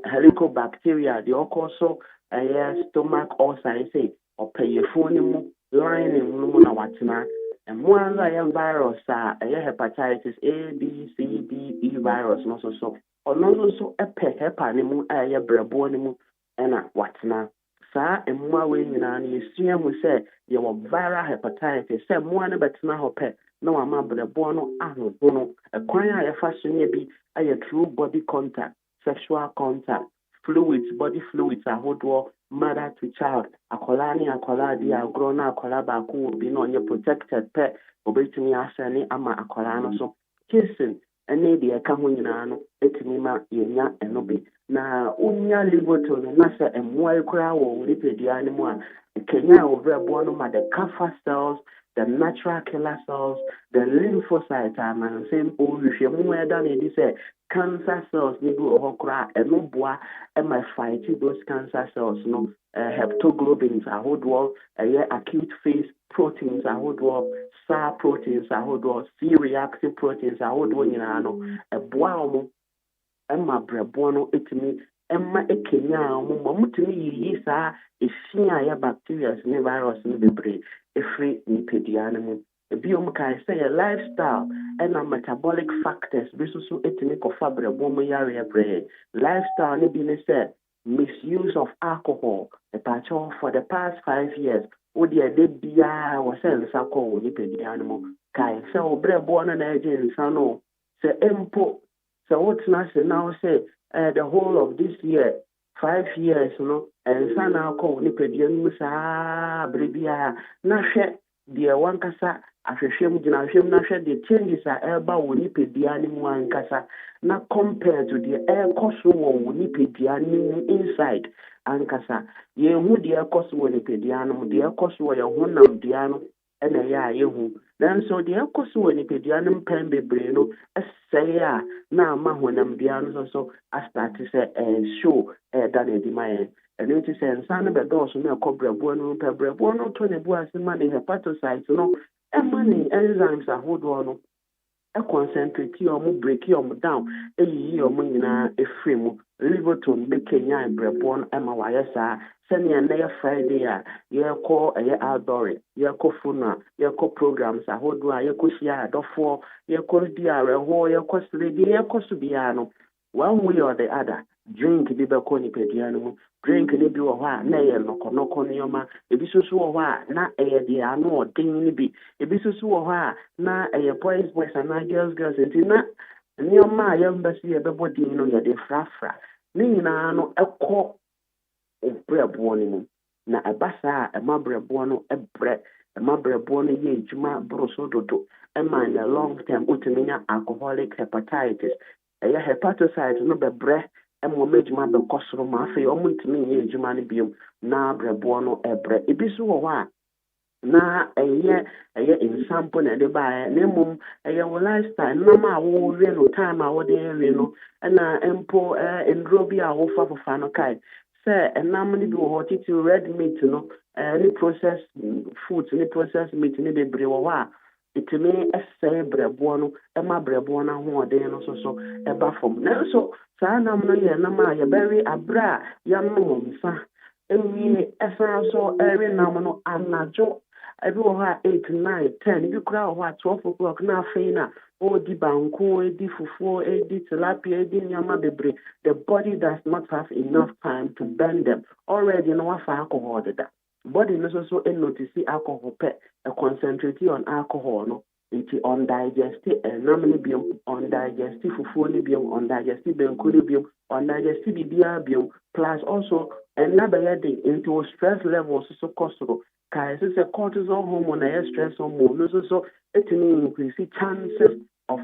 helicobacteria deɛ ɔkɔ so ɛyɛ stomach ulcer sɛ ɔpɛ yɛfuo no mu lining no mu na watena mmoa no a ɛyɛ virus a ɛyɛ hepatitis A, B, C, D, E virus no so ɔno nso ɛpɛ hepa no mu a ɛyɛ brɛboɔ no mu ɛna watena saa mmoa wei nyinaa no yɛsua mu sɛ yɛwɔ viral hepatitis sɛ mmoa no bɛtena hɔ pɛ na wama brɛboɔ no ahohono ɛkwan a yɛfa so nyɛ bi ayɛ through body contact sexual contact fluids body fluids ahodoɔ mother to child akwadaa ne akwadaa di agorɔ na akwadaa baako wɔ bi na ɔnyɛ protected pɛ obetumi asɛne ama akwadaa no so kissing ɛne deɛ ɛka ho nyinaa no etumi ma yɛnya ɛno bi na wonya Liverton na sɛ mmoa yi koraa wɔ nipadua no mu a kenya a wɔbrɛboɔ no ma the alpha cells the natural killer cells the lymphocytes and same ohwehwɛ mu ɛda na ɛdi sɛ cancer cells ne bi wɔ hɔ koraa ɛno boa ɛma fight those cancer cells no heptoglobins ahodoɔ ɛyɛ acute phase proteins ahodoɔ SAR proteins ahodoɔ C-reactive proteins ahodoɔ nyinaa no ɛboa wɔn ɛma brɛboɔ no etumi ɛma ekenya wɔn ma mutumi yiyi saa efi a yɛ bacteria ne virus ne bebree efiri nipadua no mu ebiom kae sɛ yɛ lifestyle ɛna metabolic factors bi so etumi kɔfa brɛboɔ mu yareɛ brɛ lifestyle ne bi ne sɛ misuse of alcohol for the past 5 years wode ɛde biara wɔ sɛ nsa kɔ wɔ nipadua no mu kae sɛ wo brɛboɔ no na ɛgye nsa no sɛ empo sɛ wotena ase na wo sɛ the whole of this year 5 years no nsa na akɔ wɔ nipadua no mu saa bere biara na hwɛ deɛ wankasa ahwehwem gyina ahwehwem na hwɛ the changes a ɛreba wɔ nipadua no mu ankasa na compared to the ɛrekɔ so wɔ nipadua no mu inside ankasa yɛhu deɛ ɛkɔ so wɔ nipadua no mu deɛ ɛkɔ so wɔ yɛn honam dua no ɛna ɛyɛ a yɛhu nanso deɛ ɛkɔ so wɔ nipadua no mpɛn bebree no ɛsɛe a na ama honam dua no nso astate sɛ show ɛɛda no adi ma yɛn ɛno nti sɛ nsa no bɛdɔɔso na ɛkɔ brɛboɔ no mpɛ brɛboɔ no tɔ ne bu ase ma ne hepatocyte no ɛma ne enzymes ahodoɔ no concentrate ɔmo break ɔmo down ɛyiyi ɔmo nyinaa ɛfiri mu livoton bɛkɛnya brɛboɔ no ɛma wayɛ saa sɛnea na yɛ Friday a yɛkɔ ɛyɛ outdoor yɛkɔ funeral yɛkɔ programs ahodoɔ a yɛkɔ hyia adɔfoɔ yɛkɔ di awerɛhoɔ yɛkɔ seredi yɛkɔ so biara no one way or the other drink bi bɛkɔ nipadua no mu drink ne bi wɔ hɔ a na ɛyɛ nɔkɔnɔkɔ nneɛma ebi nso wɔ hɔ a na ɛyɛ deɛ ano ɔden no bi ebi nso wɔ hɔ a na ɛyɛ boys anaa girls nti na nneɛma a yɛmbɛsi yɛbɛbɔ din no yɛde frafra ne nyinaa no ɛkɔ brɛboɔ no mu na ɛba saa a ɛma brɛboɔ no ɛbrɛ ɛma brɛboɔ no yɛ adwuma boro so dodo ɛma in the long term wotumi nya alcoholic hepatitis ɛyɛ hepatocyte no bɛbrɛ ɛma ɔmo adwuma bɛkɔ soro ma afei ɔmo ntumi nyɛ adwuma no biom na brɛboɔ no ɛbrɛ ebi nso wɔ hɔ a na ɛyɛ nsampo na ɛde baeɛ na mmom ɛyɛ wo lifestyle nam a wɔwie no time a wɔde ɛwie no ɛna mpo nduro bi a wɔfa fofa no kae sɛ ɛnam no bi wɔ hɔ titi red meat no ne processed food ne processed meat ne bebree wɔ hɔ a ɛtumi ɛsɛe brɛboɔ no ɛma brɛboɔ no ahoɔden no so ɛba fam nanso saa nam no yɛ nam a yɛbɛwe aberɛ a yɛanom nsa ɛwie ɛsan so ɛwe nam no anadwo ebi wɔ hɔ a 8, 9, 10 ebi koraa wɔ hɔ a 12 o'clock na afei na ɔdi banku edi fufuo edi tilapia edi nneɛma bebree the body does not have enough time to burn them already no wafa alcohol deda body no so notice alcohol pɛ concentrate on alcohol no nti undigested ɛnam no biom undigested fufuo no biom undigested banku no biom undigested bibia biom plus also ɛna bɛyɛ de into stress levels so kɔ soro kai so say cortisol hormone na stress hormone no so etini increase chances of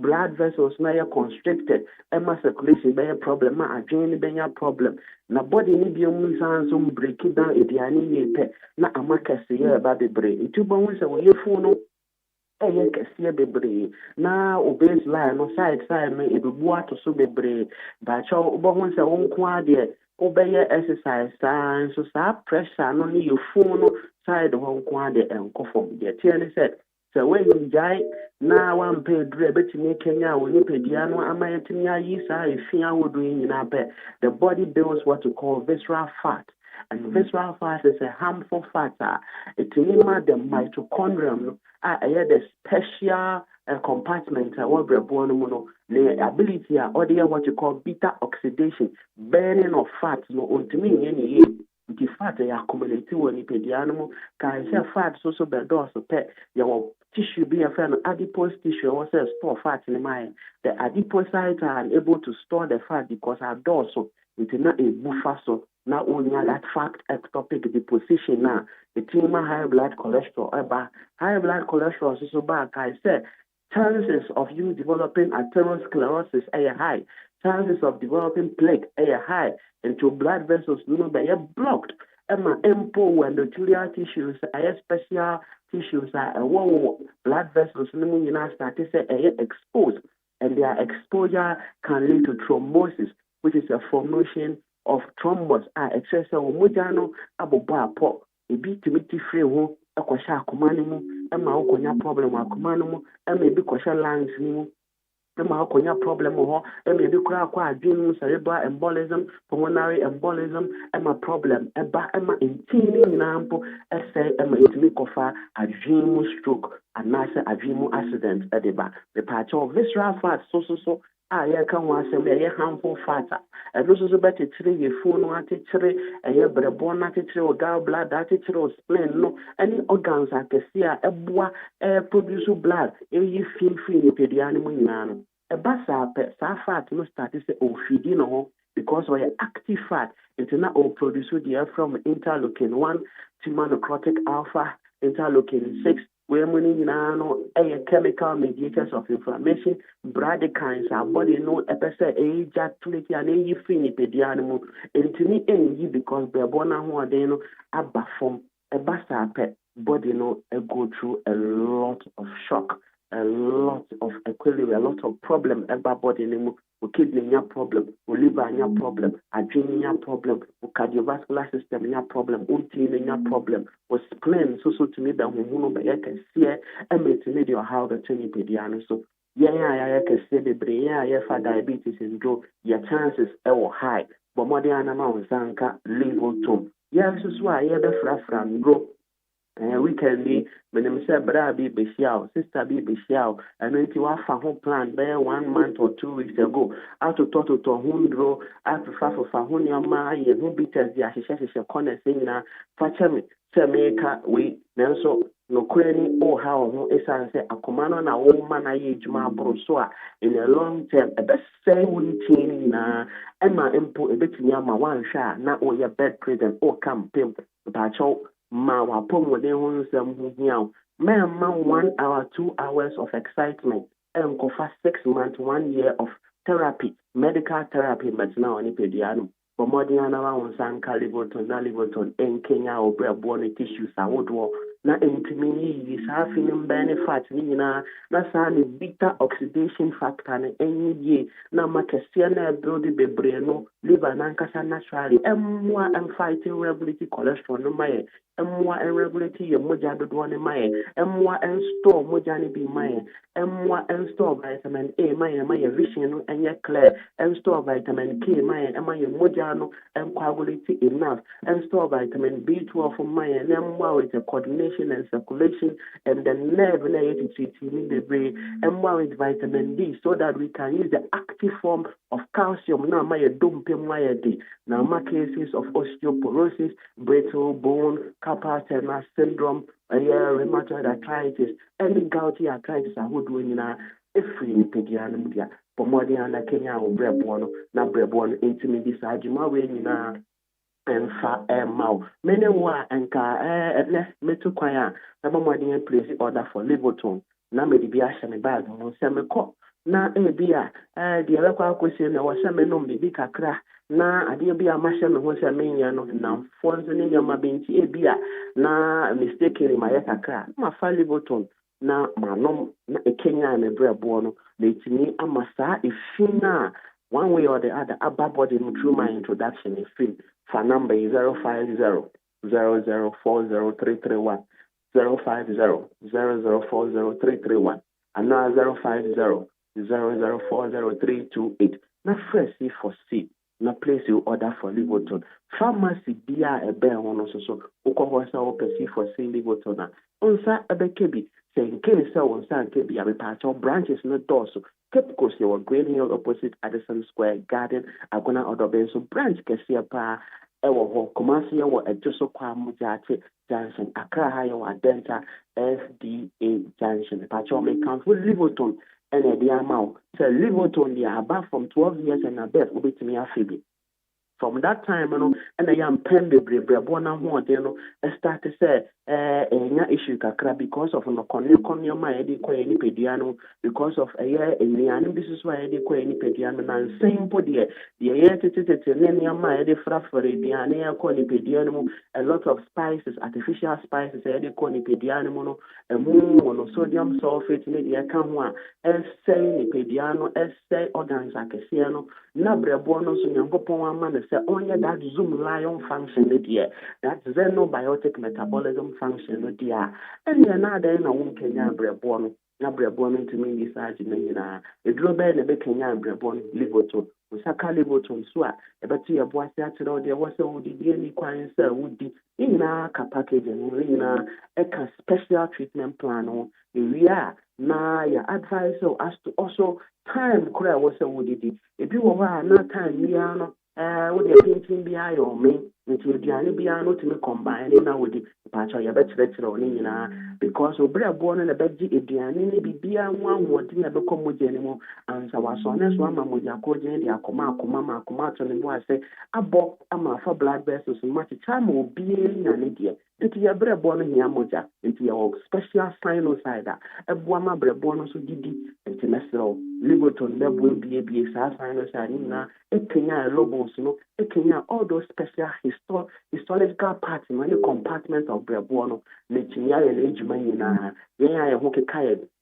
blood vessels na constricted emma circulation be a problem ma adwene be a problem na body ni bi mu san so break down ediane yepe na amakase ye ba bebre ntubo hu se wo yefu no eye kase bebre na obese line no side no ebebu ato so bebre ba cha obo hu se wo nko ade obeye exercise so sa pressure no ni your phone no side ho nko ade enko fom de tie ne said so when you die na one pay dre betimi Kenya wo nipadua no amayetimi ayi sa efia wodo nyina pe the body builds what we call visceral fat and visceral fat is a harmful fat it limit the mitochondrium the special compartment what brebo no the ability or what you call beta oxidation burning of fat no ontimi nyene the fat they accumulate when nipadua no can say fat so be do so pe your tissue be a friend adipose tissue or say store fat in the mind the adipocytes are able to store the fat because our dorsal it is not a buffer so now only that fat ectopic deposition now it is high blood cholesterol high blood cholesterol so bad I say chances of you developing atherosclerosis are high chances of developing plaque are high and your blood vessels they are blocked Emma empo endothelial tissues are special tissues are blood vessels start to say exposed and their exposure can lead to thrombosis which is a formation of thrombus excess of mujano aboba po ebi timiti free ho ekosha akoma ni mu ema okonya problem akoma no mu ema ebi kosha lungs ni mu ema okonya problem ho ema ebi kura akwa adwenu cerebral embolism pulmonary embolism ema problem eba ema intini nyinampo ese ema etimi kofa adwenu stroke anase adwenu accident edeba the part of visceral fat so ya kan wa asem ya harmful fat and those so better tire ye phone no atitire ye brebo na atitire o gallbladder atitire o spleen no any organs akese a eboa produce blood ye feel ni pedua ni mu nyina no e ba sa fat no start say o feed no ho because we active fat it na o produce the from interleukin 1 to monocrotic alpha interleukin 6 where money no a chemical mediators of inflammation, bradykines, our body no episode age activity and a free pedianimo, and to me any because they're born who are then abba from a basta pet body no go through a lot of shock, a lot of equilibrium, a lot of problem about body no kidney problem, liver problem, adrenal problem, cardiovascular system problem, problem, spleen so to me that we can see and maintain your how the tiny pediano. So I can see the brain, for diabetes and grow your chances are high, but more than amount zanka level to. Yes, so why you the from grow. Weekendly, when I say brother be besiao, sister be besiao, and when you have a whole plan there 1 month or 2 weeks ago, out to total to hundro, out to for Fahunia Mai, and who beat as the association corner saying, Fachami, Sameka, we, Nelson, no cranny, or how no essence, a command on a woman, I age my brosoa in a long term, a best say we teen, Emma impo a bit yama one shot, not all your bed prison or camp pimp, Pacho. Ma wapom wode ho nsem ho hiao ma 1 hour 2 hours of excitement and go for 6 months 1 year of therapy medical therapy but now on pediano but more than our sanka livoton in Kenya or bone tissues awodo na intimi is having benefit ni na sa ni beta oxidation factor na enyi na makesia na build bebre no liver na nkasa naturally emwa and fighting regulatory cholesterol no maye emwa and regulatory your moja dodo ne maye emwa and store moja ne bi maye emwa and store vitamin A maye vision no enye clear and store vitamin K maye maye moja no and coagulate enough and store vitamin B12 maye emwa with a coordination and circulation and the nerve na to the brain and with vitamin D so that we can use the active form of calcium na my dumpe my D now my cases of osteoporosis, brittle bone, carpal tunnel syndrome, rheumatoid arthritis, any gouty arthritis I would win na free pedianum dia but more than Kenya or breadborn na breadborn intimate agyeman we na and fa mau many wa enka metu kwaya na bomodin place order for Liverpool na me di bi ahye me bag no se me ko na bia di alakwa akosi na wo se me no me bi kakra na ade bia ma hye me ho se me nya no na fonzo ne nyama binti bia na mistakenly ma kakra ma fa Liverpool na manom na Kenya na brebo no na itimi amasa efina one way or the other about body through my introduction is free. For number is 050-0040-331. 050-0040-331. And now 050-0040-328. Now first C for C. Now place you order for Liverpool. Pharmacy bia a bear one also so. Uko C for C Liverpool. Unsa abekebi. Saying case on San Kebi a branches no dorsal. Cape Coast, your Green Hill opposite Addison Square Garden, Agona Odo Benso branch Kessia Pa, Ewo Commercia or Ejoso Mujate Junction, Accra High or Adenta FDA Junction. The Pacho may count with Liverpool and the amount. So Liverpool, they are above from 12 years and above, will be to me a Phoebe. From that time, and I am pen the Brabona Modeno, I start to say, issue kakra because of no cornea, my any pediano, because of a year in the this is why I declare any pediano, and same podium, the air to my fraffery, the anea pediano, a lot of spices, artificial spices, a pediano, a monosodium sulfate, media camwa, essay pediano, essay organs acasiano, nabre bonus, and man. Say only that Zoom lion function there, that xenobiotic metabolism function there, and another in a woman Kenya breborn, Nabrabon to me this argument. A drawbell a Kenya breborn Liverpool, Usaka Liverpool, Swa, a battery of what's that there was a woody daily coins would be in a package and in a special treatment plan. We are now your advice as to also time cry was a woody. If you were not time, with the painting behind me, nti aduane biara no tumi combine na wodi pacha ya bekyerɛkyerɛ oni nyinaa because obrɛboɔ no na bɛgye aduane ne bibia ho ahoɔden na bɛkɔ mogya ne mu ansa wasɔne so ama mogya kɔgye de akoma ato ne bo ase abɔ ama fa blood vessels ma kyekya ma obie nya ne deɛ nti ya brɛboɔ no hia mogya nti ya special sinusoid a ɛboa ma brɛboɔ no so didi nti mesrɛ liboton bɛboa bie saa sinusoid ni na ekenya lobos no ekenya all those special histological parts in any compartment of brɛboɔ no na kyia yɛ na edwuma nyinaa yɛn a yɛ ho keka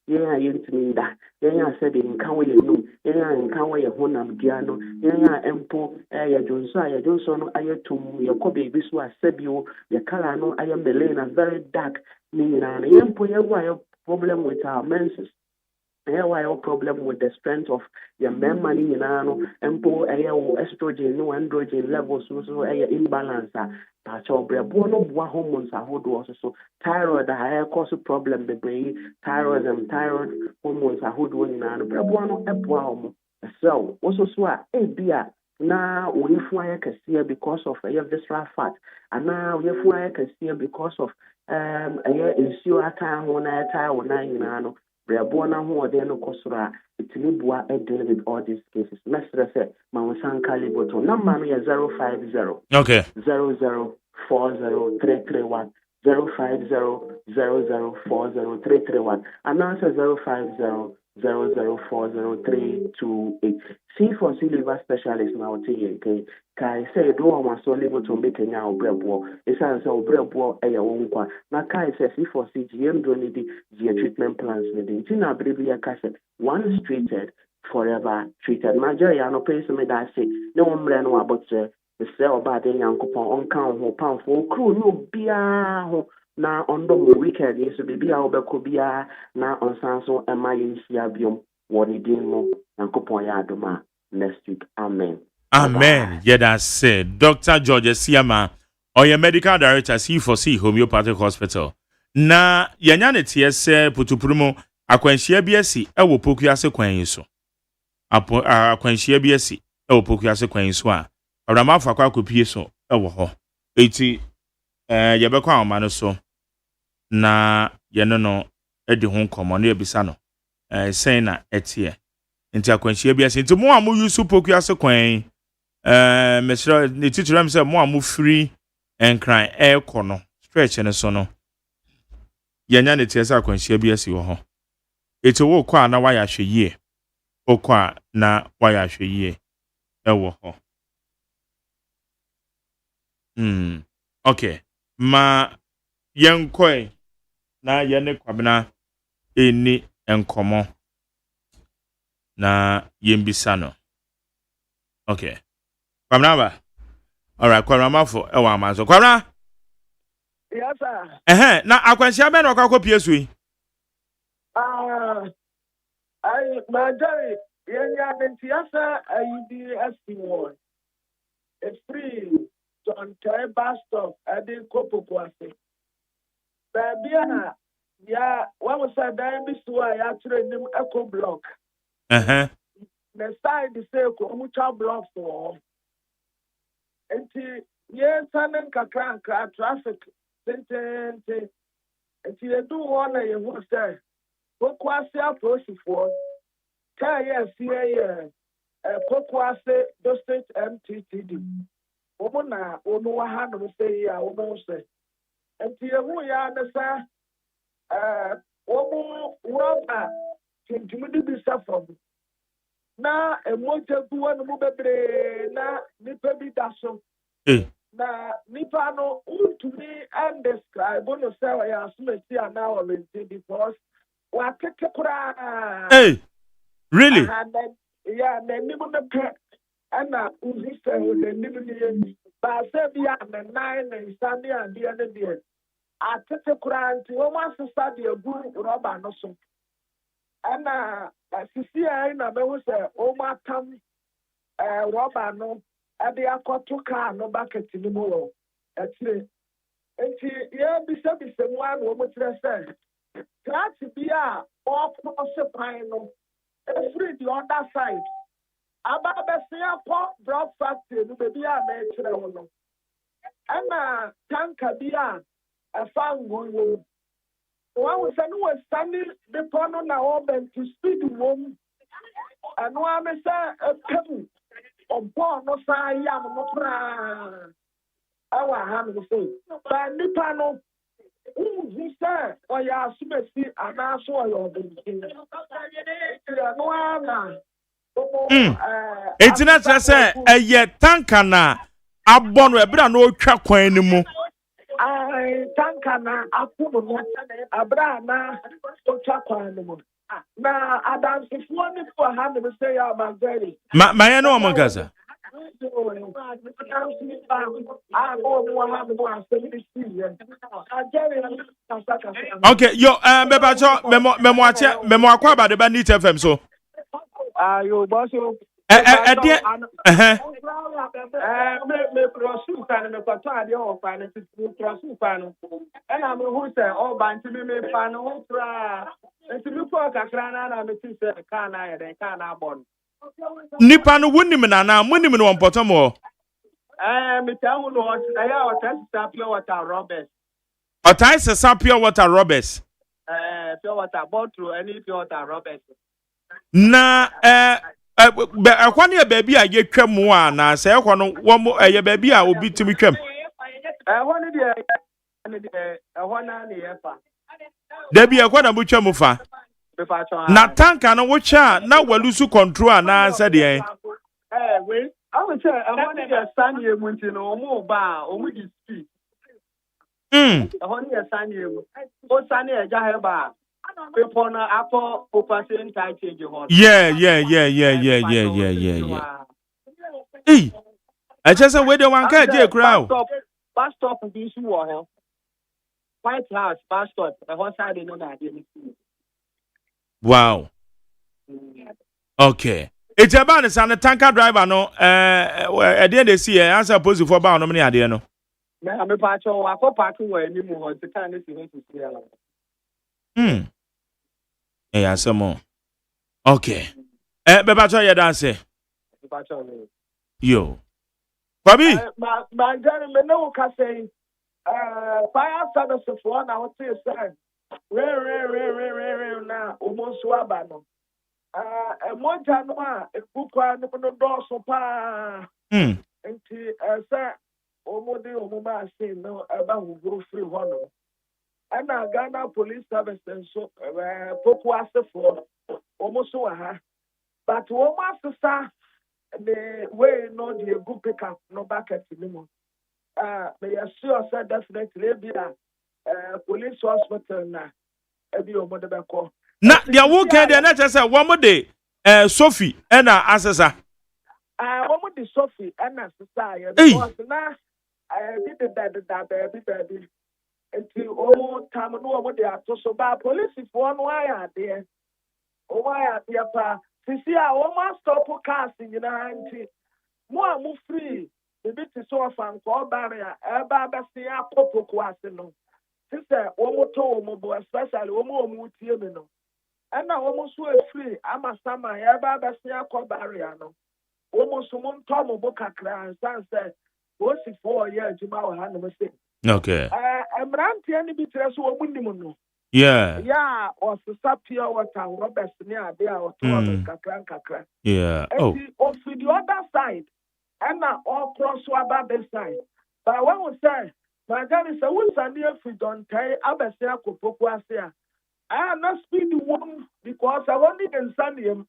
yɛn a yɛntumi nda yɛn a sɛ de nka wɔ yɛ num yɛn a nka wɔ yɛ honam dua no yɛn a mpo yɛ dwonso no ayɛ tum yɛkɔ baabi so a sɛbio yɛ color no ayɛ melena very dark ne nyinaa no yɛn mpo yɛwɔ a yɛ problem with our menses why your problem with the strength of your men money no empo estrogen no androgen levels so imbalance pacho brebo no boa hormones ahodo so thyroid cause problem bebree thyroid hormones ahodo nyina no brebo no eboa omo so so a bia na oyefu ayekase because of visceral fat and now oyefu ayekase because of ensure atan ho na ata wona nyina no brɛboɔ no ahoɔden no kɔ soro a ɛtumi boa deal with all these cases. Mesrɛ sɛ ma wo sanka liboto number no yɛ 050 0040331 050 anaasɛ 050 0040328 C4C liver specialist na wote yɛ kai kai sɛ do wa so liboto mbekenya obrɛboɔ ɛsan sɛ obrɛboɔ ɛyɛ wo nkwa na kai sɛ C4C GM do ne di treatment plans ne di ntina abrɛbi ya ka sɛ once treated forever treated Nigeria no pay some that say no mmerɛ no abɔkyerɛ sɛ ɔba de nyankopɔn ɔnka ho pamfo okru no bia ho na ondo mo weekend yeso bibia obekọ bia na onsan so ema yinsia biom woni din mo yankopon ya adoma next week amen Yeda say Dr. George Siama or your medical director C4C Homeopathic Hospital na yanya ne tie se putupurumo akwanhia biasi ewo pokuase kwan yi so akwanhia biasi ewo pokuase kwan yi so a awramafo akopie so ewo ho eti yebekọ awoma no so na yene no edi ho nkomo na ebisa no sen na etie nti akwanhia biasi nti mo amu yusu pokuase kwan mesra ne tituram se mo amu free enkran ekọ no stretch ne so no yanya ne tie se akwanhia biasi wo ho eti wo kwa na waya hweyie okwa na waya hweyie ewo ho okay ma yenkoi na yene kwabena eni enkomo na yembisa no okay kwabena ba alright kwabena mafo ewa amazo kwabena yes sir na akwansia be na okakopie sui I Majari yenya dentiasa IDSP1 it's free to entire bus stop at the Kopokwase. Babia, yeah, what was that? Diabetes to I train him echo block. The side is a mutual block for. And yes, and kakranka traffic sentence. And you do one of your work there. Pokwase approach for. Yes, Pokwase District MTTD. Omona onuwa hanu say ya omo say enti ehu ya na sa omo roba tintimudi bi safo na emoje guwa no bebre na nipa bi daso na nipa no untumi and describe no say ya asumeti ana o renti because wa keke kura really yeah na nimu na ana uzi se le nimu ba se bia na nine na isani ade ade de atete kuranti wo ma sesa de egu roba no so ana sisi ai na be wo se o ma tam roba no ade akoto ka no bucket ni mo wo atire enti ye bisa mu anu wo mo tire se class bia o cross pine no every the other side Aba besia po drop factory no baby a me kire wo no ɛna tanka bi a ɛfa ngo wɔ wɔn wɔ sɛ no wɔ sani bepɔ no na ɔbɛn to speed wɔ mu ɛno ame sɛ ɛpɛm ɔbɔɔ no saa yam no koraa ɛwɔ ha no so ba nipa no who said, or ya subesi, and I saw your baby. It's not just a yet tankana. Abon webra no chakwa anymore. I tankana, Apuno, Abrana, chakwa anymore. Now, I dance if one is for having to say about very. My no Magaza. Okay, yo, memo akwa ba de ba Nit FM so. Yo boss yo. Me prosu kan me kwato ade o fa ne prosu fa no. E na me hu se o ba nti me fa no ho fra. Nti me ko kakra na me ti se ka na ye den ka na bon. Nipa no wonim na munim no wonpoto mo. Me tell no ya o test pure water Robert. Otai se pure water Roberts. Pure water bottle any pure water Robert. Na ekwa ne baabi a yetwa mu a na se ekwa no wo mo baabi a obi timi twam. Ho ne de ho na ne yefa. Dabi ekwa na butwa mu fa. Na tanka no wo cha na walusu control na se de we I would say ho ne de sanye mu nti no omo ba omo di speed. Ho ne de sanye mu. O sanye eja he ba. People na apo opassion tie change ho. Yeah. Hey. I just say we the one ka je crowd. Bus stop bi su wo he. White House bus stop the whole side no na dey. Wow. Okay. It's about the san tanker driver no at the end they see answer positive for ba no me ade no. Me pa cho wa for park wo ani mu ho ti kan si ho ti ya. Yeah, some more. Okay. Beba cho ya dance. Yo. Babi. My girl, me no ka say fire service for na what say re na almost waba no. Monja no a ekukwa no do so pa. Enti say omode omuma say no eba wo go free ho no. And Ghana Police Service and so Pokuase for almost ha. But almost the way no the good pick up no back at minimum. May assure said definitely be a police hospital na ebi omode beko. Na dia wo kan de na say one more day Sophie and assessor. One more day Sophie and assessor because na did the baby. Until all time no one they are so bad. Police if one wire there. Oh wire there pa. Sisi a almost stop cars in the anti. More move free. The bit is so fan call barrier. Eba besi a popo kwase no. Sister omo to omo bo especially omo tie me no. And now almost so free. Ama sama eba besi a call barrier no. Omo so mon to mo bo kakra and say. What's it for years you ma ha no mistake. Okay. Emranti ani bi tere so omunim no. Yeah. Yeah, or pure water Roberts near there or kakra. Yeah. Oh. On the other side, and now all cross the side. But when we say, my God is a woman near if we don't tie Abasia Kopokuasia. I am not speed the one because I wanted to send him.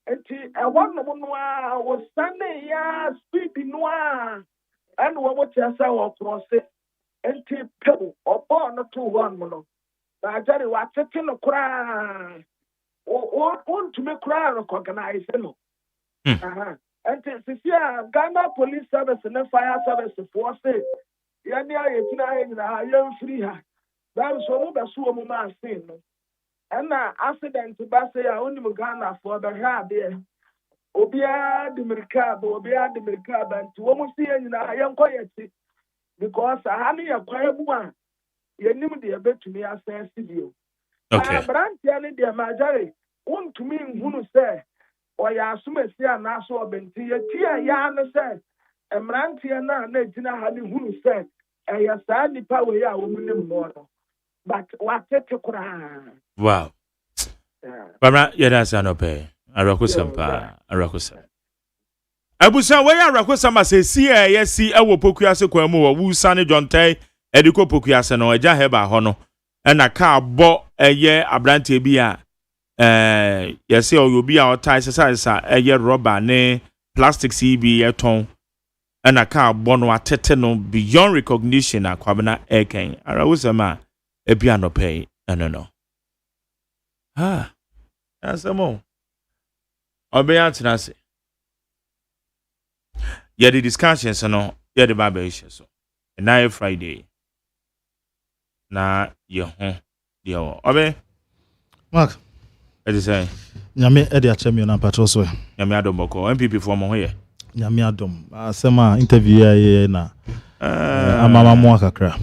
And I want no one was standing here, speed noir. And what you say or cross it. And people or born to one mono. I tell you what, taking a cry. Want to make cry recognize him. And this year, Ghana Police Service and the Fire Service for say, you're free. That is all the Suoma seen. And now, accident to Bassay, I only Ghana for the hair there. Obia the Mercab, and to almost see I am quiet because I have a quiet one. You knew the bit to me as a studio. Okay. Brantiani, dear Majari, won't to me who say, or ya assume a sea and also a benti, a tear yarn said, mmeranteɛ no a na gyina ha ne hunu sɛ ɛyɛ saa nipa wei a wɔn nim no but watete koraa. Wow. Baba yɛda ase anɔpɛ awerɛkosɛm paa awerɛkosɛm abusa wɔyɛ awerɛkosɛm asɛsi a yɛsi ɛwɔ pokuase kwan mu wɔ wusa ne dwɔntae ɛde kɔ pokuase no agya hɛba hɔ no ɛna kaa bɔ ɛyɛ aberanteɛ bi a yɛsɛ ɔyɛ obi a ɔtae sesa ɛyɛ rɔba ne plastic bi yɛtɔn ɛna kaa bɔ no atete no beyond recognition akwabena ɛkɛn awerɛkosɛm a ebi anɔpɛ ɛno no asamo obeya atnase yedi discussions no yedi baba issue so na Friday na ye ho de o obe mark edi say nyame edi achemi na patrol so nyame adom boko MPP for mo ho ye nyame adom asema interview ya na amama mo akakra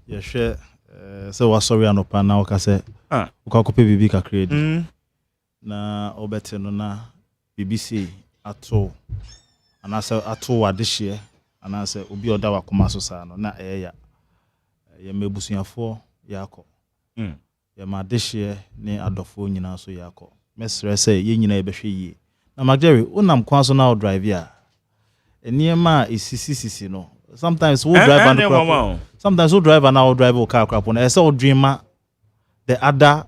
ye hwe so wa sorry anopa na o ka se ukakope bibi kakra edi na obete no na BBC ato anase ato wadehye anase obi oda wakoma so saa no na eya ye mebusuafo yakọ ye madehye ne adofo nyina so yakọ mesre say ye nyina ebehwe yie na magjerry unam kwan so na o drive ya eniema isisi no sometimes we drive and sometimes we drive and our drive o car crap on say o dreamer the other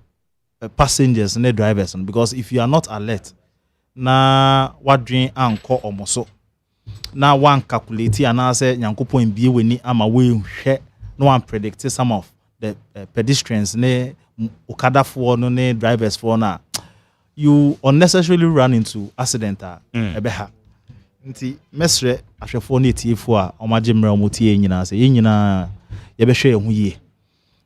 passengers and the drivers because if you are not alert na what dream anko omoso na one calculate and say nyankopon bie weni ama we hwe no one predict some of the pedestrians ne okada for no ne drivers for na you unnecessarily run into accident ebeha nti mesre ahwefo na etiefo a omagimra omotie nyina say nyina yebehwe ehu yie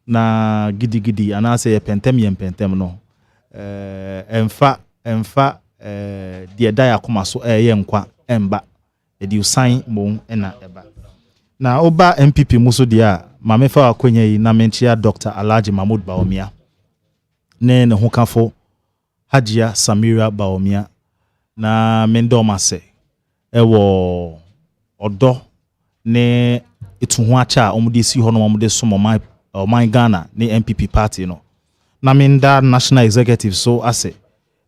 na gidi anase pentem no emfa de da yakoma so ye nkwa emba edi usan mo na eba na oba MPP muso dia mamefa akonya yi na menchia Dr. Alhaji Mahmoud Baomia ne hokafo Hajia Samira Baomia na mendomase ewo odo ne etuhu acha omude si ho no omude somo my Ghana ni MPP party no na minda national executive so ase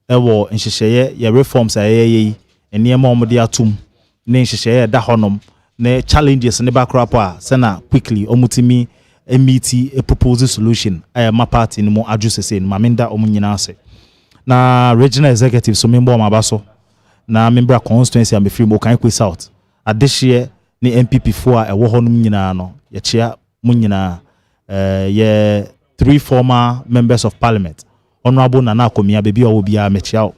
ewo nhyehyeye ye reforms ayeye eniema omode atum ne nhyehyeye da honom ne challenges ne background a sena quickly omutimi emiti a proposed solution my party no mo adjust no minda omunyina ase na regional executive so member mabaso na member constituency am free mo kan kwesi south adehye ni MPP fo a ewo honum nyina no ye chia munyina ye 3 former members of parliament honorable Nana Komia baby obia mechiao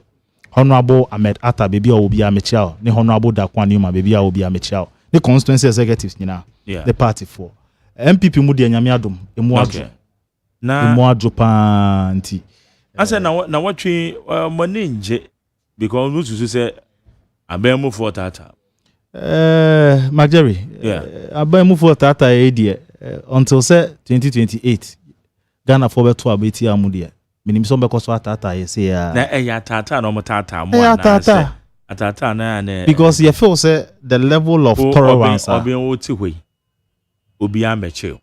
honorable Ahmed Atta baby obia mechiao ni honorable Dakwani ma baby obia mechiao ni constituency executives nyina the party for MPP mu de nyame adom emu adwo na emu adwo pa nti asa na watwe money nje because no to say abemu for tata Magjerry abemu for tata e until say 2028 Ghana for beto abeti amudia minim so bekoso atata ye say na eya tata no motata mo na atata na because you feel say the level of tolerance obi oti hwe obi ameche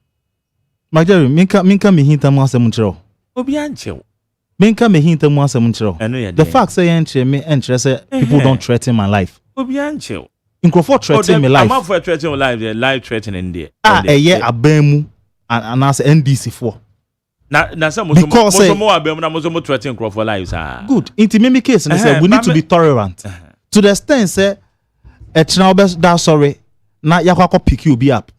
Magjerry minka me hinta mu asem nkyerɛ obi anche minka me hinta mu asem nkyerɛ the fact say enche me enche say people don't threaten my life obi anche Incrofor threaten my life. I'm for threatening my life. The life threatening there. Abemu and as NDC for. Na some more abemu na more threatening Incrofor lives. Good. In case, we need to be tolerant. To the extent say, echinaobe da sorry na yakwako pick you be up.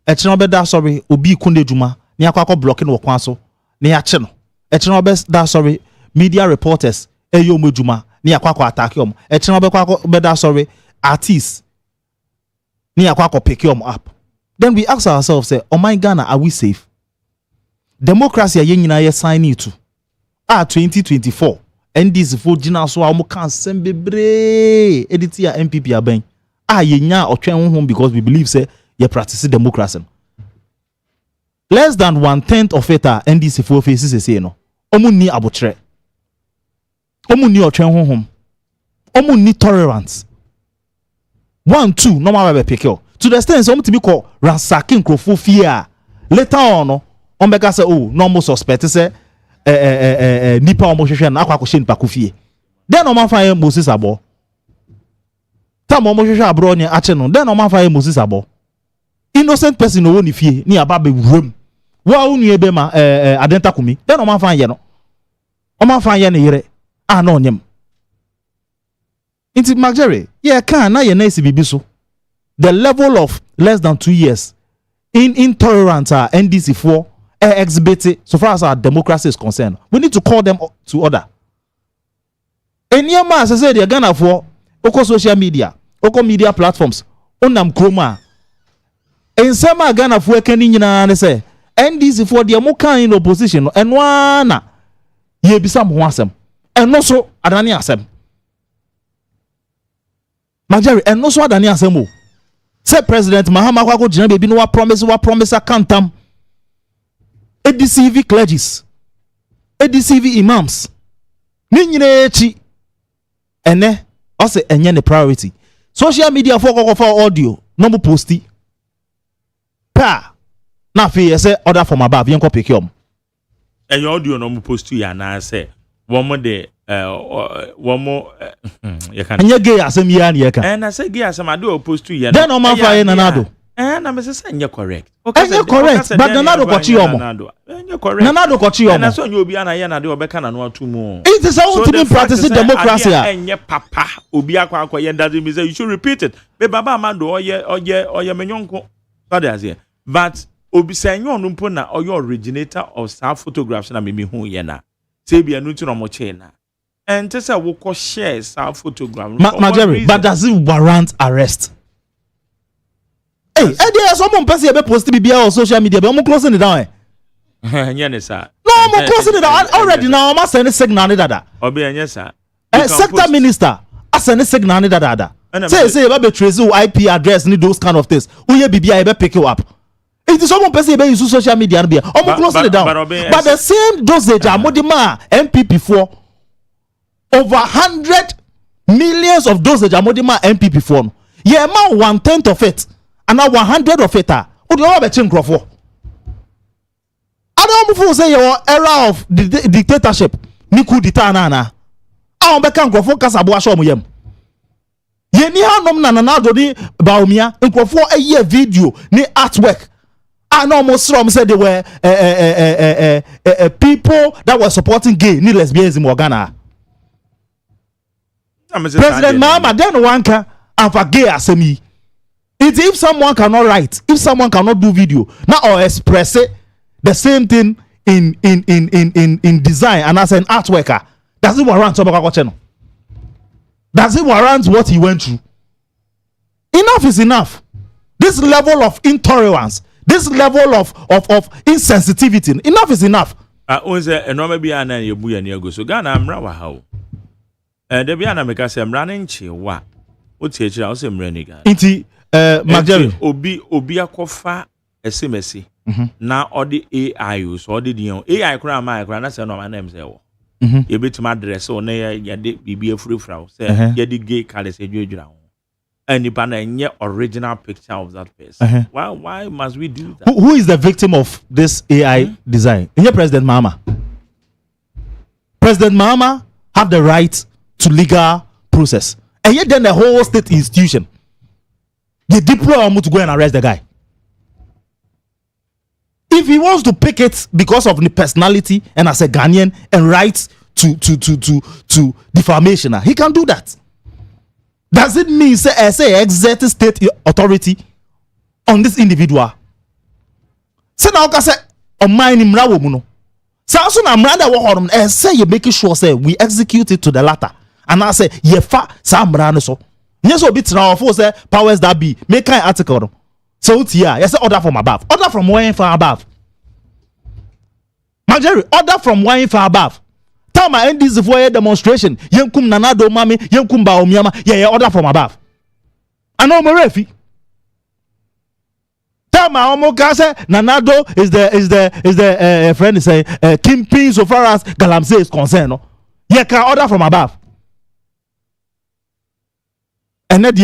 Echinaobe da sorry obi kunde juma ni yakwako blocking wo kwan so ni yache no. Echinaobe da sorry media reporters eyo mo juma ni yakwako attack yom. Echinaobe kwako be da sorry artists ni akwako pick them up. Then we ask ourselves, say, oh my Ghana, are we safe? Democracy ye nyina ye sign it to 2024 NDC for jina so amu kan sembebre editi ya MPP aben ye nya otwen home because we believe say ye practice democracy. Less than 1/10 of it are NDC for faces say no omu ni abotre omu ni otwen home omu ni tolerance. 1 2 normal be pick you to the extent some to be call ransacking crofo fear later on no on beka say oh normal suspect say nipa omo hwehwe na akwa ko nipa ko fie then no man find Moses abo tam omo hwehwe abro ni ache no then no man find Moses abo innocent person no woni fie ni aba be wuram wa unu ebe ma adenta kumi then no man find ye no o man find ye ne yere na onyem inti Marjorie yeah can na ye na isi bibi so the level of less than 2 years in intolerance NDC for exhibit so far as our democracy is concerned. We need to call them to order. And yeah, as I said, they're gonna for oko social media, oko media platforms, onam chroma. And some are gonna for kenny na say NDC for the amoka in opposition and one ye be some wasem and also adani asem. Majari and also adani asemo. Say President Mahama Kwako Jina baby no wa promise akantam. ADCV clergies, ADCV imams, Ninechi, ene, also enye ne priority. Social media for audio, number posty. Pa, na fi say order from above, yanko pick yom. And your audio number post ya na say one more day, one more. You can. And you gay asem ya ni yeka. And I say gay asem I do post to ya. Then on my fire nanado. And I'm saying you're correct. You're correct, but Nanado kochi yomo. You're correct. Nanado kochi yomo. And that's when you'll be an ayana do obeka na no 2 more. It is how to be practicing democracy. And your papa obi akwa akwa yenda me say you should repeat it. Be baba amado oye menyonko. So that's here. But obi say nyon mpo na oye originator of self photographs na me hu ye na. Say bia no no mo che na. And to say we ko share self photograph. Majori, but does it warrant arrest? Hey, there someone person be post bibia on social media, but I'm closing it down. Yes, sir. No, I'm closing it down already. Now I'm sending signal dada. Obi yes, sir. Sector minister, I send a signal dada. Say you be trace IP address need those kind of things. Who ye bibia be pick you up. It is someone person be use social media be. I'm closing it down. But the same dosage amodima MPP for over 100 millions of dosage amodima MPP for. Yeah, man 1/10 of it. And now 100 of it are. Would you ever change Crawford? I don't know say your era of dictatorship. Niku ditana. I don't become Crawford Casabo Ashomuyem. Ye ni hanom na nanado ni Baumia in Crawford a year video ni artwork. And almost from said they were people that were supporting gay ni lesbianism in Ghana. President Mahama then one can and for gay asemi. If someone cannot write, if someone cannot do video, now or express it, the same thing in design and as an artworker, does it warrant Sobaka channel? Does it warrant what he went through? Enough is enough. This level of intolerance, this level of insensitivity, enough is enough. Maybe so Ghana I'm how. There be an American running what? What's here? I was saying, Marjorie obi akofa SMS na odi AI so odi dion AI kura ma kura na say no my name say wo ye betima address o na ye de bibia frufra say ye de gay colors edwedwura ho anipa na nye original picture of that person. Why must we do that? Who is the victim of this AI design? Is President Mahama? President Mahama have the right to legal process, and yet then the whole state institution they deploy Omu to go and arrest the guy. If he wants to pick it because of the personality and as a Ghanaian and rights to defamation, he can do that. Does it mean say exert state authority on this individual? Say now say on mine imrawo mu no. Say also na mrada wo horum say you make sure say we execute it to the latter. And I say ye fa sa mra no so. Yes, so bit now for say powers that be make kind article. So here, yes, order from above. Order from where far above. Marjorie, order from where far above. Tell my end this for a demonstration. Yenkum nanado mami, yenkum ba omiama. Yeah, order from above. I know Morefi. Tell my omokase nanado is the friend say Kimping so far as Galamsey is concerned. No, yeah, can order from above. And that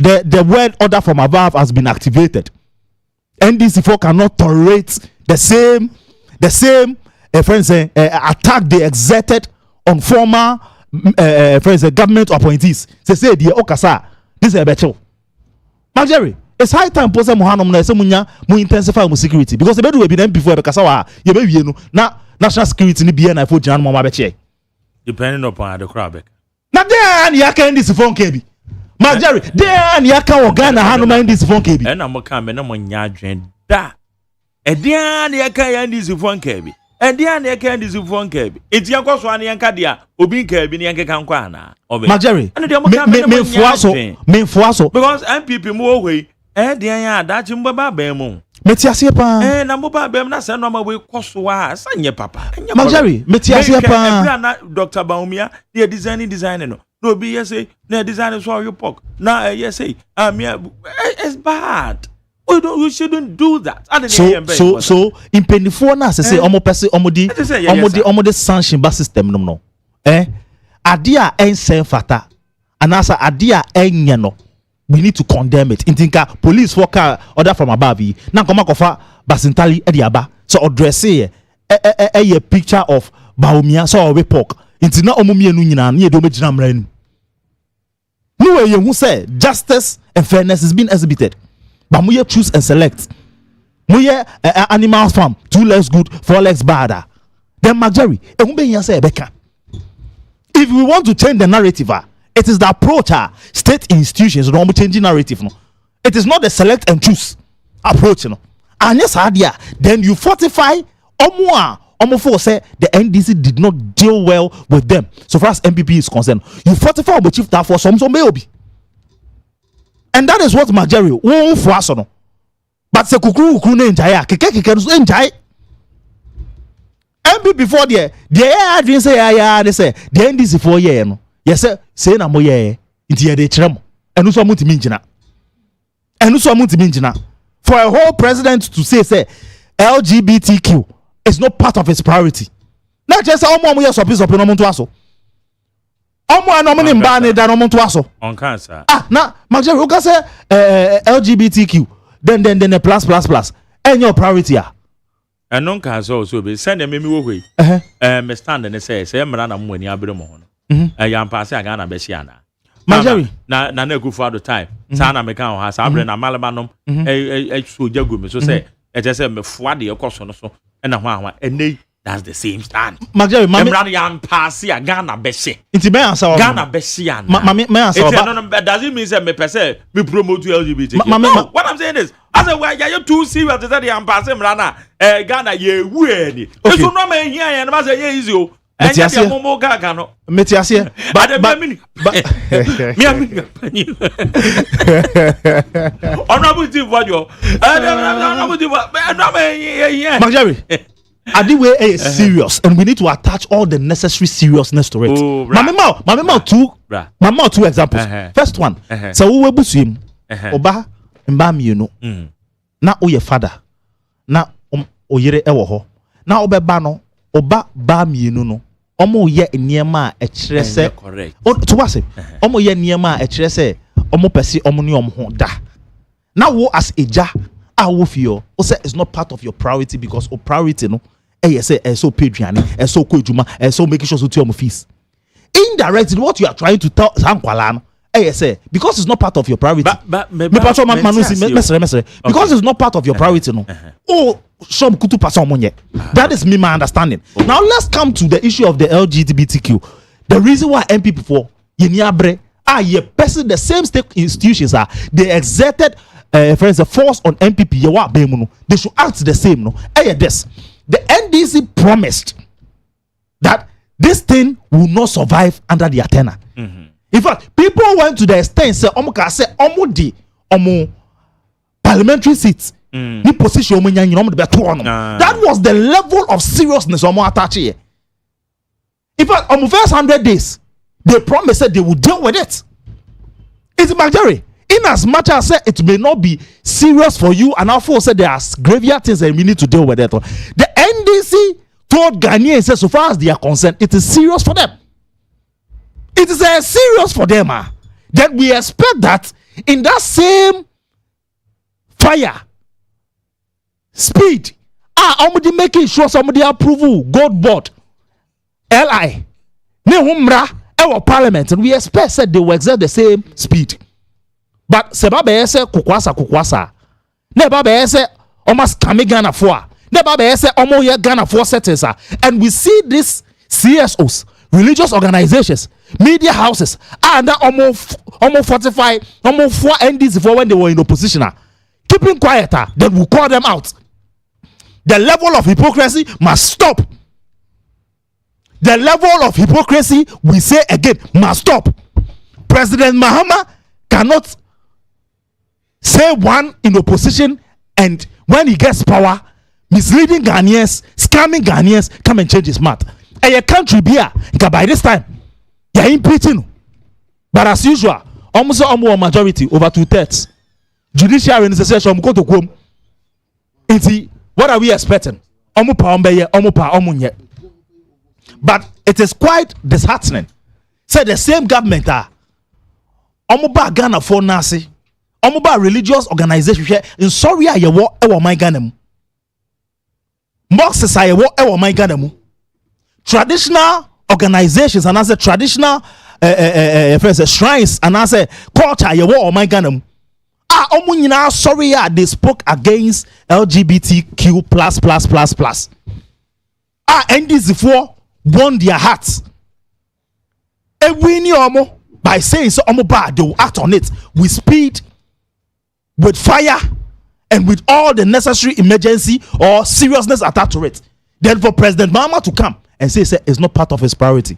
the word order from above has been activated. NDC4 cannot tolerate the same attack they exerted on former government appointees. Say the Okasa, this is a better. Jerry, it's high time post Mohanom na say munya mu intensify mu security because the bedu we be them before because wa ye be wie no na national security ni bia na for Jan mo ma be che. Depending upon the crowd. Na there and ya can this phone KB. Jerry, there and ya can Ghana Hanoma this phone KB. And I'm come na mo nya adwen da. E there and ya can this phone KB. And there and ya can this phone KB. Enti yanko so an yanka dia obi KB ni yanka kan kwa na. Jerry, me fuaso because MPP mo we there ya that mbaba ba mu. Metiasie pa. Na mbaba ba na se no ma we koso a sanye papa. Jerry, metiasie pa. Na Dr. Baumia, the design no. No be yes say na design so you pork. Na yes say it's bad. We shouldn't do that. So in penifo na say omo pese omo di sanction ba system no. Ade a ensen fata anasa ade a enye no. We need to condemn it. Intinka police for car order from above. Na koma kofa basintali e aba. So address a picture of Baumia so we pork. Intina omumie nu nyina na ye do megina mran. No way you say justice and fairness is being exhibited. But we choose and select. We animal farm 2 legs good 4 legs bad. Then Jerry, if we want to change the narrative, it is the approach state institutions don't change the narrative. No, it is not the select and choose approach. No, and yes, then you fortify Omo say the NDC did not deal well with them. So far as MPP is concerned, you fortify the chief for some maybe. And that is what Majari won for us. But se kukuru ne njaya keke no njaya. MPP before there adwin say ya they say the NDC for year no. Yes say na mo ye nti ye de kyerem. Enu so mutimi njina. For a whole president to say LGBTQ is not part of his priority. Not just omo ye so piece of no mo to aso. Omo anomini mba ne da no mo to aso. On cancer. Na Major Oga say LGBTQ then the plus and your priority and non cancer so be send me wo hwe me stand and say mra na mo ani abere mo ho no yam pass Ghana be hia na Major na Akufo at the time sa na me kan ha sa abere na malama nom so jagu me so say e je say me foa de ekoso no so na ho enei that's the same stand. Major, mami yan pass ya Ghana be hia. Inti me answer Ghana be hia na. Mami me answer. No, does it mean say me person me promote LGBT? No, what I'm saying is I say why you too serious to say the am pass mrana Ghana ye wu ani. So no me hia yan ma say ye easy o. Enya dia momo gaga no. Metiasie. But me honorable chief what you honorable chief no me Major, Adiwe is serious, and we need to attach all the necessary seriousness to it. Mama two examples. First one, so we busuim oba mba mienu na oye father na oyere ewo ho na obeba no oba ba mienu no omo ye niema a ekire se to wase omo ye niema a ekire se omo pese omo ne omo ho da na wo as eja wo feel o say it's not part of your priority because o priority no say so pay duane so ko ejuma so making sure so to your fees. Indirectly what you are trying to tell sankwala no say because it's not part of your priority because it's not part of your priority no some kutu person monye. That is me my understanding. Now let's come to the issue of the LGBTQ. The reason why MPP for yeniabre ye person the same state institutions they exerted force on MPP they should act the same no this the NDC promised that this thing will not survive under their tenure. In fact, people went to the extent say omo parliamentary seats ni position omo nyanyi omo de beto no. That was the level of seriousness omo attach here. In fact, on the first 100 days they promised that they would deal with it. It's Majari. In as much as say it may not be serious for you, and also said there are graveyard things that we need to deal with it. The NDC told Ghanaians say so far as they are concerned, it is serious for them. It is serious for them. Then we expect that in that same fire, speed, omudi making sure somebody approval, gold board, LI, ne humra, our parliament, and we expect that they will exert the same speed. But sebabe ese kukwasa, ne babe ese almost coming Ghana for, ne babe ese almost ye Ghana for settings, and we see this CSOs, religious organizations, media houses, and almost 45, almost 4 NDs for when they were in opposition. Keeping quieter, then we'll call them out. The level of hypocrisy must stop. The level of hypocrisy, we say again, must stop. President Mahama cannot say one in opposition, and when he gets power, misleading Ghanaians, scamming Ghanaians, come and change his mind. And your country be by this time, you're impeaching. But as usual, almost a majority, over 2/3. Judicial in the session, go to Quom. What are we expecting? But it is quite disheartening. Say the same government omuba Ghana for Nasi, omuba religious organization in Soria yewo ewo my Ghana mu. Mosques yewo ewo my Ghana mu. Traditional organizations and as a traditional shrines and as a culture yewo o my Ghana mu. Omu nyina sorry they spoke against LGBTQ++++. NDC4 won their hearts. Ewini omo by saying so omo bad, they will act on it with speed, with fire, and with all the necessary emergency or seriousness attached to it. Then for President Mahama to come and say it's not part of his priority.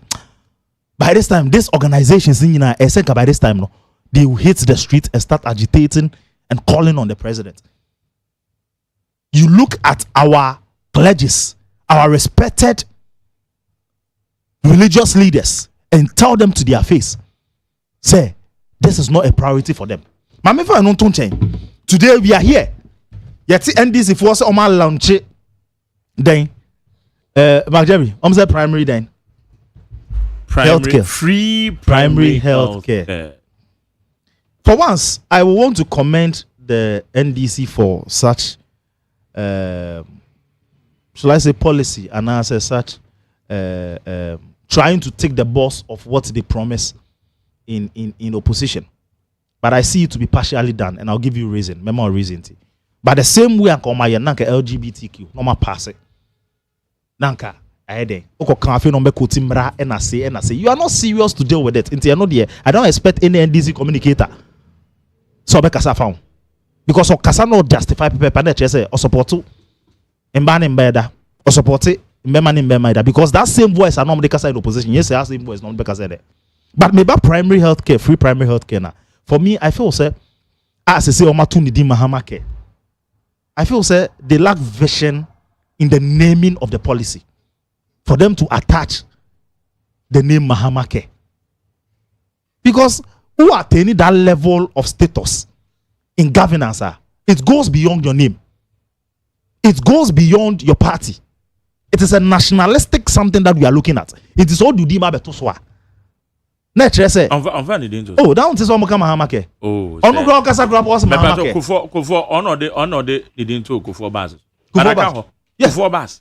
By this time, these organizations by this time, no, they will hit the street and start agitating and calling on the president. You look at our clergies, our respected religious leaders, and tell them to their face, say, this is not a priority for them. Today we are here. Yet NDC force on my launch then Marjorie, say primary then. Healthcare. Free primary healthcare. For once, I want to commend the NDC for such shall I say policy and answer such trying to take the boss of what they promise in opposition. But I see it to be partially done, and I'll give you reason, memorial reason. But the same way Nanka LGBTQ, no more pass it. Nanka, and I say, you are not serious to deal with it. I don't expect any NDC communicator. So Bekasa found. Because of Kasano justify people or support to Mbeda or support it because that same voice are normally in opposition. Yes, that same voice not because there. But maybe primary healthcare, free primary healthcare now. For me, I feel say as I say Omatuni Mahama care. I feel say they lack vision in the naming of the policy for them to attach the name Mahama care. Because who attaining that level of status in governance, it goes beyond your name. It goes beyond your party. It is a nationalistic something that we are looking at. It is all Dudima Betoswa. Nature say, oh, down to some Mahama care. Oh, no, go Casa Grab was Mahama. Honor the didn't talk for bases. Yes,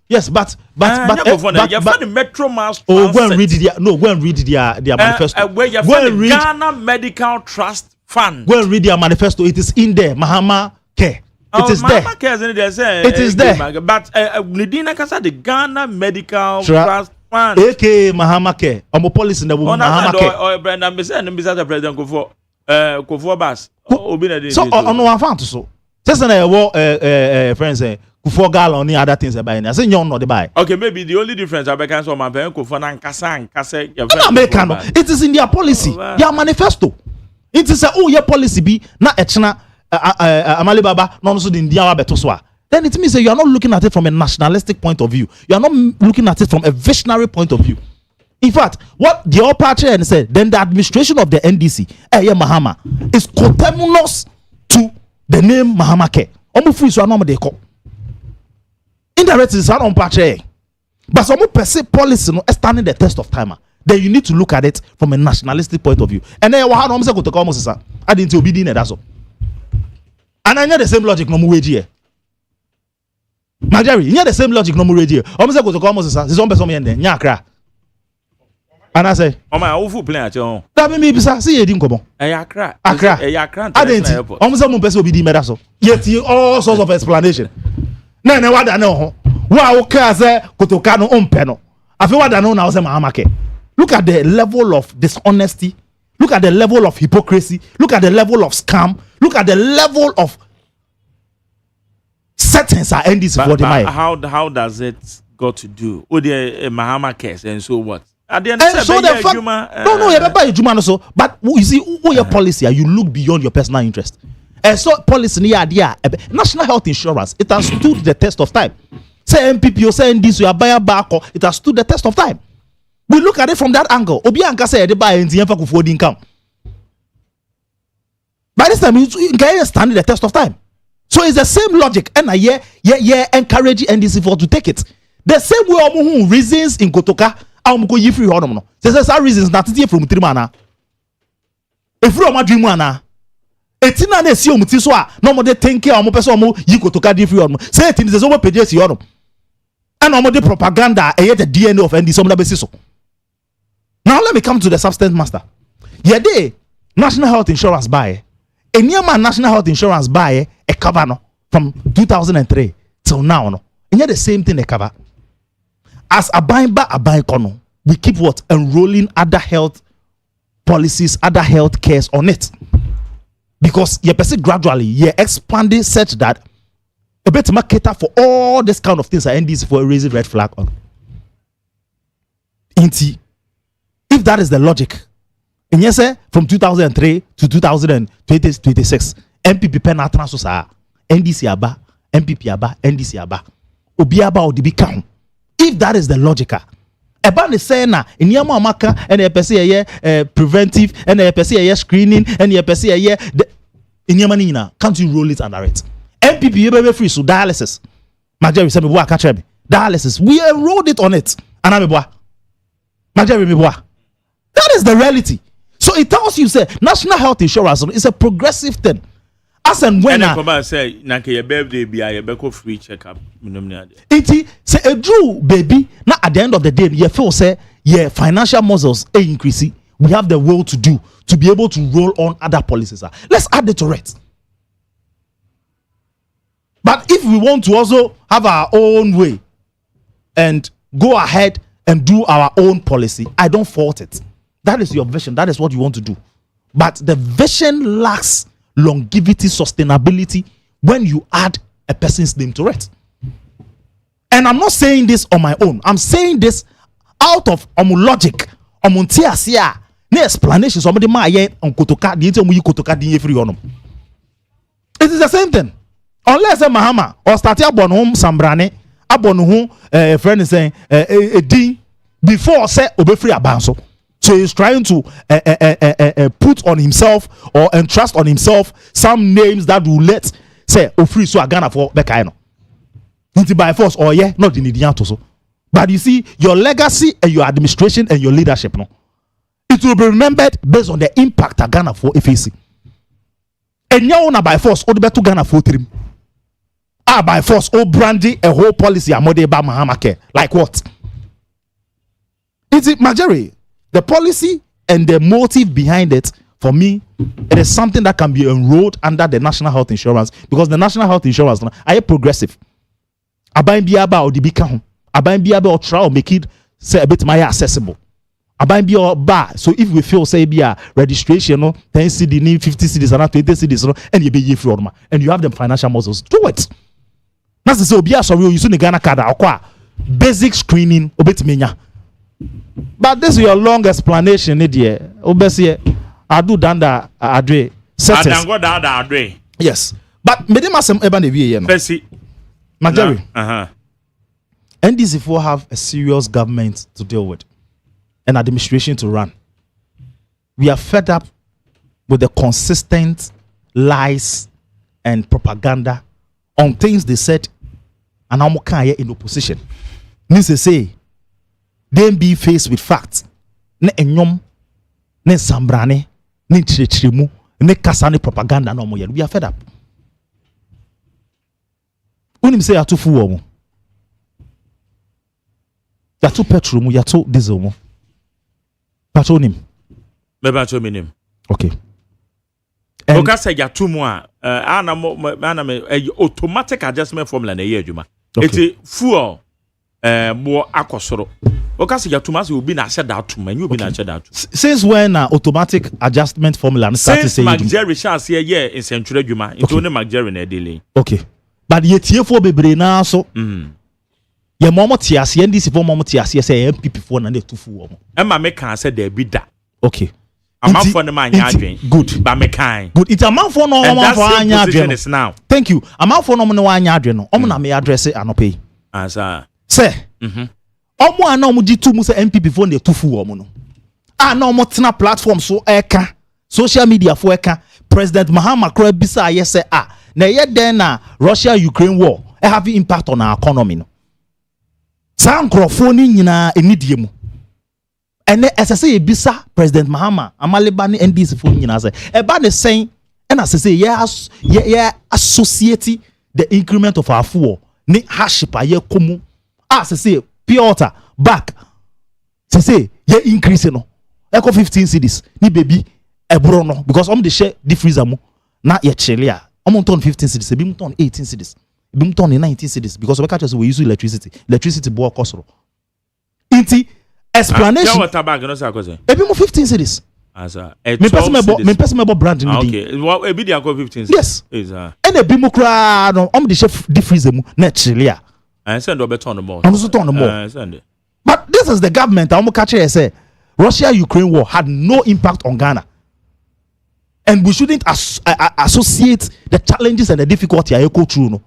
yes, but the Metro Mass. Oh, go and read it. No, go and read their manifesto. Where you find the Ghana Medical Trust Fund. Go and read their manifesto. It is in there. Mahama care. It is there. It is there. But Nidina Kasa the Ghana Medical Trust Fund. AK Mahama care. Omo policy na Mahama care. Oh, Brenda, me say the president go for bus. So on one fan to so. Just na friends Kufo gal on other things about it. I say you know the buy. Okay, maybe the only difference I can so my parent Kufo na nkasa. It is in their policy, their manifesto. It is a your policy be na echna Amali Baba no so the India betoswa. Then it means that you are not looking at it from a nationalistic point of view. You are not looking at it from a visionary point of view. In fact, what the all party and said, then the administration of the NDC, Mahama, is contemnous to the name Mahama Care. Omufu is one de call. Indirect is not on party. But some per se policy no standing the test of time. then you need to look at it from a nationalistic point of view. And then what I'm saying to come is I didn't be doing that's all. And I know the same logic no more here. Majari, you know the same logic no more here. I'm saying to come is this one person me and then nyakra. And I say, oh my awful plan at your that me bisa see you didn't come on. Accra. I didn't. I'm saying person be doing that's all. Yet all sorts of explanation. No, what I know. Wow, kaze kutoka no ompeno. I feel what I know now say mahamake. Look at the level of dishonesty. Look at the level of hypocrisy. Look at the level of scam. Look at the level of settings are ending for the mind. How does it got to do with the Mahama case and so what? At the end of the day, but you see, all your policy, you look beyond your personal interest. And so policy near national health insurance, it has stood the test of time. Say MPP, or say this, you are buying back, it has stood the test of time. We look at it from that angle. Obianka said they buy NTM for afford income. By this time, you can stand the test of time. So it's the same logic. And encourage NDC for to take it. The same way who reasons in Kotoka, go you free honor. There's some reasons that it's from Trimana. If you are dreamana, it's not a see mutiswa, no more they think care of person you Kotoka different. Say it in the over pages you and no more the propaganda, a yet the DNA of NDC on the basis. Now let me come to the substance master. Yede national health insurance buy. A near man national health insurance buy a cover no from 2003 till now no. And yet the same thing they cover. As a buying kono, we keep what enrolling other health policies, other health cares on it. Because you person gradually you're expanding such that a bit marketer for all this kind of things are NDC for a raising red flag on. Inti. If that is the logic, and yes, from 2003 to 2026, MPP pen atransosa, NDC aba, MPP aba, NDC aba, obiaba odibi count. If that is the logic, Eban is saying na inyama amaka and a person preventive and a person screening and a person inyama nina. Can't you roll it under it? MPP you free so dialysis. Majari said me boy catch me dialysis. We enrolled it on it. And I'm boy. Majari me boy. That is the reality. So it tells you, say, national health insurance is a progressive thing. As and when I say, your birthday be a free checkup. It say a true baby. Now at the end of the day, you feel say, yeah, financial muscles increase. We have the will to do to be able to roll on other policies. Let's add it to it. But if we want to also have our own way and go ahead and do our own policy, I don't fault it. That is your vision. That is what you want to do. But the vision lacks longevity, sustainability when you add a person's name to it. And I'm not saying this on my own. I'm saying this out of logic. Montie asia. No explanation. Somebody might on Kotoka. It is the same thing. Unless a Mahama or start abon home Sambrane, abon home a friend is saying a ding before say obe free abanso. So he's trying to put on himself or entrust on himself some names that will let say free so Ghana for Bekaino. Into by force or yeah, not in the so. But you see, your legacy and your administration and your leadership, no, it will be remembered based on the impact of Ghana for FAC. And now by force, or the better Ghana for trim. By force, or brandy a whole policy amode ba Mahamake. Like what? It's majority. The policy and the motive behind it, for me, it is something that can be enrolled under the national health insurance because the national health insurance are progressive. Abain biaba or the bika abain biaba or try or make it say a bit more accessible. Abain bi or bar. So if we feel say be a registration, 10 CD, 50 CDs, and 20 CDs, and you be ye free and you have the financial muscles, do it. That's the so be a sorry you soon Ghana card or basic screening a bit menya. But this is your long explanation, idiot. Obviously, I do danda adre. Yes, but me dem asem eba na wie no. Majority. NDC4 have a serious government to deal with, an administration to run. We are fed up with the consistent lies and propaganda on things they said, and I'm in opposition. Means to say. Then be faced with facts. ne enyom ne sambrane ne nkyerɛkyerɛmu ne kasa ne propaganda na ɔmo yɛ. We are fed up. Unim say yɛato fu wɔ mo. Yɛato petrol mu, yɛato diesel mu. Pato nim. Mebacho minim. Okay. Oka say yɛato mu a automatic adjustment formula na ɛyɛ adwuma. Eti fuel more akosoro. Oka say yɛato mu say obi na ahyɛ da atom, anyi obi na ahyɛ da atom. Since when automatic adjustment formula started saying McJerry shall say yeah in central adwuma. Into ne McJerry na delay. Okay. But yɛtiefo bebree na so. Ye momo tiase NDC for momo tiase say MPP for na dey tufu wo. E ma me kan say there be da. Okay. Amanfo ne ma anya adwen. Good. Ba me kan. Good. It amanfo no amanfo anya adwen. Now. Thank you. Amanfo no mo anya adwen no. Omo na me address anope. Asa. Say. Omo ana omo di tu mu say MPP for na tufu wo mo no. Na omo tena platform so eka. Social media for eka. President Mahama Kra bisa ye say na ye den na Russia Ukraine war have impact on our economy no. Sa nkrofo ni nyina enidie mu. Ene SSA ebisa President Mahama amaleba ni NDC fo nyina say eba ne sen na SSA ye associate the increment of our fuel ni hardship aye komu SSA pure water back SSA ye increase no eko 15 cedis ni baby ebro no because the share the freezer mu na ye chele a ton 15 cedis ebi mu ton 18 cedis ebi mu ton 19 cedis because we catch us we use electricity boy cost inti explanation water bag no say akoze ebi mu 15 cedis asa me person me brand ni okay well ebi dey go 15 cedis yes and ebi mu kra no the share the freezer mu na chele a and send obe ton more am so ton more but this is the government am catch here say Russia Ukraine war had no impact on Ghana. And we shouldn't associate the challenges and the difficulty I go through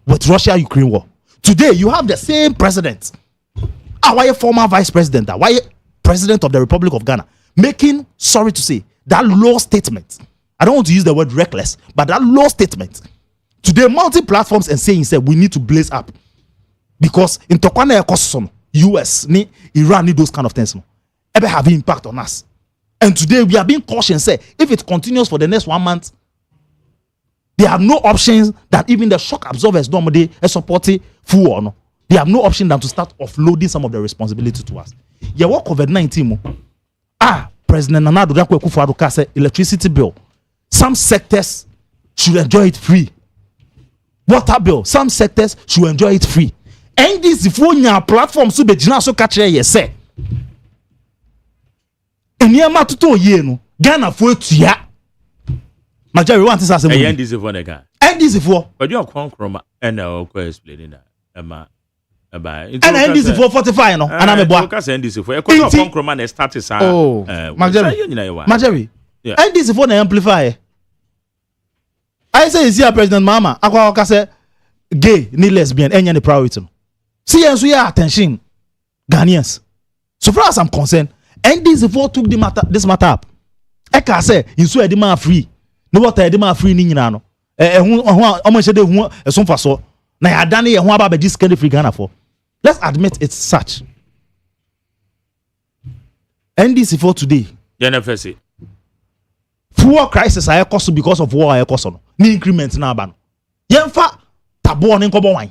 with Russia Ukraine war. Today you have the same president, our former vice president, our president of the Republic of Ghana, making, sorry to say, that law statement. I don't want to use the word reckless, but that law statement. Today, multi-platforms and saying said we need to blaze up because in Tokwane Ekoson, US, ni Iran, need those kind of things. Ever have impact on us. And today we are being cautious. Say if it continues for the next 1 month, they have no options that even the shock absorbers normally supporting full or no. They have no option than to start offloading some of the responsibility to us. Yeah, what COVID-19 President Nana Addo Dankwa Akufo-Addo said electricity bill. Some sectors should enjoy it free. Water bill. Some sectors should enjoy it free. And this phone platform so be jina so catch here say. Eniema tuto ye no Ghana fo etua Majari want to say NDC for the guy NDC for but you are konkroma and o explaining that ema and NDC for 45 no and am boa ka say NDC for e ko konkroma na start sa Majari NDC for na amplify I say is here President Mahama akwa say gay ni lesbian enya ni priority no see enso ya attention Ghanaians so far as I'm concerned NDC for took this matter up. Eka say insu e di ma free. No water e di ma free ni nyina no. Omo hye de hu esomfa so. Na ya dane ye hu aba be this kind free Ghana for. Let's admit it's such. NDC for today. NFSC. Fuel crisis aye cost because of war aye cost no. Ni increment na aba no. Yemfa tabo ne nkobo wan.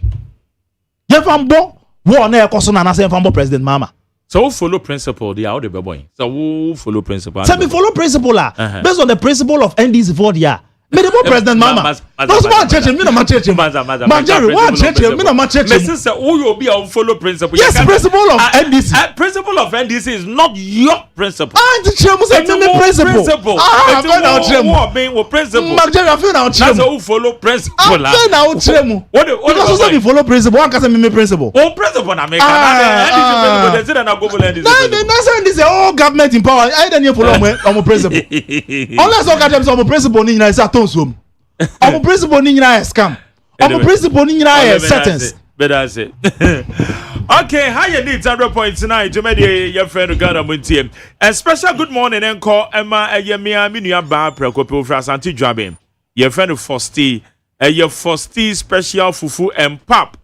Yemfa mbo war na aye cost na na say yemfa mbo President Mahama. So we follow principle, they are the boy. So we follow principle. So we follow principle based on the principle of NDC for the me the President Mahama. That's one church. Me na church. Majority one church. Me na church. Me say who you be follow principle. Yes, principle of NDC. Principle of NDC is not your principle. The chairman say me principle. I feel now chairman. Being principle. Majority I feel now chairman. That's who follow principle. I feel now chairman. What because you say me follow principle. One can say me principle. Oh, principle na make. NDC principle. They say na go follow NDC. No, NDC all government in power. I don't follow on principle. Unless all government on principle ni na say Tom our principle ni nyina scam. Our principle ni nyina sentence. But that's it. Okay, how you need 0.9 to me your friend Ghana MONTIE. A special good morning and call Emma Ayemia Minia Ba Prekopo fra Santi Dwabe. Your friend Fosti, your Fosti special fufu and pap.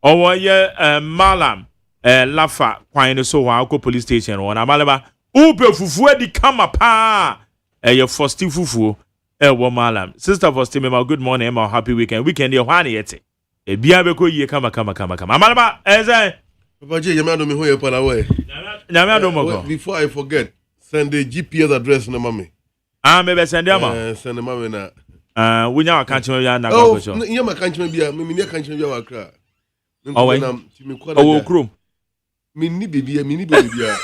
Or your malam Lafa kwine so wa police station or Amalaba Upe fufu di kama pa. Your first fufu. Malam. Sister Fosti, me good morning, my happy weekend. Weekend your hwani yete. Bia be ko ye kama. Amalaba, Papa J, you know me who you put away. Before I forget, send the GPS address na mami. Maybe send them. Send the mami na. We now can't you na go show. Oh, you ma can't me bia, me near can't you akra. Oh, Chrome. Me ni baby, me ni baby bia.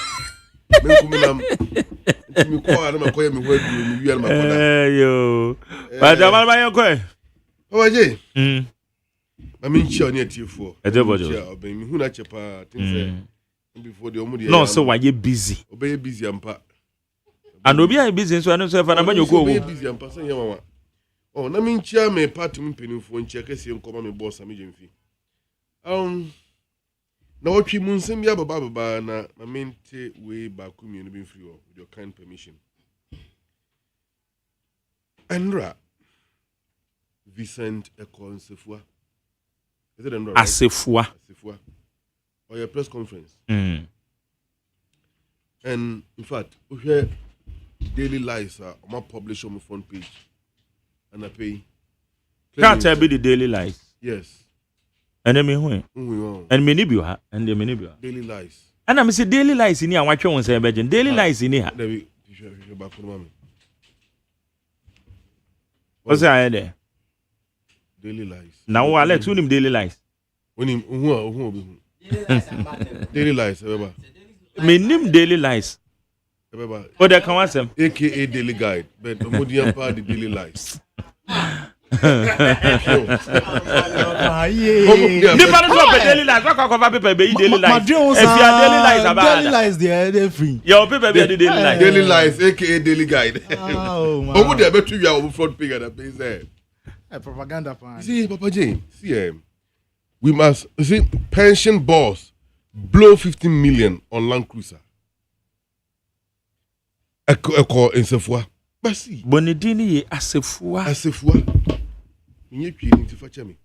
Me kumina me kwa na makoya me wedu me wi na makoda. Yo. Ba da mal ba yan ko. Papa J. Mami nchi oni atiefo. Edebojo. Oben mi hu na chepa tin say before the omudi. No, so why you busy? Obey busy ampa. And obi are busy so I know so fa na manyo go. Obey busy ampa say yama. Oh, na mi nchi me party mpanyimfo nchi akese nkoma me boss am jemfi. Na otwi mu nsem ya baba na mamente we ba ku mi no be free with your kind permission. Andra Vincent Ekonsefua. Is it Andra? Asefua. Or your press conference. And in fact, we hear daily lives are published on my front page. And I pay. Can't tell me the daily lives. Yes. And then me who? And me nibu ha. And then me nibu. Daily lives. And I'm say daily lives in here. Watch you say imagine daily lives in here. What's that there? Daily lives. Now I let him daily lives. When him who daily lives. Me name daily lives. Oh, that come on, Sam. AKA daily guide. But the Modian part the daily lives. Daily lives. What kind of people be daily lives? If you are daily lives, daily lives they're free. Your people be daily lives. Daily lives, AKA daily guide. Oh man. How they bet you are front page that page there? Propaganda fan. See, Papa J. See, we must see pension boss blow 15 million on Land Cruiser. Eko Nsefua. Basi. Bonedini ye Asefua. Minye pie ni tifacha mi.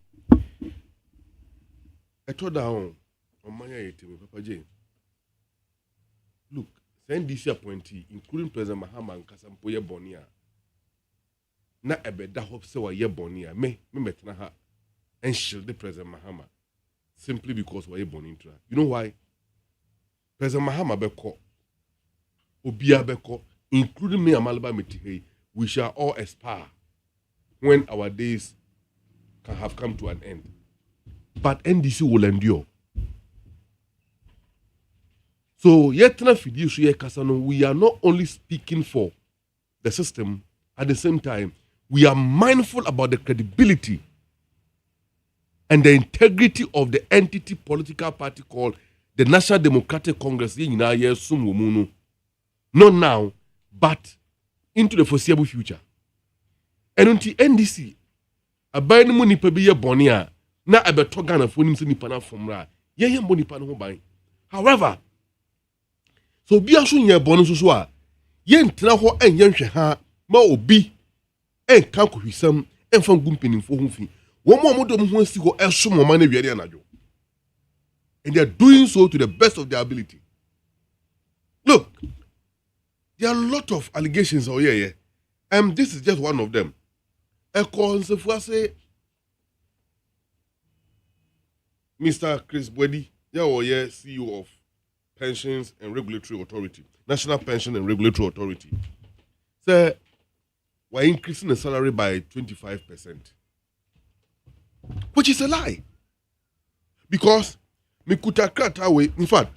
Eto down on manya yete me Papa J. Look, send this appointee including President Mahama and Kasampo ye bonia. Na ebeda hope se wa ye bonia. Me metna ha and shield the President Mahama simply because wa ye bonintra. You know why? President Mahama beko Obia beko, including me and Malaba Metihe, we shall all expire when our days can have come to an end. But NDC will endure. So, yet we are not only speaking for the system, at the same time, we are mindful about the credibility and the integrity of the entity political party called the National Democratic Congress. Not now, but into the foreseeable future. And until NDC, a buy no money per be a bonia, na a better Ghana for him to pana from ra. Ye money pan ho buy. However, so be a soon ye bonus so yen tra ho en yen hwe ha ma obi en kan ko hwisam en fan gumpinin fo ho fi. Wo mo modom ho si ho eso mo ma na wiade anajo. And they are doing so to the best of their ability. Look, there are a lot of allegations oh yeah. This is just one of them. Say, Mr. Chris Bwedi, CEO of Pensions and Regulatory Authority, National Pension and Regulatory Authority, say we're increasing the salary by 25%, which is a lie. Because Mikuta Kratawe, in fact,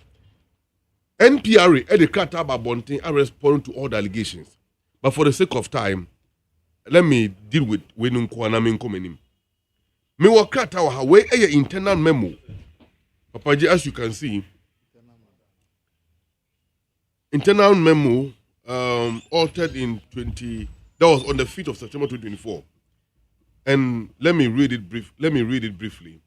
NPRA and the Krata Babontin are responding to all the allegations. But for the sake of time, let me deal with Wenun Kwanamin Komenim. Me wa Krata wa hawe a internal memo. Papa J, as you can see, internal memo altered in that was on the 5th of September 2024. And let me read it briefly.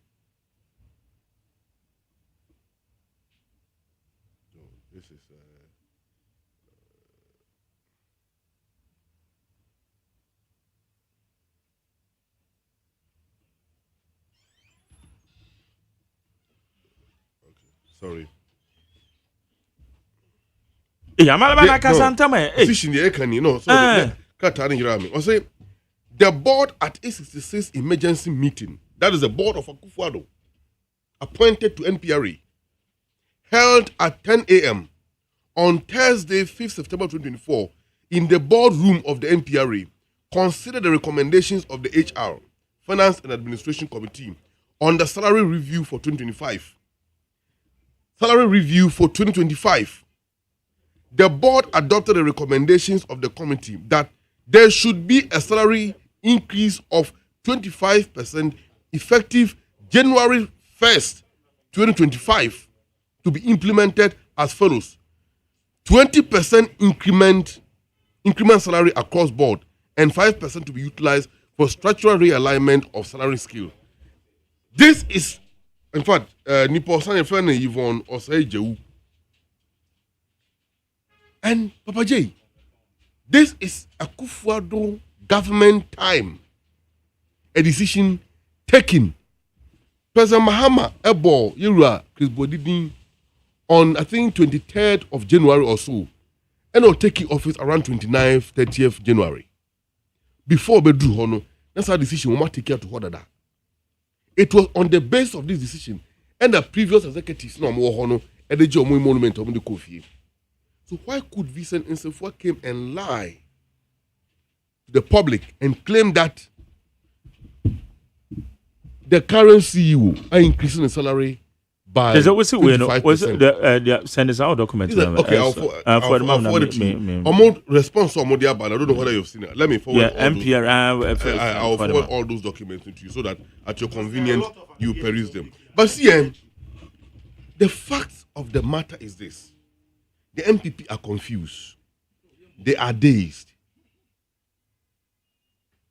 Decision the can no. So I say the board at A66 emergency meeting, that is the board of Akufo-Addo, appointed to NPRA, held at 10 a.m. on Thursday, 5th September 2024, in the boardroom of the NPRA, considered the recommendations of the HR, Finance and Administration Committee on the salary review for 2025. Salary review for 2025. The board adopted the recommendations of the committee that there should be a salary increase of 25% effective January 1st, 2025 to be implemented as follows. 20% increment salary across board and 5% to be utilized for structural realignment of salary scale. This is, in fact, Nipo San friend Yvonne OSEI AGYEMAN. And Papa J, this is Akufo-Addo government time. A decision taken. President Mahama Ebo Yura Chris Bodidin on I think 23rd of January or so, and will take office around 29th, 30th January. Before Bedru Hono, that's our decision. We must take care to order that. It was on the basis of this decision and the previous executives no more Hono and the Jomo monument of the Kofi. So why could Vincent Nsefua came and lie to the public and claim that the current CEO are increasing the salary by 25%? Send us our document. Okay, I'll forward it to you. Amount response to Amodia, but I don't know whether you've seen it. Let me forward. I'll forward all those documents to you so that at your convenience you peruse them. But see, the fact of the matter is this: the MPP are confused. They are dazed.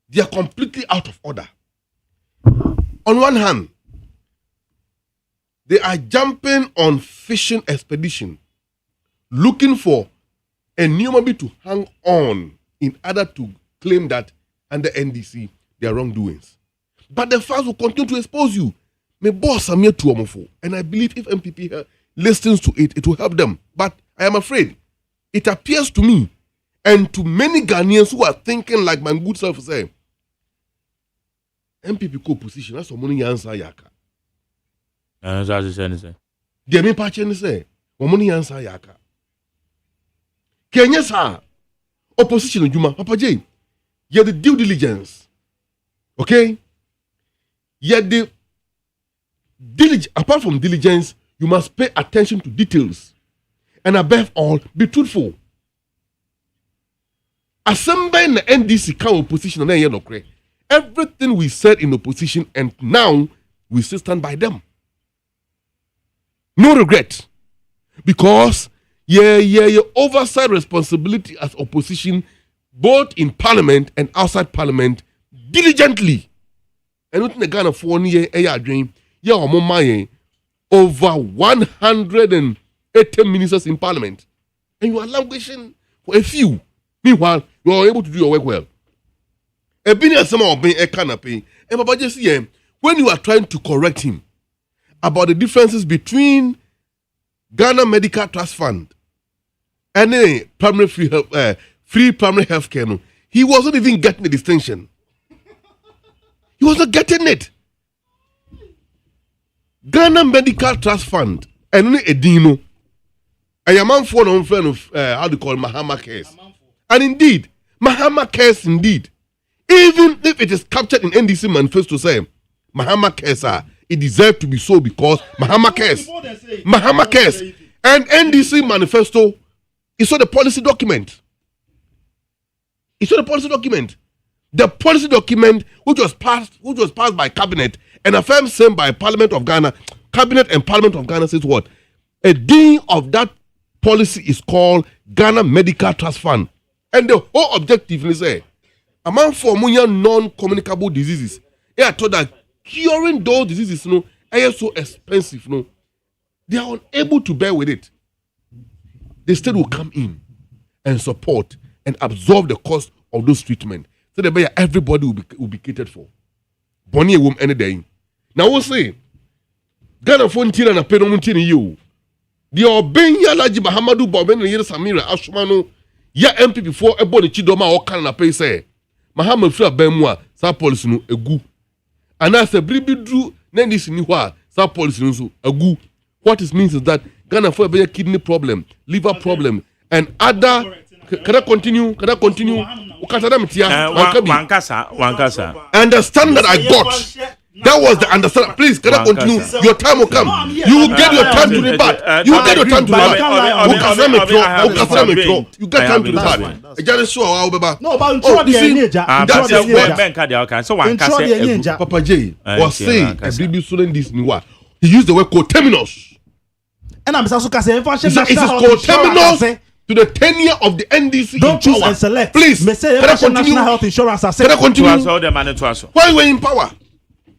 They are completely out of order. On one hand, they are jumping on fishing expedition, looking for a new maybe to hang on in order to claim that under NDC there are wrongdoings. But the facts will continue to expose you. My boss am here to Omofo, and I believe if MPP listens to it, it will help them. But I am afraid it appears to me and to many Ghanaians who are thinking like my good self say, MPP co-position, that's what money answer yaka. That's what I say. The main party say, what money answer yaka. Kenya sa opposition Juma, Papa J, you have the due diligence, okay? You have the diligence. Apart from diligence, you must pay attention to details, and above all, be truthful. Assembly in the NDC can opposition and then no cray. Everything we said in opposition and now we still stand by them. No regret. Because your oversight responsibility as opposition, both in parliament and outside parliament, diligently. And within the Ghana for 1 year, dream, over 180 ministers in parliament. And you are languishing for a few. Meanwhile, you are able to do your work well. And Papa Jesse, when you are trying to correct him about the differences between Ghana Medical Trust Fund and primary free primary health care, he wasn't even getting the distinction. He was not getting it. Ghana Medical Trust Fund and only Edino. I am a friend of how do you call Mahama Cares. And indeed, Mahama Cares indeed. Even if it is captured in NDC manifesto say Mahama Cares, it deserves to be so because Mahama Cares. Mahama Cares. And NDC manifesto is not the policy document. It's not the policy document. The policy document which was passed by cabinet and affirmed same by Parliament of Ghana, cabinet and Parliament of Ghana says what? A dean of that policy is called Ghana Medical Trust Fund. And the whole objective is say among for non-communicable diseases, I thought that curing those diseases, are so expensive, they are unable to bear with it. The state will come in and support and absorb the cost of those treatments. So that everybody will be catered for. Bonnie woman any day. Now we'll say, Ghana phone tina na pay no you. The Obenya Alaji Mahamadu Boben and Samira Ashmano, ya MP before a body Chidoma or Kana pay say, Mahamad Fra Bemwa, Sa police no a goo. And as a bribi drew, Nendis Niwa, Sa police no a goo. What it means is that Ghana for a kidney problem, liver problem, and other. Can I continue? Understand that I got. That was the understand. Please, can I continue? Your time will come. You will get your time to rebut. You will get your time to rebut. You get time to rebut. No, but Papa J was saying, he used the word coterminous. And I'm also saying, it is coterminous to the tenure of the NDC. Don't choose and select. Please, can I continue? National health insurance. Can I continue? Why were you in power?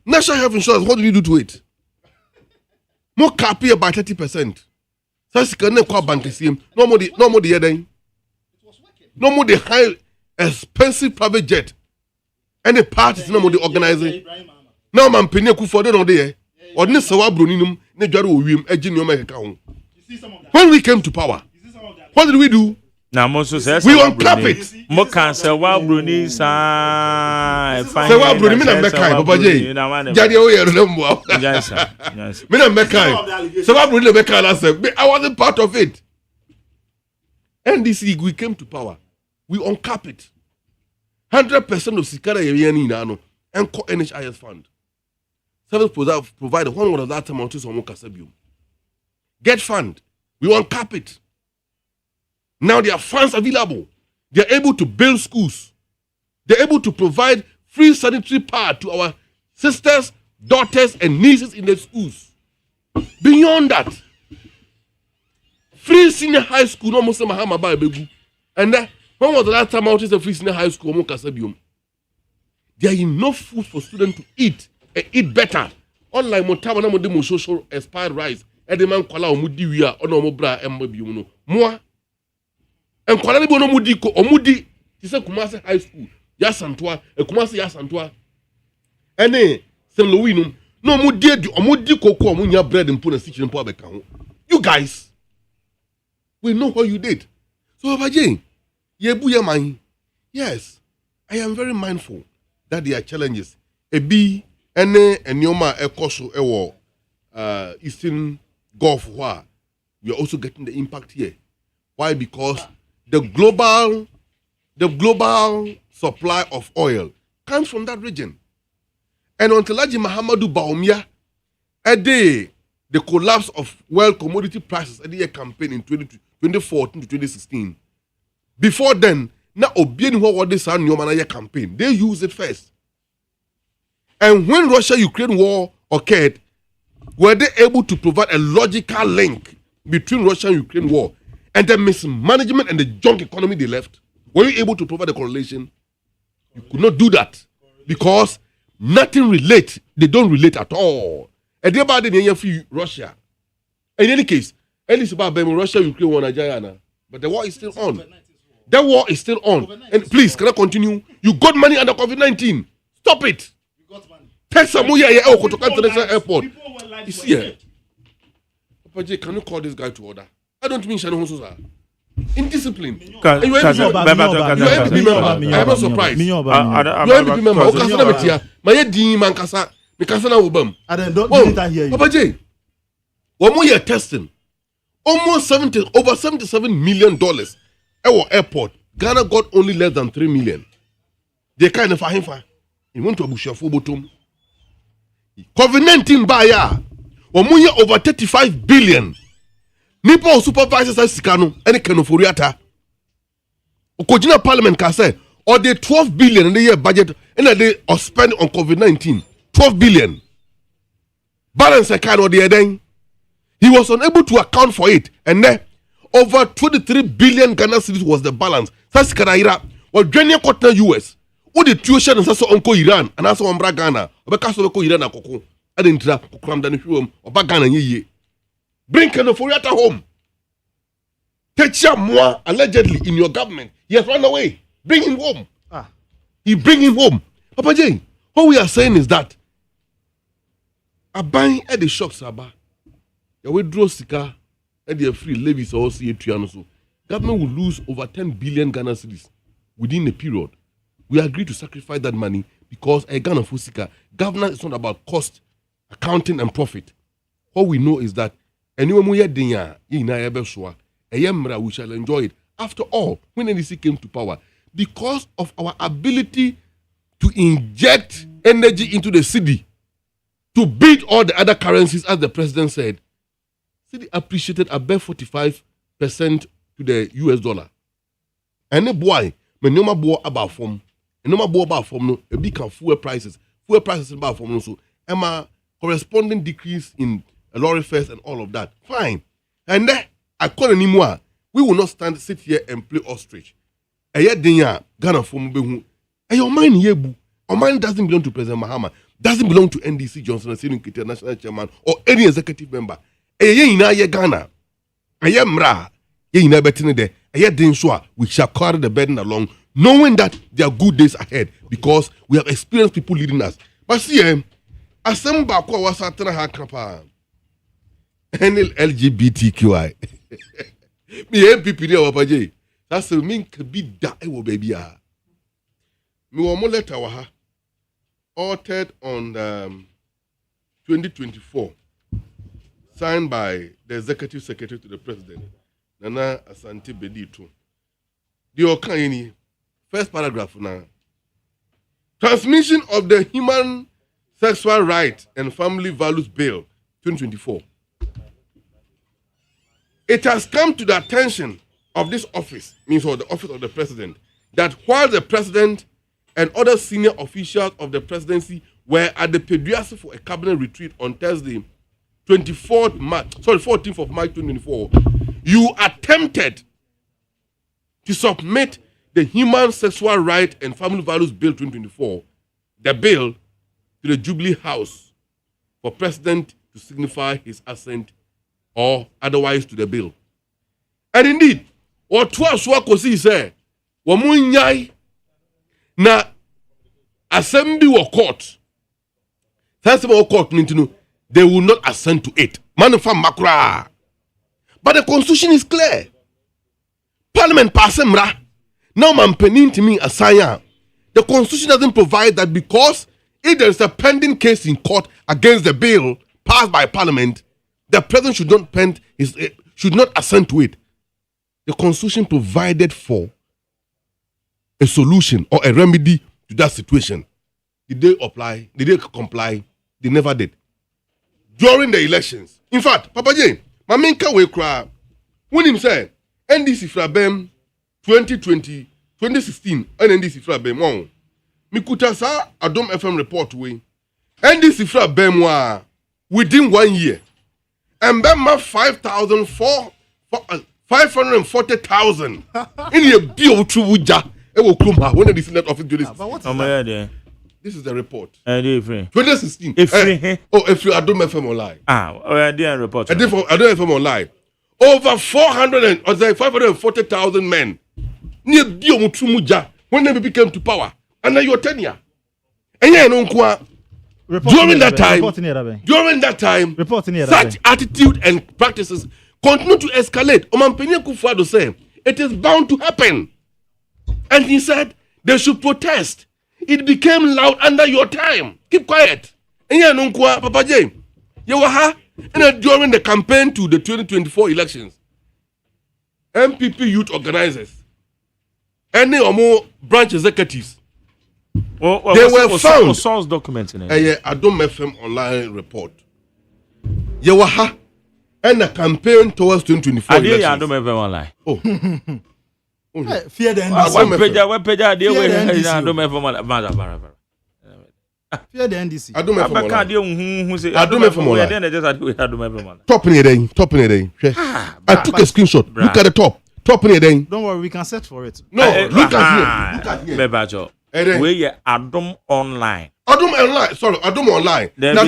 National health insurance, what did you do to it? More cap here by 30%. So can call bank no more the other. No more the high expensive private jet. Any parties no more the organizing. Now man penny ku for no there. Or ne sawa broninum ne dware owiem agin no make account. When we came to power, what did we do? Now, most says we uncap it. Mo cancel wa bruni sa. Say wa bruni me na mekai Papa J. Jadi o ye no mo. Yes. Me na mekai. Say wa bruni na mekai last time. I wasn't part of it. NDC we came to power. We uncap it. 100% of Sikara Yeni Nano and NHIS fund. Service provider one of that amount to some Kasabium. Get fund. We uncap it. Now there are funds available. They are able to build schools. They are able to provide free sanitary pad to our sisters, daughters, and nieces in the schools. Beyond that, free senior high school, no Muslim Mahama Baby. And when was the last time out is a free senior high school? There are enough food for students to eat and eat better. Unlike Montana, Modemo social expired rice, Edeman Kuala Mudiwia, Onomobra, and Mobiuno. More. And Kuala Bono Mudiko, Omudi, he said Kumasi High School, Yasantua, a Kumasi Yasantua. And St. Louis, no Mudi, Omudiko, Munya bread and put a stitch in public account. You guys, we know what you did. So, Babaji, Yebuya Mai, yes, I am very mindful that there are challenges. A B, N, and Yoma, a Koso, Eastern Gulf War. We are also getting the impact here. Why? Because the global supply of oil comes from that region. And until Haji Mahamadu Bawumia, the collapse of world commodity prices at the year campaign in 2014 to 2016. Before then, now obeying what they say Nyomana campaign, they use it first. And when Russia-Ukraine war occurred, were they able to provide a logical link between Russia and Ukraine war and the mismanagement and the junk economy they left? Were you able to provide a correlation? You could not do that because nothing relates. They don't relate at all. And they about the Russia. In any case, at least about Russia, Ukraine, war, Nigeria, but the war is still on. That war is still on. And please, can I continue? You got money under COVID-19. Stop it. Take some more here to the airport. You see here. Papa J, can you call this guy to order? I don't mean Shano Hososa. Indiscipline. You are MPP member. I am not surprised. You are MPP member. Okasana metia. My di man kasa. Me kasa na ubam. I don't hear you. Papa J, one more year testing. Almost over $77 million. Our airport. Ghana got only less than 3 million. They kind of fahimfa. You want to abushia for bottom. COVID-19 buyer. One more year over 35 billion. Nipo supervisors as Sikano, any Kenoforiata. Okojina Parliament can say, or the 12 billion in the year budget, and they are spending on COVID-19. 12 billion. Balance account or the other. He was unable to account for it. And then over 23 billion Ghana cedis was the balance. Sasikaraira, or Genya Cotton US. Who the tuition and Sasso Uncle Iran, and also Umbra Ghana, or Bacaso Iran and Coco. I didn't try to cram down the room or Bagana ye. Bring Kenoforiata home. Teacher Moa, allegedly in your government. He has run away. Bring him home. He bring him home. Papa J, what we are saying is that a buying at the shops, Abba. You withdraw Sika, and they are free levies also so government will lose over 10 billion Ghana cedis within a period. We agreed to sacrifice that money because a Ghana Fusika governance is not about cost, accounting, and profit. What we know is that anyone we shall enjoy it. After all, when NDC came to power, because of our ability to inject energy into the city to beat all the other currencies, as the president said, city appreciated above 45% to the US dollar. And the boy, when no more about from, and no more about from no, a big fuel prices about from no so, and corresponding decrease in lorry fares and all of that. Fine. And then I call anymore. We will not sit here and play ostrich. And yet, Ghana from Behu. And your mind yebu. Our mind doesn't belong to President Mahama. Doesn't belong to NDC Johnson, national chairman, or any executive member. And ye Ghana. And ye mra. Ye ina betting there. And yet, we shall carry the burden along, knowing that there are good days ahead because we have experienced people leading us. But see, Asamba kwa wasatana hakapa. Any LGBTQI. Me MPP there wapaje. That's a mean could be that ewo baby ah. Me one more letter waha. Authored on 2024. Signed by the Executive Secretary to the President, Nana Asante Beditu. The Okayeni, first paragraph now. Transmission of the Human Sexual Rights and Family Values Bill 2024. It has come to the attention of this office, means or the office of the president, that while the president and other senior officials of the presidency were at the Peduasi for a cabinet retreat on Thursday, 14th of March 2024, you attempted to submit the Human Sexual Rights and Family Values Bill 2024, the bill, to the Jubilee House for president to signify his assent or otherwise to the bill. And indeed, what was Wakosi say, Wamunyai na assembly or court. Sensible court means they will not assent to it. Manufa makra. But the constitution is clear. Parliament passemra. Now man penin to me asaya. The constitution doesn't provide that because if there is a pending case in court against the bill passed by Parliament, the president should not assent to it. The constitution provided for a solution or a remedy to that situation. Did they apply? Did they comply? They never did. During the elections, in fact, Papa Jane, my main we cry when him said NDC Frabem 2016 and NDC Frabem one. Mikuta sa Adom FM report we NDC Frabem wa within 1 year. And Bema 540,000 in a deal to Wuja. It will come out when the Senate office do this. This is the report. 2016. If you Adom FM online. I didn't report. Adom FM online. Over 540,000 men near deal to Wuja when they became to power under your tenure. And yeah, no during that time, such attitude and practices continue to escalate. Omanpenye Kufuado said, it is bound to happen. And he said, they should protest. It became loud under your time. Keep quiet. And yeah, Nunkwa, Papa J. Yewaha, and during the campaign to the 2024 elections, MPP youth organizers, any or more branch executives, they were found. Source documents in it. Adom FM online report. Yewaha and a campaign towards 2024 elections. Adom FM online. Fear the NDC. Fear the NDC. Adom FM online. Top in it. I took a screenshot. Look at the top. Top in it. Don't worry, we can search for it. No, look at here. Bebajo. we Adom online. Adom online, sorry, Adom online. There be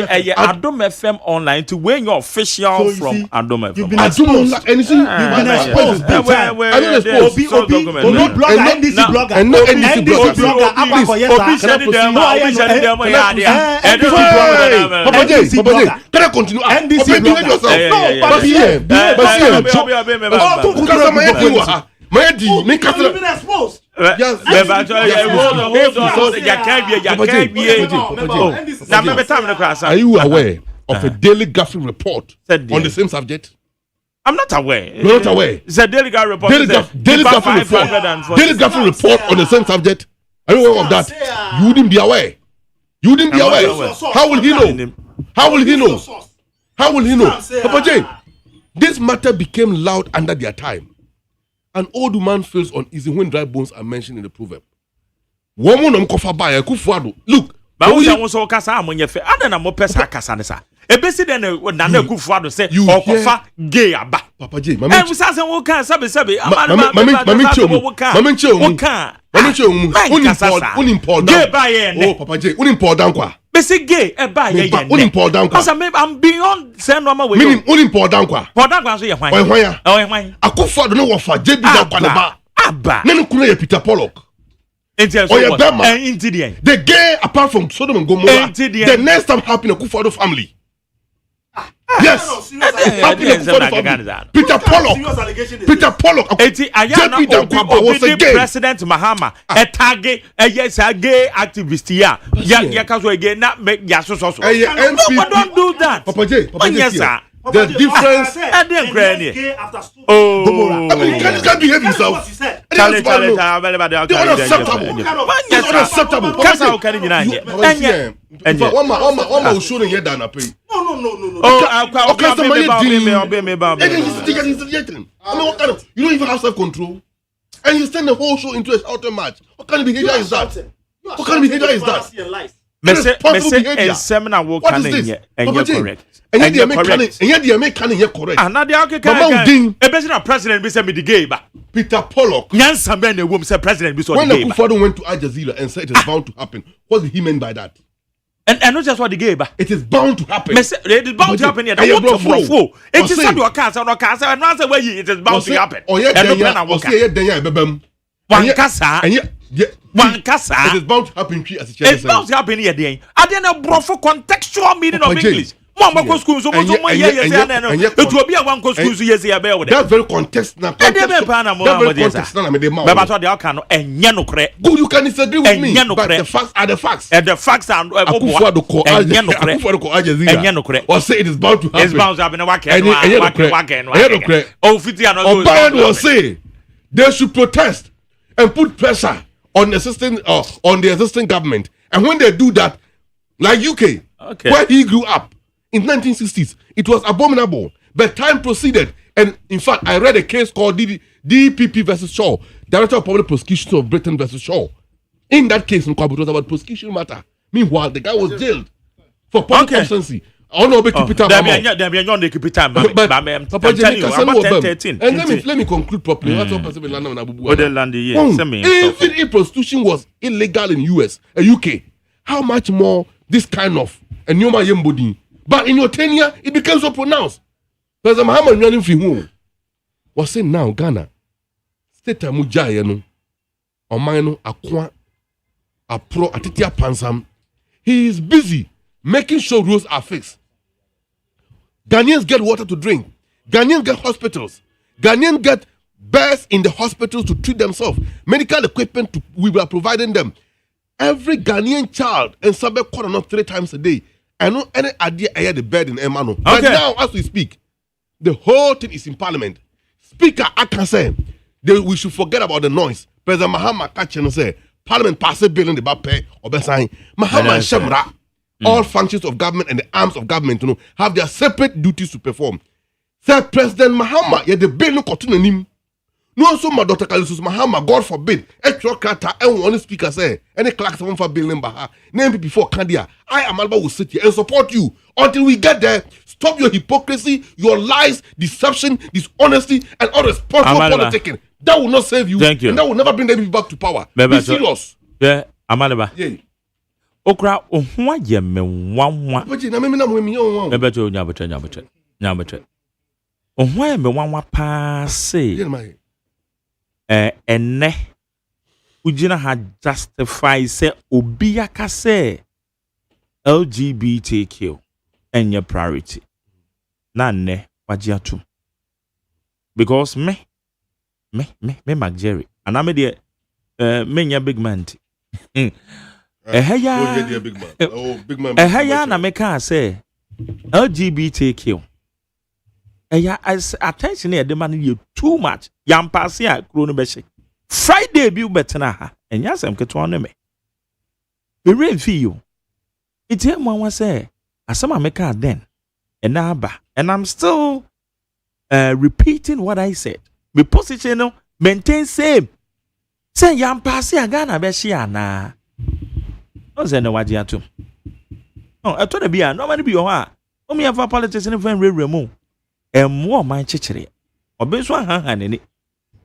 Adom FM online to when you're official from Adom FM. Adom online, and you see, you've been exposed. NDC blogger. Can I continue? NDC blogger. Maybe me castle. Yes. Are you aware of a daily Gaffney report on the same subject? I'm not aware. You're not aware. It's a daily Gaffney report. Daily Gaffney report on the same subject. Are you aware of that? You wouldn't be aware. You wouldn't be aware. How will he know? How will he know? How will he know? Papa J, this matter became loud under their time. An old man feels uneasy when dry bones are mentioned in the proverb. Woman look. But who so kasa amonyefe? Adana mo pesa kasa ne sa. Ebesi den na na Kufuado say okofa gay aba. Papa J, mama. Eh, we say wo kan sabe. Unimport. Gay ba ye ne. Oh, Papa J, unimport down kwa. Besi gay e ba ye ne. Unimport down kwa. Because I'm beyond say no ma we. Meaning unimport down kwa. Pour down kwa so ye hwan. Hwan. Oh, hwan. Akufuado no wo fa JB down kwa na ba. Aba. Na nkunu ye Peter Pollock. The gay, apart from Sodom and Gomorrah, the next time happened in the Kufuado family. Yes, happened in the Kufuado family. Peter Pollock. President Mahama, a target, a yes, a gay activist. Yeah, again, not make Yasus also. Don't do that. Papa J, yes, sir. The difference. Oh, I mean, you can't behave yourself. Unacceptable. One shooting here down a pay. You don't even have self-control. And you send the whole show into a shouting match. What kind of behavior is that? What kind of behavior is that? And seminar will come in here and you're correct. And yet they make canning here correct. And now they are going to president be sent me the gay back. Peter Pollock. Nyansa men the woman said president be so when the Kufuado went to Al Jazeera and said it is bound to happen, what did he mean by that? And not just what the gay back. It is bound to happen. It is bound to happen here. It is not your cancer, no cancer, and answer where it is bound to happen. Oh, yeah, One kasa. It is bound to happen. It's bound to happen here. I didn't know for contextual meaning of English. Mama go school so much more years it will be a one go school years here. That's very context now. But they can and yanokre. Good, you can disagree with me. But the facts are the facts. And the facts are or say it is bound to happen. It's bound to happen. Oh, Bayern will say they should protest and put pressure on the existing government. And when they do that, like UK, where he grew up in 1960s, it was abominable. But time proceeded, and in fact, I read a case called DPP versus Shaw, Director of Public Prosecution of Britain versus Shaw. In that case, it was about prosecution matter. Meanwhile, the guy was jailed for public obscency. I don't know about Peter. And let me conclude properly. If prostitution was illegal in UK, how much more this kind of a new body? But in your tenure, it became so pronounced. President Muhammad running free home was saying now Ghana state mujayeno omaino akwa apro atitia pansam. He is busy making sure rules are fixed. Ghanaians get water to drink. Ghanaians get hospitals. Ghanaians get beds in the hospitals to treat themselves. Medical equipment we were providing them. Every Ghanaian child in Sabe quarter not 3 times a day. I know any idea I had the bed in Emmanuel. But now, as we speak, the whole thing is in Parliament. Speaker, I can say we should forget about the noise. President Mahama Kachin say Parliament pass a bill in the Bape or Besai. Mahama and Shemra. All functions of government and the arms of government have their separate duties to perform. Said President Mahama, the bill no continue him. No, so my daughter Kalisus Mahama, God forbid, extra crata and one speaker say, any clerk someone for bill number, name before Kandia. I am Alba will sit here and support you until we get there. Stop your hypocrisy, your lies, deception, dishonesty, and irresponsible politicking. That will not save you. Thank you. And that will never bring them back to power. Be serious. Yeah, Amaleba. Yeah. Okra ohwa ye me wanwa. But na me na mo mi on. Me beto nyabetre. Ohwa ye me wanwa pa say. Enne ujina ha justify say obi aka say LGBTQ enye priority. Na ne wajiatu. Because me Mac Jerry. And I'm the me big man. Ehaya big man. Oh, big man. Ehaya na meka say LGBTQ. As attention here the man you too much. Yam pass here kro no be Friday bi ubetena ha. Enya sem keto no me. Be rain fi you. It him one say asama meka then. And I'm still repeating what I said. My position no maintain same. Say yam pass here Ghana be shia na. No say no wadia too. No, I told be normally be your ha. O me have politics in friend remu. More man chichere. Obe so han ni.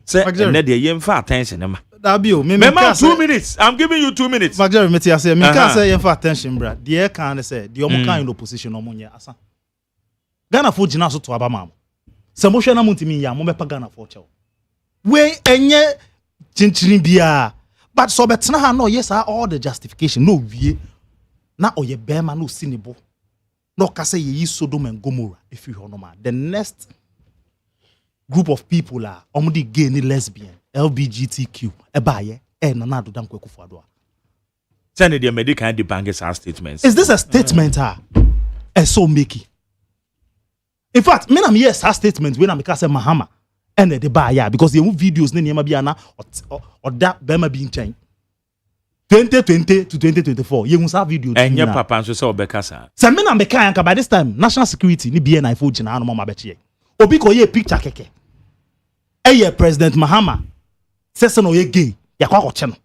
Say na dey yem fa attention ma. That be o me 2 minutes. I'm giving you 2 minutes. Major me say me can say yem fa attention bra. The can say the omo kan in opposition omo nya asa. Ghana for gina so to aba mam. Se mo hwe na muntimi ya mo be pa Ghana for chew. We enye chinchini bia. But so betena ha no yes all the justification no wie. Na oye bema no sinebo. No kase ye Sodom and Gomorrah if you honor. The next group of people are omudi gay ni lesbian, LGBTQ. Ebaye na do dam kweku fadwa. Send the medical debunk our statements. Is this a statement so makey? In fact, me na me yes our statement when am say Mahama and the baya because you videos ni ma bia na or that bema be in chain. 2020 to 2024 you must have video and your papa so say obekasa say me na meka yanka by this time national security ni BNI fo gina no mama beche obi ko ye picture keke eye president Mahama say no ye gay yakwa ko che no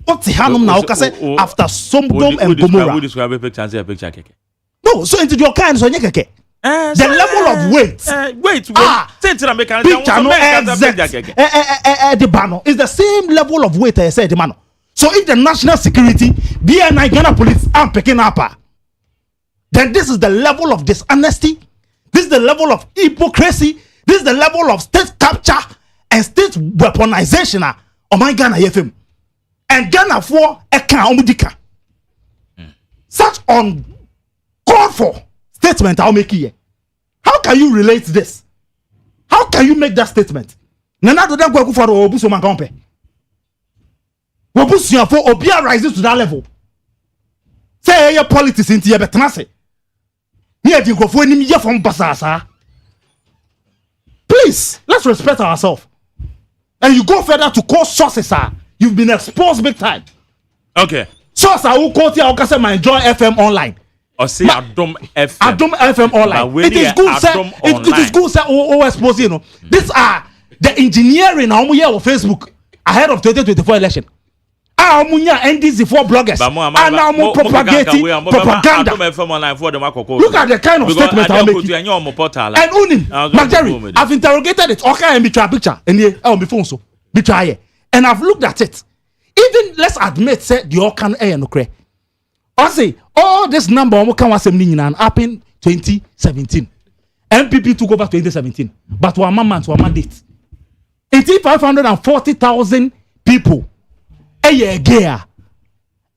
oti hanum na o say after Sodom and Gomorrah we describe a picture say a picture keke no so into your kind so nye keke the level of weight say na make picture no the bano is the same level of weight I said the man. So if the national security, BNI Ghana police are picking up, then this is the level of dishonesty, this is the level of hypocrisy, this is the level of state capture and state weaponization of my Ghana FM. And Ghana for omudika. Such uncalled for statement I'll make here. How can you relate this? How can you make that statement? Nana do that go for obuso man kompe. Wobusia for obia rises to that level. Say your politics into your betanase. Here you go for any from Basasa. Please, let's respect ourselves. And you go further to call sources, sir. You've been exposed big time. Okay. Source I will quote here, I say my Enjoy FM online. Or say Adom FM. Adom FM online. It is good, sir. It is good, sir. Expose, you know. These are the engineering on Facebook ahead of 2024 election. Amunya NDC for bloggers and now propagating propaganda. Look at the kind of statement I'm making. And Unim, Magari, I've interrogated it. Okay, and be try picture. And here, on my phone so be try. And I've looked at it. Even let's admit, say the Okan air no cre. I say all this number Okan was happened 2017. MPP took over 2017, but one month, one mandate. 540,000 people. A year gay,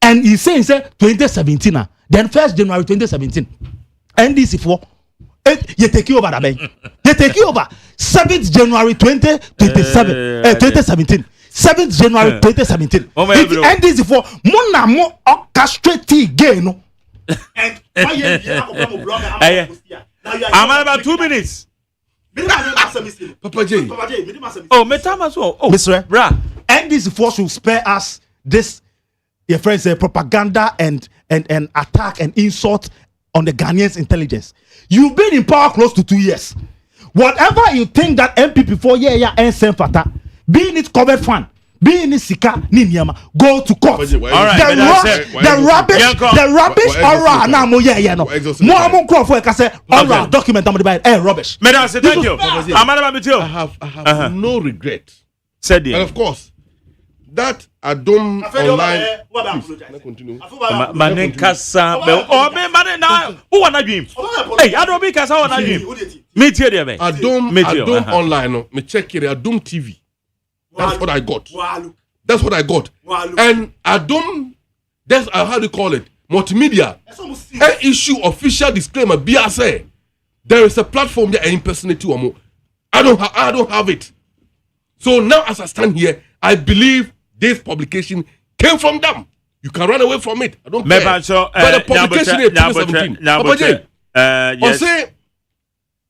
and he's saying 2017 then 1st January 2017 NDC for you take you over that bank. You take you over 7th January 2017 7th January 2017 NDC for mona mo orchestrate gay no and I'm about 2 minutes. Papa J. Oh, metama so. Oh, Mr. Bra. And this force should spare us this, your friends say, propaganda and attack and insult on the Ghanaians' intelligence. You've been in power close to 2 years. Whatever you think that MPP 4 year and Senfata, being it covered fund, being it Sika Ninyama, go to court. All right, the rubbish aura now mo yeah no. Mo amon crop for say aura document am by rubbish. Madam, thank you. I have no regret. Said and of course, that Adom online. Please, continue. Manin kasa be o be manin na who wanna dream? Hey, Adom be kasa wanna dream. Me tie there be. Adom online no, me check it Adom TV. That's what I got. That's what I got. And Adom, that's how do you call it? Multimedia. And issue official disclaimer. BSA. There is a platform that impersonate you. I don't have it. So now as I stand here, I believe this publication came from them. You can run away from it. I don't care. But the publication is 2017. Yes. Say,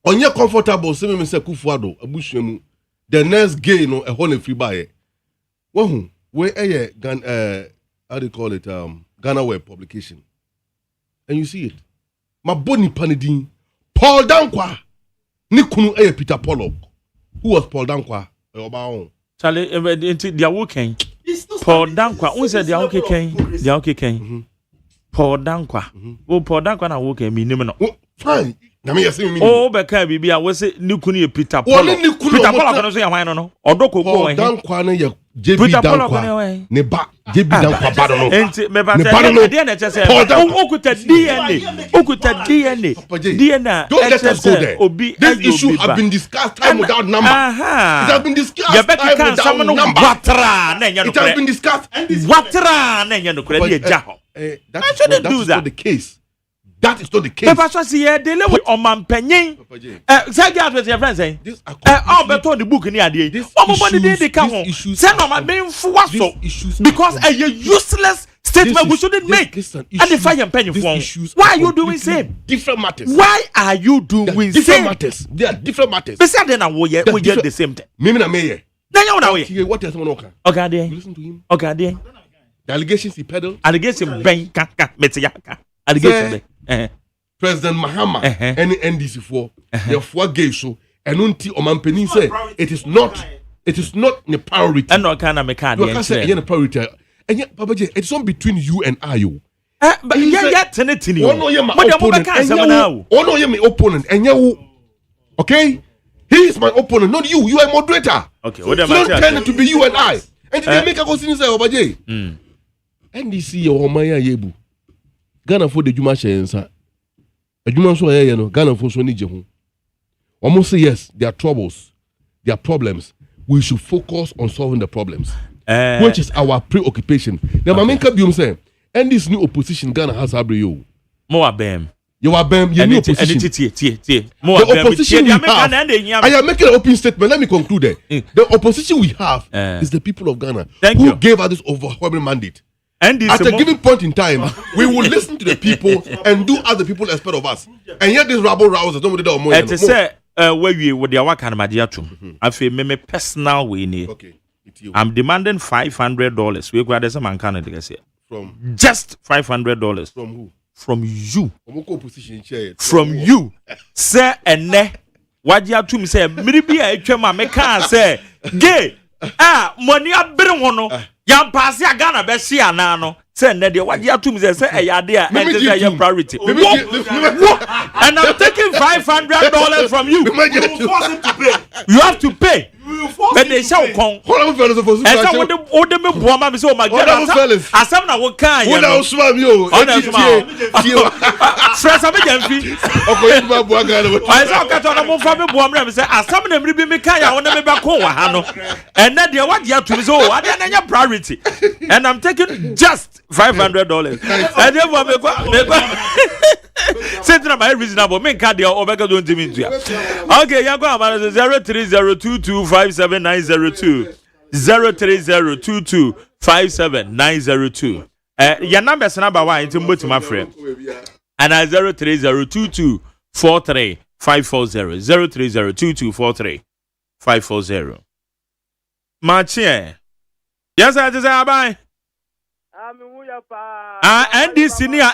on your comfortable, say me say Kufuado, abushemu. The next gay no a whole free buy. Where how do you call it? Ghana Web publication. And you see it. My boni panidin. Paul Dankwa. Nikunu Peter Pollock. Who was Paul Dankwa? Charlie, they are working. Paul Dankwa. Who said they are okay? They are okay. Paul Dankwa. Oh, Paul Dankwa na working. Me name no. Fine. Oh, Becca, baby, I was say Nikuni Peter Pollock. Peter Pollock can say I no. Odoko Paul Dankwa na ya JB Dankwa. Ne ba JB Dankwa ba no. Enti me ba say okuta DNA. Don't let us go there. This issue has been discussed time without number. It has been discussed time without number. It has been discussed. That is not the case. That is not the case. Papa say here they live with Omampenyin. Say get with your friends saying. All beto the book ni ade. Omobody dey kan ho. Say no ma be mfuwa so because a useless statement we shouldn't make. And the fire penny for. Why are you doing same? Different matters. Why are you doing different matters? They are different matters. Besides then we get the same thing. Mimi na me. Then you na we. What else someone can? Okay there. Listen to him. Okay there. The allegations he peddled. Allegation ben kaka metiyaka. Allegation President Mahama any NDC for the four gay so and unti Omampeni say it is not the priority. And no kind of mechanic. You can't say a priority. And yet, Papa J, it's on between you and I. But yet, tenetini. Oh no, you're my opponent. Oh no, you're my opponent. And you, okay? He is my opponent, not you. You are a moderator. Okay, so don't tend to be you and I. And they make a question say, Papa J. NDC or Maya Yebu. Ghana for the Juma Shensa. A Juma so no Ghana for so Nijehu. Almost say yes, there are troubles, there are problems. We should focus on solving the problems, which is our preoccupation. Now, my main cabium say, and this new opposition Ghana has you. More bam. You are bam, you new opposition. The opposition we have. I am making an open statement. Let me conclude there. The opposition we have is the people of Ghana who gave us this overwhelming mandate. And at a given point in time, we will listen to the people and do as the people expect of us. And yet this rabble rousers don't do more. To say where we would the work and magiatum. I feel me personal way. Okay. I'm demanding $500. We got some man can say. From just $500. From who? From you. From you. Say and ne. What you to me say? Maybe I can say gay. Money a bit one. Yam pass ya Ghana be see anano. Say na dey what you to me say e ya dey and say your priority. And I'm taking $500 from you. You force him to pay. You have to pay. But they shall come. Hold on, fellas. And so when the me boy ma say oh my God. Asam na wo kan ya. Wo na swam yo. Stress am jamfi. Okoyi ma boy Ghana. I say o ka to na mo fa me boy am say asam na mri bi me kan ya wo na me ba ko wa ha no. And na dey what you to me so I dey na your priority. And I'm taking just $500. And therefore me go say to my reasonable me can dey obeka don't give me to ya. Okay, you go about 03022579020 03022579020 your number is number 1 into both my friend and 03022435540 03022435540 Machie yes I just say bye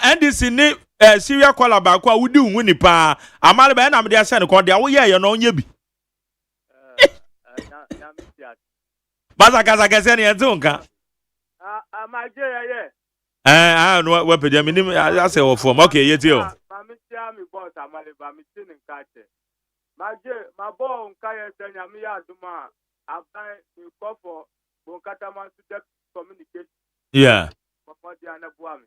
NDC ni Syria call ba kwa wudi unwuni pa amale ba na me dey send ko dey wo ye no nya bi Baza kaza kese ni entunka amaje ye no we pede me nim ase wo form okay yeti o mami tia mi boss amale ba mi tin nka che maje ma bo nka ye senya mi ya duma abai mi ko for Bonkataman to the communication. Yeah. Mafadiana Buami.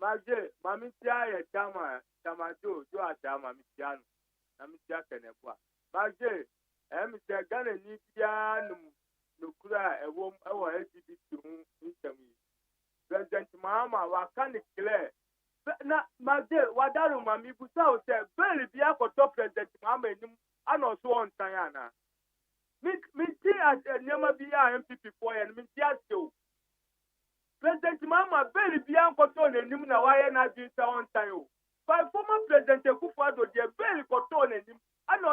Maje, Mamitia, Tama, Tamajo, Joa Tama, Mistiano, Namitia Kenepua. Maje, Mr. Ghana Nitia, Nukura, a woman, our LGBT to President Mahama, Wakani Clare. Na Maje, Wadaru Mami Busa said, very Biako top President Mahama, and also on Tayana. Minti as a Nema Bia MPP for and Mintia still. President Mahama, very Bianco Tone and Nimna, why not do on time? By former President Kufado, they very cotton and him.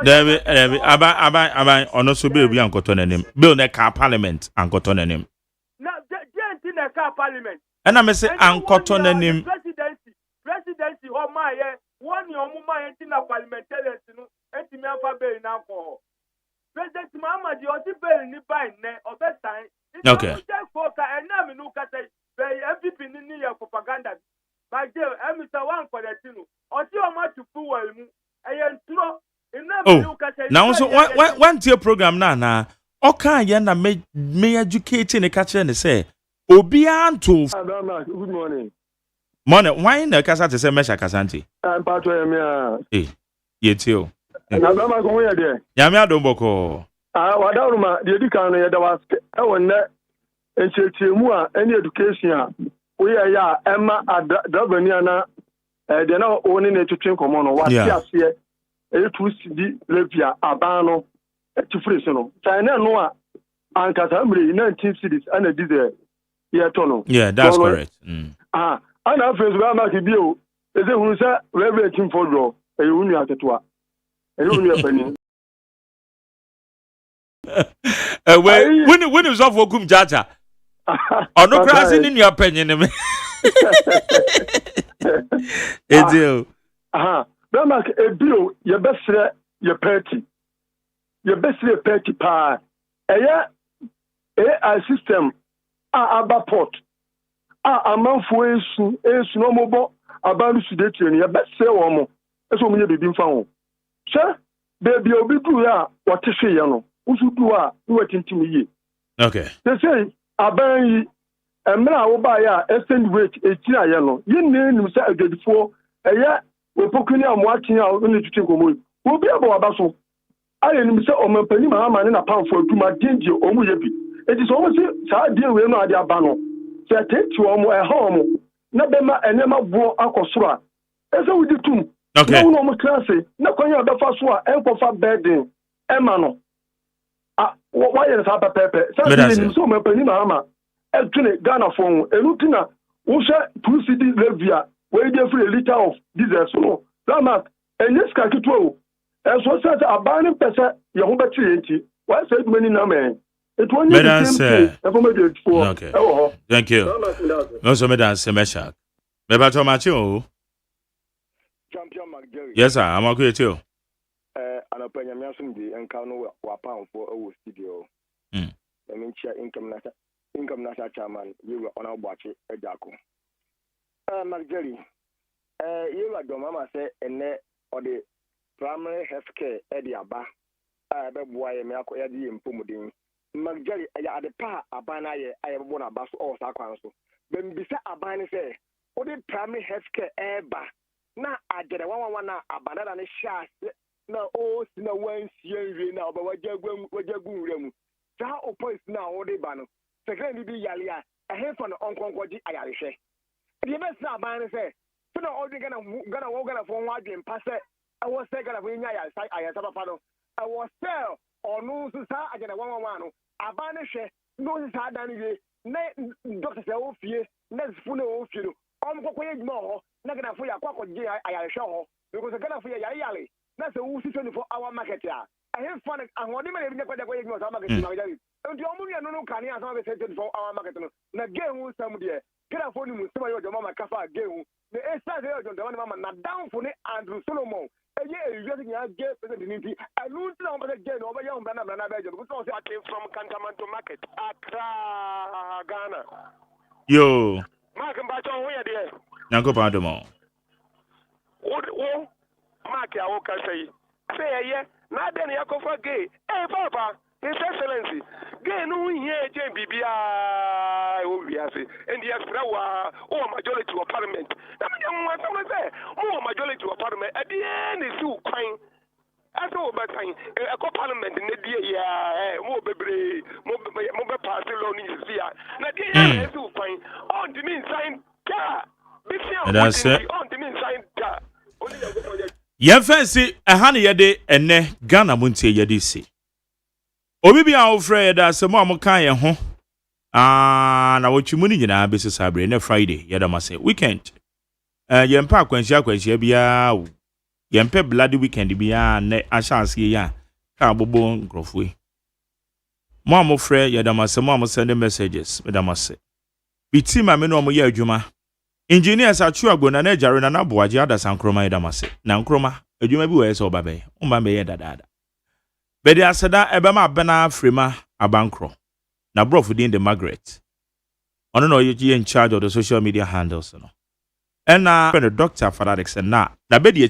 David, Abai, on also be Bianco Tonenim. Build a car parliament and cotonenim. Now, the car parliament. And I say, Uncle Tonenim. Presidency, oh my, 1 year, Mumma, and Tina parliamentarians, and Timapa Bay now for President Mahama, the other bill in the bind, or that time. Okay. And now we look at everything in your propaganda. My dear, Mr. One for the Tino, or see how much to fool him. Oh, now so one tier program now. Okay, yana me educating a catcher and say, Obianto. Good morning. Morning, why in the Casante say Mesha Casanti? I'm part of me. Eh, yet you. Nabama go there. Yamia Domboko. Wadaruma, the education that was and Chechimua, any education. We are ya Emma at Dabaniana. They're now owning a teaching common. What yes here? A twist the Levia, Abano, to Frisano. China Noah, and Casamri, 19 cities, and a diesel. Yeah, that's correct. And our friends were not a deal. Is it who said, Reverend for draw, a union at the when is off Wokum Jata? Or no crashing in your opinion. It's you. Ramak, a bill, your best, your party. Your best, party pie. A system, a port. A man for a no mobile, a band sedation, your best say one more. That's what we have been found. Sir, baby, you'll be good. What to say, you know. Who do it into me? Okay. They say, I buy a man will buy a extend weight 18 yellow. You name himself a good for a year. We're poking out watching out only to take away. We'll be able to so. I am Mr. Oman Penny Mahaman in a pound for to my danger or Muyabi. It is almost a deal with no idea banner. So I take to a home. Nabema and Emma Bo Akosura. As we do too. Okay. No more classy. No can you have the first one and for bedding. Emano. Why is Papa Pepe? Something so my penny Mahama. Actually, Ghana phone, a Lutina, Usha, 2 city Levia, where they free a liter of diesel. So, Lamak, and this Kakito, as was said, a banning person, Yahuba Trienti. Why said many man? It won't be the same thing. Okay. Thank you. Also, Madame Semeshak. Mebato Macho. Champion McJerry. Yes, sir. I'm okay too. An opinion and Kano were pound for our studio. I mean, income nasa chairman, you were on our watch a jaco. McJerry, you like the mama say, and or the primary health care at the Abba. I bet why I'm at the Impumudin. McJerry, I had a pa, a banner, I have won a bus or Saquanso. Then beside a banner say, or the primary health care ever. Now I get a 1 a banana and a shot. Now, oh, no one's young now, but what you're going to oppose now, or the banner. Second, be Yalia, a hand from the Uncle Irish. The best now, banner say, so now all the gonna walk on a phone and pass it. I was second of when I have a panel. I was sell or no, I get a 1 a banner share, no, it's hard than it. Doctor Fear, next full of you. I'm going more, not gonna for your quack or I show because I'm gonna for your yali. That's a 24-hour market. I have fun and what even if the way you was a market. And the only no can answer the 24-hour market. Now, game with somebody. Get a phone with somebody your mama Kafa game. The extra here on the one mama not down for it Andrew Solomon. And yeah, you're getting a gay president. I lose now, but again, over young Banana Belgium, which also came from Cantamanto Market, Accra, Ghana. Yo. Mark and Baton, where there? Nanko Pandomo. Mark, I will say, yeah, not then you go for gay. Hey, Papa, His Excellency, gain no here, JBBI, and the Asprawa, or majority of parliament. I mean, what I say, more majority of parliament. At the end, is too kind. As over time, a parliament in the year, more baby, more party loan is here. Now, the end is too fine. On the mean sign, that's it. On the mean sign, Yen fancy a honey yede ene Ghana Montie yede si. Obi bi a ofre da se mo amoka ye ho. Na wochimu ni nyina be sabre na Friday yeda ma se weekend. Yen pa kwanhia bia wo. Yen pe bloody weekend bia na ahyanse ye ya ka bobo nkrofue. Mo amofre yeda ma se mo am send messages yeda ma se. Bi team ame no mo ye adwuma. Engineers achu agbona na jare na naboaje adasa nkroma yeda ma se. Na nkroma adwuma bi wo ye so ba be. Umba be ye dada. Bedi aseda ebema bena frema abankro. Na brof within the Margaret. Ono no ye in charge of the social media handles no. And the doctor for that extent na bedi